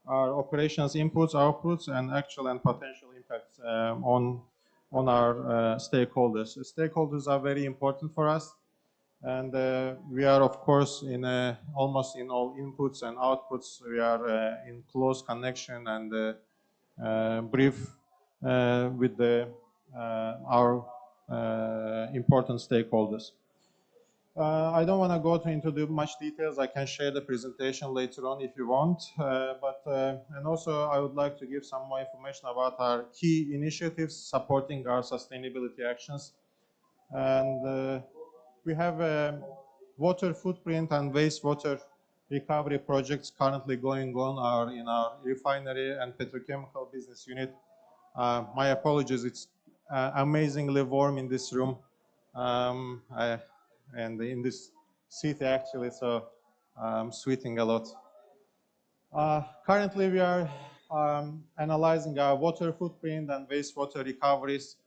our operations inputs, outputs, and actual and potential impacts on our stakeholders. Stakeholders are very important for us, and we are, of course, almost in all inputs and outputs. We are in close connection and brief with our important stakeholders. I don't want to go into much details. I can share the presentation later on if you want. And also, I would like to give some more information about our key initiatives supporting our sustainability actions. And we have water footprint and wastewater recovery projects currently going on in our refinery and petrochemical business unit. My apologies, it's amazingly warm in this room. And in this city actually, so I'm sweating a lot. Currently we are analyzing our water footprint and wastewater recoveries,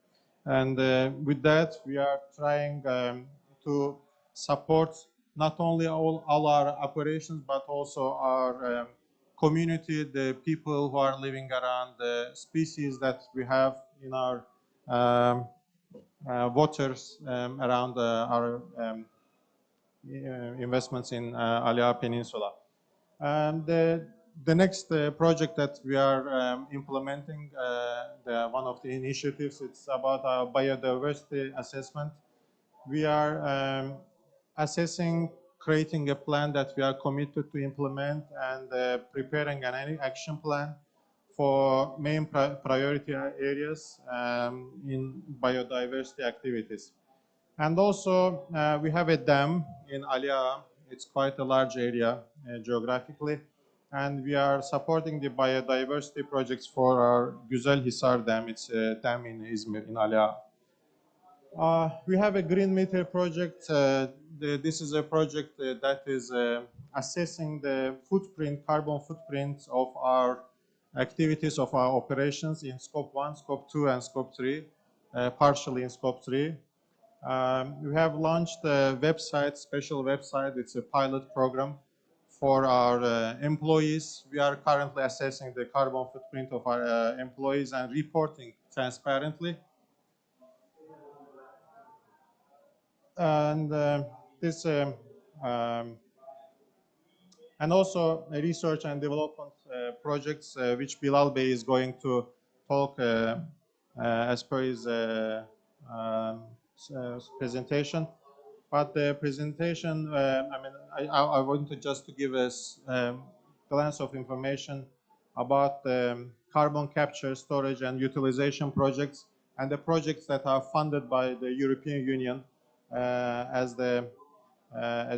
and with that we are trying to support not only all our operations but also our community, the people who are living around, the species that we have in our waters around our investments in Alia Peninsula. And the next project that we are implementing, one of the initiatives, it's about our biodiversity assessment. We are assessing, creating a plan that we are committed to implement, and preparing an action plan for main priority areas in biodiversity activities. And also, we have a dam in Alia. It's quite a large area geographically, and we are supporting the biodiversity projects for our Güzelhisar Dam. It's a dam in Izmir, in Alia. We have a green meter project. This is a project that is assessing the carbon footprint of our activities, of our operations in Scope 1, Scope 2, and Scope 3, partially in Scope 3. We have launched a website, special website. It's a pilot program for our employees. We are currently assessing the carbon footprint of our employees and reporting transparently. And and also research and development projects, which Bilal Bey is going to talk as per his presentation. But the presentation, I wanted just to give us a glance of information about the carbon capture, storage, and utilization projects, and the projects that are funded by the European Union, as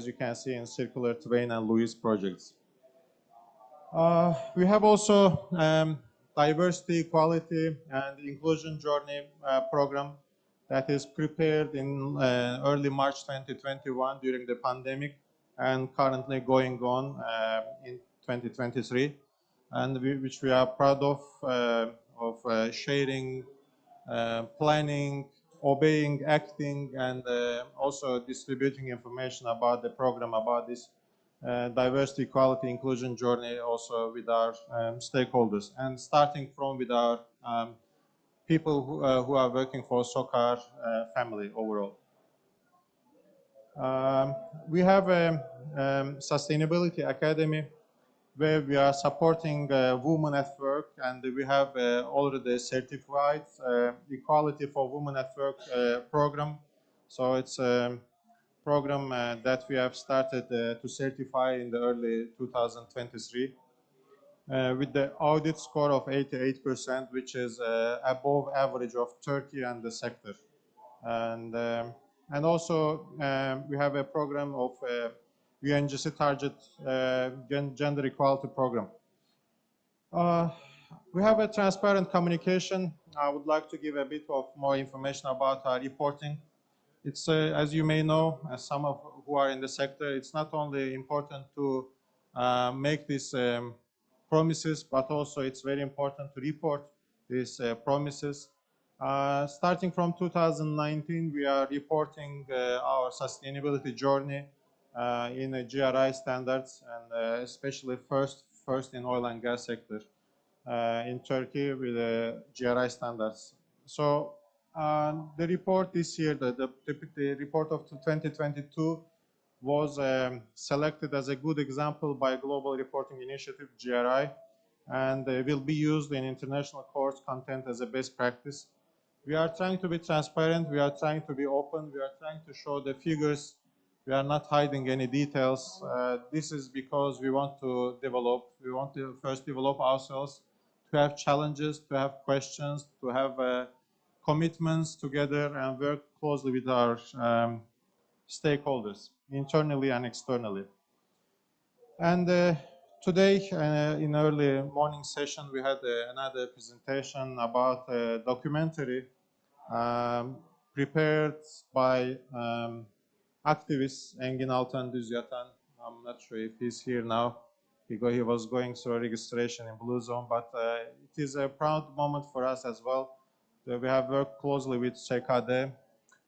you can see in Circular Terrain and Lewis projects. We have also diversity, equality, and inclusion journey program that is prepared in early March 2021 during the pandemic, and currently going on in 2023, and which we are proud of sharing, planning, obeying, acting, and also distributing information about the program, about this diversity, equality, inclusion journey, also with our stakeholders, and starting from with our people who are working for SOCAR family overall. We have a Sustainability Academy where we are supporting women at work, and we have already certified Equality for Women at Work program. So it's a program that we have started to certify in the early 2023 with the audit score of 88%, which is above average of Turkey and the sector. And also we have a program of UNGC target gender equality program. We have a transparent communication. I would like to give a bit of more information about our reporting. It's, as you may know, as some of who are in the sector, it's not only important to make these promises, but also it's very important to report these promises. Starting from 2019, we are reporting our sustainability journey in GRI standards, and especially first in oil and gas sector in Turkey with GRI standards. So the report this year, the report of 2022 was selected as a good example by Global Reporting Initiative, GRI, and will be used in international course content as a best practice. We are trying to be transparent, we are trying to be open, we are trying to show the figures, we are not hiding any details. This is because we want to first develop ourselves, to have challenges, to have questions, to have commitments together and work closely with our stakeholders, internally and externally. And today, in early morning session, we had another presentation about a documentary prepared by activist Engin Altan Düzyatan. I'm not sure if he's here now because he was going through registration in Blue Zone, but it is a proud moment for us as well. We have worked closely with CKD,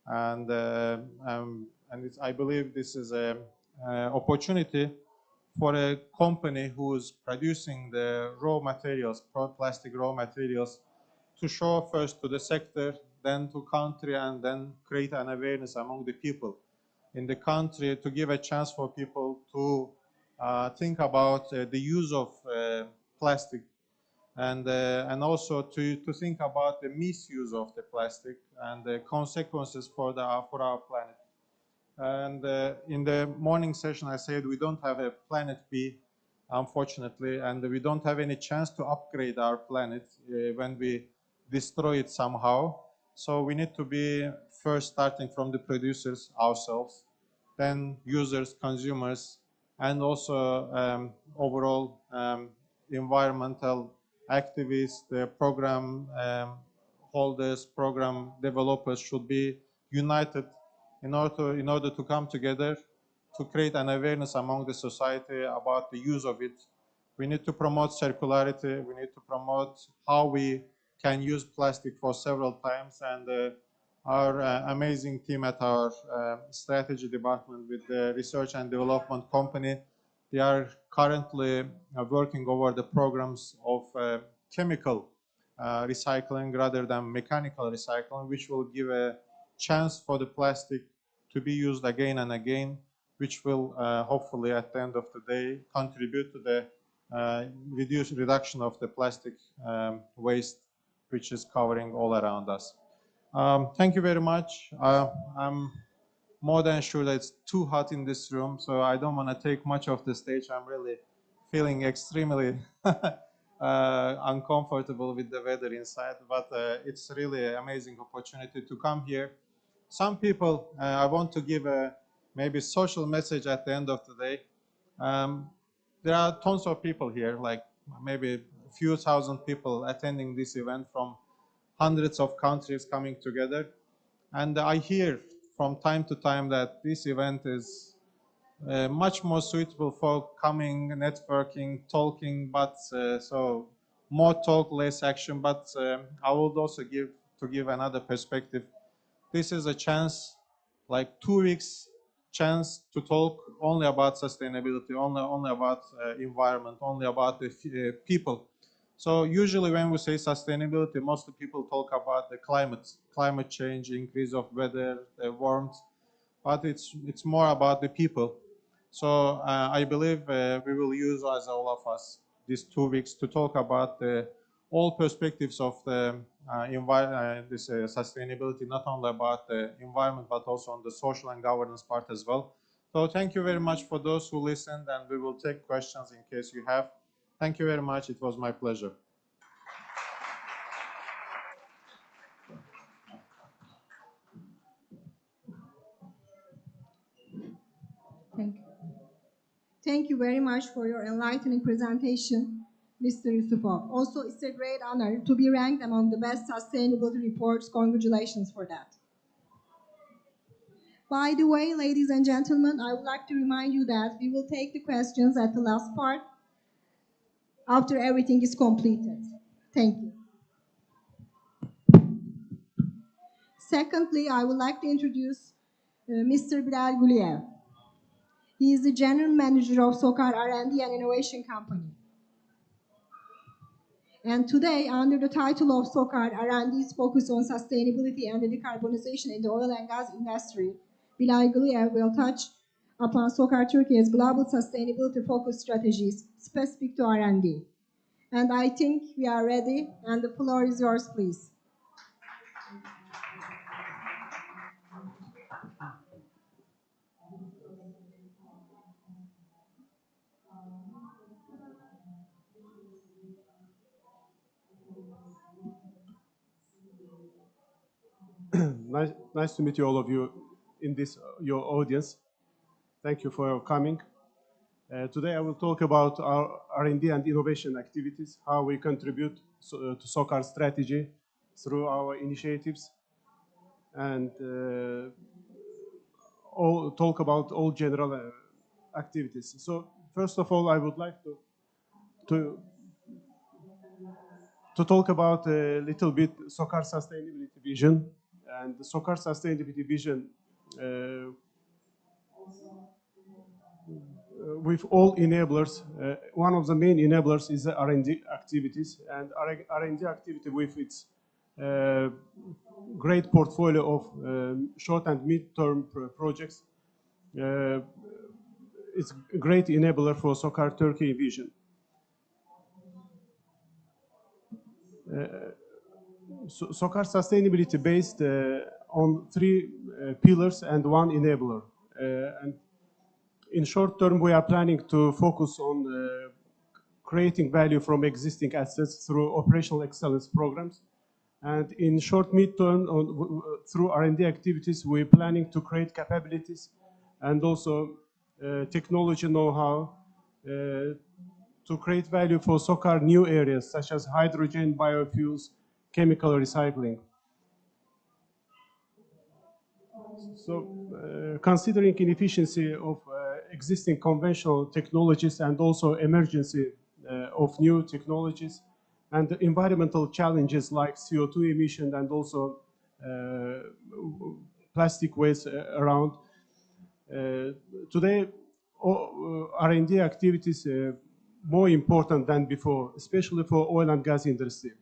and I believe this is an opportunity for a company who is producing the raw materials, plastic raw materials, to show first to the sector, then to country, and then create an awareness among the people in the country, to give a chance for people to think about the use of plastic, and also to think about the misuse of the plastic and the consequences for our planet. And in the morning session, I said we don't have a planet B, unfortunately, and we don't have any chance to upgrade our planet when we destroy it somehow. So we need to be first starting from the producers ourselves, then users, consumers, and also overall environmental activists, the program holders, program developers should be united in order to come together to create an awareness among the society about the use of it. We need to promote circularity. We need to promote how we can use plastic for several times. And our amazing team at our strategy department with the research and development company, they are currently working over the programs of chemical recycling rather than mechanical recycling, which will give a chance for the plastic to be used again and again, which will hopefully at the end of the day contribute to the reduction of the plastic waste, which is covering all around us. Thank you very much. I'm more than sure that it's too hot in this room, so I don't want to take much of the stage. I'm really feeling extremely uncomfortable with the weather inside, but it's really an amazing opportunity to come here. Some people, I want to give a maybe social message at the end of the day. There are tons of people here, like maybe a few thousand people attending this event from hundreds of countries coming together. And I hear from time to time that this event is much more suitable for coming, networking, talking, but so more talk, less action. But I would also give another perspective. This is a chance, like 2 weeks chance to talk only about sustainability, only about environment, only about the people. So usually when we say sustainability, mostly people talk about the climate change, increase of weather, the warmth, but it's more about the people. So I believe we will use, as all of us, these 2 weeks to talk about all perspectives of the sustainability, not only about the environment, but also on the social and governance part as well. So thank you very much for those who listened, and we will take questions in case you have. Thank you very much. It was my pleasure. Thank you very much for your enlightening presentation, Mr. Yusufov. Also, it's a great honor to be ranked among the best sustainability reports. Congratulations for that. By the way, ladies and gentlemen, I would like to remind you that we will take the questions at the last part after everything is completed. Thank you. Secondly, I would like to introduce Mr. Bilal Guliev. He is the General Manager of SOCAR R&D and Innovation Company. And today, under the title of SOCAR R&D's focus on sustainability and decarbonization in the oil and gas industry, Bilal Guliev will touch upon SOCAR Turkey's global sustainability focus strategies specific to R&D. And I think we are ready, and the floor is yours, please. Nice to meet you, all of you, in this your audience. Thank you for coming. Today I will talk about our R&D and innovation activities, how we contribute to SOCAR strategy through our initiatives, and talk about all general activities. So first of all, I would like to talk about a little bit SOCAR sustainability vision. And the SOCAR sustainability vision, with all enablers, one of the main enablers is the R&D activities, and R&D activity with its great portfolio of short and mid-term projects is a great enabler for SOCAR Turkey vision. SOCAR sustainability based on 3 pillars and 1 enabler. And in short term, we are planning to focus on creating value from existing assets through operational excellence programs. And in short mid-term, through R&D activities, we're planning to create capabilities and also technology know-how to create value for SOCAR new areas such as hydrogen, biofuels, chemical recycling. So, considering inefficiency of existing conventional technologies and also emergency of new technologies and the environmental challenges like CO2 emission and also plastic waste around, today R&D activities more important than before, especially for oil and gas industry.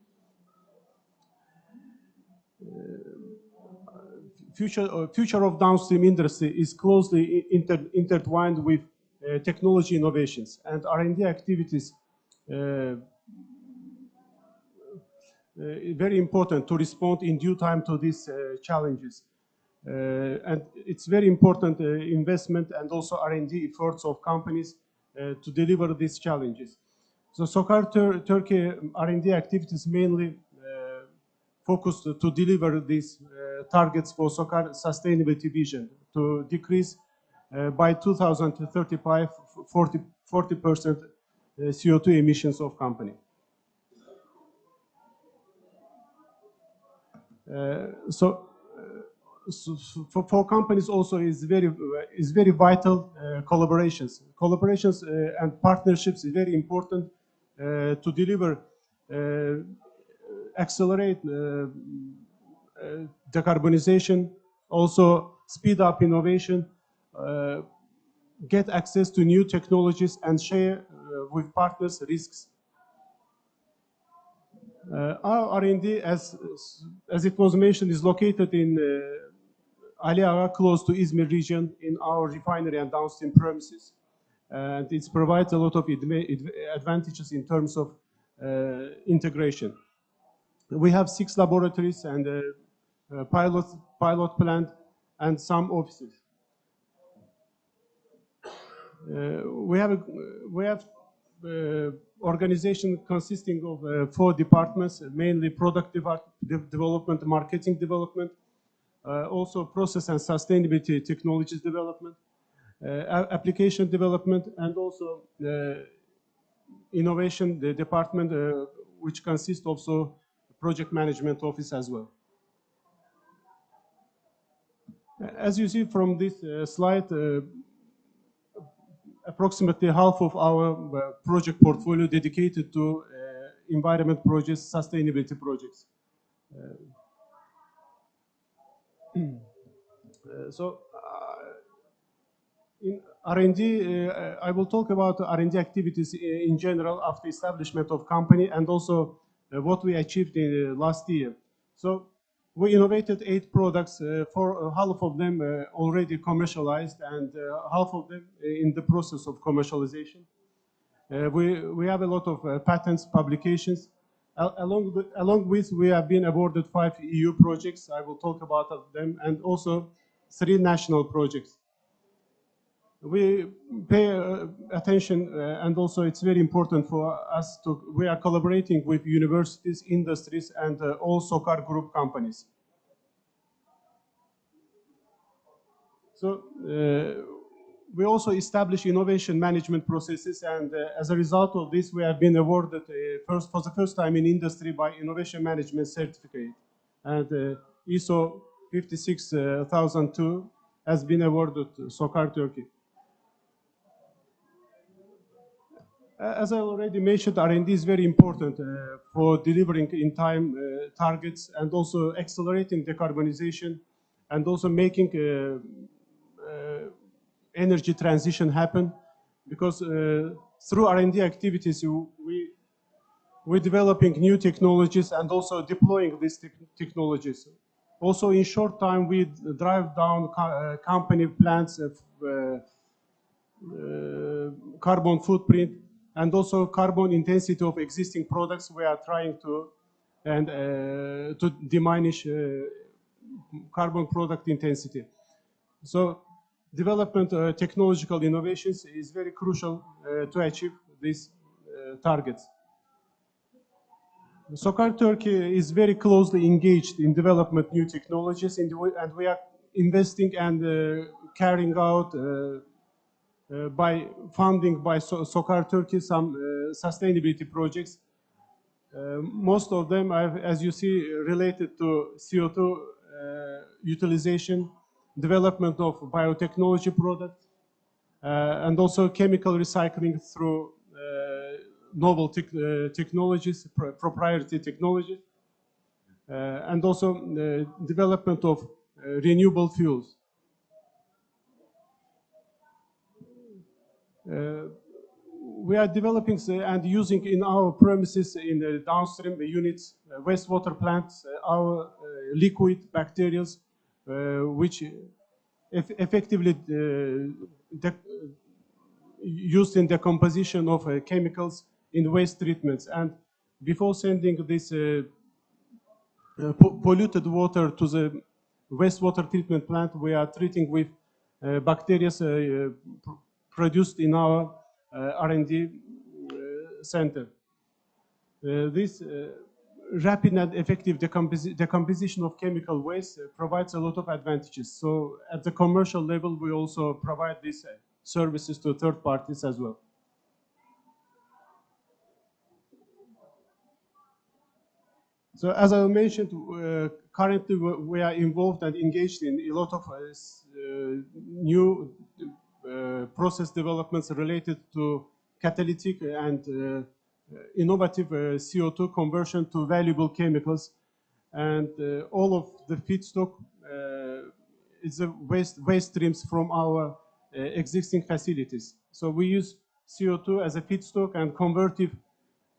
Future of downstream industry is closely intertwined with technology innovations, and R&D activities very important to respond in due time to these challenges. And it's very important investment and also R&D efforts of companies to deliver these challenges. So SOCAR Turkey R&D activities mainly focused to deliver these targets for SOCAR sustainability vision to decrease by 2035 40% CO2 emissions of company. So for companies also is very vital collaborations. Collaborations and partnerships is very important to deliver, accelerate decarbonization, also speed up innovation, get access to new technologies and share with partners risks. Our R&D, as it was mentioned, is located in Ali Ağa, close to Izmir region, in our refinery and downstream premises. and it provides a lot of advantages in terms of integration. We have 6 laboratories and a pilot plant and some offices. We have organization consisting of 4 departments, mainly product development, marketing development, also process and sustainability technologies development, application development, and also innovation department, which consists also project management office as well. As you see from this slide, approximately half of our project portfolio dedicated to environment projects, sustainability projects. In R&D, I will talk about R&D activities in general after establishment of company and also what we achieved in last year. So we innovated 8 products, half of them already commercialized and half of them in the process of commercialization. We have a lot of patents, publications. Along with, we have been awarded 5 EU projects. I will talk about them, and also 3 national projects. We pay attention, and also it's very important for us we are collaborating with universities, industries, and all SOCAR group companies. So we also establish innovation management processes, and as a result of this, we have been awarded for the first time in industry by Innovation Management Certificate. And ISO 56002 has been awarded to SOCAR Turkey. As I already mentioned, R&D is very important for delivering in time targets and also accelerating decarbonization and also making energy transition happen, because through R&D activities we're developing new technologies and also deploying these technologies. Also in short time we drive down company plants carbon footprint and also carbon intensity of existing products. We are trying to diminish carbon product intensity. So development technological innovations is very crucial to achieve these targets. SOCAR Turkey is very closely engaged in development new technologies, and we are investing and carrying out by funding by SOCAR Turkey some sustainability projects. Most of them are, as you see, related to CO2 utilization, development of biotechnology products, and also chemical recycling through novel technologies, proprietary technologies, and also development of renewable fuels. We are developing and using in our premises in the downstream units, wastewater plants, our liquid bacterials, which effectively used in the composition of chemicals in waste treatments. And before sending this polluted water to the wastewater treatment plant, we are treating with bacteria produced in our R&D center. This rapid and effective decomposition of chemical waste provides a lot of advantages. So at the commercial level, we also provide these services to third parties as well. So as I mentioned, currently we are involved and engaged in a lot of new process developments related to catalytic and innovative CO2 conversion to valuable chemicals, and all of the feedstock is the waste streams from our existing facilities. So we use CO2 as a feedstock and convert it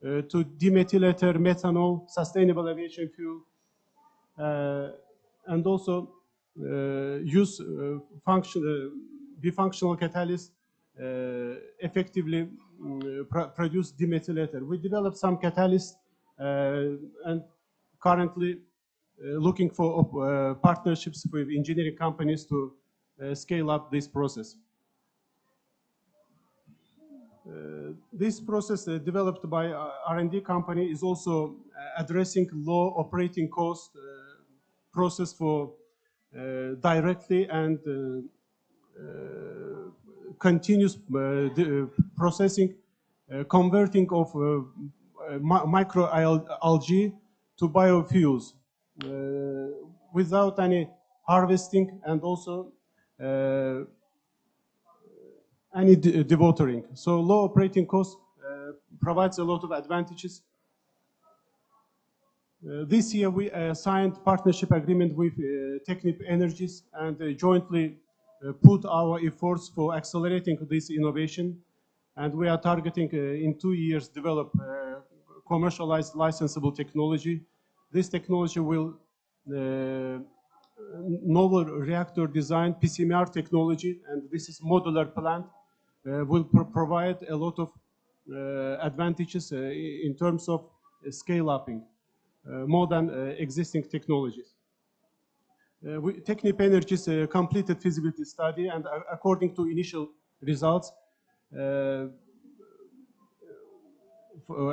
to demethyl ether, methanol, sustainable aviation fuel, and also use bifunctional catalysts effectively produce dimethyl ether. We developed some catalysts and currently looking for partnerships with engineering companies to scale up this process. This process developed by R&D company is also addressing low operating cost process for directly and continuous processing, converting of microalgae to biofuels without any harvesting and also any dewatering. So low operating cost provides a lot of advantages. This year we signed partnership agreement with Technip Energies and jointly put our efforts for accelerating this innovation. And we are targeting in 2 years develop commercialized licensable technology. This technology will novel reactor design, PCMR technology, and this is modular plant, will provide a lot of advantages in terms of scale-upping, more than existing technologies. Technip Energies completed feasibility study, and according to initial results,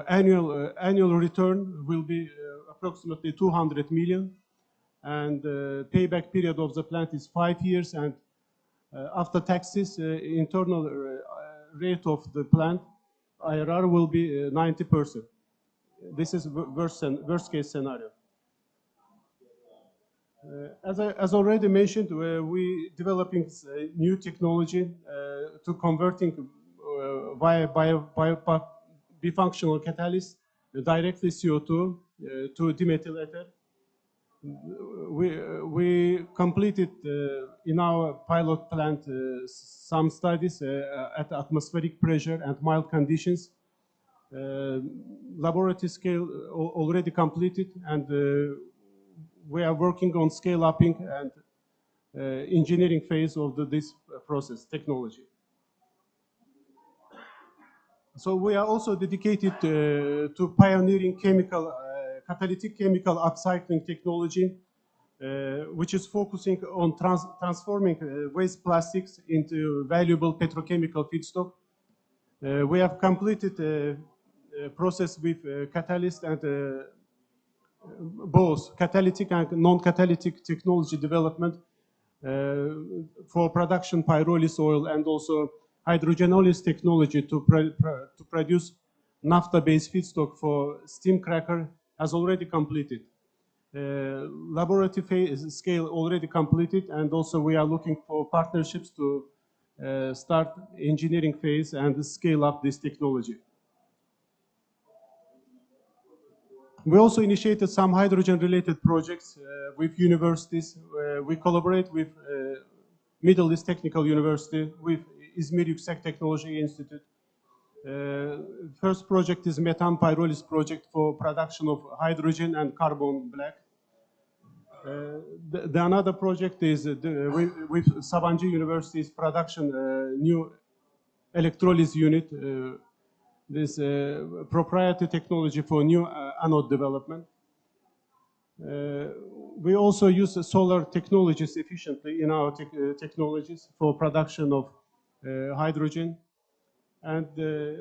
annual return will be approximately 200 million, and payback period of the plant is 5 years, and after taxes, internal rate of the plant, IRR, will be 90%. This is worst case scenario. As already mentioned, we developing new technology to converting via bifunctional catalyst directly CO2 to dimethyl ether. We completed in our pilot plant some studies at atmospheric pressure and mild conditions. Laboratory scale already completed, and we are working on scale-upping and engineering phase of this process technology. So we are also dedicated to pioneering catalytic chemical upcycling technology, which is focusing on transforming waste plastics into valuable petrochemical feedstock. We have completed a process with catalyst and both catalytic and non-catalytic technology development for production pyrolysis oil, and also hydrogenolysis technology to produce naphtha-based feedstock for steam cracker has already completed. Laboratory phase scale already completed, and also we are looking for partnerships to start engineering phase and scale up this technology. We also initiated some hydrogen-related projects with universities. We collaborate with Middle East Technical University, with İzmir Yüksek Teknoloji Institute. First project is methane pyrolysis project for production of hydrogen and carbon black. The another project is with Sabancı University's production new electrolysis unit. This proprietary technology for new anode development. We also use solar technologies efficiently in our technologies for production of hydrogen. And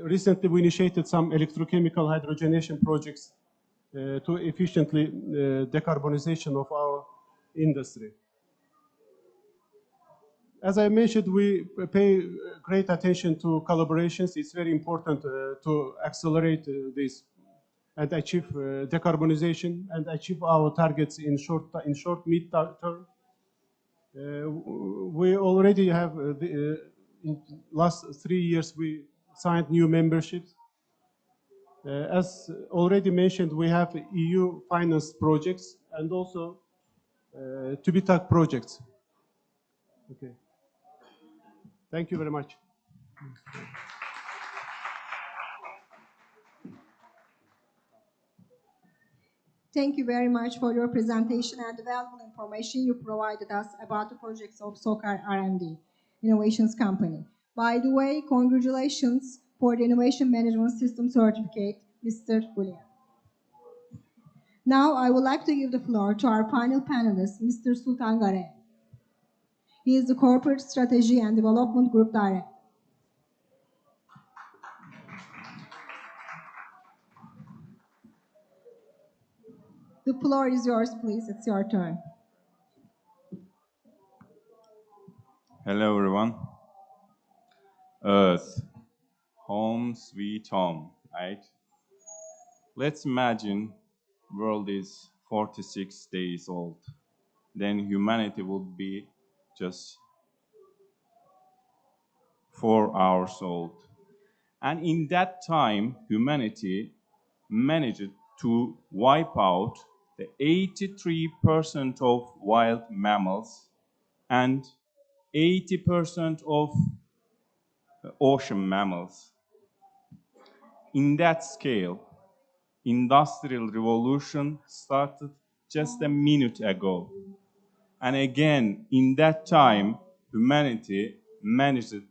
recently we initiated some electrochemical hydrogenation projects to efficiently decarbonization of our industry. As I mentioned, we pay great attention to collaborations. It's very important to accelerate this and achieve decarbonization and achieve our targets in short, mid-term. We already have, in last 3 years, we signed new memberships. As already mentioned, we have EU financed projects and also TÜBİTAK projects. Okay. Thank you very much. Thank you very much for your presentation and the valuable information you provided us about the projects of SOCAR R&D Innovations Company. By the way, congratulations for the Innovation Management System Certificate, Mr. Gulian. Now, I would like to give the floor to our final panelist, Mr. Sultan Gare. He is the Corporate Strategy and Development Group Director. The floor is yours, please. It's your turn. Hello, everyone. Earth, home sweet home, right? Let's imagine world is 46 days old. Then humanity would be just 4 hours old. And in that time, humanity managed to wipe out the 83% of wild mammals and 80% of ocean mammals. In that scale, Industrial Revolution started just a minute ago. And again, in that time, humanity managed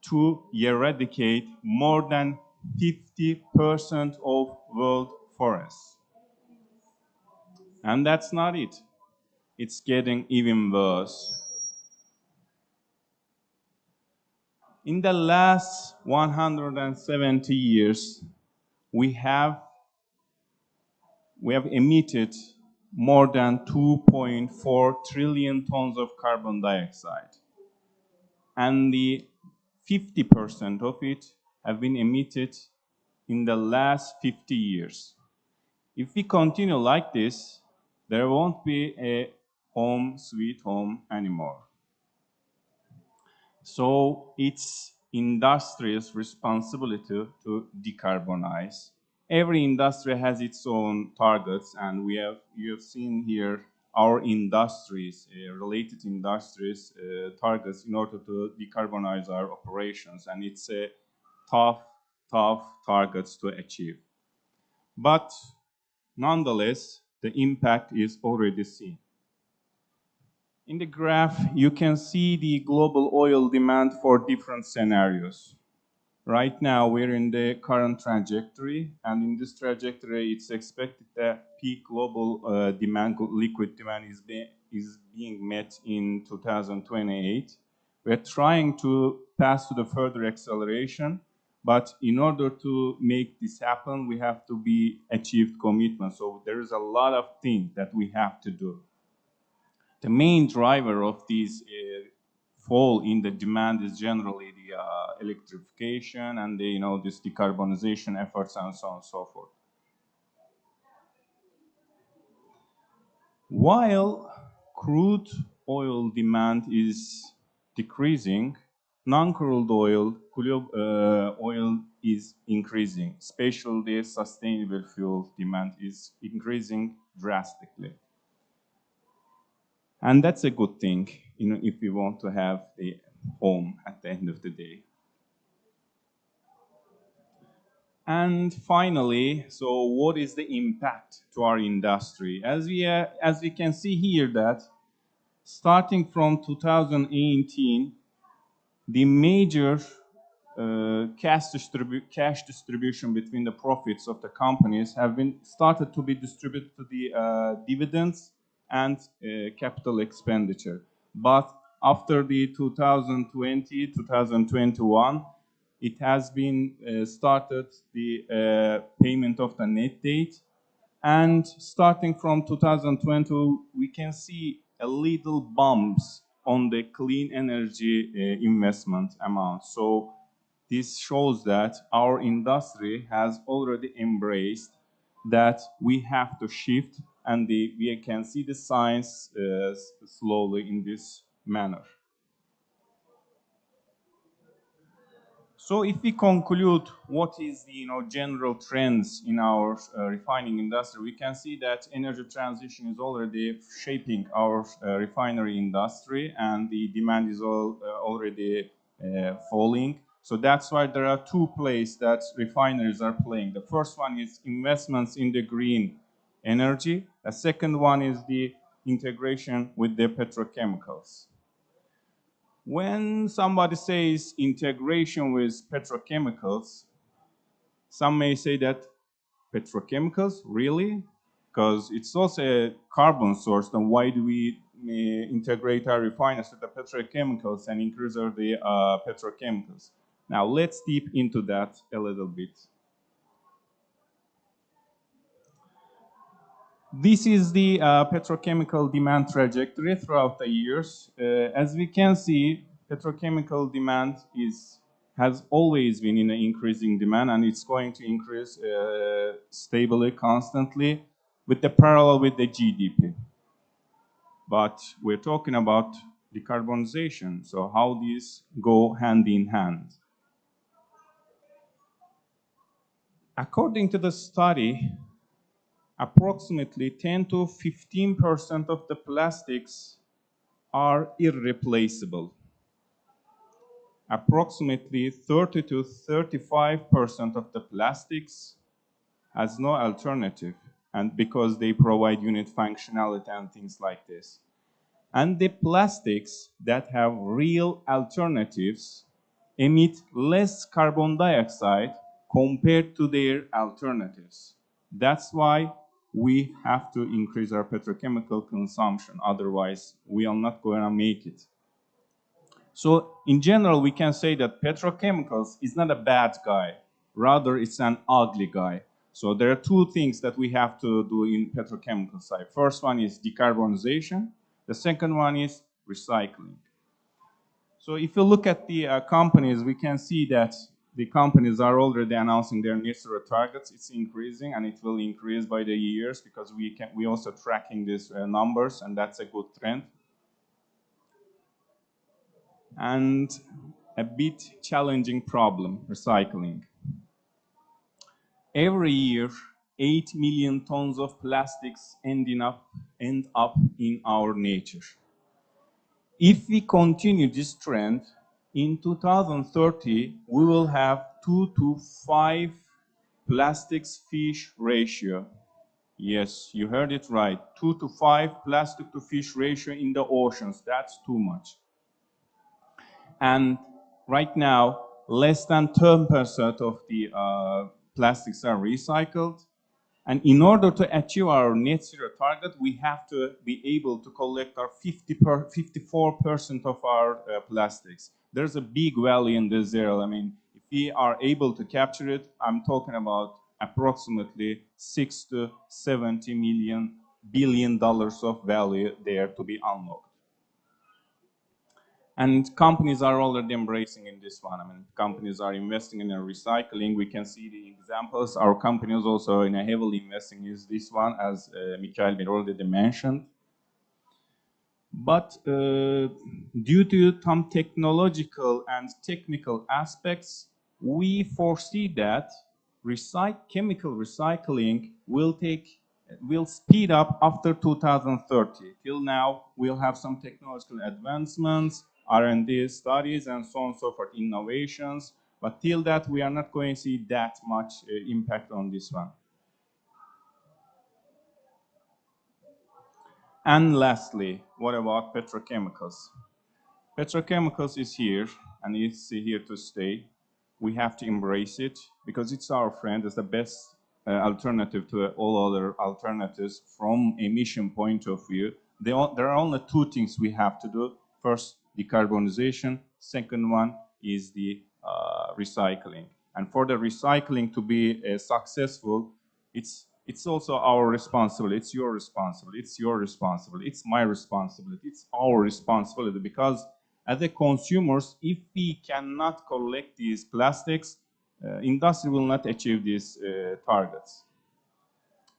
to eradicate more than 50% of world forests. And that's not it. It's getting even worse. In the last 170 years, we have emitted more than 2.4 trillion tons of carbon dioxide. And the 50% of it have been emitted in the last 50 years. If we continue like this, there won't be a home sweet home anymore. So it's industry's responsibility to decarbonize. Every industry has its own targets, and you have seen here our industries, related industries, targets in order to decarbonize our operations, and it's a tough targets to achieve. But nonetheless, the impact is already seen. In the graph, you can see the global oil demand for different scenarios. Right now, we're in the current trajectory, and in this trajectory, it's expected that peak global demand, liquid demand, is being met in 2028. We're trying to pass to the further acceleration, but in order to make this happen, we have to be achieved commitments. So there is a lot of things that we have to do. The main driver of this fall in the demand is generally the electrification and the, this decarbonization efforts and so on and so forth. While crude oil demand is decreasing, non-crude oil is increasing, especially the sustainable fuel demand is increasing drastically. And that's a good thing, if we want to have a home at the end of the day. And finally, so what is the impact to our industry? As we can see here that starting from 2018, the major cash distribution between the profits of the companies have been started to be distributed to the dividends and capital expenditure. But after the 2020, 2021, it has been started the payment of the net debt. And starting from 2020, we can see a little bumps on the clean energy investment amount. So this shows that our industry has already embraced that we have to shift, and we can see the signs slowly in this manner. So if we conclude what is the general trends in our refining industry, we can see that energy transition is already shaping our refinery industry, and the demand is already falling. So that's why there are two plays that refineries are playing. The first one is investments in the green energy. The second one is the integration with the petrochemicals. When somebody says integration with petrochemicals, some may say that petrochemicals, really? Because it's also a carbon source, then why do we integrate our refiners with the petrochemicals and increase the petrochemicals? Now let's deep into that a little bit. This is the petrochemical demand trajectory throughout the years. As we can see, petrochemical demand has always been in an increasing demand, and it's going to increase stably, constantly, with the parallel with the GDP. But we're talking about decarbonization, so how these go hand in hand. According to the study, approximately 10 to 15% of the plastics are irreplaceable. Approximately 30 to 35% of the plastics has no alternative, and because they provide unit functionality and things like this. And the plastics that have real alternatives emit less carbon dioxide compared to their alternatives. That's why we have to increase our petrochemical consumption, otherwise we are not going to make it. So in general, we can say that petrochemicals is not a bad guy, rather it's an ugly guy. So there are two things that we have to do in petrochemical side. First one is decarbonization, the second one is recycling. So if you look at the companies, we can see that the companies are already announcing their net zero targets. It's increasing, and it will increase by the years because we also tracking these numbers, and that's a good trend. And a bit challenging problem, recycling. Every year, 8 million tons of plastics end up in our nature. If we continue this trend, in 2030, we will have 2 to 5 plastics fish ratio. Yes, you heard it right. 2 to 5 plastic to fish ratio in the oceans. That's too much. And right now, less than 10% of the plastics are recycled. And in order to achieve our net zero target, we have to be able to collect our 54% of our plastics. There's a big value in this zero. I mean, if we are able to capture it, I'm talking about approximately 6 to 70 billion dollars of value there to be unlocked. And companies are already embracing in this one. I mean, companies are investing in recycling. We can see the examples. Our company is also heavily investing in this one, as Mikhail already mentioned. But due to some technological and technical aspects, we foresee that chemical recycling will speed up after 2030. Till now, we'll have some technological advancements, R&D studies, and so on and so forth, innovations. But till that, we are not going to see that much impact on this one. And lastly, what about petrochemicals? Petrochemicals is here, and it's here to stay. We have to embrace it because it's our friend. It's the best alternative to all other alternatives from emission point of view. There are only two things we have to do. First, decarbonization. Second one is the recycling. And for the recycling to be successful, it's also our responsibility. It's your responsibility. It's your responsibility. It's my responsibility. It's our responsibility because as a consumers, if we cannot collect these plastics, industry will not achieve these targets.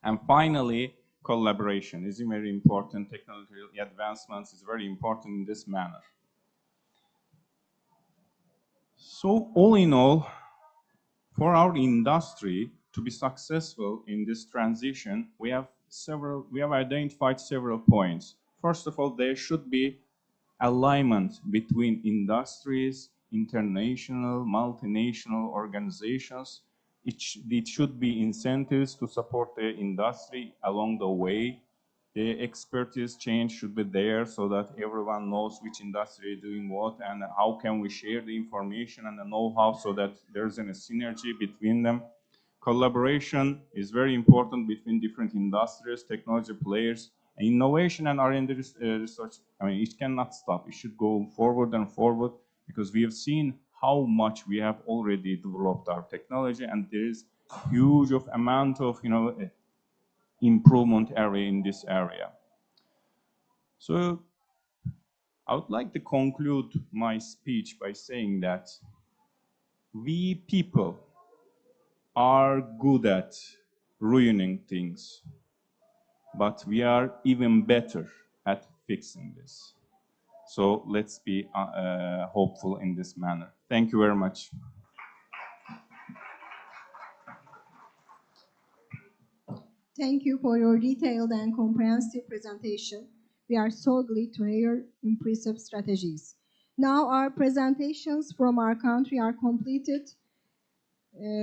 And finally, collaboration is very important. Technological advancements is very important in this manner. So all in all, for our industry to be successful in this transition, we have identified several points. First of all, there should be alignment between industries, international, multinational organizations. It should be incentives to support the industry along the way. the expertise change should be there so that everyone knows which industry is doing what and how can we share the information and the know-how so that there's a synergy between them. Collaboration is very important between different industries, technology players. Innovation and R&D research, I mean, it cannot stop. It should go forward and forward because we have seen how much we have already developed our technology, and there is huge amount of improvement area in this area. So I would like to conclude my speech by saying that we people are good at ruining things, but we are even better at fixing this. So let's be hopeful in this manner. Thank you very much. Thank you for your detailed and comprehensive presentation. We are so glad to hear impressive strategies. Now our presentations from our country are completed.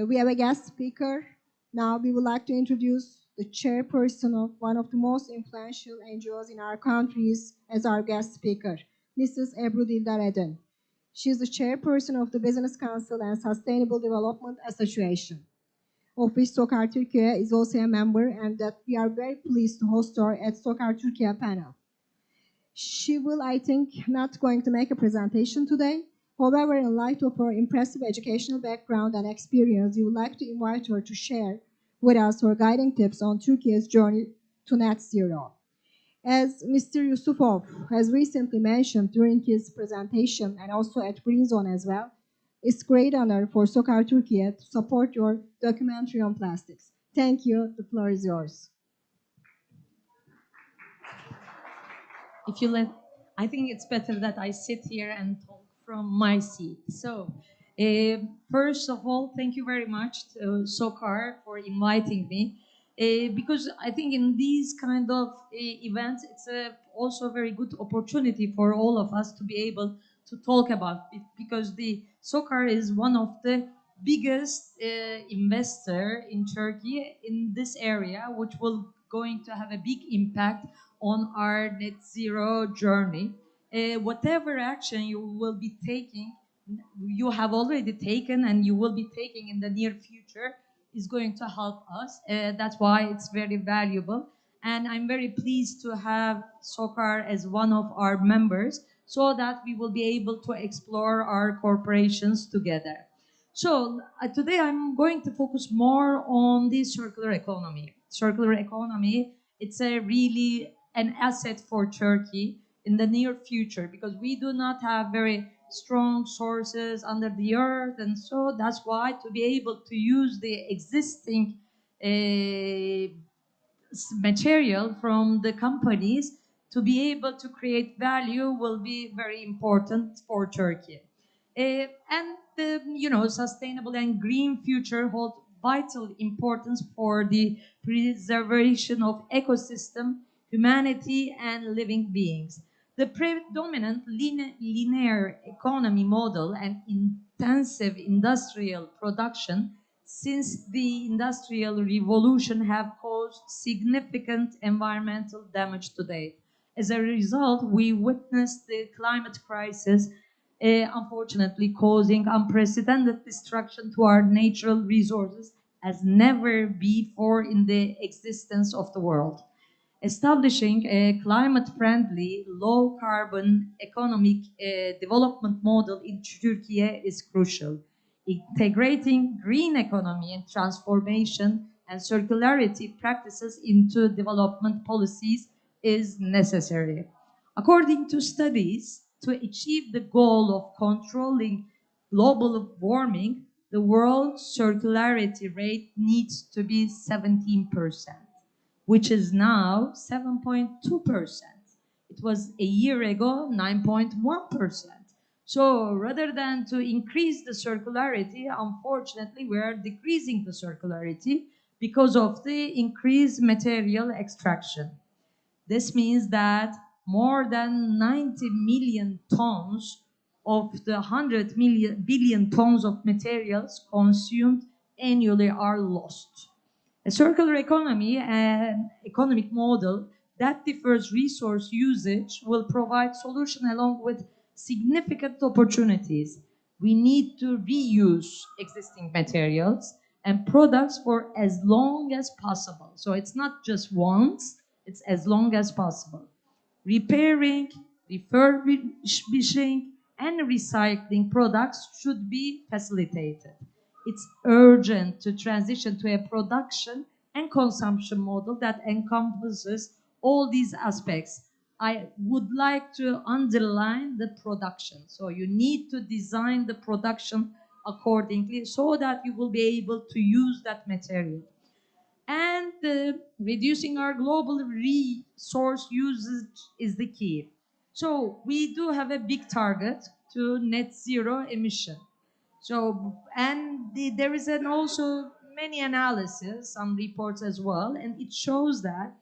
We have a guest speaker. Now we would like to introduce the chairperson of one of the most influential NGOs in our countries as our guest speaker, Mrs. Ebru Dildar Eden. She is the chairperson of the Business Council and Sustainable Development Association, of which Sokar Türkiye is also a member, and that we are very pleased to host her at Sokar Türkiye panel. She will, I think, not going to make a presentation today. However, in light of her impressive educational background and experience, we would like to invite her to share with us her guiding tips on Turkey's journey to net zero. As Mr. Yusufov has recently mentioned during his presentation and also at Green Zone as well, it's a great honor for Sokar Türkiye to support your documentary on plastics. Thank you. The floor is yours. If you let, I think it's better that I sit here and talk from my seat. So, first of all, thank you very much to Sokar for inviting me, because I think in these kind of events, it's also a very good opportunity for all of us to be able to talk about it, because the Sokar is one of the biggest investor in Turkey in this area, which will going to have a big impact on our net zero journey. Whatever action you will be taking, you have already taken and you will be taking in the near future is going to help us. That's why it's very valuable. And I'm very pleased to have Sokar as one of our members so that we will be able to explore our corporations together. So today I'm going to focus more on the circular economy. Circular economy, it's a really an asset for Turkey in the near future because we do not have very strong sources under the earth, and so that's why to be able to use the existing material from the companies to be able to create value will be very important for Turkey. And the sustainable and green future hold vital importance for the preservation of ecosystem, humanity, and living beings. The predominant linear economy model and intensive industrial production since the Industrial Revolution have caused significant environmental damage today. As a result, we witnessed the climate crisis, unfortunately causing unprecedented destruction to our natural resources as never before in the existence of the world. Establishing a climate-friendly, low-carbon economic development model in Turkey is crucial. Integrating green economy and transformation and circularity practices into development policies is necessary. According to studies, to achieve the goal of controlling global warming, the world's circularity rate needs to be 17%, which is now 7.2%. It was a year ago 9.1%. So rather than to increase the circularity, unfortunately, we are decreasing the circularity because of the increased material extraction. This means that more than 90 million tons of the 100 billion tons of materials consumed annually are lost. A circular economy and economic model that differs resource usage will provide solution along with significant opportunities. We need to reuse existing materials and products for as long as possible. So it's not just once, it's as long as possible. Repairing, refurbishing, and recycling products should be facilitated. It's urgent to transition to a production and consumption model that encompasses all these aspects. I would like to underline the production. So you need to design the production accordingly so that you will be able to use that material. And reducing our global resource usage is the key. So we do have a big target to net zero emission. So, and there is also many analysis, some reports as well, and it shows that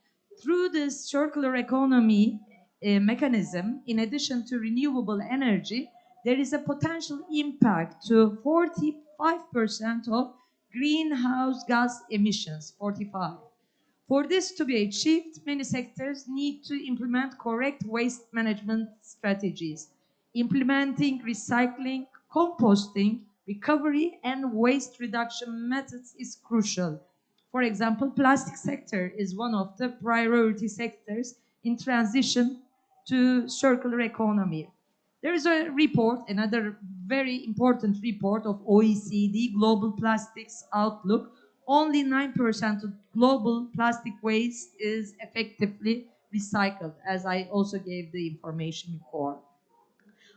through this circular economy mechanism, in addition to renewable energy, there is a potential impact to 45% of greenhouse gas emissions, 45. For this to be achieved, many sectors need to implement correct waste management strategies. Implementing recycling, composting, recovery, and waste reduction methods is crucial. For example, plastic sector is one of the priority sectors in transition to circular economy. There is a report, another very important report of OECD Global Plastics Outlook. Only 9% of global plastic waste is effectively recycled, as I also gave the information before.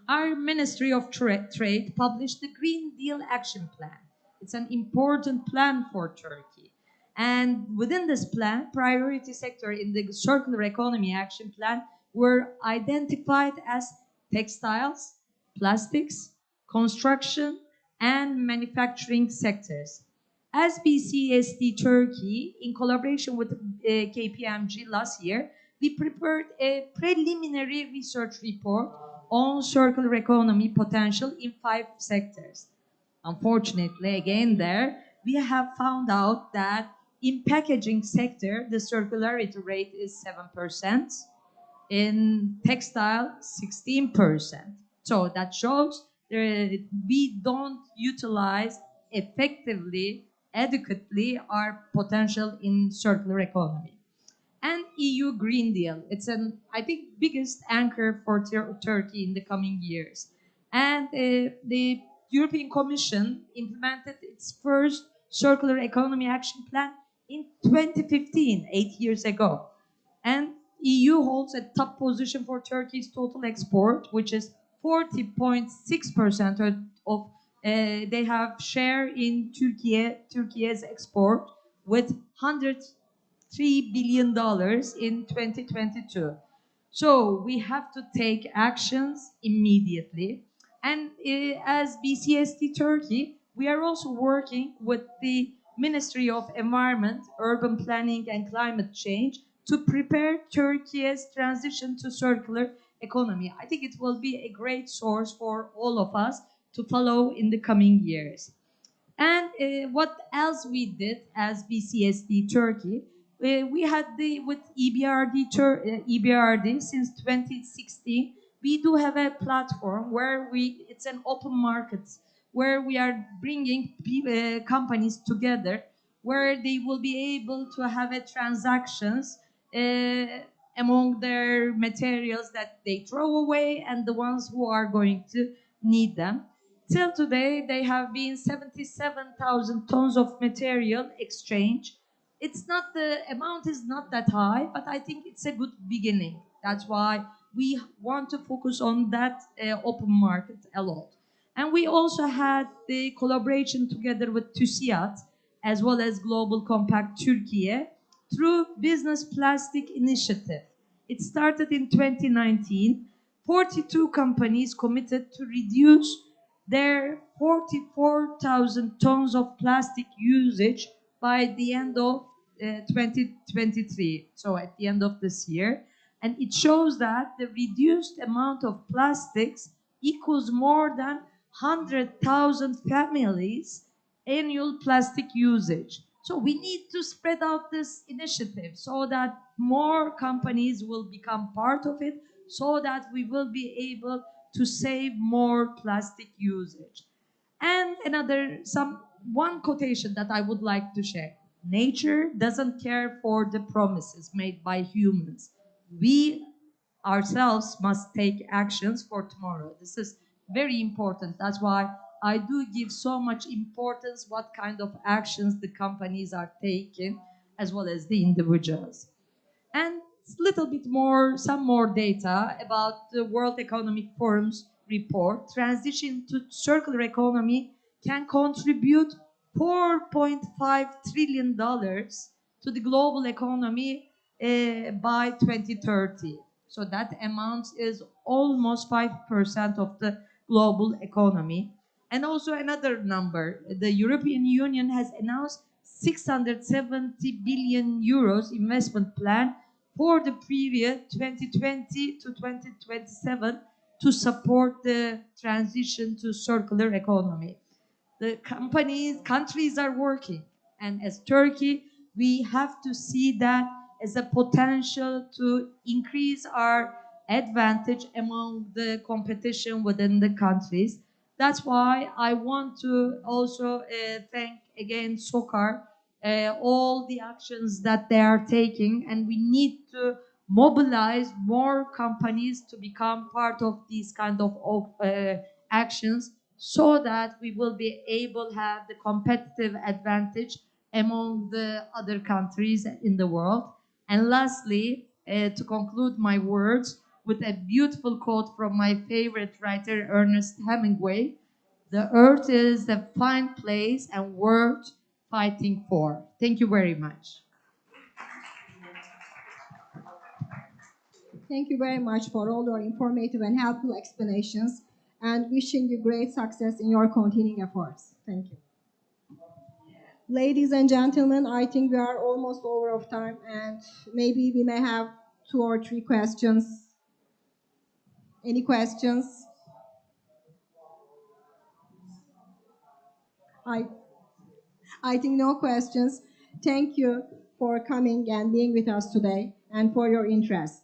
Our Ministry of Trade published the Green Deal Action Plan. It's an important plan for Turkey. And within this plan, priority sector in the Circular Economy Action Plan were identified as textiles, plastics, construction, and manufacturing sectors. As BCSD Turkey, in collaboration with KPMG last year, we prepared a preliminary research report on circular economy potential in 5 sectors. Unfortunately, again there, we have found out that in packaging sector, the circularity rate is 7%, in textile, 16%. So that shows we don't utilize effectively, adequately our potential in circular economy. And EU Green Deal. It's an, I think, biggest anchor for Turkey in the coming years. And the European Commission implemented its first circular economy action plan in 2015, 8 years ago. And EU holds a top position for Turkey's total export, which is 40.6% of they have share in Turkey's export with $103 billion in 2022. So we have to take actions immediately. And as BCSD Turkey, we are also working with the Ministry of Environment, Urban Planning and Climate Change to prepare Turkey's transition to circular economy. I think it will be a great source for all of us to follow in the coming years. And what else we did as BCSD Turkey? We had with EBRD since 2016. We do have a platform where it's an open market where we are bringing companies together where they will be able to have a transactions among their materials that they throw away and the ones who are going to need them. Till today, they have been 77,000 tons of material exchange. It's not, the amount is not that high, but I think it's a good beginning. That's why we want to focus on that open market a lot. And we also had the collaboration together with TÜSİAD, as well as Global Compact Turkey, through Business Plastic Initiative. It started in 2019. 42 companies committed to reduce their 44,000 tons of plastic usage by the end of 2023, so at the end of this year. And it shows that the reduced amount of plastics equals more than 100,000 families' annual plastic usage. So we need to spread out this initiative so that more companies will become part of it, so that we will be able to save more plastic usage. And one quotation that I would like to share. Nature doesn't care for the promises made by humans. We ourselves must take actions for tomorrow. This is very important. That's why I do give so much importance what kind of actions the companies are taking as well as the individuals. And little bit more, some more data about the World Economic Forum's report. Transition to circular economy can contribute $4.5 trillion to the global economy by 2030. So that amount is almost 5% of the global economy. And also another number, the European Union has announced 670 billion euros investment plan for the period 2020 to 2027 to support the transition to circular economy. The countries are working, and as Turkey, we have to see that as a potential to increase our advantage among the competition within the countries. That's why I want to also thank again SOCAR, all the actions that they are taking, and we need to mobilize more companies to become part of these kind of actions so that we will be able to have the competitive advantage among the other countries in the world. And lastly, to conclude my words with a beautiful quote from my favorite writer, Ernest Hemingway: "The earth is a fine place and worth fighting for." Thank you very much. Thank you very much for all your informative and helpful explanations, and wishing you great success in your continuing efforts. Thank you. Ladies and gentlemen, I think we are almost over of time, and maybe we may have 2 or 3 questions. Any questions? I think no questions. Thank you for coming and being with us today and for your interest.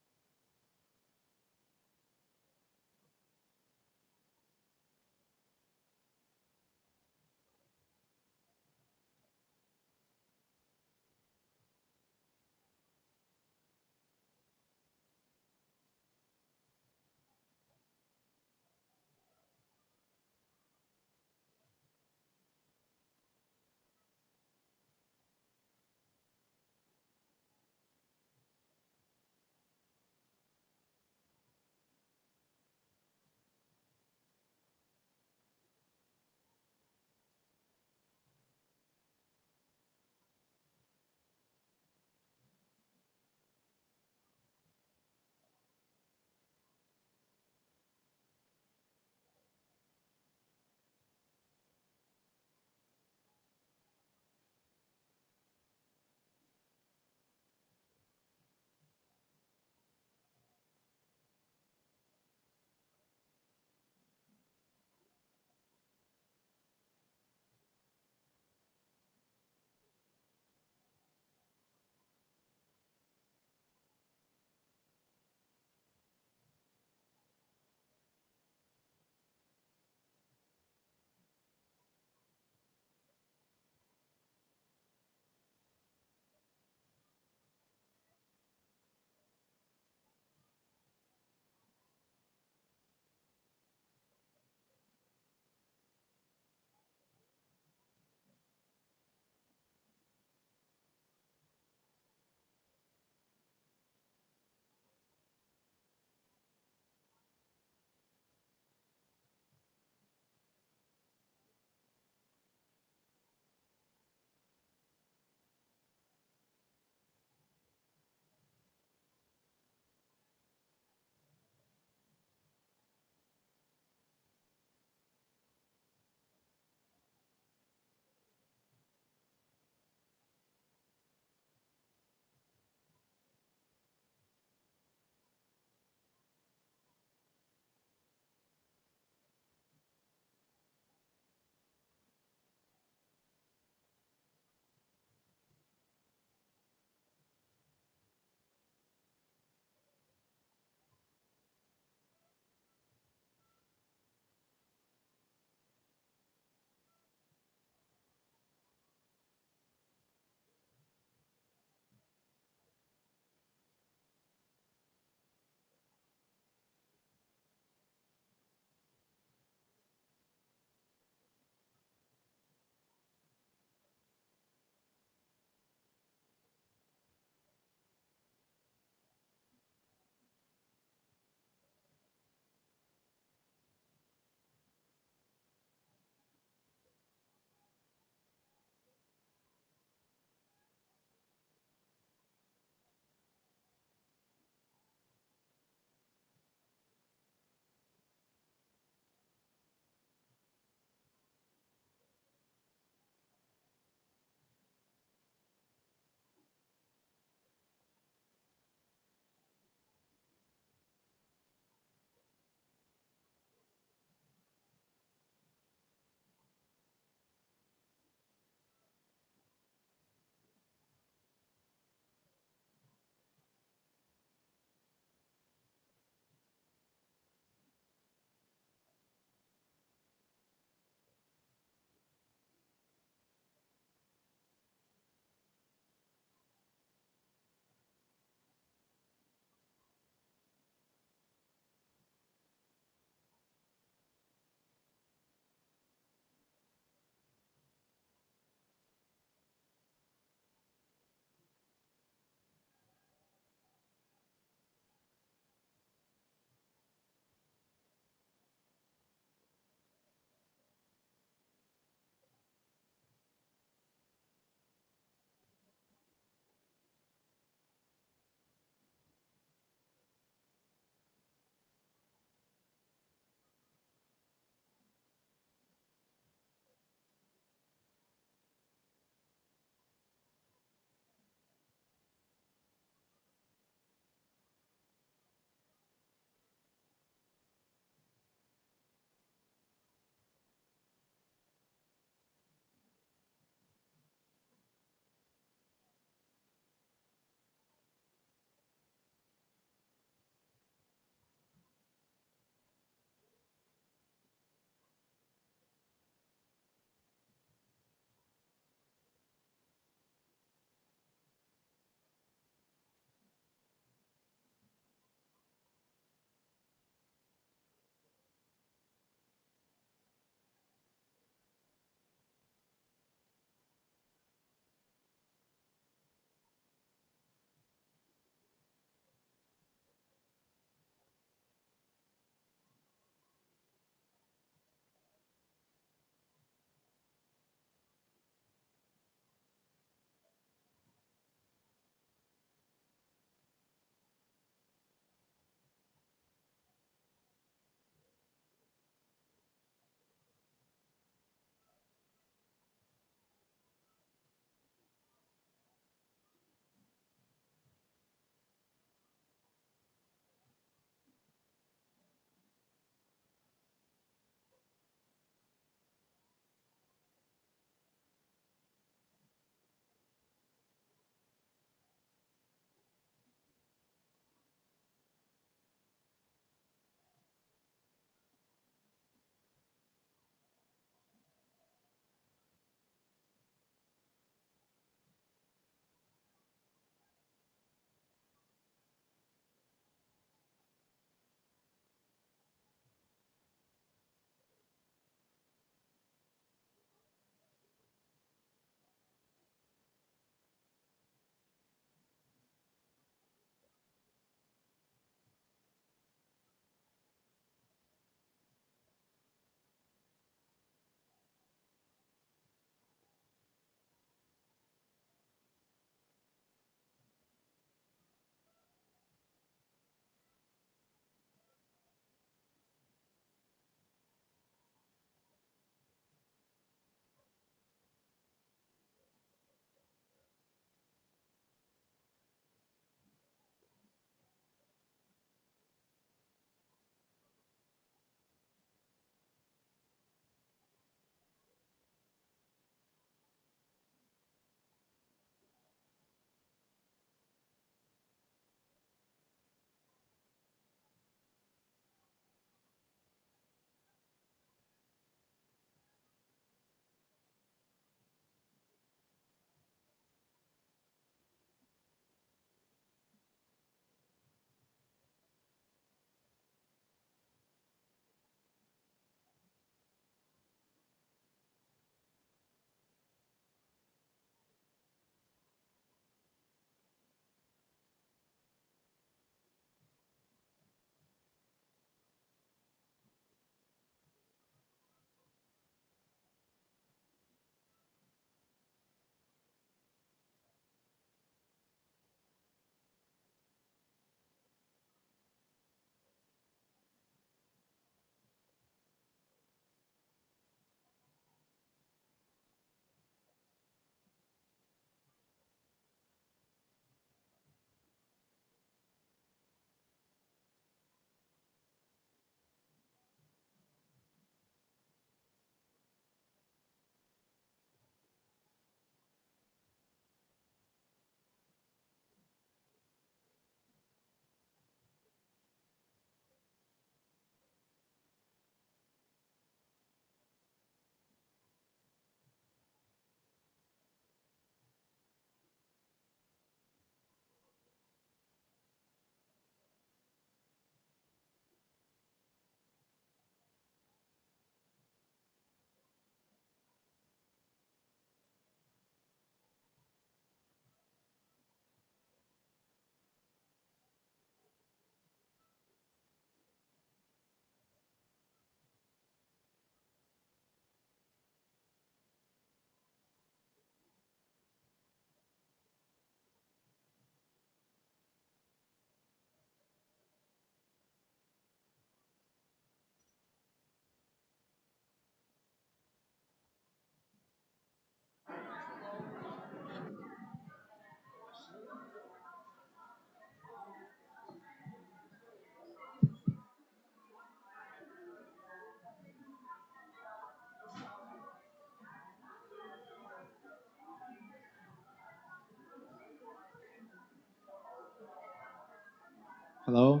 Hello.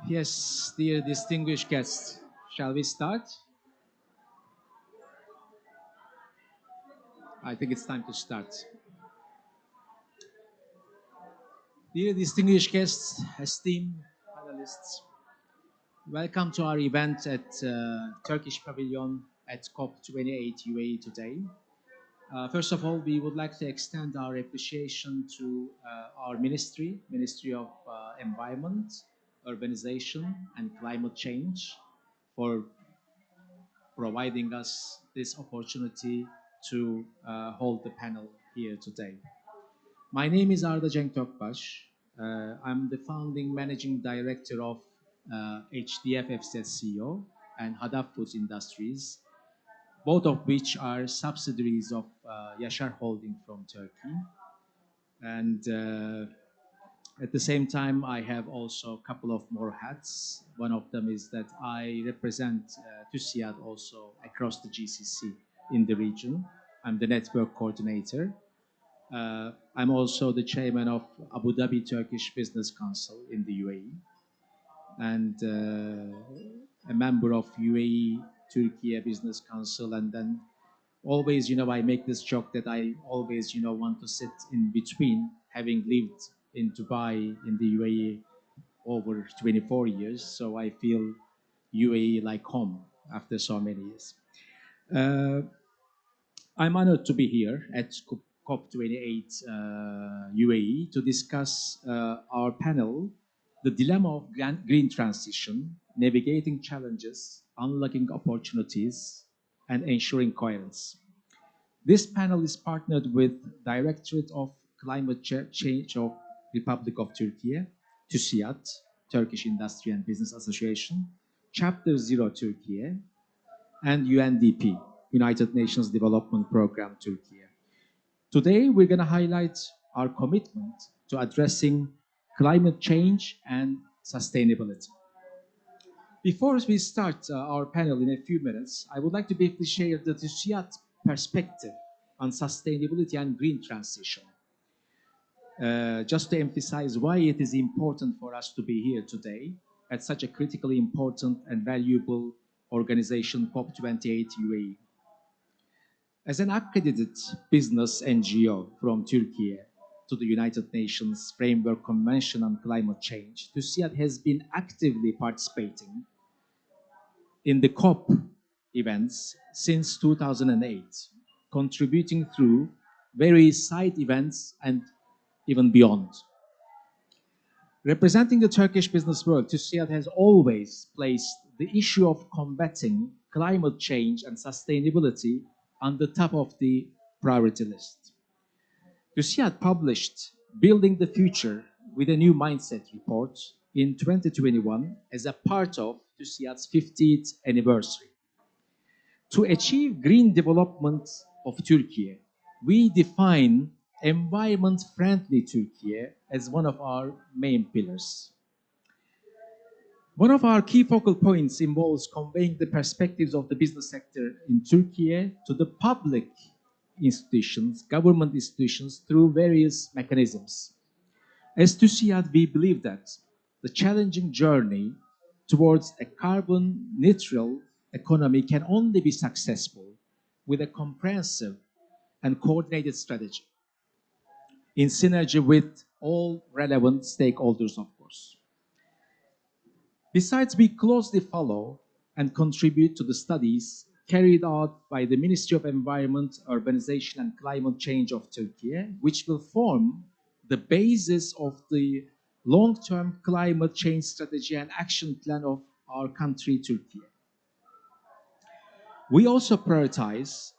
Yes, dear distinguished guests, shall we start? I think it's time to start. Dear distinguished guests, esteemed panelists, welcome to our event at Turkish Pavilion at COP28 UAE today. First of all, we would like to extend our appreciation to our Ministry of Environment, Urbanization and Climate Change for providing us this opportunity to hold the panel here today. My name is Arda Cenk Tökbaş. I'm the founding managing director of HDF FZCO and Hadaf Foods Industries, both of which are subsidiaries of Yaşar Holding from Turkey. And at the same time, I have also a couple of more hats. One of them is that I represent TÜSİAD also across the GCC in the region. I'm the network coordinator. I'm also the chairman of Abu Dhabi Turkish Business Council in the UAE, and a member of UAE Turkey Business Council. And then always, I make this joke that I always, want to sit in between, having lived in Dubai in the UAE over 24 years. So I feel UAE like home after so many years. I'm honored to be here at COP28 UAE to discuss our panel, The Dilemma of Green Transition, Navigating Challenges, Unlocking Opportunities, and Ensuring Coherence. This panel is partnered with Directorate of Climate Change of Republic of Turkey, TÜSİAD, Turkish Industry and Business Association, Chapter 0 Turkey, and UNDP, United Nations Development Program Turkey. Today, we're going to highlight our commitment to addressing climate change and sustainability. Before we start our panel in a few minutes, I would like to briefly share the TÜSİAD perspective on sustainability and green transition. Just to emphasize why it is important for us to be here today at such a critically important and valuable organization, COP28 UAE. As an accredited business NGO from Turkey to the United Nations Framework Convention on Climate Change, TÜSİAD has been actively participating in the COP events since 2008, contributing through various side events and even beyond. Representing the Turkish business world, TÜSİAD has always placed the issue of combating climate change and sustainability on the top of the priority list. TÜSİAD published Building the Future with a New Mindset report in 2021 as a part of TÜSİAD's 50th anniversary. To achieve green development of Turkey, we define environment-friendly Turkey as one of our main pillars. One of our key focal points involves conveying the perspectives of the business sector in Turkey to the public institutions, government institutions, through various mechanisms. As TÜSİAD, we believe that the challenging journey towards a carbon-neutral economy can only be successful with a comprehensive and coordinated strategy in synergy with all relevant stakeholders, of course. Besides, we closely follow and contribute to the studies carried out by the Ministry of Environment, Urbanization and Climate Change of Turkey, which will form the basis of the long-term climate change strategy and action plan of our country, Turkey. We also prioritize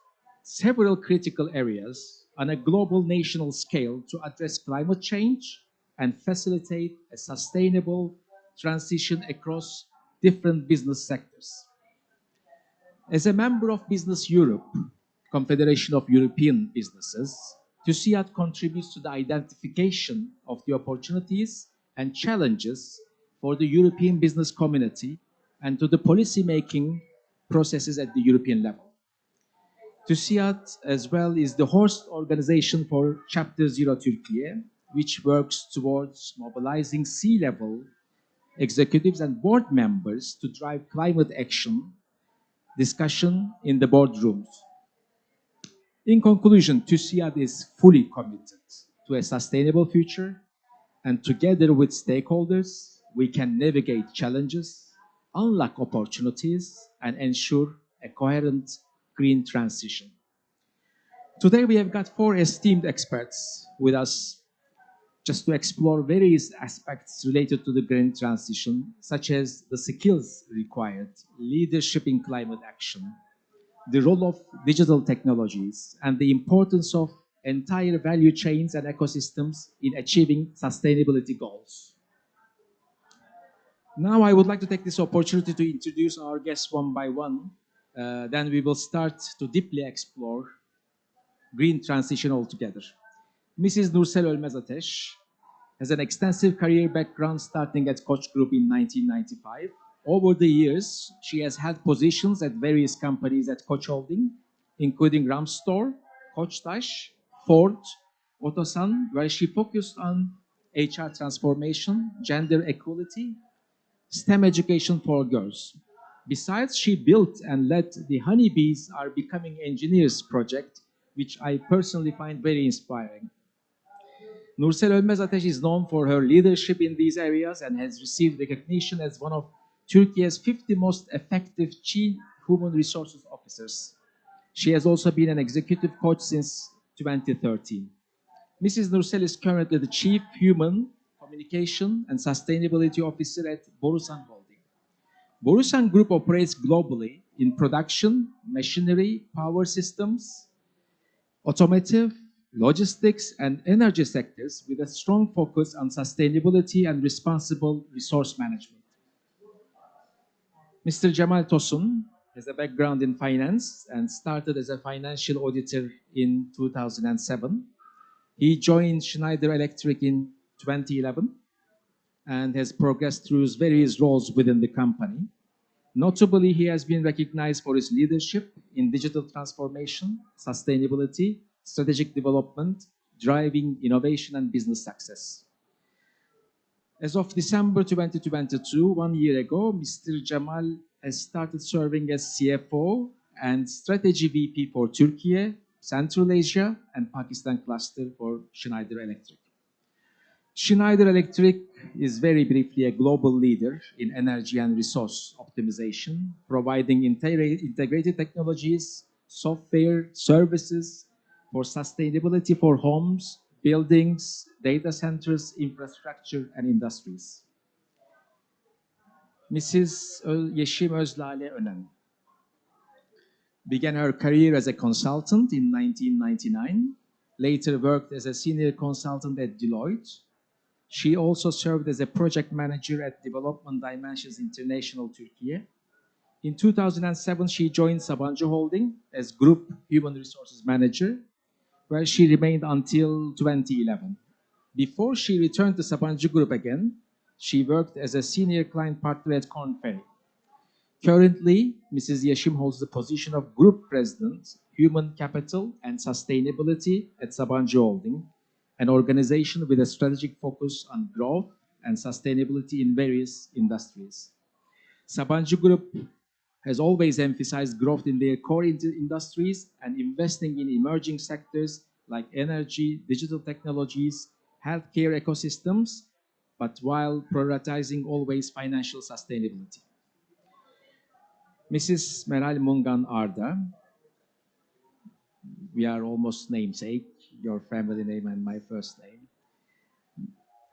several critical areas on a global national scale to address climate change and facilitate a sustainable transition across different business sectors. As a member of Business Europe, Confederation of European Businesses, TÜSİAD contributes to the identification of the opportunities and challenges for the European business community and to the policy-making processes at the European level. TÜSİAD as well is the host organization for Chapter Zero Türkiye, which works towards mobilizing C-level executives and board members to drive climate action discussion in the boardrooms. In conclusion, TÜSİAD is fully committed to a sustainable future, and together with stakeholders, we can navigate challenges, unlock opportunities, and ensure a coherent green transition. Today, we have got 4 esteemed experts with us just to explore various aspects related to the green transition, such as the skills required, leadership in climate action, the role of digital technologies, and the importance of entire value chains and ecosystems in achieving sustainability goals. Now I would like to take this opportunity to introduce our guests one by one. Then we will start to deeply explore green transition altogether. Mrs. Nursel Ölmez Ateş has an extensive career background starting at Koç Group in 1995. Over the years, she has held positions at various companies at Koç Holding, including Ramstor, Koçtaş, Ford, Otosan, where she focused on HR transformation, gender equality, STEM education for girls. Besides, she built and led the Honeybees Are Becoming Engineers project, which I personally find very inspiring. Nursel Ölmez Ateş is known for her leadership in these areas and has received recognition as one of Turkey's 50 most effective chief human resources officers. She has also been an executive coach since 2013. Mrs. Nursel is currently the Chief Human Communication and Sustainability Officer at Borusan Holding. Borusan Group operates globally in production, machinery, power systems, automotive, logistics, and energy sectors with a strong focus on sustainability and responsible resource management. Mr. Cemal Tosun has a background in finance and started as a financial auditor in 2007. He joined Schneider Electric in 2011 and has progressed through various roles within the company. Notably, he has been recognized for his leadership in digital transformation, sustainability, strategic development, driving innovation and business success. As of December 2022, 1 year ago, Mr. Cemal has started serving as CFO and Strategy VP for Turkey, Central Asia, and Pakistan cluster for Schneider Electric. Schneider Electric is very briefly a global leader in energy and resource optimization, providing integrated technologies, software, services for sustainability for homes, buildings, data centers, infrastructure, and industries. Mrs. Yeşim Özlale Önen began her career as a consultant in 1999, later worked as a senior consultant at Deloitte. She also served as a project manager at Development Dimensions International Turkey. In 2007, she joined Sabancı Holding as Group Human Resources Manager, where she remained until 2011. Before she returned to Sabancı Group again, she worked as a senior client partner at Korn Ferry. Currently, Mrs. Yeşim holds the position of Group President, Human Capital and Sustainability at Sabancı Holding, an organization with a strategic focus on growth and sustainability in various industries. Sabancı Group has always emphasized growth in their core industries and investing in emerging sectors like energy, digital technologies, healthcare ecosystems, but while prioritizing always financial sustainability. Mrs. Meral Mungan Arda, we are almost namesake, your family name and my first name,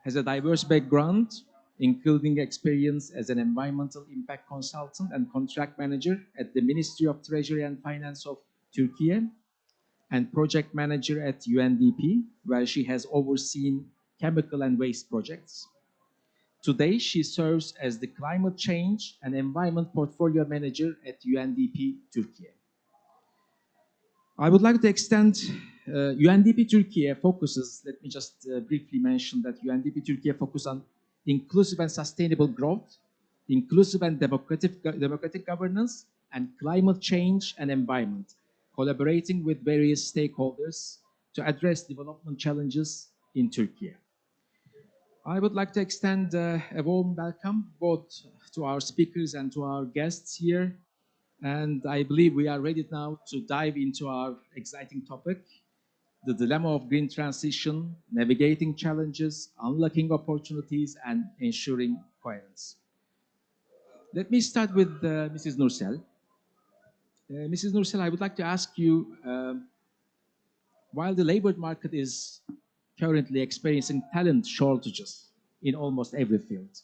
has a diverse background, including experience as an environmental impact consultant and contract manager at the Ministry of Treasury and Finance of Turkey, and project manager at UNDP, where she has overseen chemical and waste projects. Today, she serves as the Climate Change and Environment Portfolio Manager at UNDP Turkey. I would like to extend UNDP Turkey focuses, let me just briefly mention that UNDP Turkey focuses on inclusive and sustainable growth, inclusive and democratic governance, and climate change and environment, collaborating with various stakeholders to address development challenges in Turkey. I would like to extend a warm welcome both to our speakers and to our guests here. And I believe we are ready now to dive into our exciting topic, the dilemma of green transition, navigating challenges, unlocking opportunities, and ensuring coherence. Let me start with Mrs. Nursel. Mrs. Nursel, I would like to ask you, while the labor market is currently experiencing talent shortages in almost every field,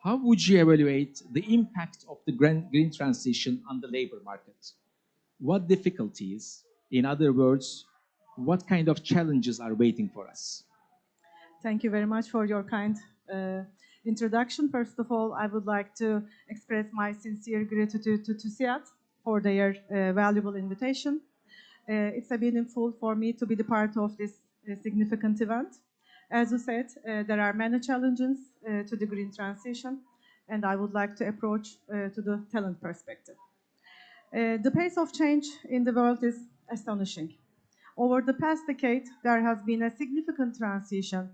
how would you evaluate the impact of the green transition on the labor market? What difficulties, in other words, what kind of challenges are waiting for us? Thank you very much for your kind introduction. First of all, I would like to express my sincere gratitude to TÜSİAD for their valuable invitation. It's meaningful for me to be the part of this significant event. As you said, there are many challenges to the green transition, and I would like to approach to the talent perspective. The pace of change in the world is astonishing. Over the past decade, there has been a significant transition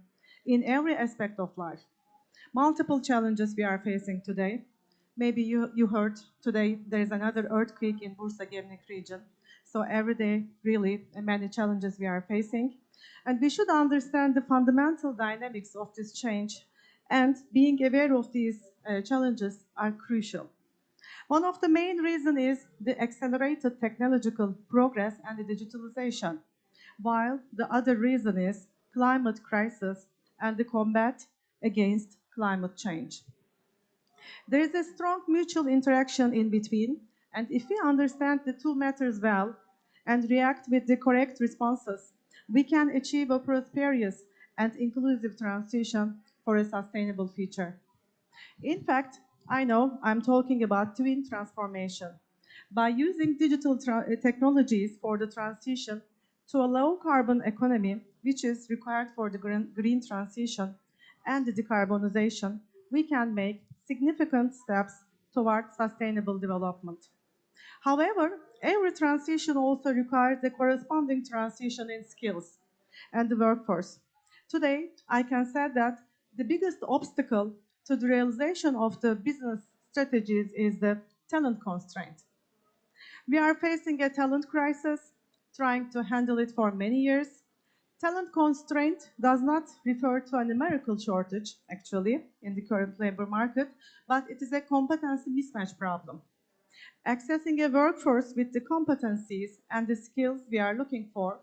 in every aspect of life. Multiple challenges we are facing today. Maybe you heard today there is another earthquake in Bursa Gemlik region. So every day, really, many challenges we are facing. And we should understand the fundamental dynamics of this change, and being aware of these challenges are crucial. One of the main reasons is the accelerated technological progress and the digitalization, while the other reason is climate crisis and the combat against climate change. There is a strong mutual interaction in between, and if we understand the two matters well and react with the correct responses, we can achieve a prosperous and inclusive transition for a sustainable future. In fact, I know I'm talking about twin transformation. By using digital technologies for the transition to a low-carbon economy, which is required for the green transition and the decarbonization, we can make significant steps towards sustainable development. However, every transition also requires a corresponding transition in skills and the workforce. Today, I can say that the biggest obstacle to the realization of the business strategies is the talent constraint. We are facing a talent crisis, trying to handle it for many years. Talent constraint does not refer to a numerical shortage, actually, in the current labor market, but it is a competency mismatch problem. Accessing a workforce with the competencies and the skills we are looking for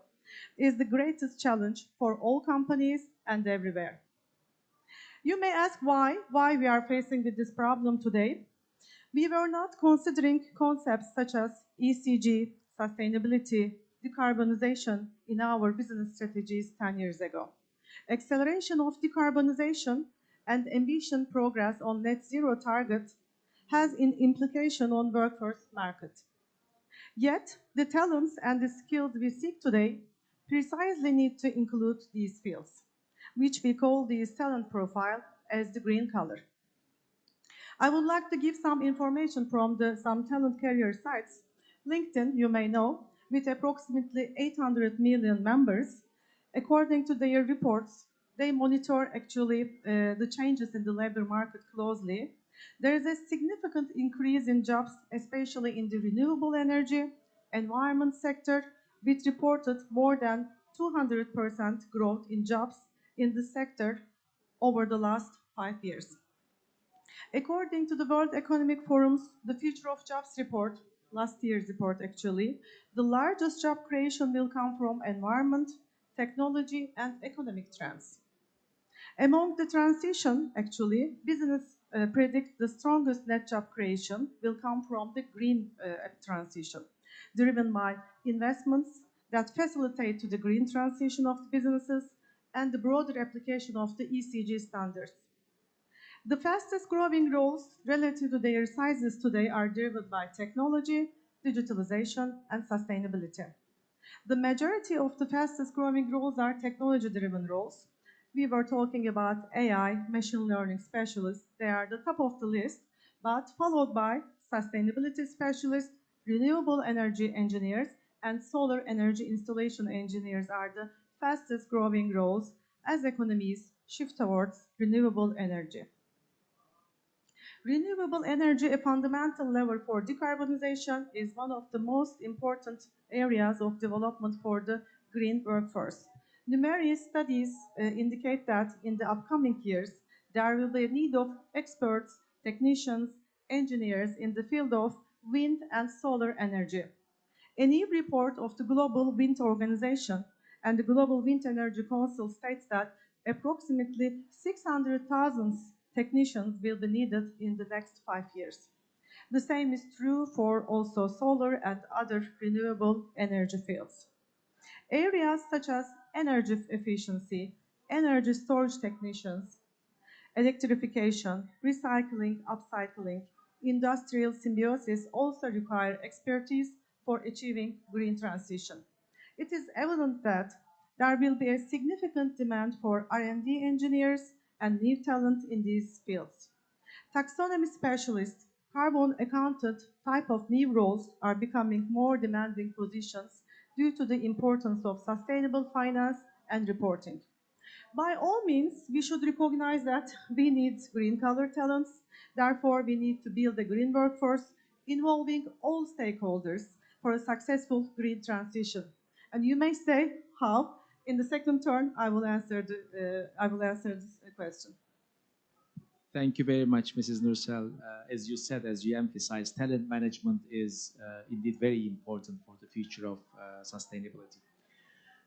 is the greatest challenge for all companies and everywhere. You may ask why we are facing with this problem today. We were not considering concepts such as ESG, sustainability, decarbonization in our business strategies 10 years ago. Acceleration of decarbonization and ambition progress on net zero target has an implication on workforce market. Yet, the talents and the skills we seek today precisely need to include these fields, which we call this talent profile as the green color. I would like to give some information from some talent career sites. LinkedIn, you may know, with approximately 800 million members, according to their reports, they monitor actually the changes in the labor market closely. There is a significant increase in jobs, especially in the renewable energy, environment sector, which reported more than 200% growth in jobs in the sector over the last 5 years. According to the World Economic Forum's The Future of Jobs report, last year's report actually, the largest job creation will come from environment, technology, and economic trends. Among the transition, actually, business predict the strongest net job creation will come from the green transition, driven by investments that facilitate to the green transition of the businesses and the broader application of the ESG standards. The fastest growing roles relative to their sizes today are driven by technology, digitalization, and sustainability. The majority of the fastest growing roles are technology-driven roles. We were talking about AI, machine learning specialists. They are the top of the list, but followed by sustainability specialists, renewable energy engineers, and solar energy installation engineers are the fastest growing roles as economies shift towards renewable energy. Renewable energy, a fundamental lever for decarbonization, is one of the most important areas of development for the green workforce. Numerous studies indicate that in the upcoming years, there will be a need of experts, technicians, engineers in the field of wind and solar energy. A new report of the Global Wind Organization and the Global Wind Energy Council states that approximately 600,000 technicians will be needed in the next 5 years. The same is true for also solar and other renewable energy fields. Areas such as energy efficiency, energy storage technicians, electrification, recycling, upcycling, industrial symbiosis also require expertise for achieving green transition. It is evident that there will be a significant demand for R&D engineers and new talent in these fields. Taxonomy specialists, carbon accounted type of new roles are becoming more demanding positions due to the importance of sustainable finance and reporting. By all means, we should recognize that we need green-collar talents. Therefore, we need to build a green workforce involving all stakeholders for a successful green transition. And you may say, how? In the second turn, I will answer this question. Thank you very much, Mrs. Nursel. As you said, as you emphasized, talent management is indeed very important for the future of sustainability.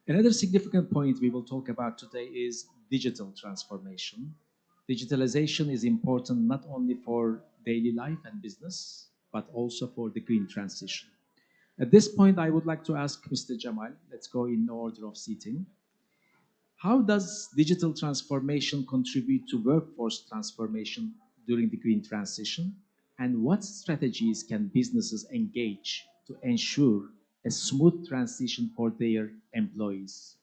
Another significant point we will talk about today is digital transformation. Digitalization is important not only for daily life and business, but also for the green transition. At this point, I would like to ask Mr. Jamal, let's go in order of seating. How does digital transformation contribute to workforce transformation during the green transition? And what strategies can businesses engage to ensure a smooth transition for their employees?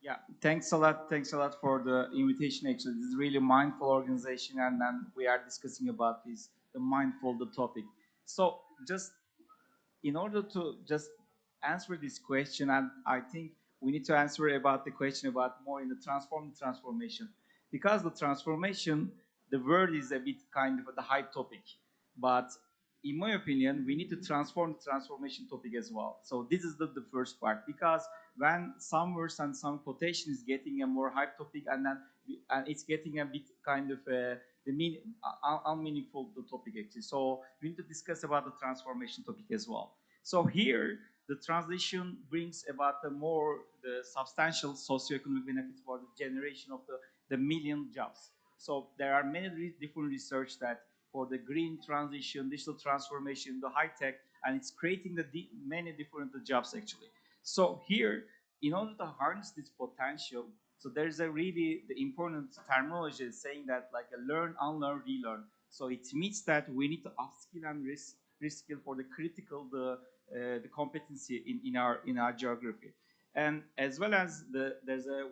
Yeah, thanks a lot. Thanks a lot for the invitation. Actually, this is really mindful organization, and then we are discussing about this, the mindful, the topic. So just in order to just answer this question, and I think we need to answer about the question about more in the transformation, because the transformation, the word is a bit kind of the hype topic, but in my opinion, we need to transform the transformation topic as well. So this is the first part, because when some words and some quotation is getting a more hype topic, and then it's getting a bit kind of unmeaningful the topic actually. So we need to discuss about the transformation topic as well. So here, the transition brings about the substantial socioeconomic benefits for the generation of the million jobs. So there are many different research that for the green transition, digital transformation, the high tech, and it's creating many different jobs actually. So here, in order to harness this potential, so there's a really the important terminology saying that like a learn, unlearn, relearn. So it means that we need to upskill and reskill for the critical the competency in our geography, and as well as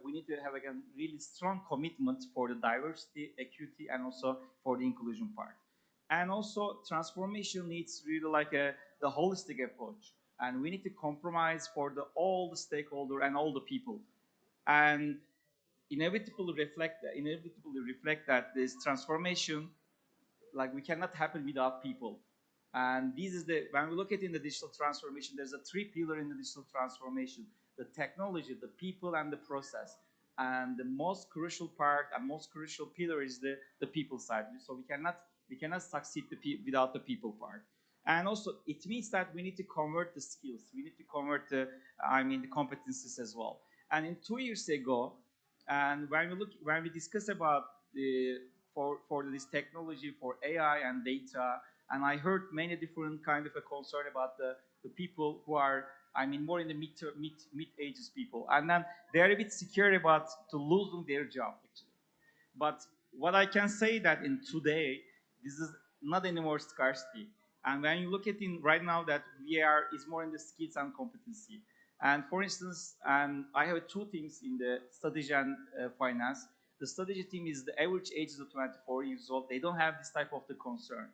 we need to have again really strong commitment for the diversity, equity, and also for the inclusion part. And also transformation needs really like the holistic approach, and we need to compromise for all the stakeholder and all the people, and inevitably reflect that this transformation, like we cannot happen without people. And this is when we look at in the digital transformation, there's a 3 pillar in the digital transformation: the technology, the people, and the process. And the most crucial part and most crucial pillar is the people side. So we cannot succeed without the people part. And also it means that we need to convert the skills. We need to convert the competencies as well. And in 2 years ago, and when we discuss about for this technology for AI and data, and I heard many different kind of a concern about the people who are, more in the mid ages people, and then they are a bit secure about to losing their job actually. But what I can say that in today, this is not anymore scarcity. And when you look at right now that is more in the skills and competency. And for instance, I have 2 things in the strategy and finance. The strategy team is the average age is 24 years old. They don't have this type of the concern,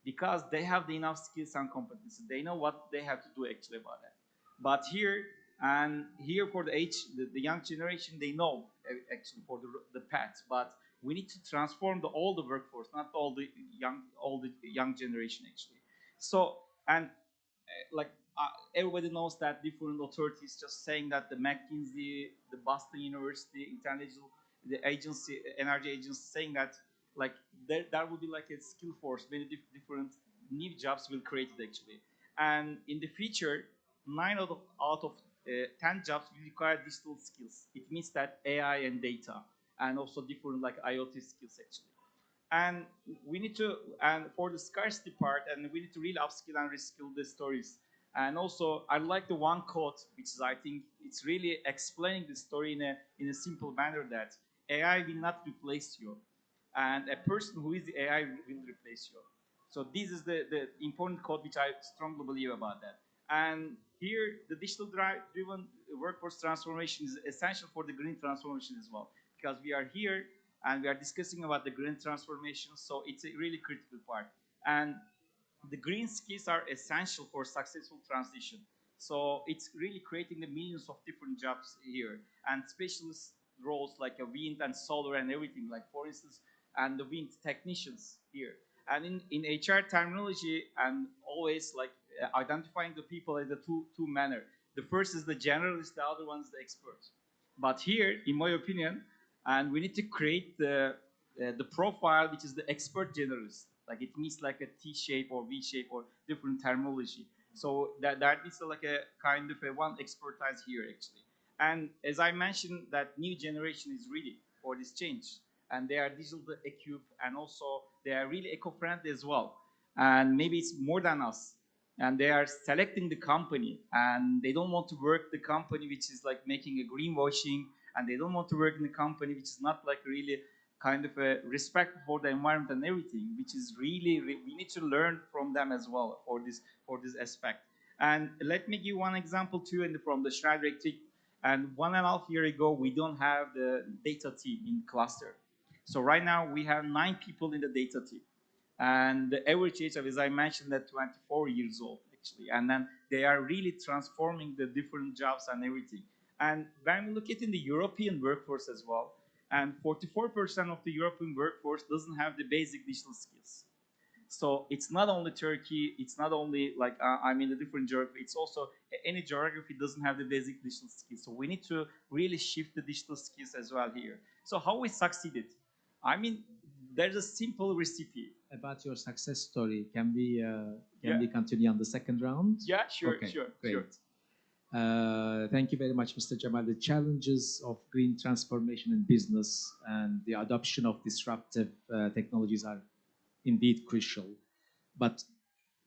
because they have enough skills and competency. They know what they have to do actually about that. But here for the age, the young generation, they know actually for the path. But we need to transform all the workforce, not all the young generation actually. So and like everybody knows that different authorities just saying that the McKinsey, the Boston University, international, the agency, energy agency saying that like there will be like a skill force, many different new jobs will create it actually. And in the future, 9 out of 10 jobs will require digital skills. It means that AI and data, and also different like IoT skills actually. And we need to, and for the scarcity part, and we need to really upskill and reskill the stories. And also, I like the one quote, which is I think it's really explaining the story in a simple manner that AI will not replace you, and a person who is the AI will replace you. So this is the important quote which I strongly believe about that. And here, the digital-driven workforce transformation is essential for the green transformation as well, because we are here and we are discussing about the green transformation, so it's a really critical part. And the green skills are essential for successful transition. So it's really creating the millions of different jobs here, and specialist roles like a wind and solar and everything, like for instance, and the wind technicians here. And in HR terminology, and always like identifying the people as the two manner. The first is the generalist, the other one is the expert. But here, in my opinion, and we need to create the profile which is the expert generalist. Like it means like a T shape or V shape or different terminology. So that is like a kind of a one expertise here actually. And as I mentioned, that new generation is ready for this change, and they are digital equipped, and also they are really eco-friendly as well. And maybe it's more than us. And they are selecting the company, and they don't want to work the company which is like making a greenwashing, and they don't want to work in a company which is not like really kind of a respect for the environment and everything, which is really, we need to learn from them as well for this aspect. And let me give one example too, from the Schneider Electric. And 1.5 years ago, we don't have the data team in cluster. So right now we have 9 people in the data team. And the average age of, as I mentioned, that 24 years old actually. And then they are really transforming the different jobs and everything. And when we look at in the European workforce as well, and 44% of the European workforce doesn't have the basic digital skills. So it's not only Turkey, it's not only like, I'm in a different geography, it's also any geography doesn't have the basic digital skills. So we need to really shift the digital skills as well here. So how we succeeded? I mean, there's a simple recipe. About your success story, can we Yeah. continue on the second round? Yeah, sure, Okay, sure, great. sure. Thank you very much, Mr. Jamal. The challenges of green transformation in business and the adoption of disruptive technologies are indeed crucial. But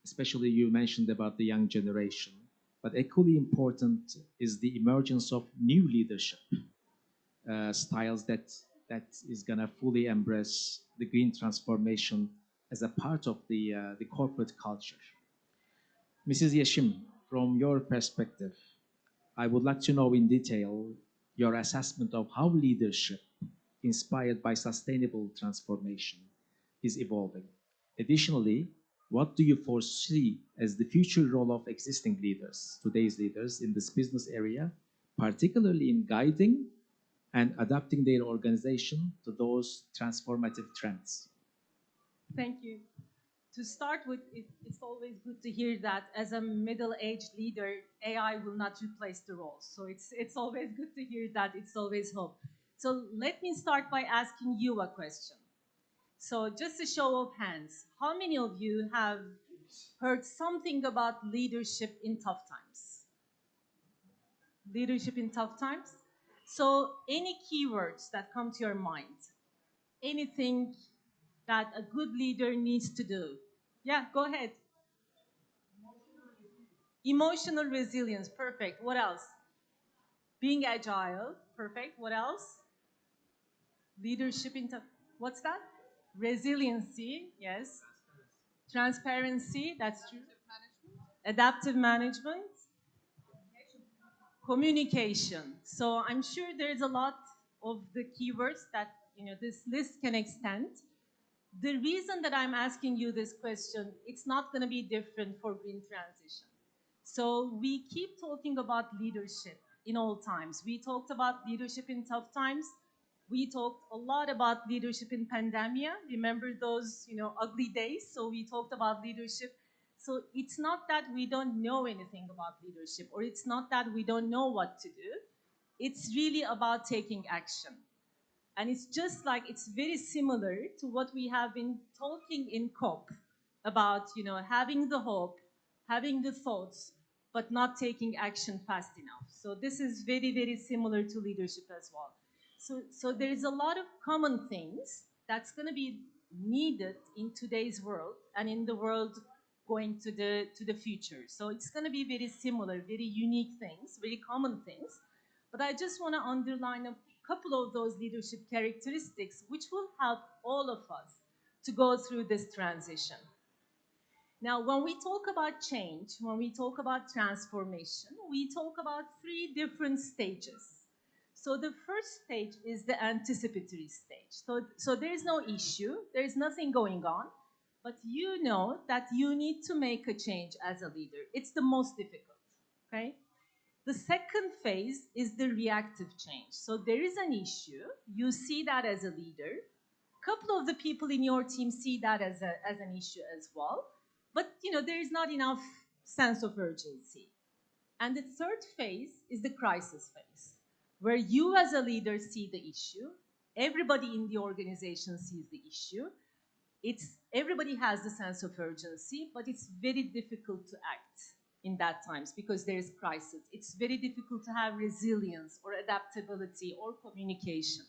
especially you mentioned about the young generation. But equally important is the emergence of new leadership styles that is going to fully embrace the green transformation as a part of the corporate culture. Mrs. Yeshim, from your perspective, I would like to know in detail your assessment of how leadership inspired by sustainable transformation is evolving. Additionally, what do you foresee as the future role of existing leaders, today's leaders in this business area, particularly in guiding and adapting their organization to those transformative trends? Thank you. To start with, it's always good to hear that as a middle-aged leader, AI will not replace the roles. So it's always good to hear that. It's always hope. So let me start by asking you a question. So just a show of hands, how many of you have heard something about leadership in tough times? Leadership in tough times? So any keywords that come to your mind? Anything that a good leader needs to do? Yeah, go ahead. Emotional resilience, perfect. What else? Being agile, perfect. What else? Leadership in what's that? Resiliency, yes. Transparency, that's true. Adaptive management. Communication. So I'm sure there's a lot of the keywords that this list can extend. The reason that I'm asking you this question, it's not going to be different for green transition. So we keep talking about leadership in all times. We talked about leadership in tough times. We talked a lot about leadership in pandemia. Remember those, ugly days? So we talked about leadership. So it's not that we don't know anything about leadership, or it's not that we don't know what to do. It's really about taking action. And it's just like, it's very similar to what we have been talking in COP about, having the hope, having the thoughts, but not taking action fast enough. So this is very, very similar to leadership as well. So there is a lot of common things that's going to be needed in today's world and in the world going to the future. So it's going to be very similar, very unique things, very common things. But I just want to underline a couple of those leadership characteristics which will help all of us to go through this transition. Now, when we talk about change, when we talk about transformation, we talk about 3 different stages. So the first stage is the anticipatory stage. So there is no issue, there is nothing going on, but you know that you need to make a change as a leader. It's the most difficult, okay? The second phase is the reactive change. So there is an issue, you see that as a leader. A couple of the people in your team see that as an issue as well. But there is not enough sense of urgency. And the third phase is the crisis phase, where you as a leader see the issue, everybody in the organization sees the issue. Everybody has the sense of urgency, but it's very difficult to act in that times because there is crisis. It's very difficult to have resilience or adaptability or communication.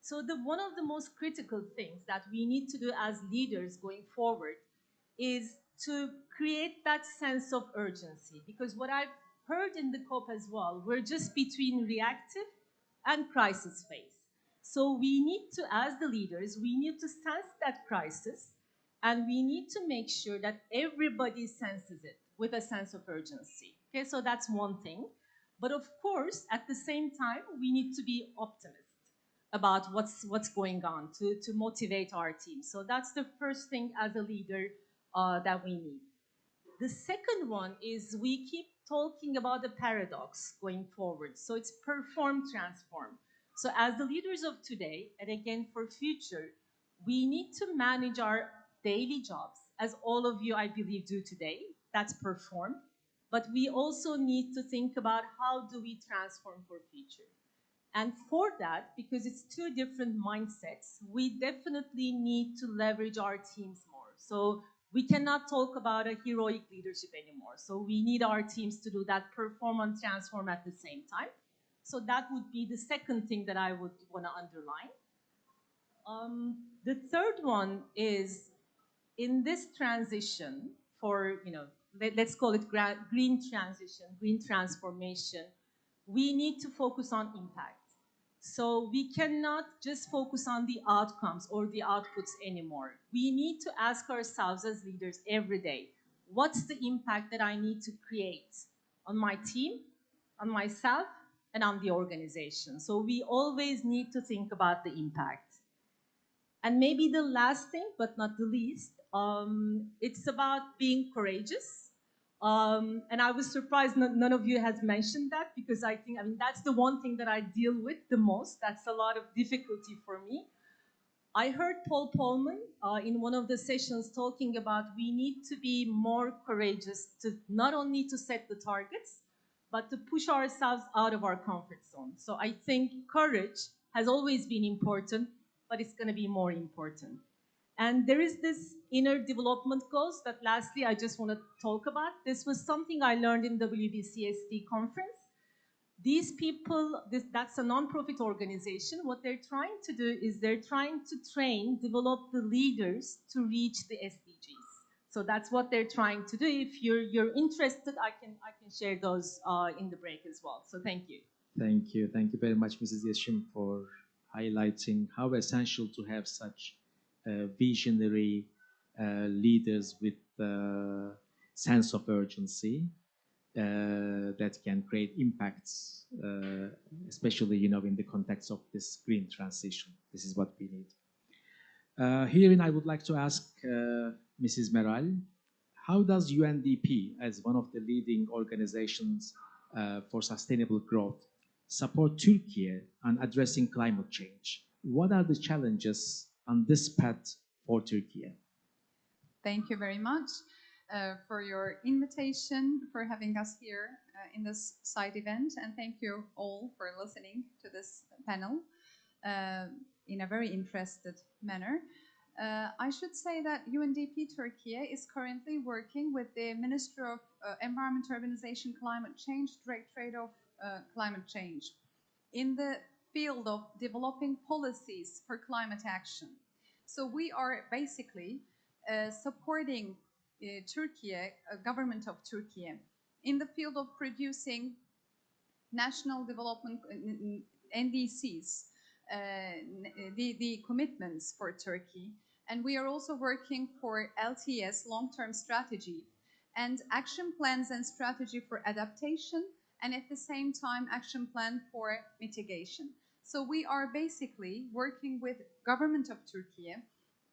So one of the most critical things that we need to do as leaders going forward is to create that sense of urgency, because what I've heard in the COP as well, we're just between reactive and crisis phase. So we need to, as the leaders, we need to sense that crisis, and we need to make sure that everybody senses it with a sense of urgency. Okay, so that's one thing. But of course, at the same time, we need to be optimistic about what's going on to motivate our team. So that's the first thing as a leader that we need. The second one is we keep talking about the paradox going forward. So it's perform, transform. So as the leaders of today, and again for future, we need to manage our daily jobs, as all of you, I believe, do today. That's perform. But we also need to think about how do we transform for future. And for that, because it's 2 different mindsets, we definitely need to leverage our teams more. So we cannot talk about a heroic leadership anymore. So we need our teams to do that, perform and transform at the same time. So that would be the second thing that I would want to underline. The third one is, in this transition for, let's call it green transition, green transformation, we need to focus on impact. So we cannot just focus on the outcomes or the outputs anymore. We need to ask ourselves as leaders every day, what's the impact that I need to create on my team, on myself, and on the organization? So we always need to think about the impact. And maybe the last thing, but not the least, it's about being courageous. And I was surprised none of you has mentioned that, because I think, that's the one thing that I deal with the most. That's a lot of difficulty for me. I heard Paul Polman in one of the sessions talking about we need to be more courageous, to not only to set the targets, but to push ourselves out of our comfort zone. So I think courage has always been important, but it's going to be more important. And there is this inner development goals that lastly I just want to talk about. This was something I learned in WBCSD conference. These people, that's a non-profit organization. What they're trying to do is they're trying to develop the leaders to reach the SDGs. So that's what they're trying to do. If you're interested, I can share those in the break as well. So thank you. Thank you very much, Mrs. Yeşim, for highlighting how essential to have such visionary leaders with sense of urgency that can create impacts, especially in the context of this green transition. This is what we need. Herein, I would like to ask Mrs. Meral, how does UNDP, as one of the leading organizations for sustainable growth, support Turkey on addressing climate change? What are the challenges on this path for Turkey? Thank you very much for your invitation, for having us here in this side event, and thank you all for listening to this panel in a very interested manner. I should say that UNDP Turkey is currently working with the Ministry of Environment, Urbanization, Climate Change, Directorate of Climate Change in the field of developing policies for climate action. So we are basically supporting Turkey, government of Turkey, in the field of producing national development NDCs, the commitments for Turkey. And we are also working for LTS, long-term strategy, and action plans and strategy for adaptation, and at the same time, action plan for mitigation. So we are basically working with government of Turkey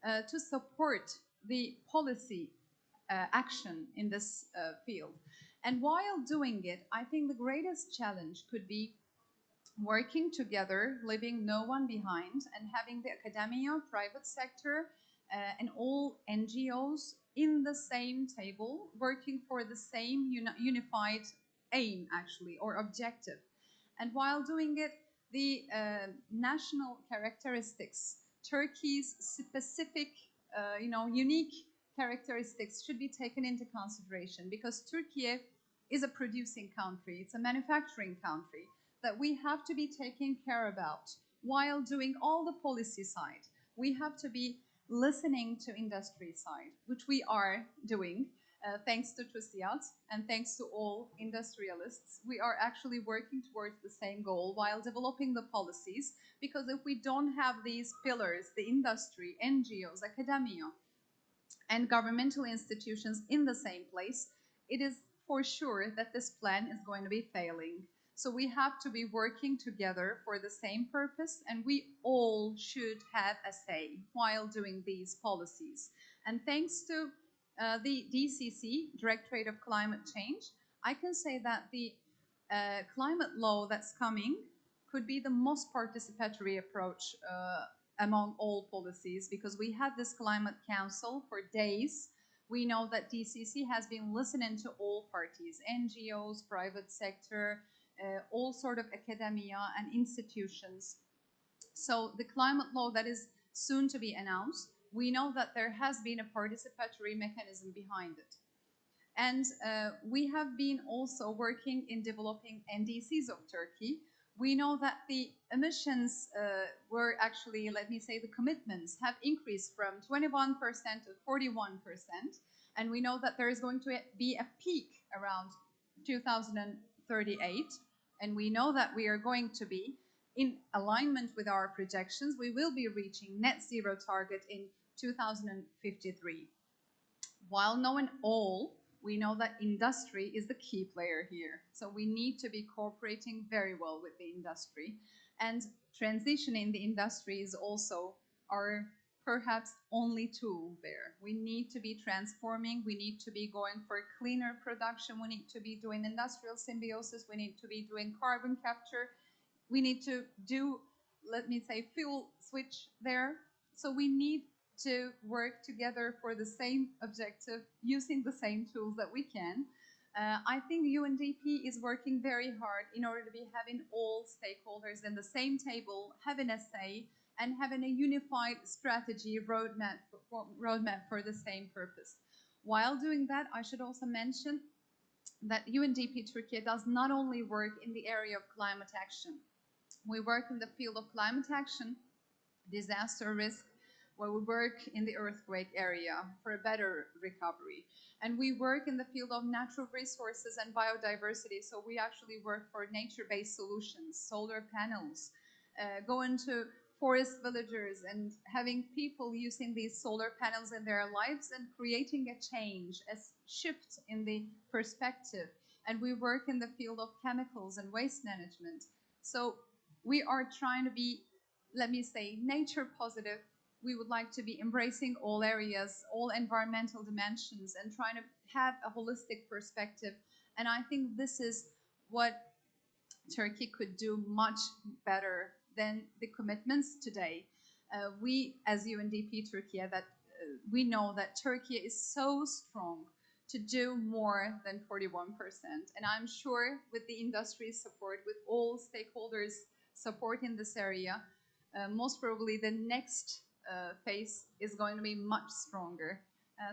to support the policy action in this field. And while doing it, I think the greatest challenge could be working together, leaving no one behind, and having the academia, private sector, and all NGOs in the same table, working for the same unified aim, actually, or objective. And while doing it, the national characteristics, Turkey's specific, unique characteristics should be taken into consideration, because Turkey is a producing country, it's a manufacturing country that we have to be taking care about while doing all the policy side. We have to be listening to industry side, which we are doing, thanks to TÜSİAD and thanks to all industrialists. We are actually working towards the same goal while developing the policies, because if we don't have these pillars, the industry, NGOs, academia, and governmental institutions in the same place, it is for sure that this plan is going to be failing. So we have to be working together for the same purpose, and we all should have a say while doing these policies. And thanks to the DCC, Directorate of Climate Change, I can say that the climate law that's coming could be the most participatory approach among all policies, because we had this climate council for days. We know that DCC has been listening to all parties, NGOs, private sector, all sort of academia and institutions. So the climate law that is soon to be announced, we know that there has been a participatory mechanism behind it. And we have been also working in developing NDCs of Turkey. We know that the emissions were actually, let me say, the commitments have increased from 21% to 41%. And we know that there is going to be a peak around 2038. And we know that we are going to be in alignment with our projections. We will be reaching net zero target in 2053. While knowing all, we know that industry is the key player here. So we need to be cooperating very well with the industry. And transitioning the industry is also our perhaps only tool there. We need to be transforming, we need to be going for cleaner production, we need to be doing industrial symbiosis, we need to be doing carbon capture, we need to do, let me say, fuel switch there. So we need to work together for the same objective, using the same tools that we can. I think UNDP is working very hard in order to be having all stakeholders in the same table, having a say, and having a unified strategy roadmap for the same purpose. While doing that, I should also mention that UNDP Turkey does not only work in the area of climate action. We work in the field of climate action, disaster risk, where we work in the earthquake area for a better recovery. And we work in the field of natural resources and biodiversity. So we actually work for nature-based solutions, solar panels, go into forest villagers and having people using these solar panels in their lives and creating a change, a shift in the perspective. And we work in the field of chemicals and waste management. So we are trying to be, let me say, nature positive we would like to be embracing all areas, all environmental dimensions, and trying to have a holistic perspective. And I think this is what Turkey could do much better than the commitments today. We, as UNDP Turkey, we know that Turkey is so strong to do more than 41%. And I'm sure with the industry's support, with all stakeholders' support in this area, most probably the next phase is going to be much stronger.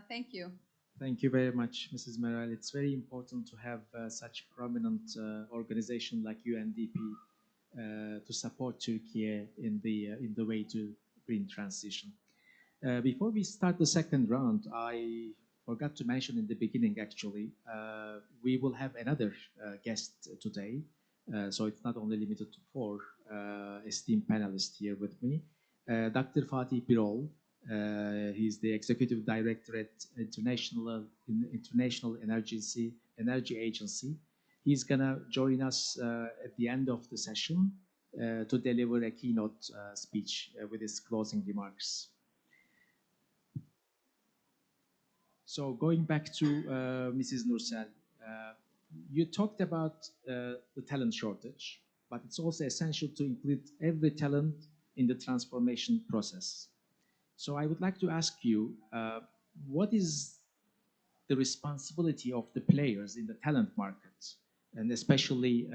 Thank you. Thank you very much, Mrs. Meral. It's very important to have such prominent organization like UNDP to support Turkey in the way to green transition. Before we start the second round, I forgot to mention in the beginning, actually, we will have another guest today. So it's not only limited to 4 esteemed panelists here with me. Dr. Fatih Birol, he's the Executive Director at International Energy Agency. He's gonna join us at the end of the session to deliver a keynote speech with his closing remarks. So going back to Mrs. Nursel, you talked about the talent shortage, but it's also essential to include every talent in the transformation process. So I would like to ask you, what is the responsibility of the players in the talent market, and especially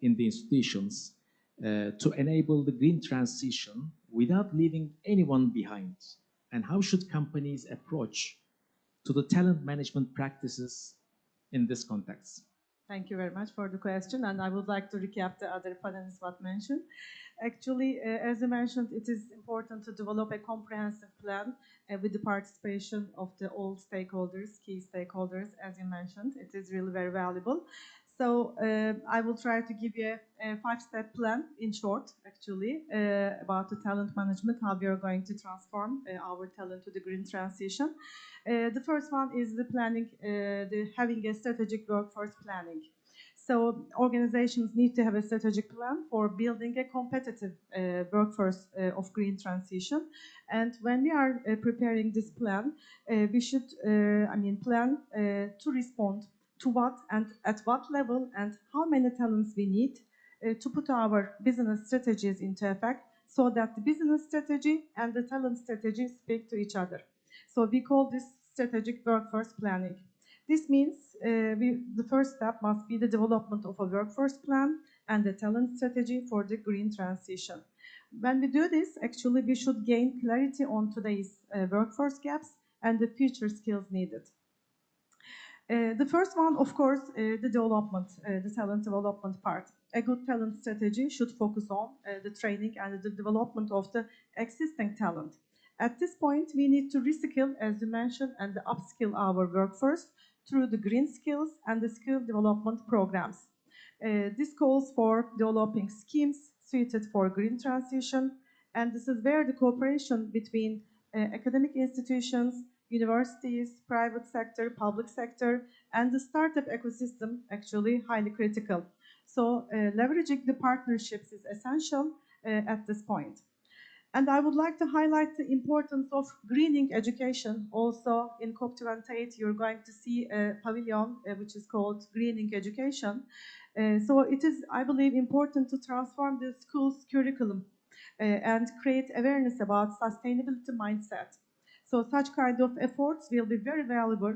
in the institutions, to enable the green transition without leaving anyone behind? And how should companies approach to the talent management practices in this context? Thank you very much for the question, and I would like to recap the other panelists what mentioned. Actually, as you mentioned, it is important to develop a comprehensive plan with the participation of the all stakeholders, key stakeholders, as you mentioned. It is really very valuable. So I will try to give you a 5-step plan in short, actually, about the talent management, how we are going to transform our talent to the green transition. The first one is the planning, having a strategic workforce planning. So organizations need to have a strategic plan for building a competitive workforce of green transition. And when we are preparing this plan, we should, plan to respond to what and at what level and how many talents we need to put our business strategies into effect, so that the business strategy and the talent strategy speak to each other. So we call this strategic workforce planning. This means the first step must be the development of a workforce plan and a talent strategy for the green transition. When we do this, actually, we should gain clarity on today's workforce gaps and the future skills needed. The first one, of course, the development, the talent development part. A good talent strategy should focus on the training and the development of the existing talent. At this point, we need to reskill, as you mentioned, and upskill our workforce through the green skills and the skill development programs. This calls for developing schemes suited for green transition, and this is where the cooperation between academic institutions, universities, private sector, public sector, and the startup ecosystem actually highly critical. So leveraging the partnerships is essential at this point. And I would like to highlight the importance of greening education. Also in COP28, you're going to see a pavilion which is called Greening Education. So it is, I believe, important to transform the school's curriculum and create awareness about sustainability mindset. So such kind of efforts will be very valuable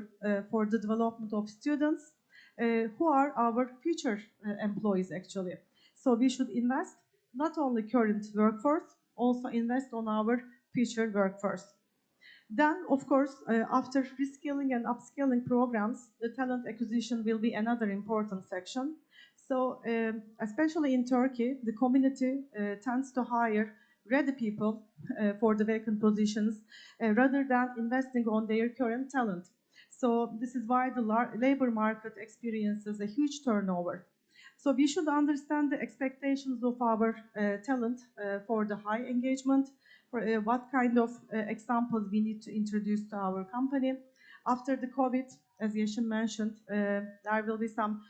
for the development of students who are our future employees, actually. So we should invest not only current workforce, also invest on our future workforce. Then, of course, after reskilling and upskilling programs, the talent acquisition will be another important section. So, especially in Turkey, the community tends to hire ready people for the vacant positions rather than investing on their current talent. So this is why the labor market experiences a huge turnover. So we should understand the expectations of our talent for the high engagement, for what kind of examples we need to introduce to our company. After the COVID, as Yeşim mentioned, there will be some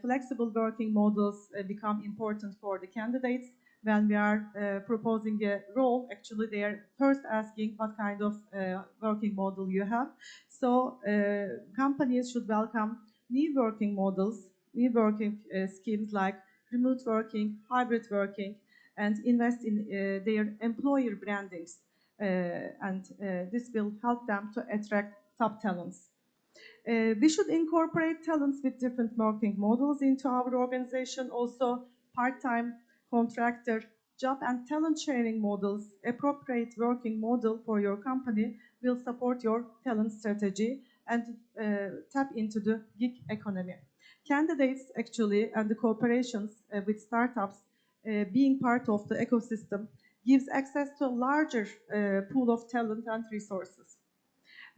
flexible working models become important for the candidates. when we are proposing a role, actually they are first asking what kind of working model you have. So companies should welcome new working models, new working schemes like remote working, hybrid working, and invest in their employer brandings. And this will help them to attract top talents. We should incorporate talents with different working models into our organization. Also, part-time, contractor, job and talent sharing models, appropriate working model for your company will support your talent strategy and tap into the gig economy. Candidates actually and the cooperations with startups being part of the ecosystem gives access to a larger pool of talent and resources.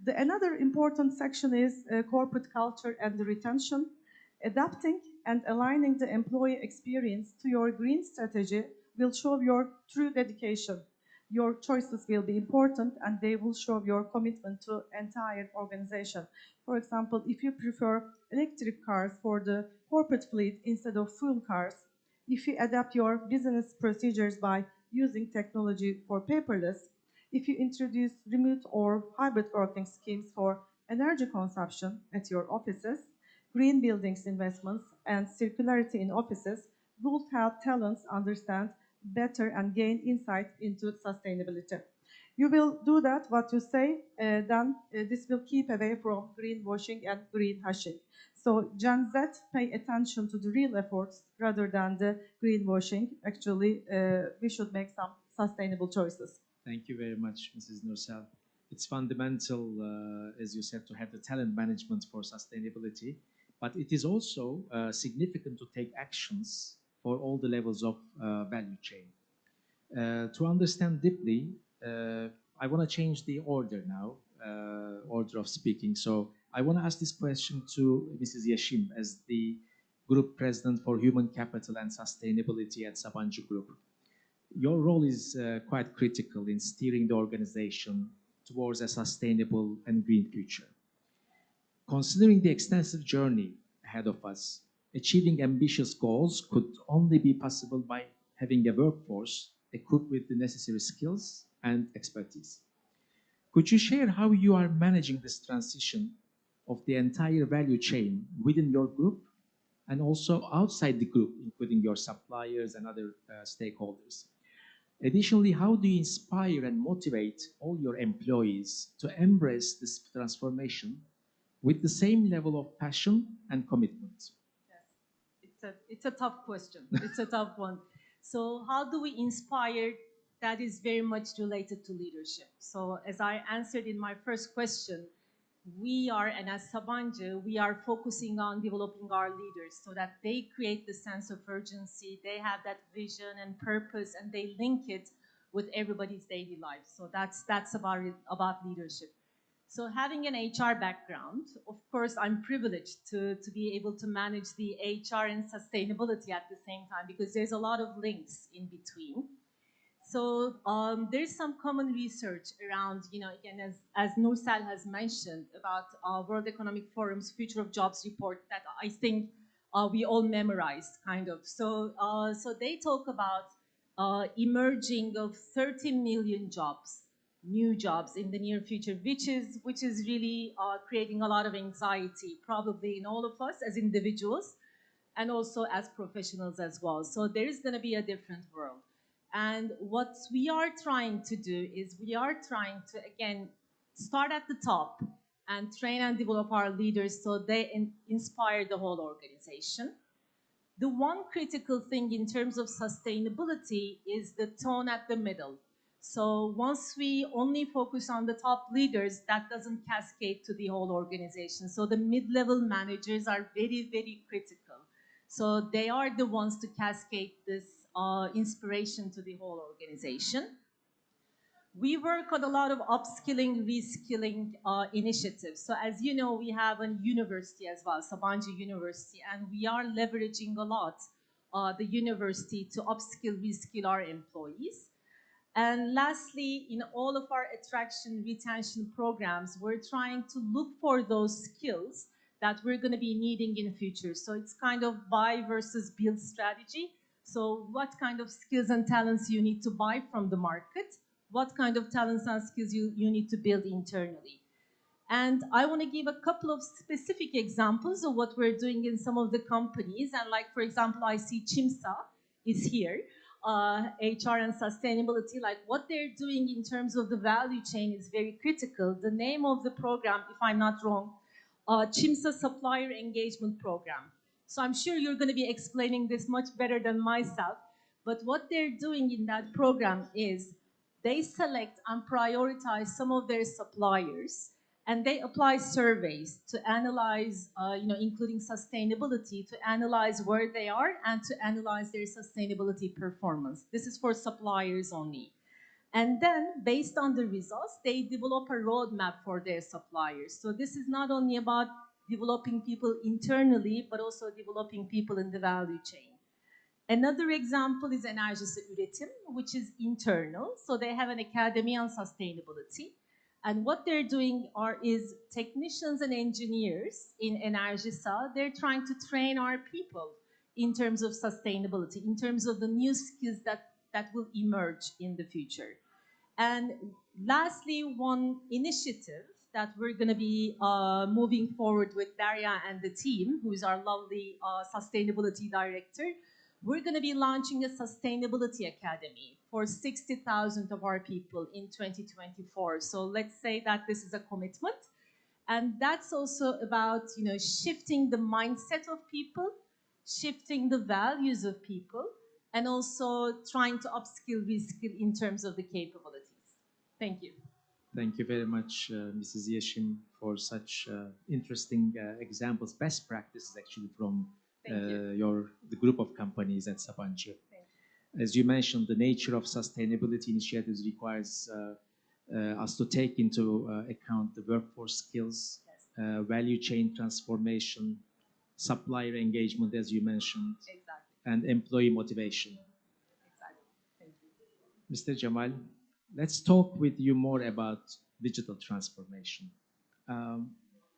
Another important section is corporate culture and the retention. Adapting and aligning the employee experience to your green strategy will show your true dedication. Your choices will be important and they will show your commitment to entire organization. For example, if you prefer electric cars for the corporate fleet instead of fuel cars, if you adapt your business procedures by using technology for paperless, if you introduce remote or hybrid working schemes for energy consumption at your offices, green buildings investments, and circularity in offices will help talents understand better and gain insight into sustainability. You will do that, what you say, then this will keep away from greenwashing and greenwashing. So Gen Z pay attention to the real efforts rather than the greenwashing. Actually, we should make some sustainable choices. Thank you very much, Mrs. Nursel. It's fundamental, as you said, to have the talent management for sustainability, but it is also significant to take actions for all the levels of value chain. To understand deeply, I want to change the order now, order of speaking. So I want to ask this question to Mrs. Yashim as the Group President for Human Capital and Sustainability at Sabancı Group. Your role is quite critical in steering the organization towards a sustainable and green future. Considering the extensive journey ahead of us, achieving ambitious goals could only be possible by having a workforce equipped with the necessary skills and expertise. Could you share how you are managing this transition of the entire value chain within your group and also outside the group, including your suppliers and other stakeholders? Additionally, how do you inspire and motivate all your employees to embrace this transformation with the same level of passion and commitment? Yes, it's a tough question. It's a tough one. So how do we inspire? That is very much related to leadership. So as I answered in my first question, we are, and as Sabancı, we are focusing on developing our leaders so that they create the sense of urgency, they have that vision and purpose, and they link it with everybody's daily life. So that's about leadership. So having an HR background, of course, I'm privileged to be able to manage the HR and sustainability at the same time because there's a lot of links in between. So there's some common research around, again, as Nursel has mentioned, about World Economic Forum's Future of Jobs report that I think we all memorized, kind of. So they talk about emerging of 30 million jobs, new jobs in the near future, which is really creating a lot of anxiety, probably in all of us as individuals and also as professionals as well. So there is going to be a different world. And what we are trying to do is we are trying to, again, start at the top and train and develop our leaders so they inspire the whole organization. The one critical thing in terms of sustainability is the tone at the middle. So once we only focus on the top leaders, that doesn't cascade to the whole organization. So the mid-level managers are very, very critical. So they are the ones to cascade this inspiration to the whole organization. We work on a lot of upskilling, reskilling initiatives. So as you know, we have a university as well, Sabancı University, and we are leveraging a lot the university to upskill, reskill our employees. And lastly, in all of our attraction, retention programs, we're trying to look for those skills that we're going to be needing in the future. So it's kind of buy versus build strategy. So what kind of skills and talents you need to buy from the market, what kind of talents and skills you need to build internally. And I want to give a couple of specific examples of what we're doing in some of the companies. And like, for example, I see Chimsa is here, HR and sustainability. Like what they're doing in terms of the value chain is very critical. The name of the program, if I'm not wrong, Chimsa Supplier Engagement Program. So I'm sure you're going to be explaining this much better than myself. But what they're doing in that program is they select and prioritize some of their suppliers, and they apply surveys to analyze, including sustainability, to analyze where they are and to analyze their sustainability performance. This is for suppliers only. And then, based on the results, they develop a roadmap for their suppliers. So this is not only about developing people internally, but also developing people in the value chain. Another example is Enerjisi Üretim, which is internal. So they have an academy on sustainability. And what they're doing is technicians and engineers in Enerjisa, they're trying to train our people in terms of sustainability, in terms of the new skills that will emerge in the future. And lastly, one initiative that we're going to be moving forward with Daria and the team, who is our lovely sustainability director. We're going to be launching a sustainability academy for 60,000 of our people in 2024. So let's say that this is a commitment. And that's also about, shifting the mindset of people, shifting the values of people, and also trying to upskill, reskill in terms of the capabilities. Thank you. Thank you very much, Mrs. Yeşim, for such interesting examples, best practices actually from the group of companies at Sabancı. As you mentioned, the nature of sustainability initiatives requires us to take into account the workforce skills, value chain transformation, supplier engagement, as you mentioned, and employee motivation. Mr. Jamal, let's talk with you more about digital transformation.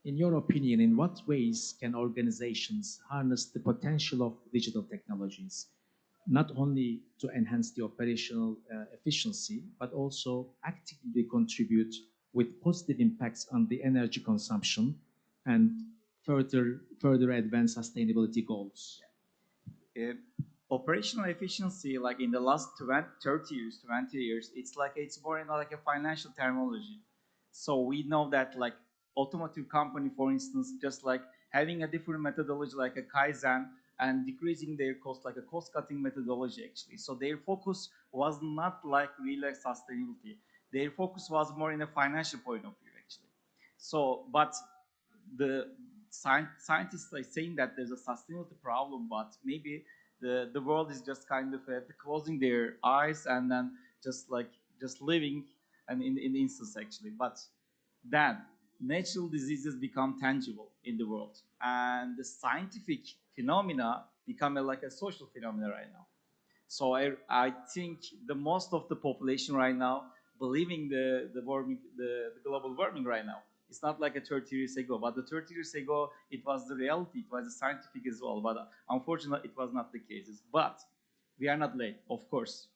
In your opinion, in what ways can organizations harness the potential of digital technologies, not only to enhance the operational efficiency, but also actively contribute with positive impacts on the energy consumption and further advance sustainability goals? Operational efficiency, like in the last 20 years, it's more in like a financial terminology. So we know that like automotive company, for instance, just like having a different methodology like a Kaizen and decreasing their cost, like a cost-cutting methodology actually. So their focus was not like really sustainability. Their focus was more in a financial point of view actually. So, but the scientists are saying that there's a sustainability problem, but maybe the world is just kind of closing their eyes and then just living and in the instance actually. But then natural diseases become tangible in the world, and the scientific phenomena become like a social phenomena right now. So I think the most of the population right now believing the global warming right now. It's not like a 30 years ago, but the 30 years ago, it was the reality, it was the scientific as well, but unfortunately, it was not the cases. But we are not late, of course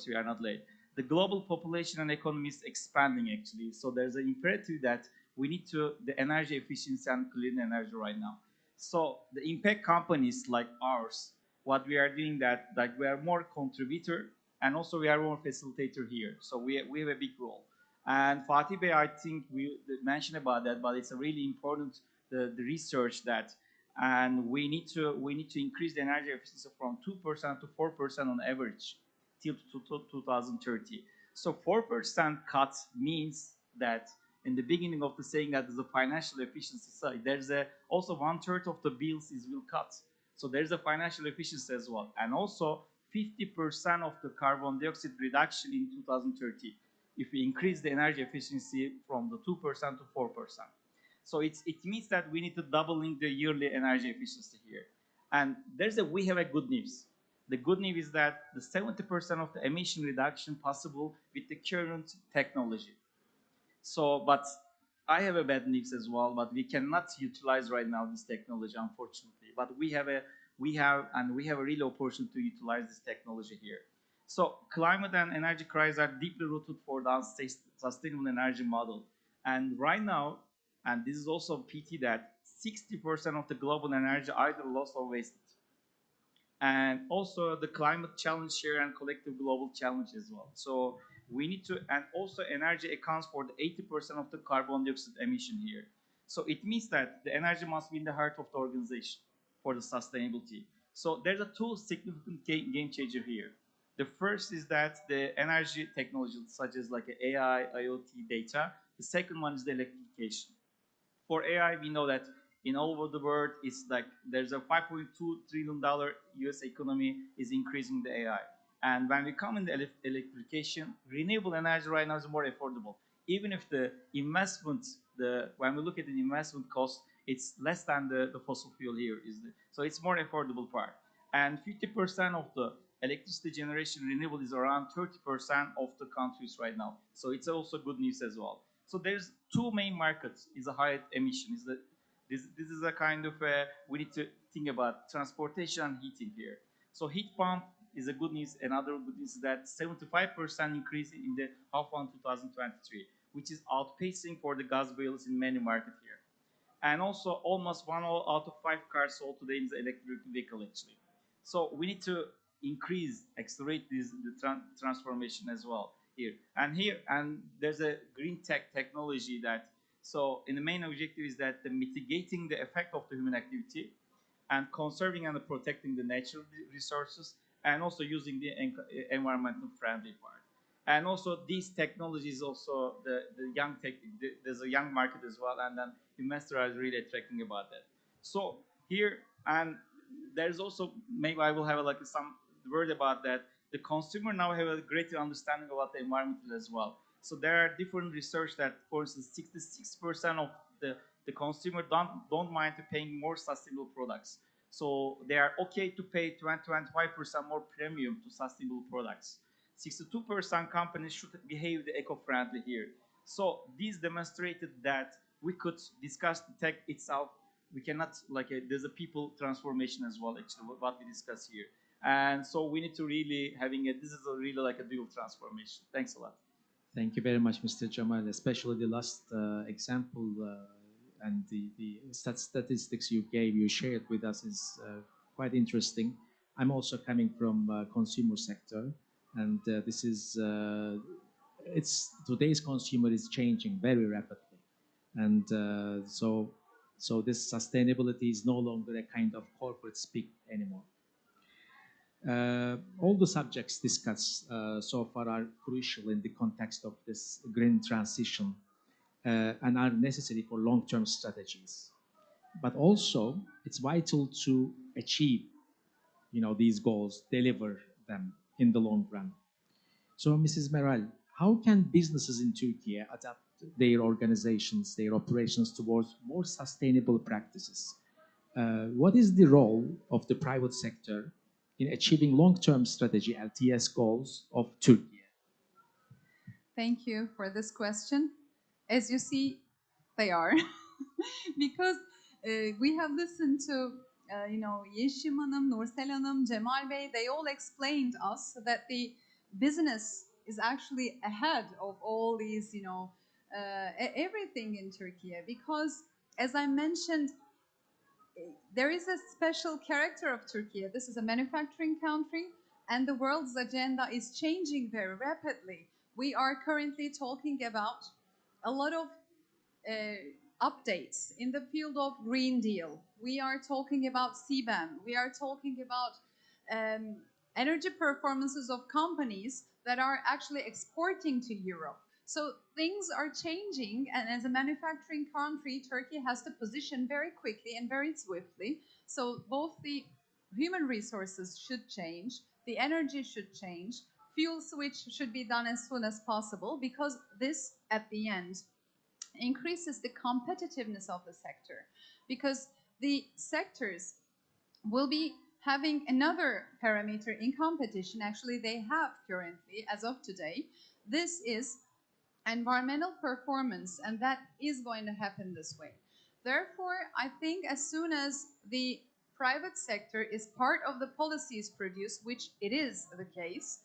we are not late. The global population and economy is expanding actually, so there's an imperative that we need the energy efficiency and clean energy right now. So the impact companies like ours, what we are doing that like we are more contributor and also we are more facilitator here. So we have a big role. And Fatih Bey, I think we mentioned about that, but it's a really important the research that, and we need to increase the energy efficiency from 2% to 4% on average till 2030. So 4% cut means that in the beginning of the saying that there's a financial efficiency side, there's also 1/3 of the bills will cut. So there's a financial efficiency as well, and also 50% of the carbon dioxide reduction in 2030. If we increase the energy efficiency from the 2% to 4%. So it means that we need to doubling the yearly energy efficiency here. And we have a good news. The good news is that the 70% of the emission reduction possible with the current technology. So, but I have a bad news as well, but we cannot utilize right now this technology, unfortunately. But we have we have a real opportunity to utilize this technology here. So climate and energy crises are deeply rooted for the sustainable energy model. And right now, and this is also PT, that 60% of the global energy either lost or wasted. And also the climate challenge here and collective global challenge as well. So we need to, and also energy accounts for the 80% of the carbon dioxide emission here. So it means that the energy must be in the heart of the organization for the sustainability. So there's a two significant game changer here. The first is that the energy technology, such as like AI, IoT data. The second one is the electrification. For AI, we know that in all over the world, it's like there's a $5.2 trillion US economy is increasing the AI. And when we come in the electrification, renewable energy right now is more affordable. Even if the investment, when we look at the investment cost, it's less than the fossil fuel here. So it's more affordable part. And 50% of the electricity generation renewable is around 30% of the countries right now. So it's also good news as well. So there's two main markets is a high emission. This is a kind of we need to think about transportation and heating here. So heat pump is a good news. Another good news is that 75% increase in the half one 2023, which is outpacing for the gas bills in many markets here. And also almost 1 out of 5 cars sold today is electric vehicle actually. So we need to accelerate the transformation as well here. And there's a green technology that, so in the main objective is that the mitigating the effect of the human activity and conserving and protecting the natural resources and also using the environmental friendly part. And also these technologies also the young tech, there's a young market as well, and then investors are really attracting about that. So here, and there's also, maybe I will have like some word about that. The consumer now have a greater understanding about the environment as well. So there are different research that, for instance, 66% of the consumer don't mind to paying more sustainable products. So they are okay to pay 20-25% more premium to sustainable products. 62% companies should behave eco-friendly here. So these demonstrated that we could discuss the tech itself. We cannot, there's a people transformation as well, actually, what we discuss here. And so we need to really this is really like a dual transformation. Thanks a lot. Thank you very much, Mr. Jamal, especially the last example and the statistics you shared with us is quite interesting. I'm also coming from consumer sector, and this is, today's consumer is changing very rapidly. And so this sustainability is no longer a kind of corporate speak anymore. All the subjects discussed so far are crucial in the context of this green transition and are necessary for long-term strategies. But also, it's vital to achieve, these goals, deliver them in the long run. So, Mrs. Meral, how can businesses in Turkey adapt their organizations, their operations towards more sustainable practices? What is the role of the private sector in achieving long-term strategy LTS goals of Turkey? Thank you for this question. As you see, they are. Because we have listened to, Yeşim Hanım, Nursel Hanım, Cemal Bey, they all explained us that the business is actually ahead of all these, everything in Turkey. Because, as I mentioned, there is a special character of Turkey. This is a manufacturing country, and the world's agenda is changing very rapidly. We are currently talking about a lot of updates in the field of Green Deal. We are talking about CBAM. We are talking about energy performances of companies that are actually exporting to Europe. So things are changing, and as a manufacturing country, Turkey has to position very quickly and very swiftly. So both the human resources should change, the energy should change, fuel switch should be done as soon as possible, because this, at the end, increases the competitiveness of the sector. Because the sectors will be having another parameter in competition, actually they have currently, as of today. This is environmental performance, and that is going to happen this way. Therefore, I think as soon as the private sector is part of the policies produced, which it is the case,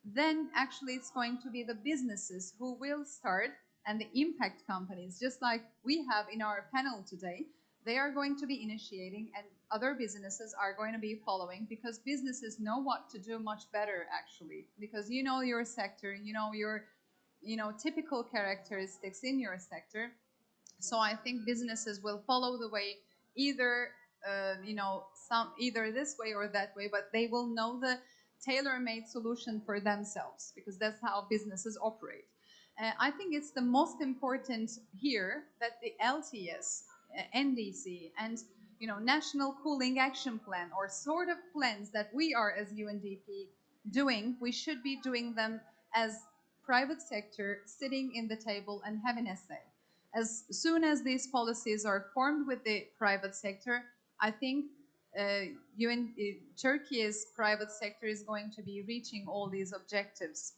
then actually it's going to be the businesses who will start, and the impact companies, just like we have in our panel today, they are going to be initiating, and other businesses are going to be following, because businesses know what to do much better, actually, because you know your sector, you know your typical characteristics in your sector. So I think businesses will follow the way, either either this way or that way, but they will know the tailor-made solution for themselves, because that's how businesses operate. I think it's the most important here that the LTS, NDC, and National Cooling Action Plan, or sort of plans that we are as UNDP doing, we should be doing them as private sector, sitting in the table and having a say. As soon as these policies are formed with the private sector, I think Turkey's private sector is going to be reaching all these objectives.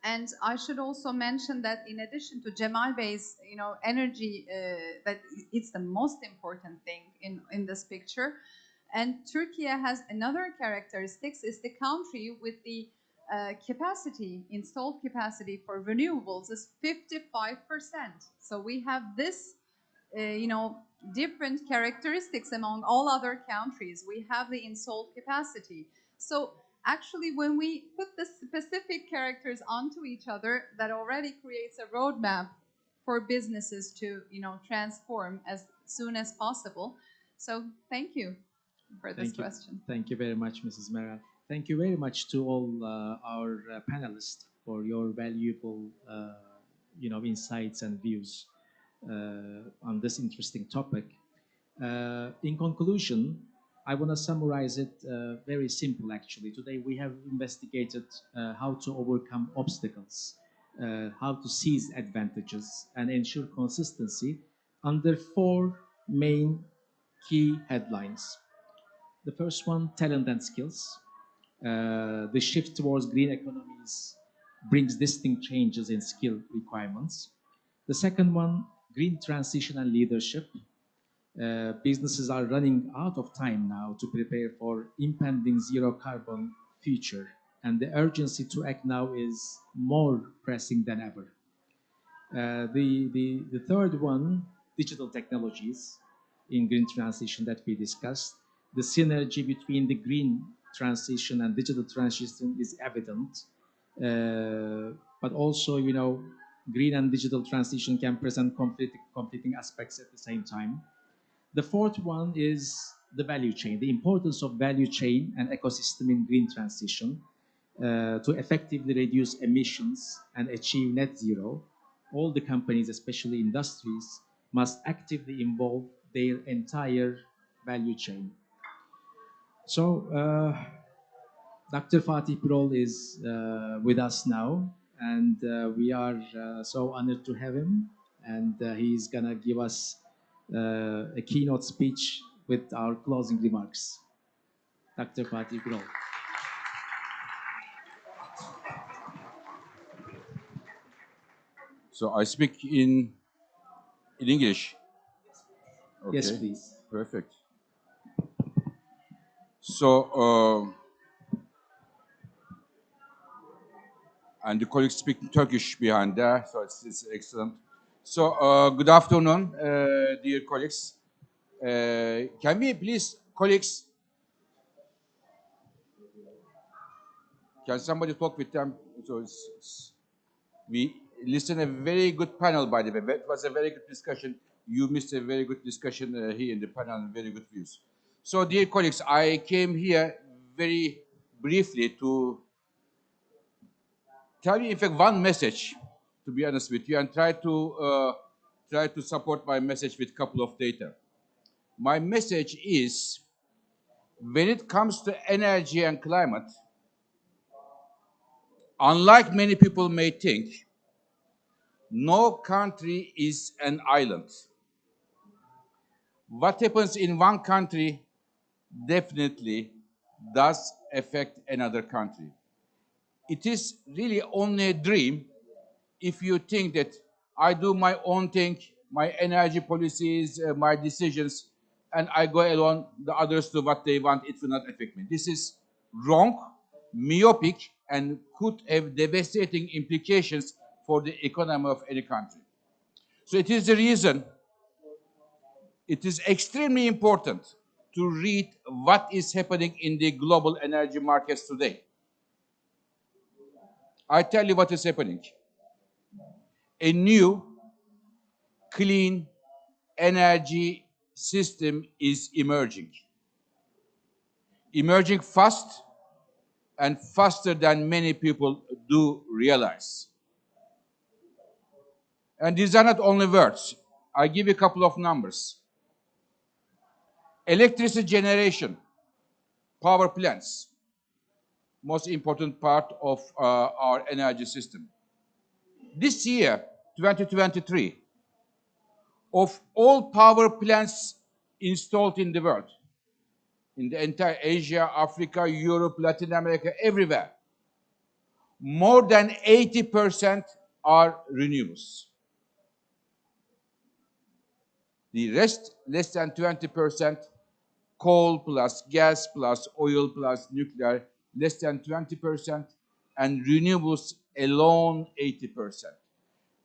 And I should also mention that in addition to Cemal Bey's, energy, that it's the most important thing in this picture. And Turkey has another characteristics, is the country with the installed capacity for renewables is 55%. So we have this, different characteristics among all other countries. We have the installed capacity. So actually, when we put the specific characters onto each other, that already creates a roadmap for businesses to, transform as soon as possible. So thank you for this question. Thank you very much, Mrs. Meral. Thank you very much to all our panelists for your valuable, insights and views on this interesting topic. In conclusion, I want to summarize it very simple, actually. Today we have investigated how to overcome obstacles, how to seize advantages and ensure consistency under 4 main key headlines. The first one, talent and skills. The shift towards green economies brings distinct changes in skill requirements. The second one, green transition and leadership. Businesses are running out of time now to prepare for impending zero carbon future, and the urgency to act now is more pressing than ever. The third one, digital technologies in green transition that we discussed. The synergy between the green transition and digital transition is evident, but also, green and digital transition can present conflicting aspects at the same time. The fourth one is the value chain, the importance of value chain and ecosystem in green transition to effectively reduce emissions and achieve net zero. All the companies, especially industries, must actively involve their entire value chain. So, Dr. Fatih Birol is with us now, and we are so honored to have him, and he's gonna give us a keynote speech with our closing remarks. Dr. Fatih Birol. So I speak in English. Okay. Yes, please. Perfect. So, and the colleagues speak Turkish behind there, so it's excellent. So, good afternoon, dear colleagues. Can we please, colleagues, can somebody talk with them? So we listened a very good panel, by the way. It was a very good discussion. You missed a very good discussion here in the panel and very good views. So, dear colleagues, I came here very briefly to tell you, in fact, one message, to be honest with you, and try to support my message with a couple of data. My message is, when it comes to energy and climate, unlike many people may think, no country is an island. What happens in one country definitely does affect another country. It is really only a dream if you think that I do my own thing, my energy policies, my decisions, and I go along, the others do what they want, it will not affect me. This is wrong, myopic, and could have devastating implications for the economy of any country. So it is the reason it is extremely important to read what is happening in the global energy markets today. I tell you what is happening. A new, clean energy system is emerging. Emerging fast and faster than many people do realize. And these are not only words. I give you a couple of numbers. Electricity generation, power plants, most important part of our energy system. This year, 2023, of all power plants installed in the world, in the entire Asia, Africa, Europe, Latin America, everywhere, more than 80% are renewables. The rest, less than 20%, coal plus gas plus oil plus nuclear, less than 20%, and renewables alone 80%.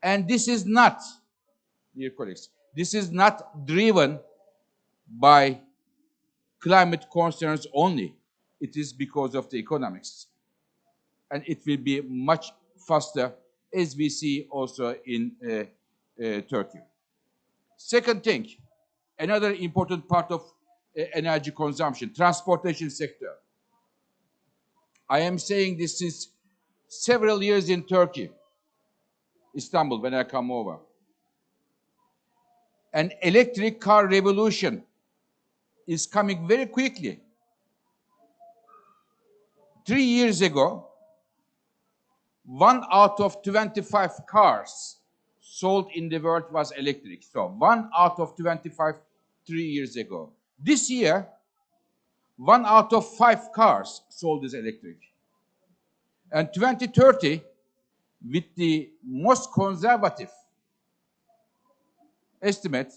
And this is not, dear colleagues, this is not driven by climate concerns only. It is because of the economics. And it will be much faster, as we see also in Turkey. Second thing, another important part of energy consumption, transportation sector. I am saying this since several years in Turkey, Istanbul, when I come over. An electric car revolution is coming very quickly. 3 years ago, 1 out of 25 cars sold in the world was electric. So 1 out of 25, 3 years ago. This year, 1 out of 5 cars sold is electric. And 2030, with the most conservative estimate,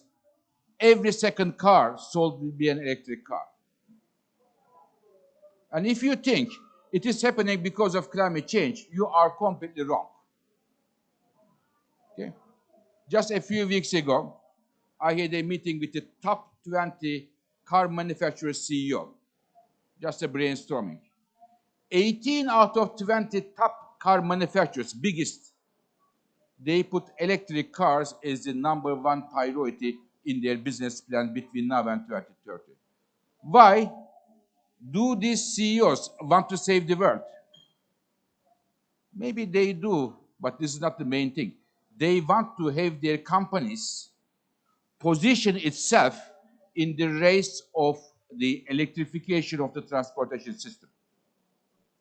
every second car sold will be an electric car. And if you think it is happening because of climate change, you are completely wrong. Okay? Just a few weeks ago, I had a meeting with the top 20 car manufacturer CEO. Just a brainstorming. 18 out of 20 top car manufacturers, biggest, they put electric cars as the #1 priority in their business plan between now and 2030. Why do these CEOs want to save the world? Maybe they do, but this is not the main thing. They want to have their companies position itself in the race of the electrification of the transportation system.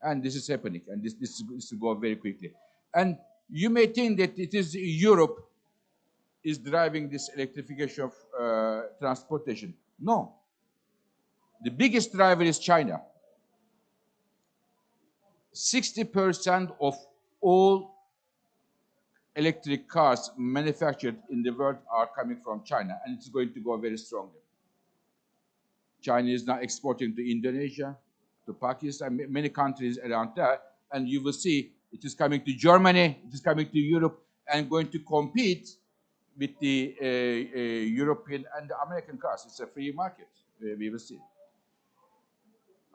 And this is happening, and this will go very quickly. And you may think that it is Europe is driving this electrification of transportation. No. The biggest driver is China. 60% of all electric cars manufactured in the world are coming from China, and it's going to go very strongly. China is now exporting to Indonesia, to Pakistan, many countries around there, and you will see it is coming to Germany, it is coming to Europe, and going to compete with the European and the American cars. It's a free market, we will see.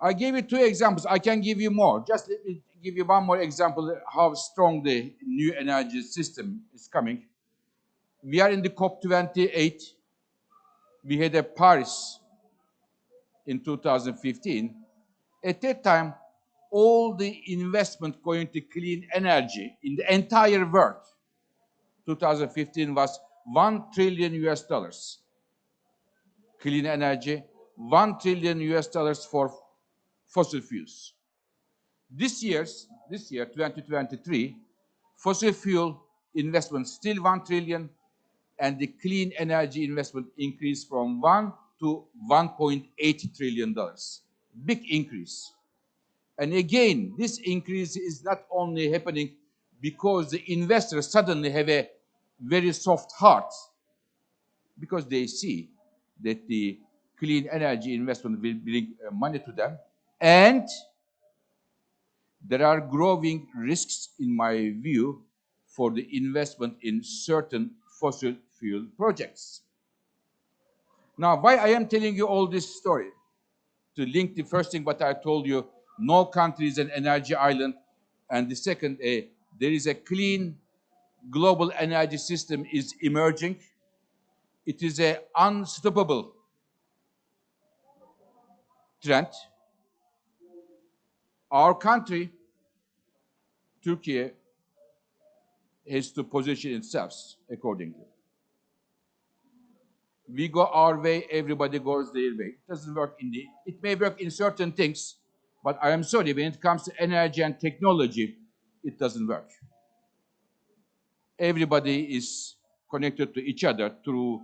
I gave you 2 examples. I can give you more. Just let me give you one more example how strong the new energy system is coming. We are in the COP28. We had a Paris in 2015. At that time, all the investment going to clean energy in the entire world, 2015 was $1 trillion US. Clean energy, $1 trillion US for fossil fuels. This year, 2023, fossil fuel investment still 1 trillion, and the clean energy investment increased from 1 to $1.8 trillion. Big increase. And again, this increase is not only happening because the investors suddenly have a very soft heart, because they see that the clean energy investment will bring money to them. And there are growing risks, in my view, for the investment in certain fossil fuel projects. Now, why I am telling you all this story? To link the first thing what I told you, no country is an energy island. And the second, there is a clean global energy system is emerging. It is an unstoppable trend. Our country, Turkey, has to position itself accordingly. We go our way, everybody goes their way. It doesn't work indeed. It may work in certain things, but I am sorry, when it comes to energy and technology, it doesn't work. Everybody is connected to each other through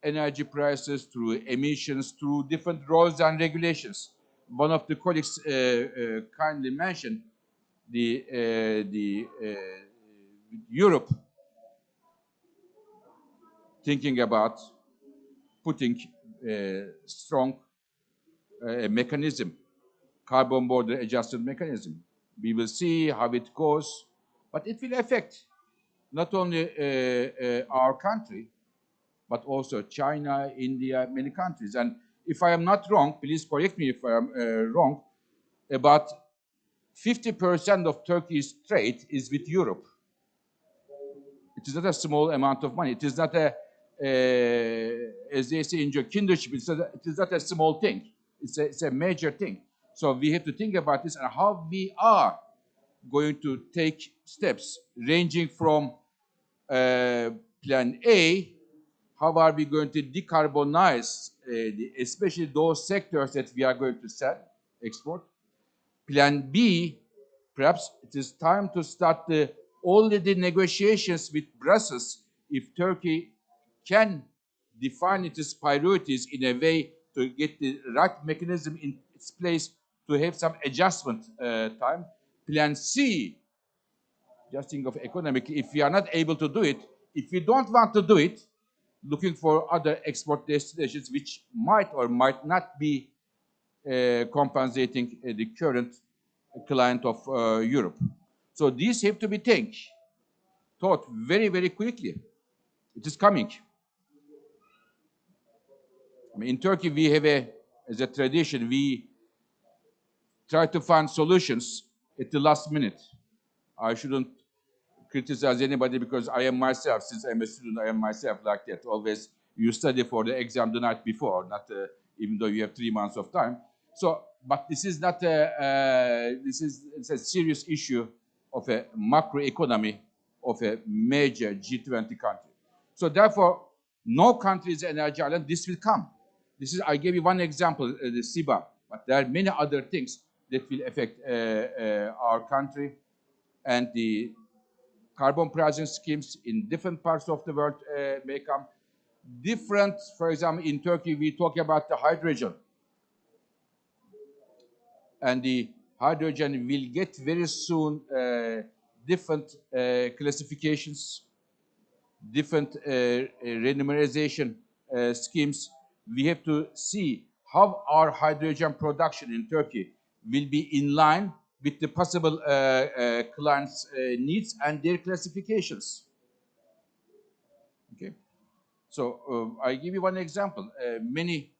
energy prices, through emissions, through different rules and regulations. One of the colleagues kindly mentioned the Europe thinking about putting strong mechanism, carbon border adjustment mechanism. We will see how it goes, but it will affect not only our country, but also China, India, many countries. And if I am not wrong, please correct me if I am wrong, about 50% of Turkey's trade is with Europe. It is not a small amount of money. It is not a, as they say in kindership, it is not a small thing. It's a major thing. So we have to think about this and how we are going to take steps ranging from plan A, how are we going to decarbonize especially those sectors that we are going to sell, export. Plan B, perhaps it is time to start already negotiations with Brussels if Turkey can define its priorities in a way to get the right mechanism in its place to have some adjustment time. Plan C, just think of economically, if we are not able to do it, if we don't want to do it, looking for other export destinations which might or might not be compensating the current client of Europe. So these have to be thought very, very quickly. It is coming. I mean, in Turkey, we have as a tradition, we try to find solutions at the last minute. I shouldn't criticize anybody because I am myself, since I'm a student, I am myself like that. Always you study for the exam the night before, not even though you have 3 months of time. So, but this is not it's a serious issue of a macroeconomy of a major G20 country. So therefore, no country is an energy island. This will come. This is, I gave you one example, the SIBA, but there are many other things that will affect our country, and the carbon pricing schemes in different parts of the world may come. Different, for example, in Turkey, we talk about the hydrogen. And the hydrogen will get very soon different classifications, different remuneration schemes. We have to see how our hydrogen production in Turkey will be in line with the possible clients' needs and their classifications. Okay, so I give you one example. Many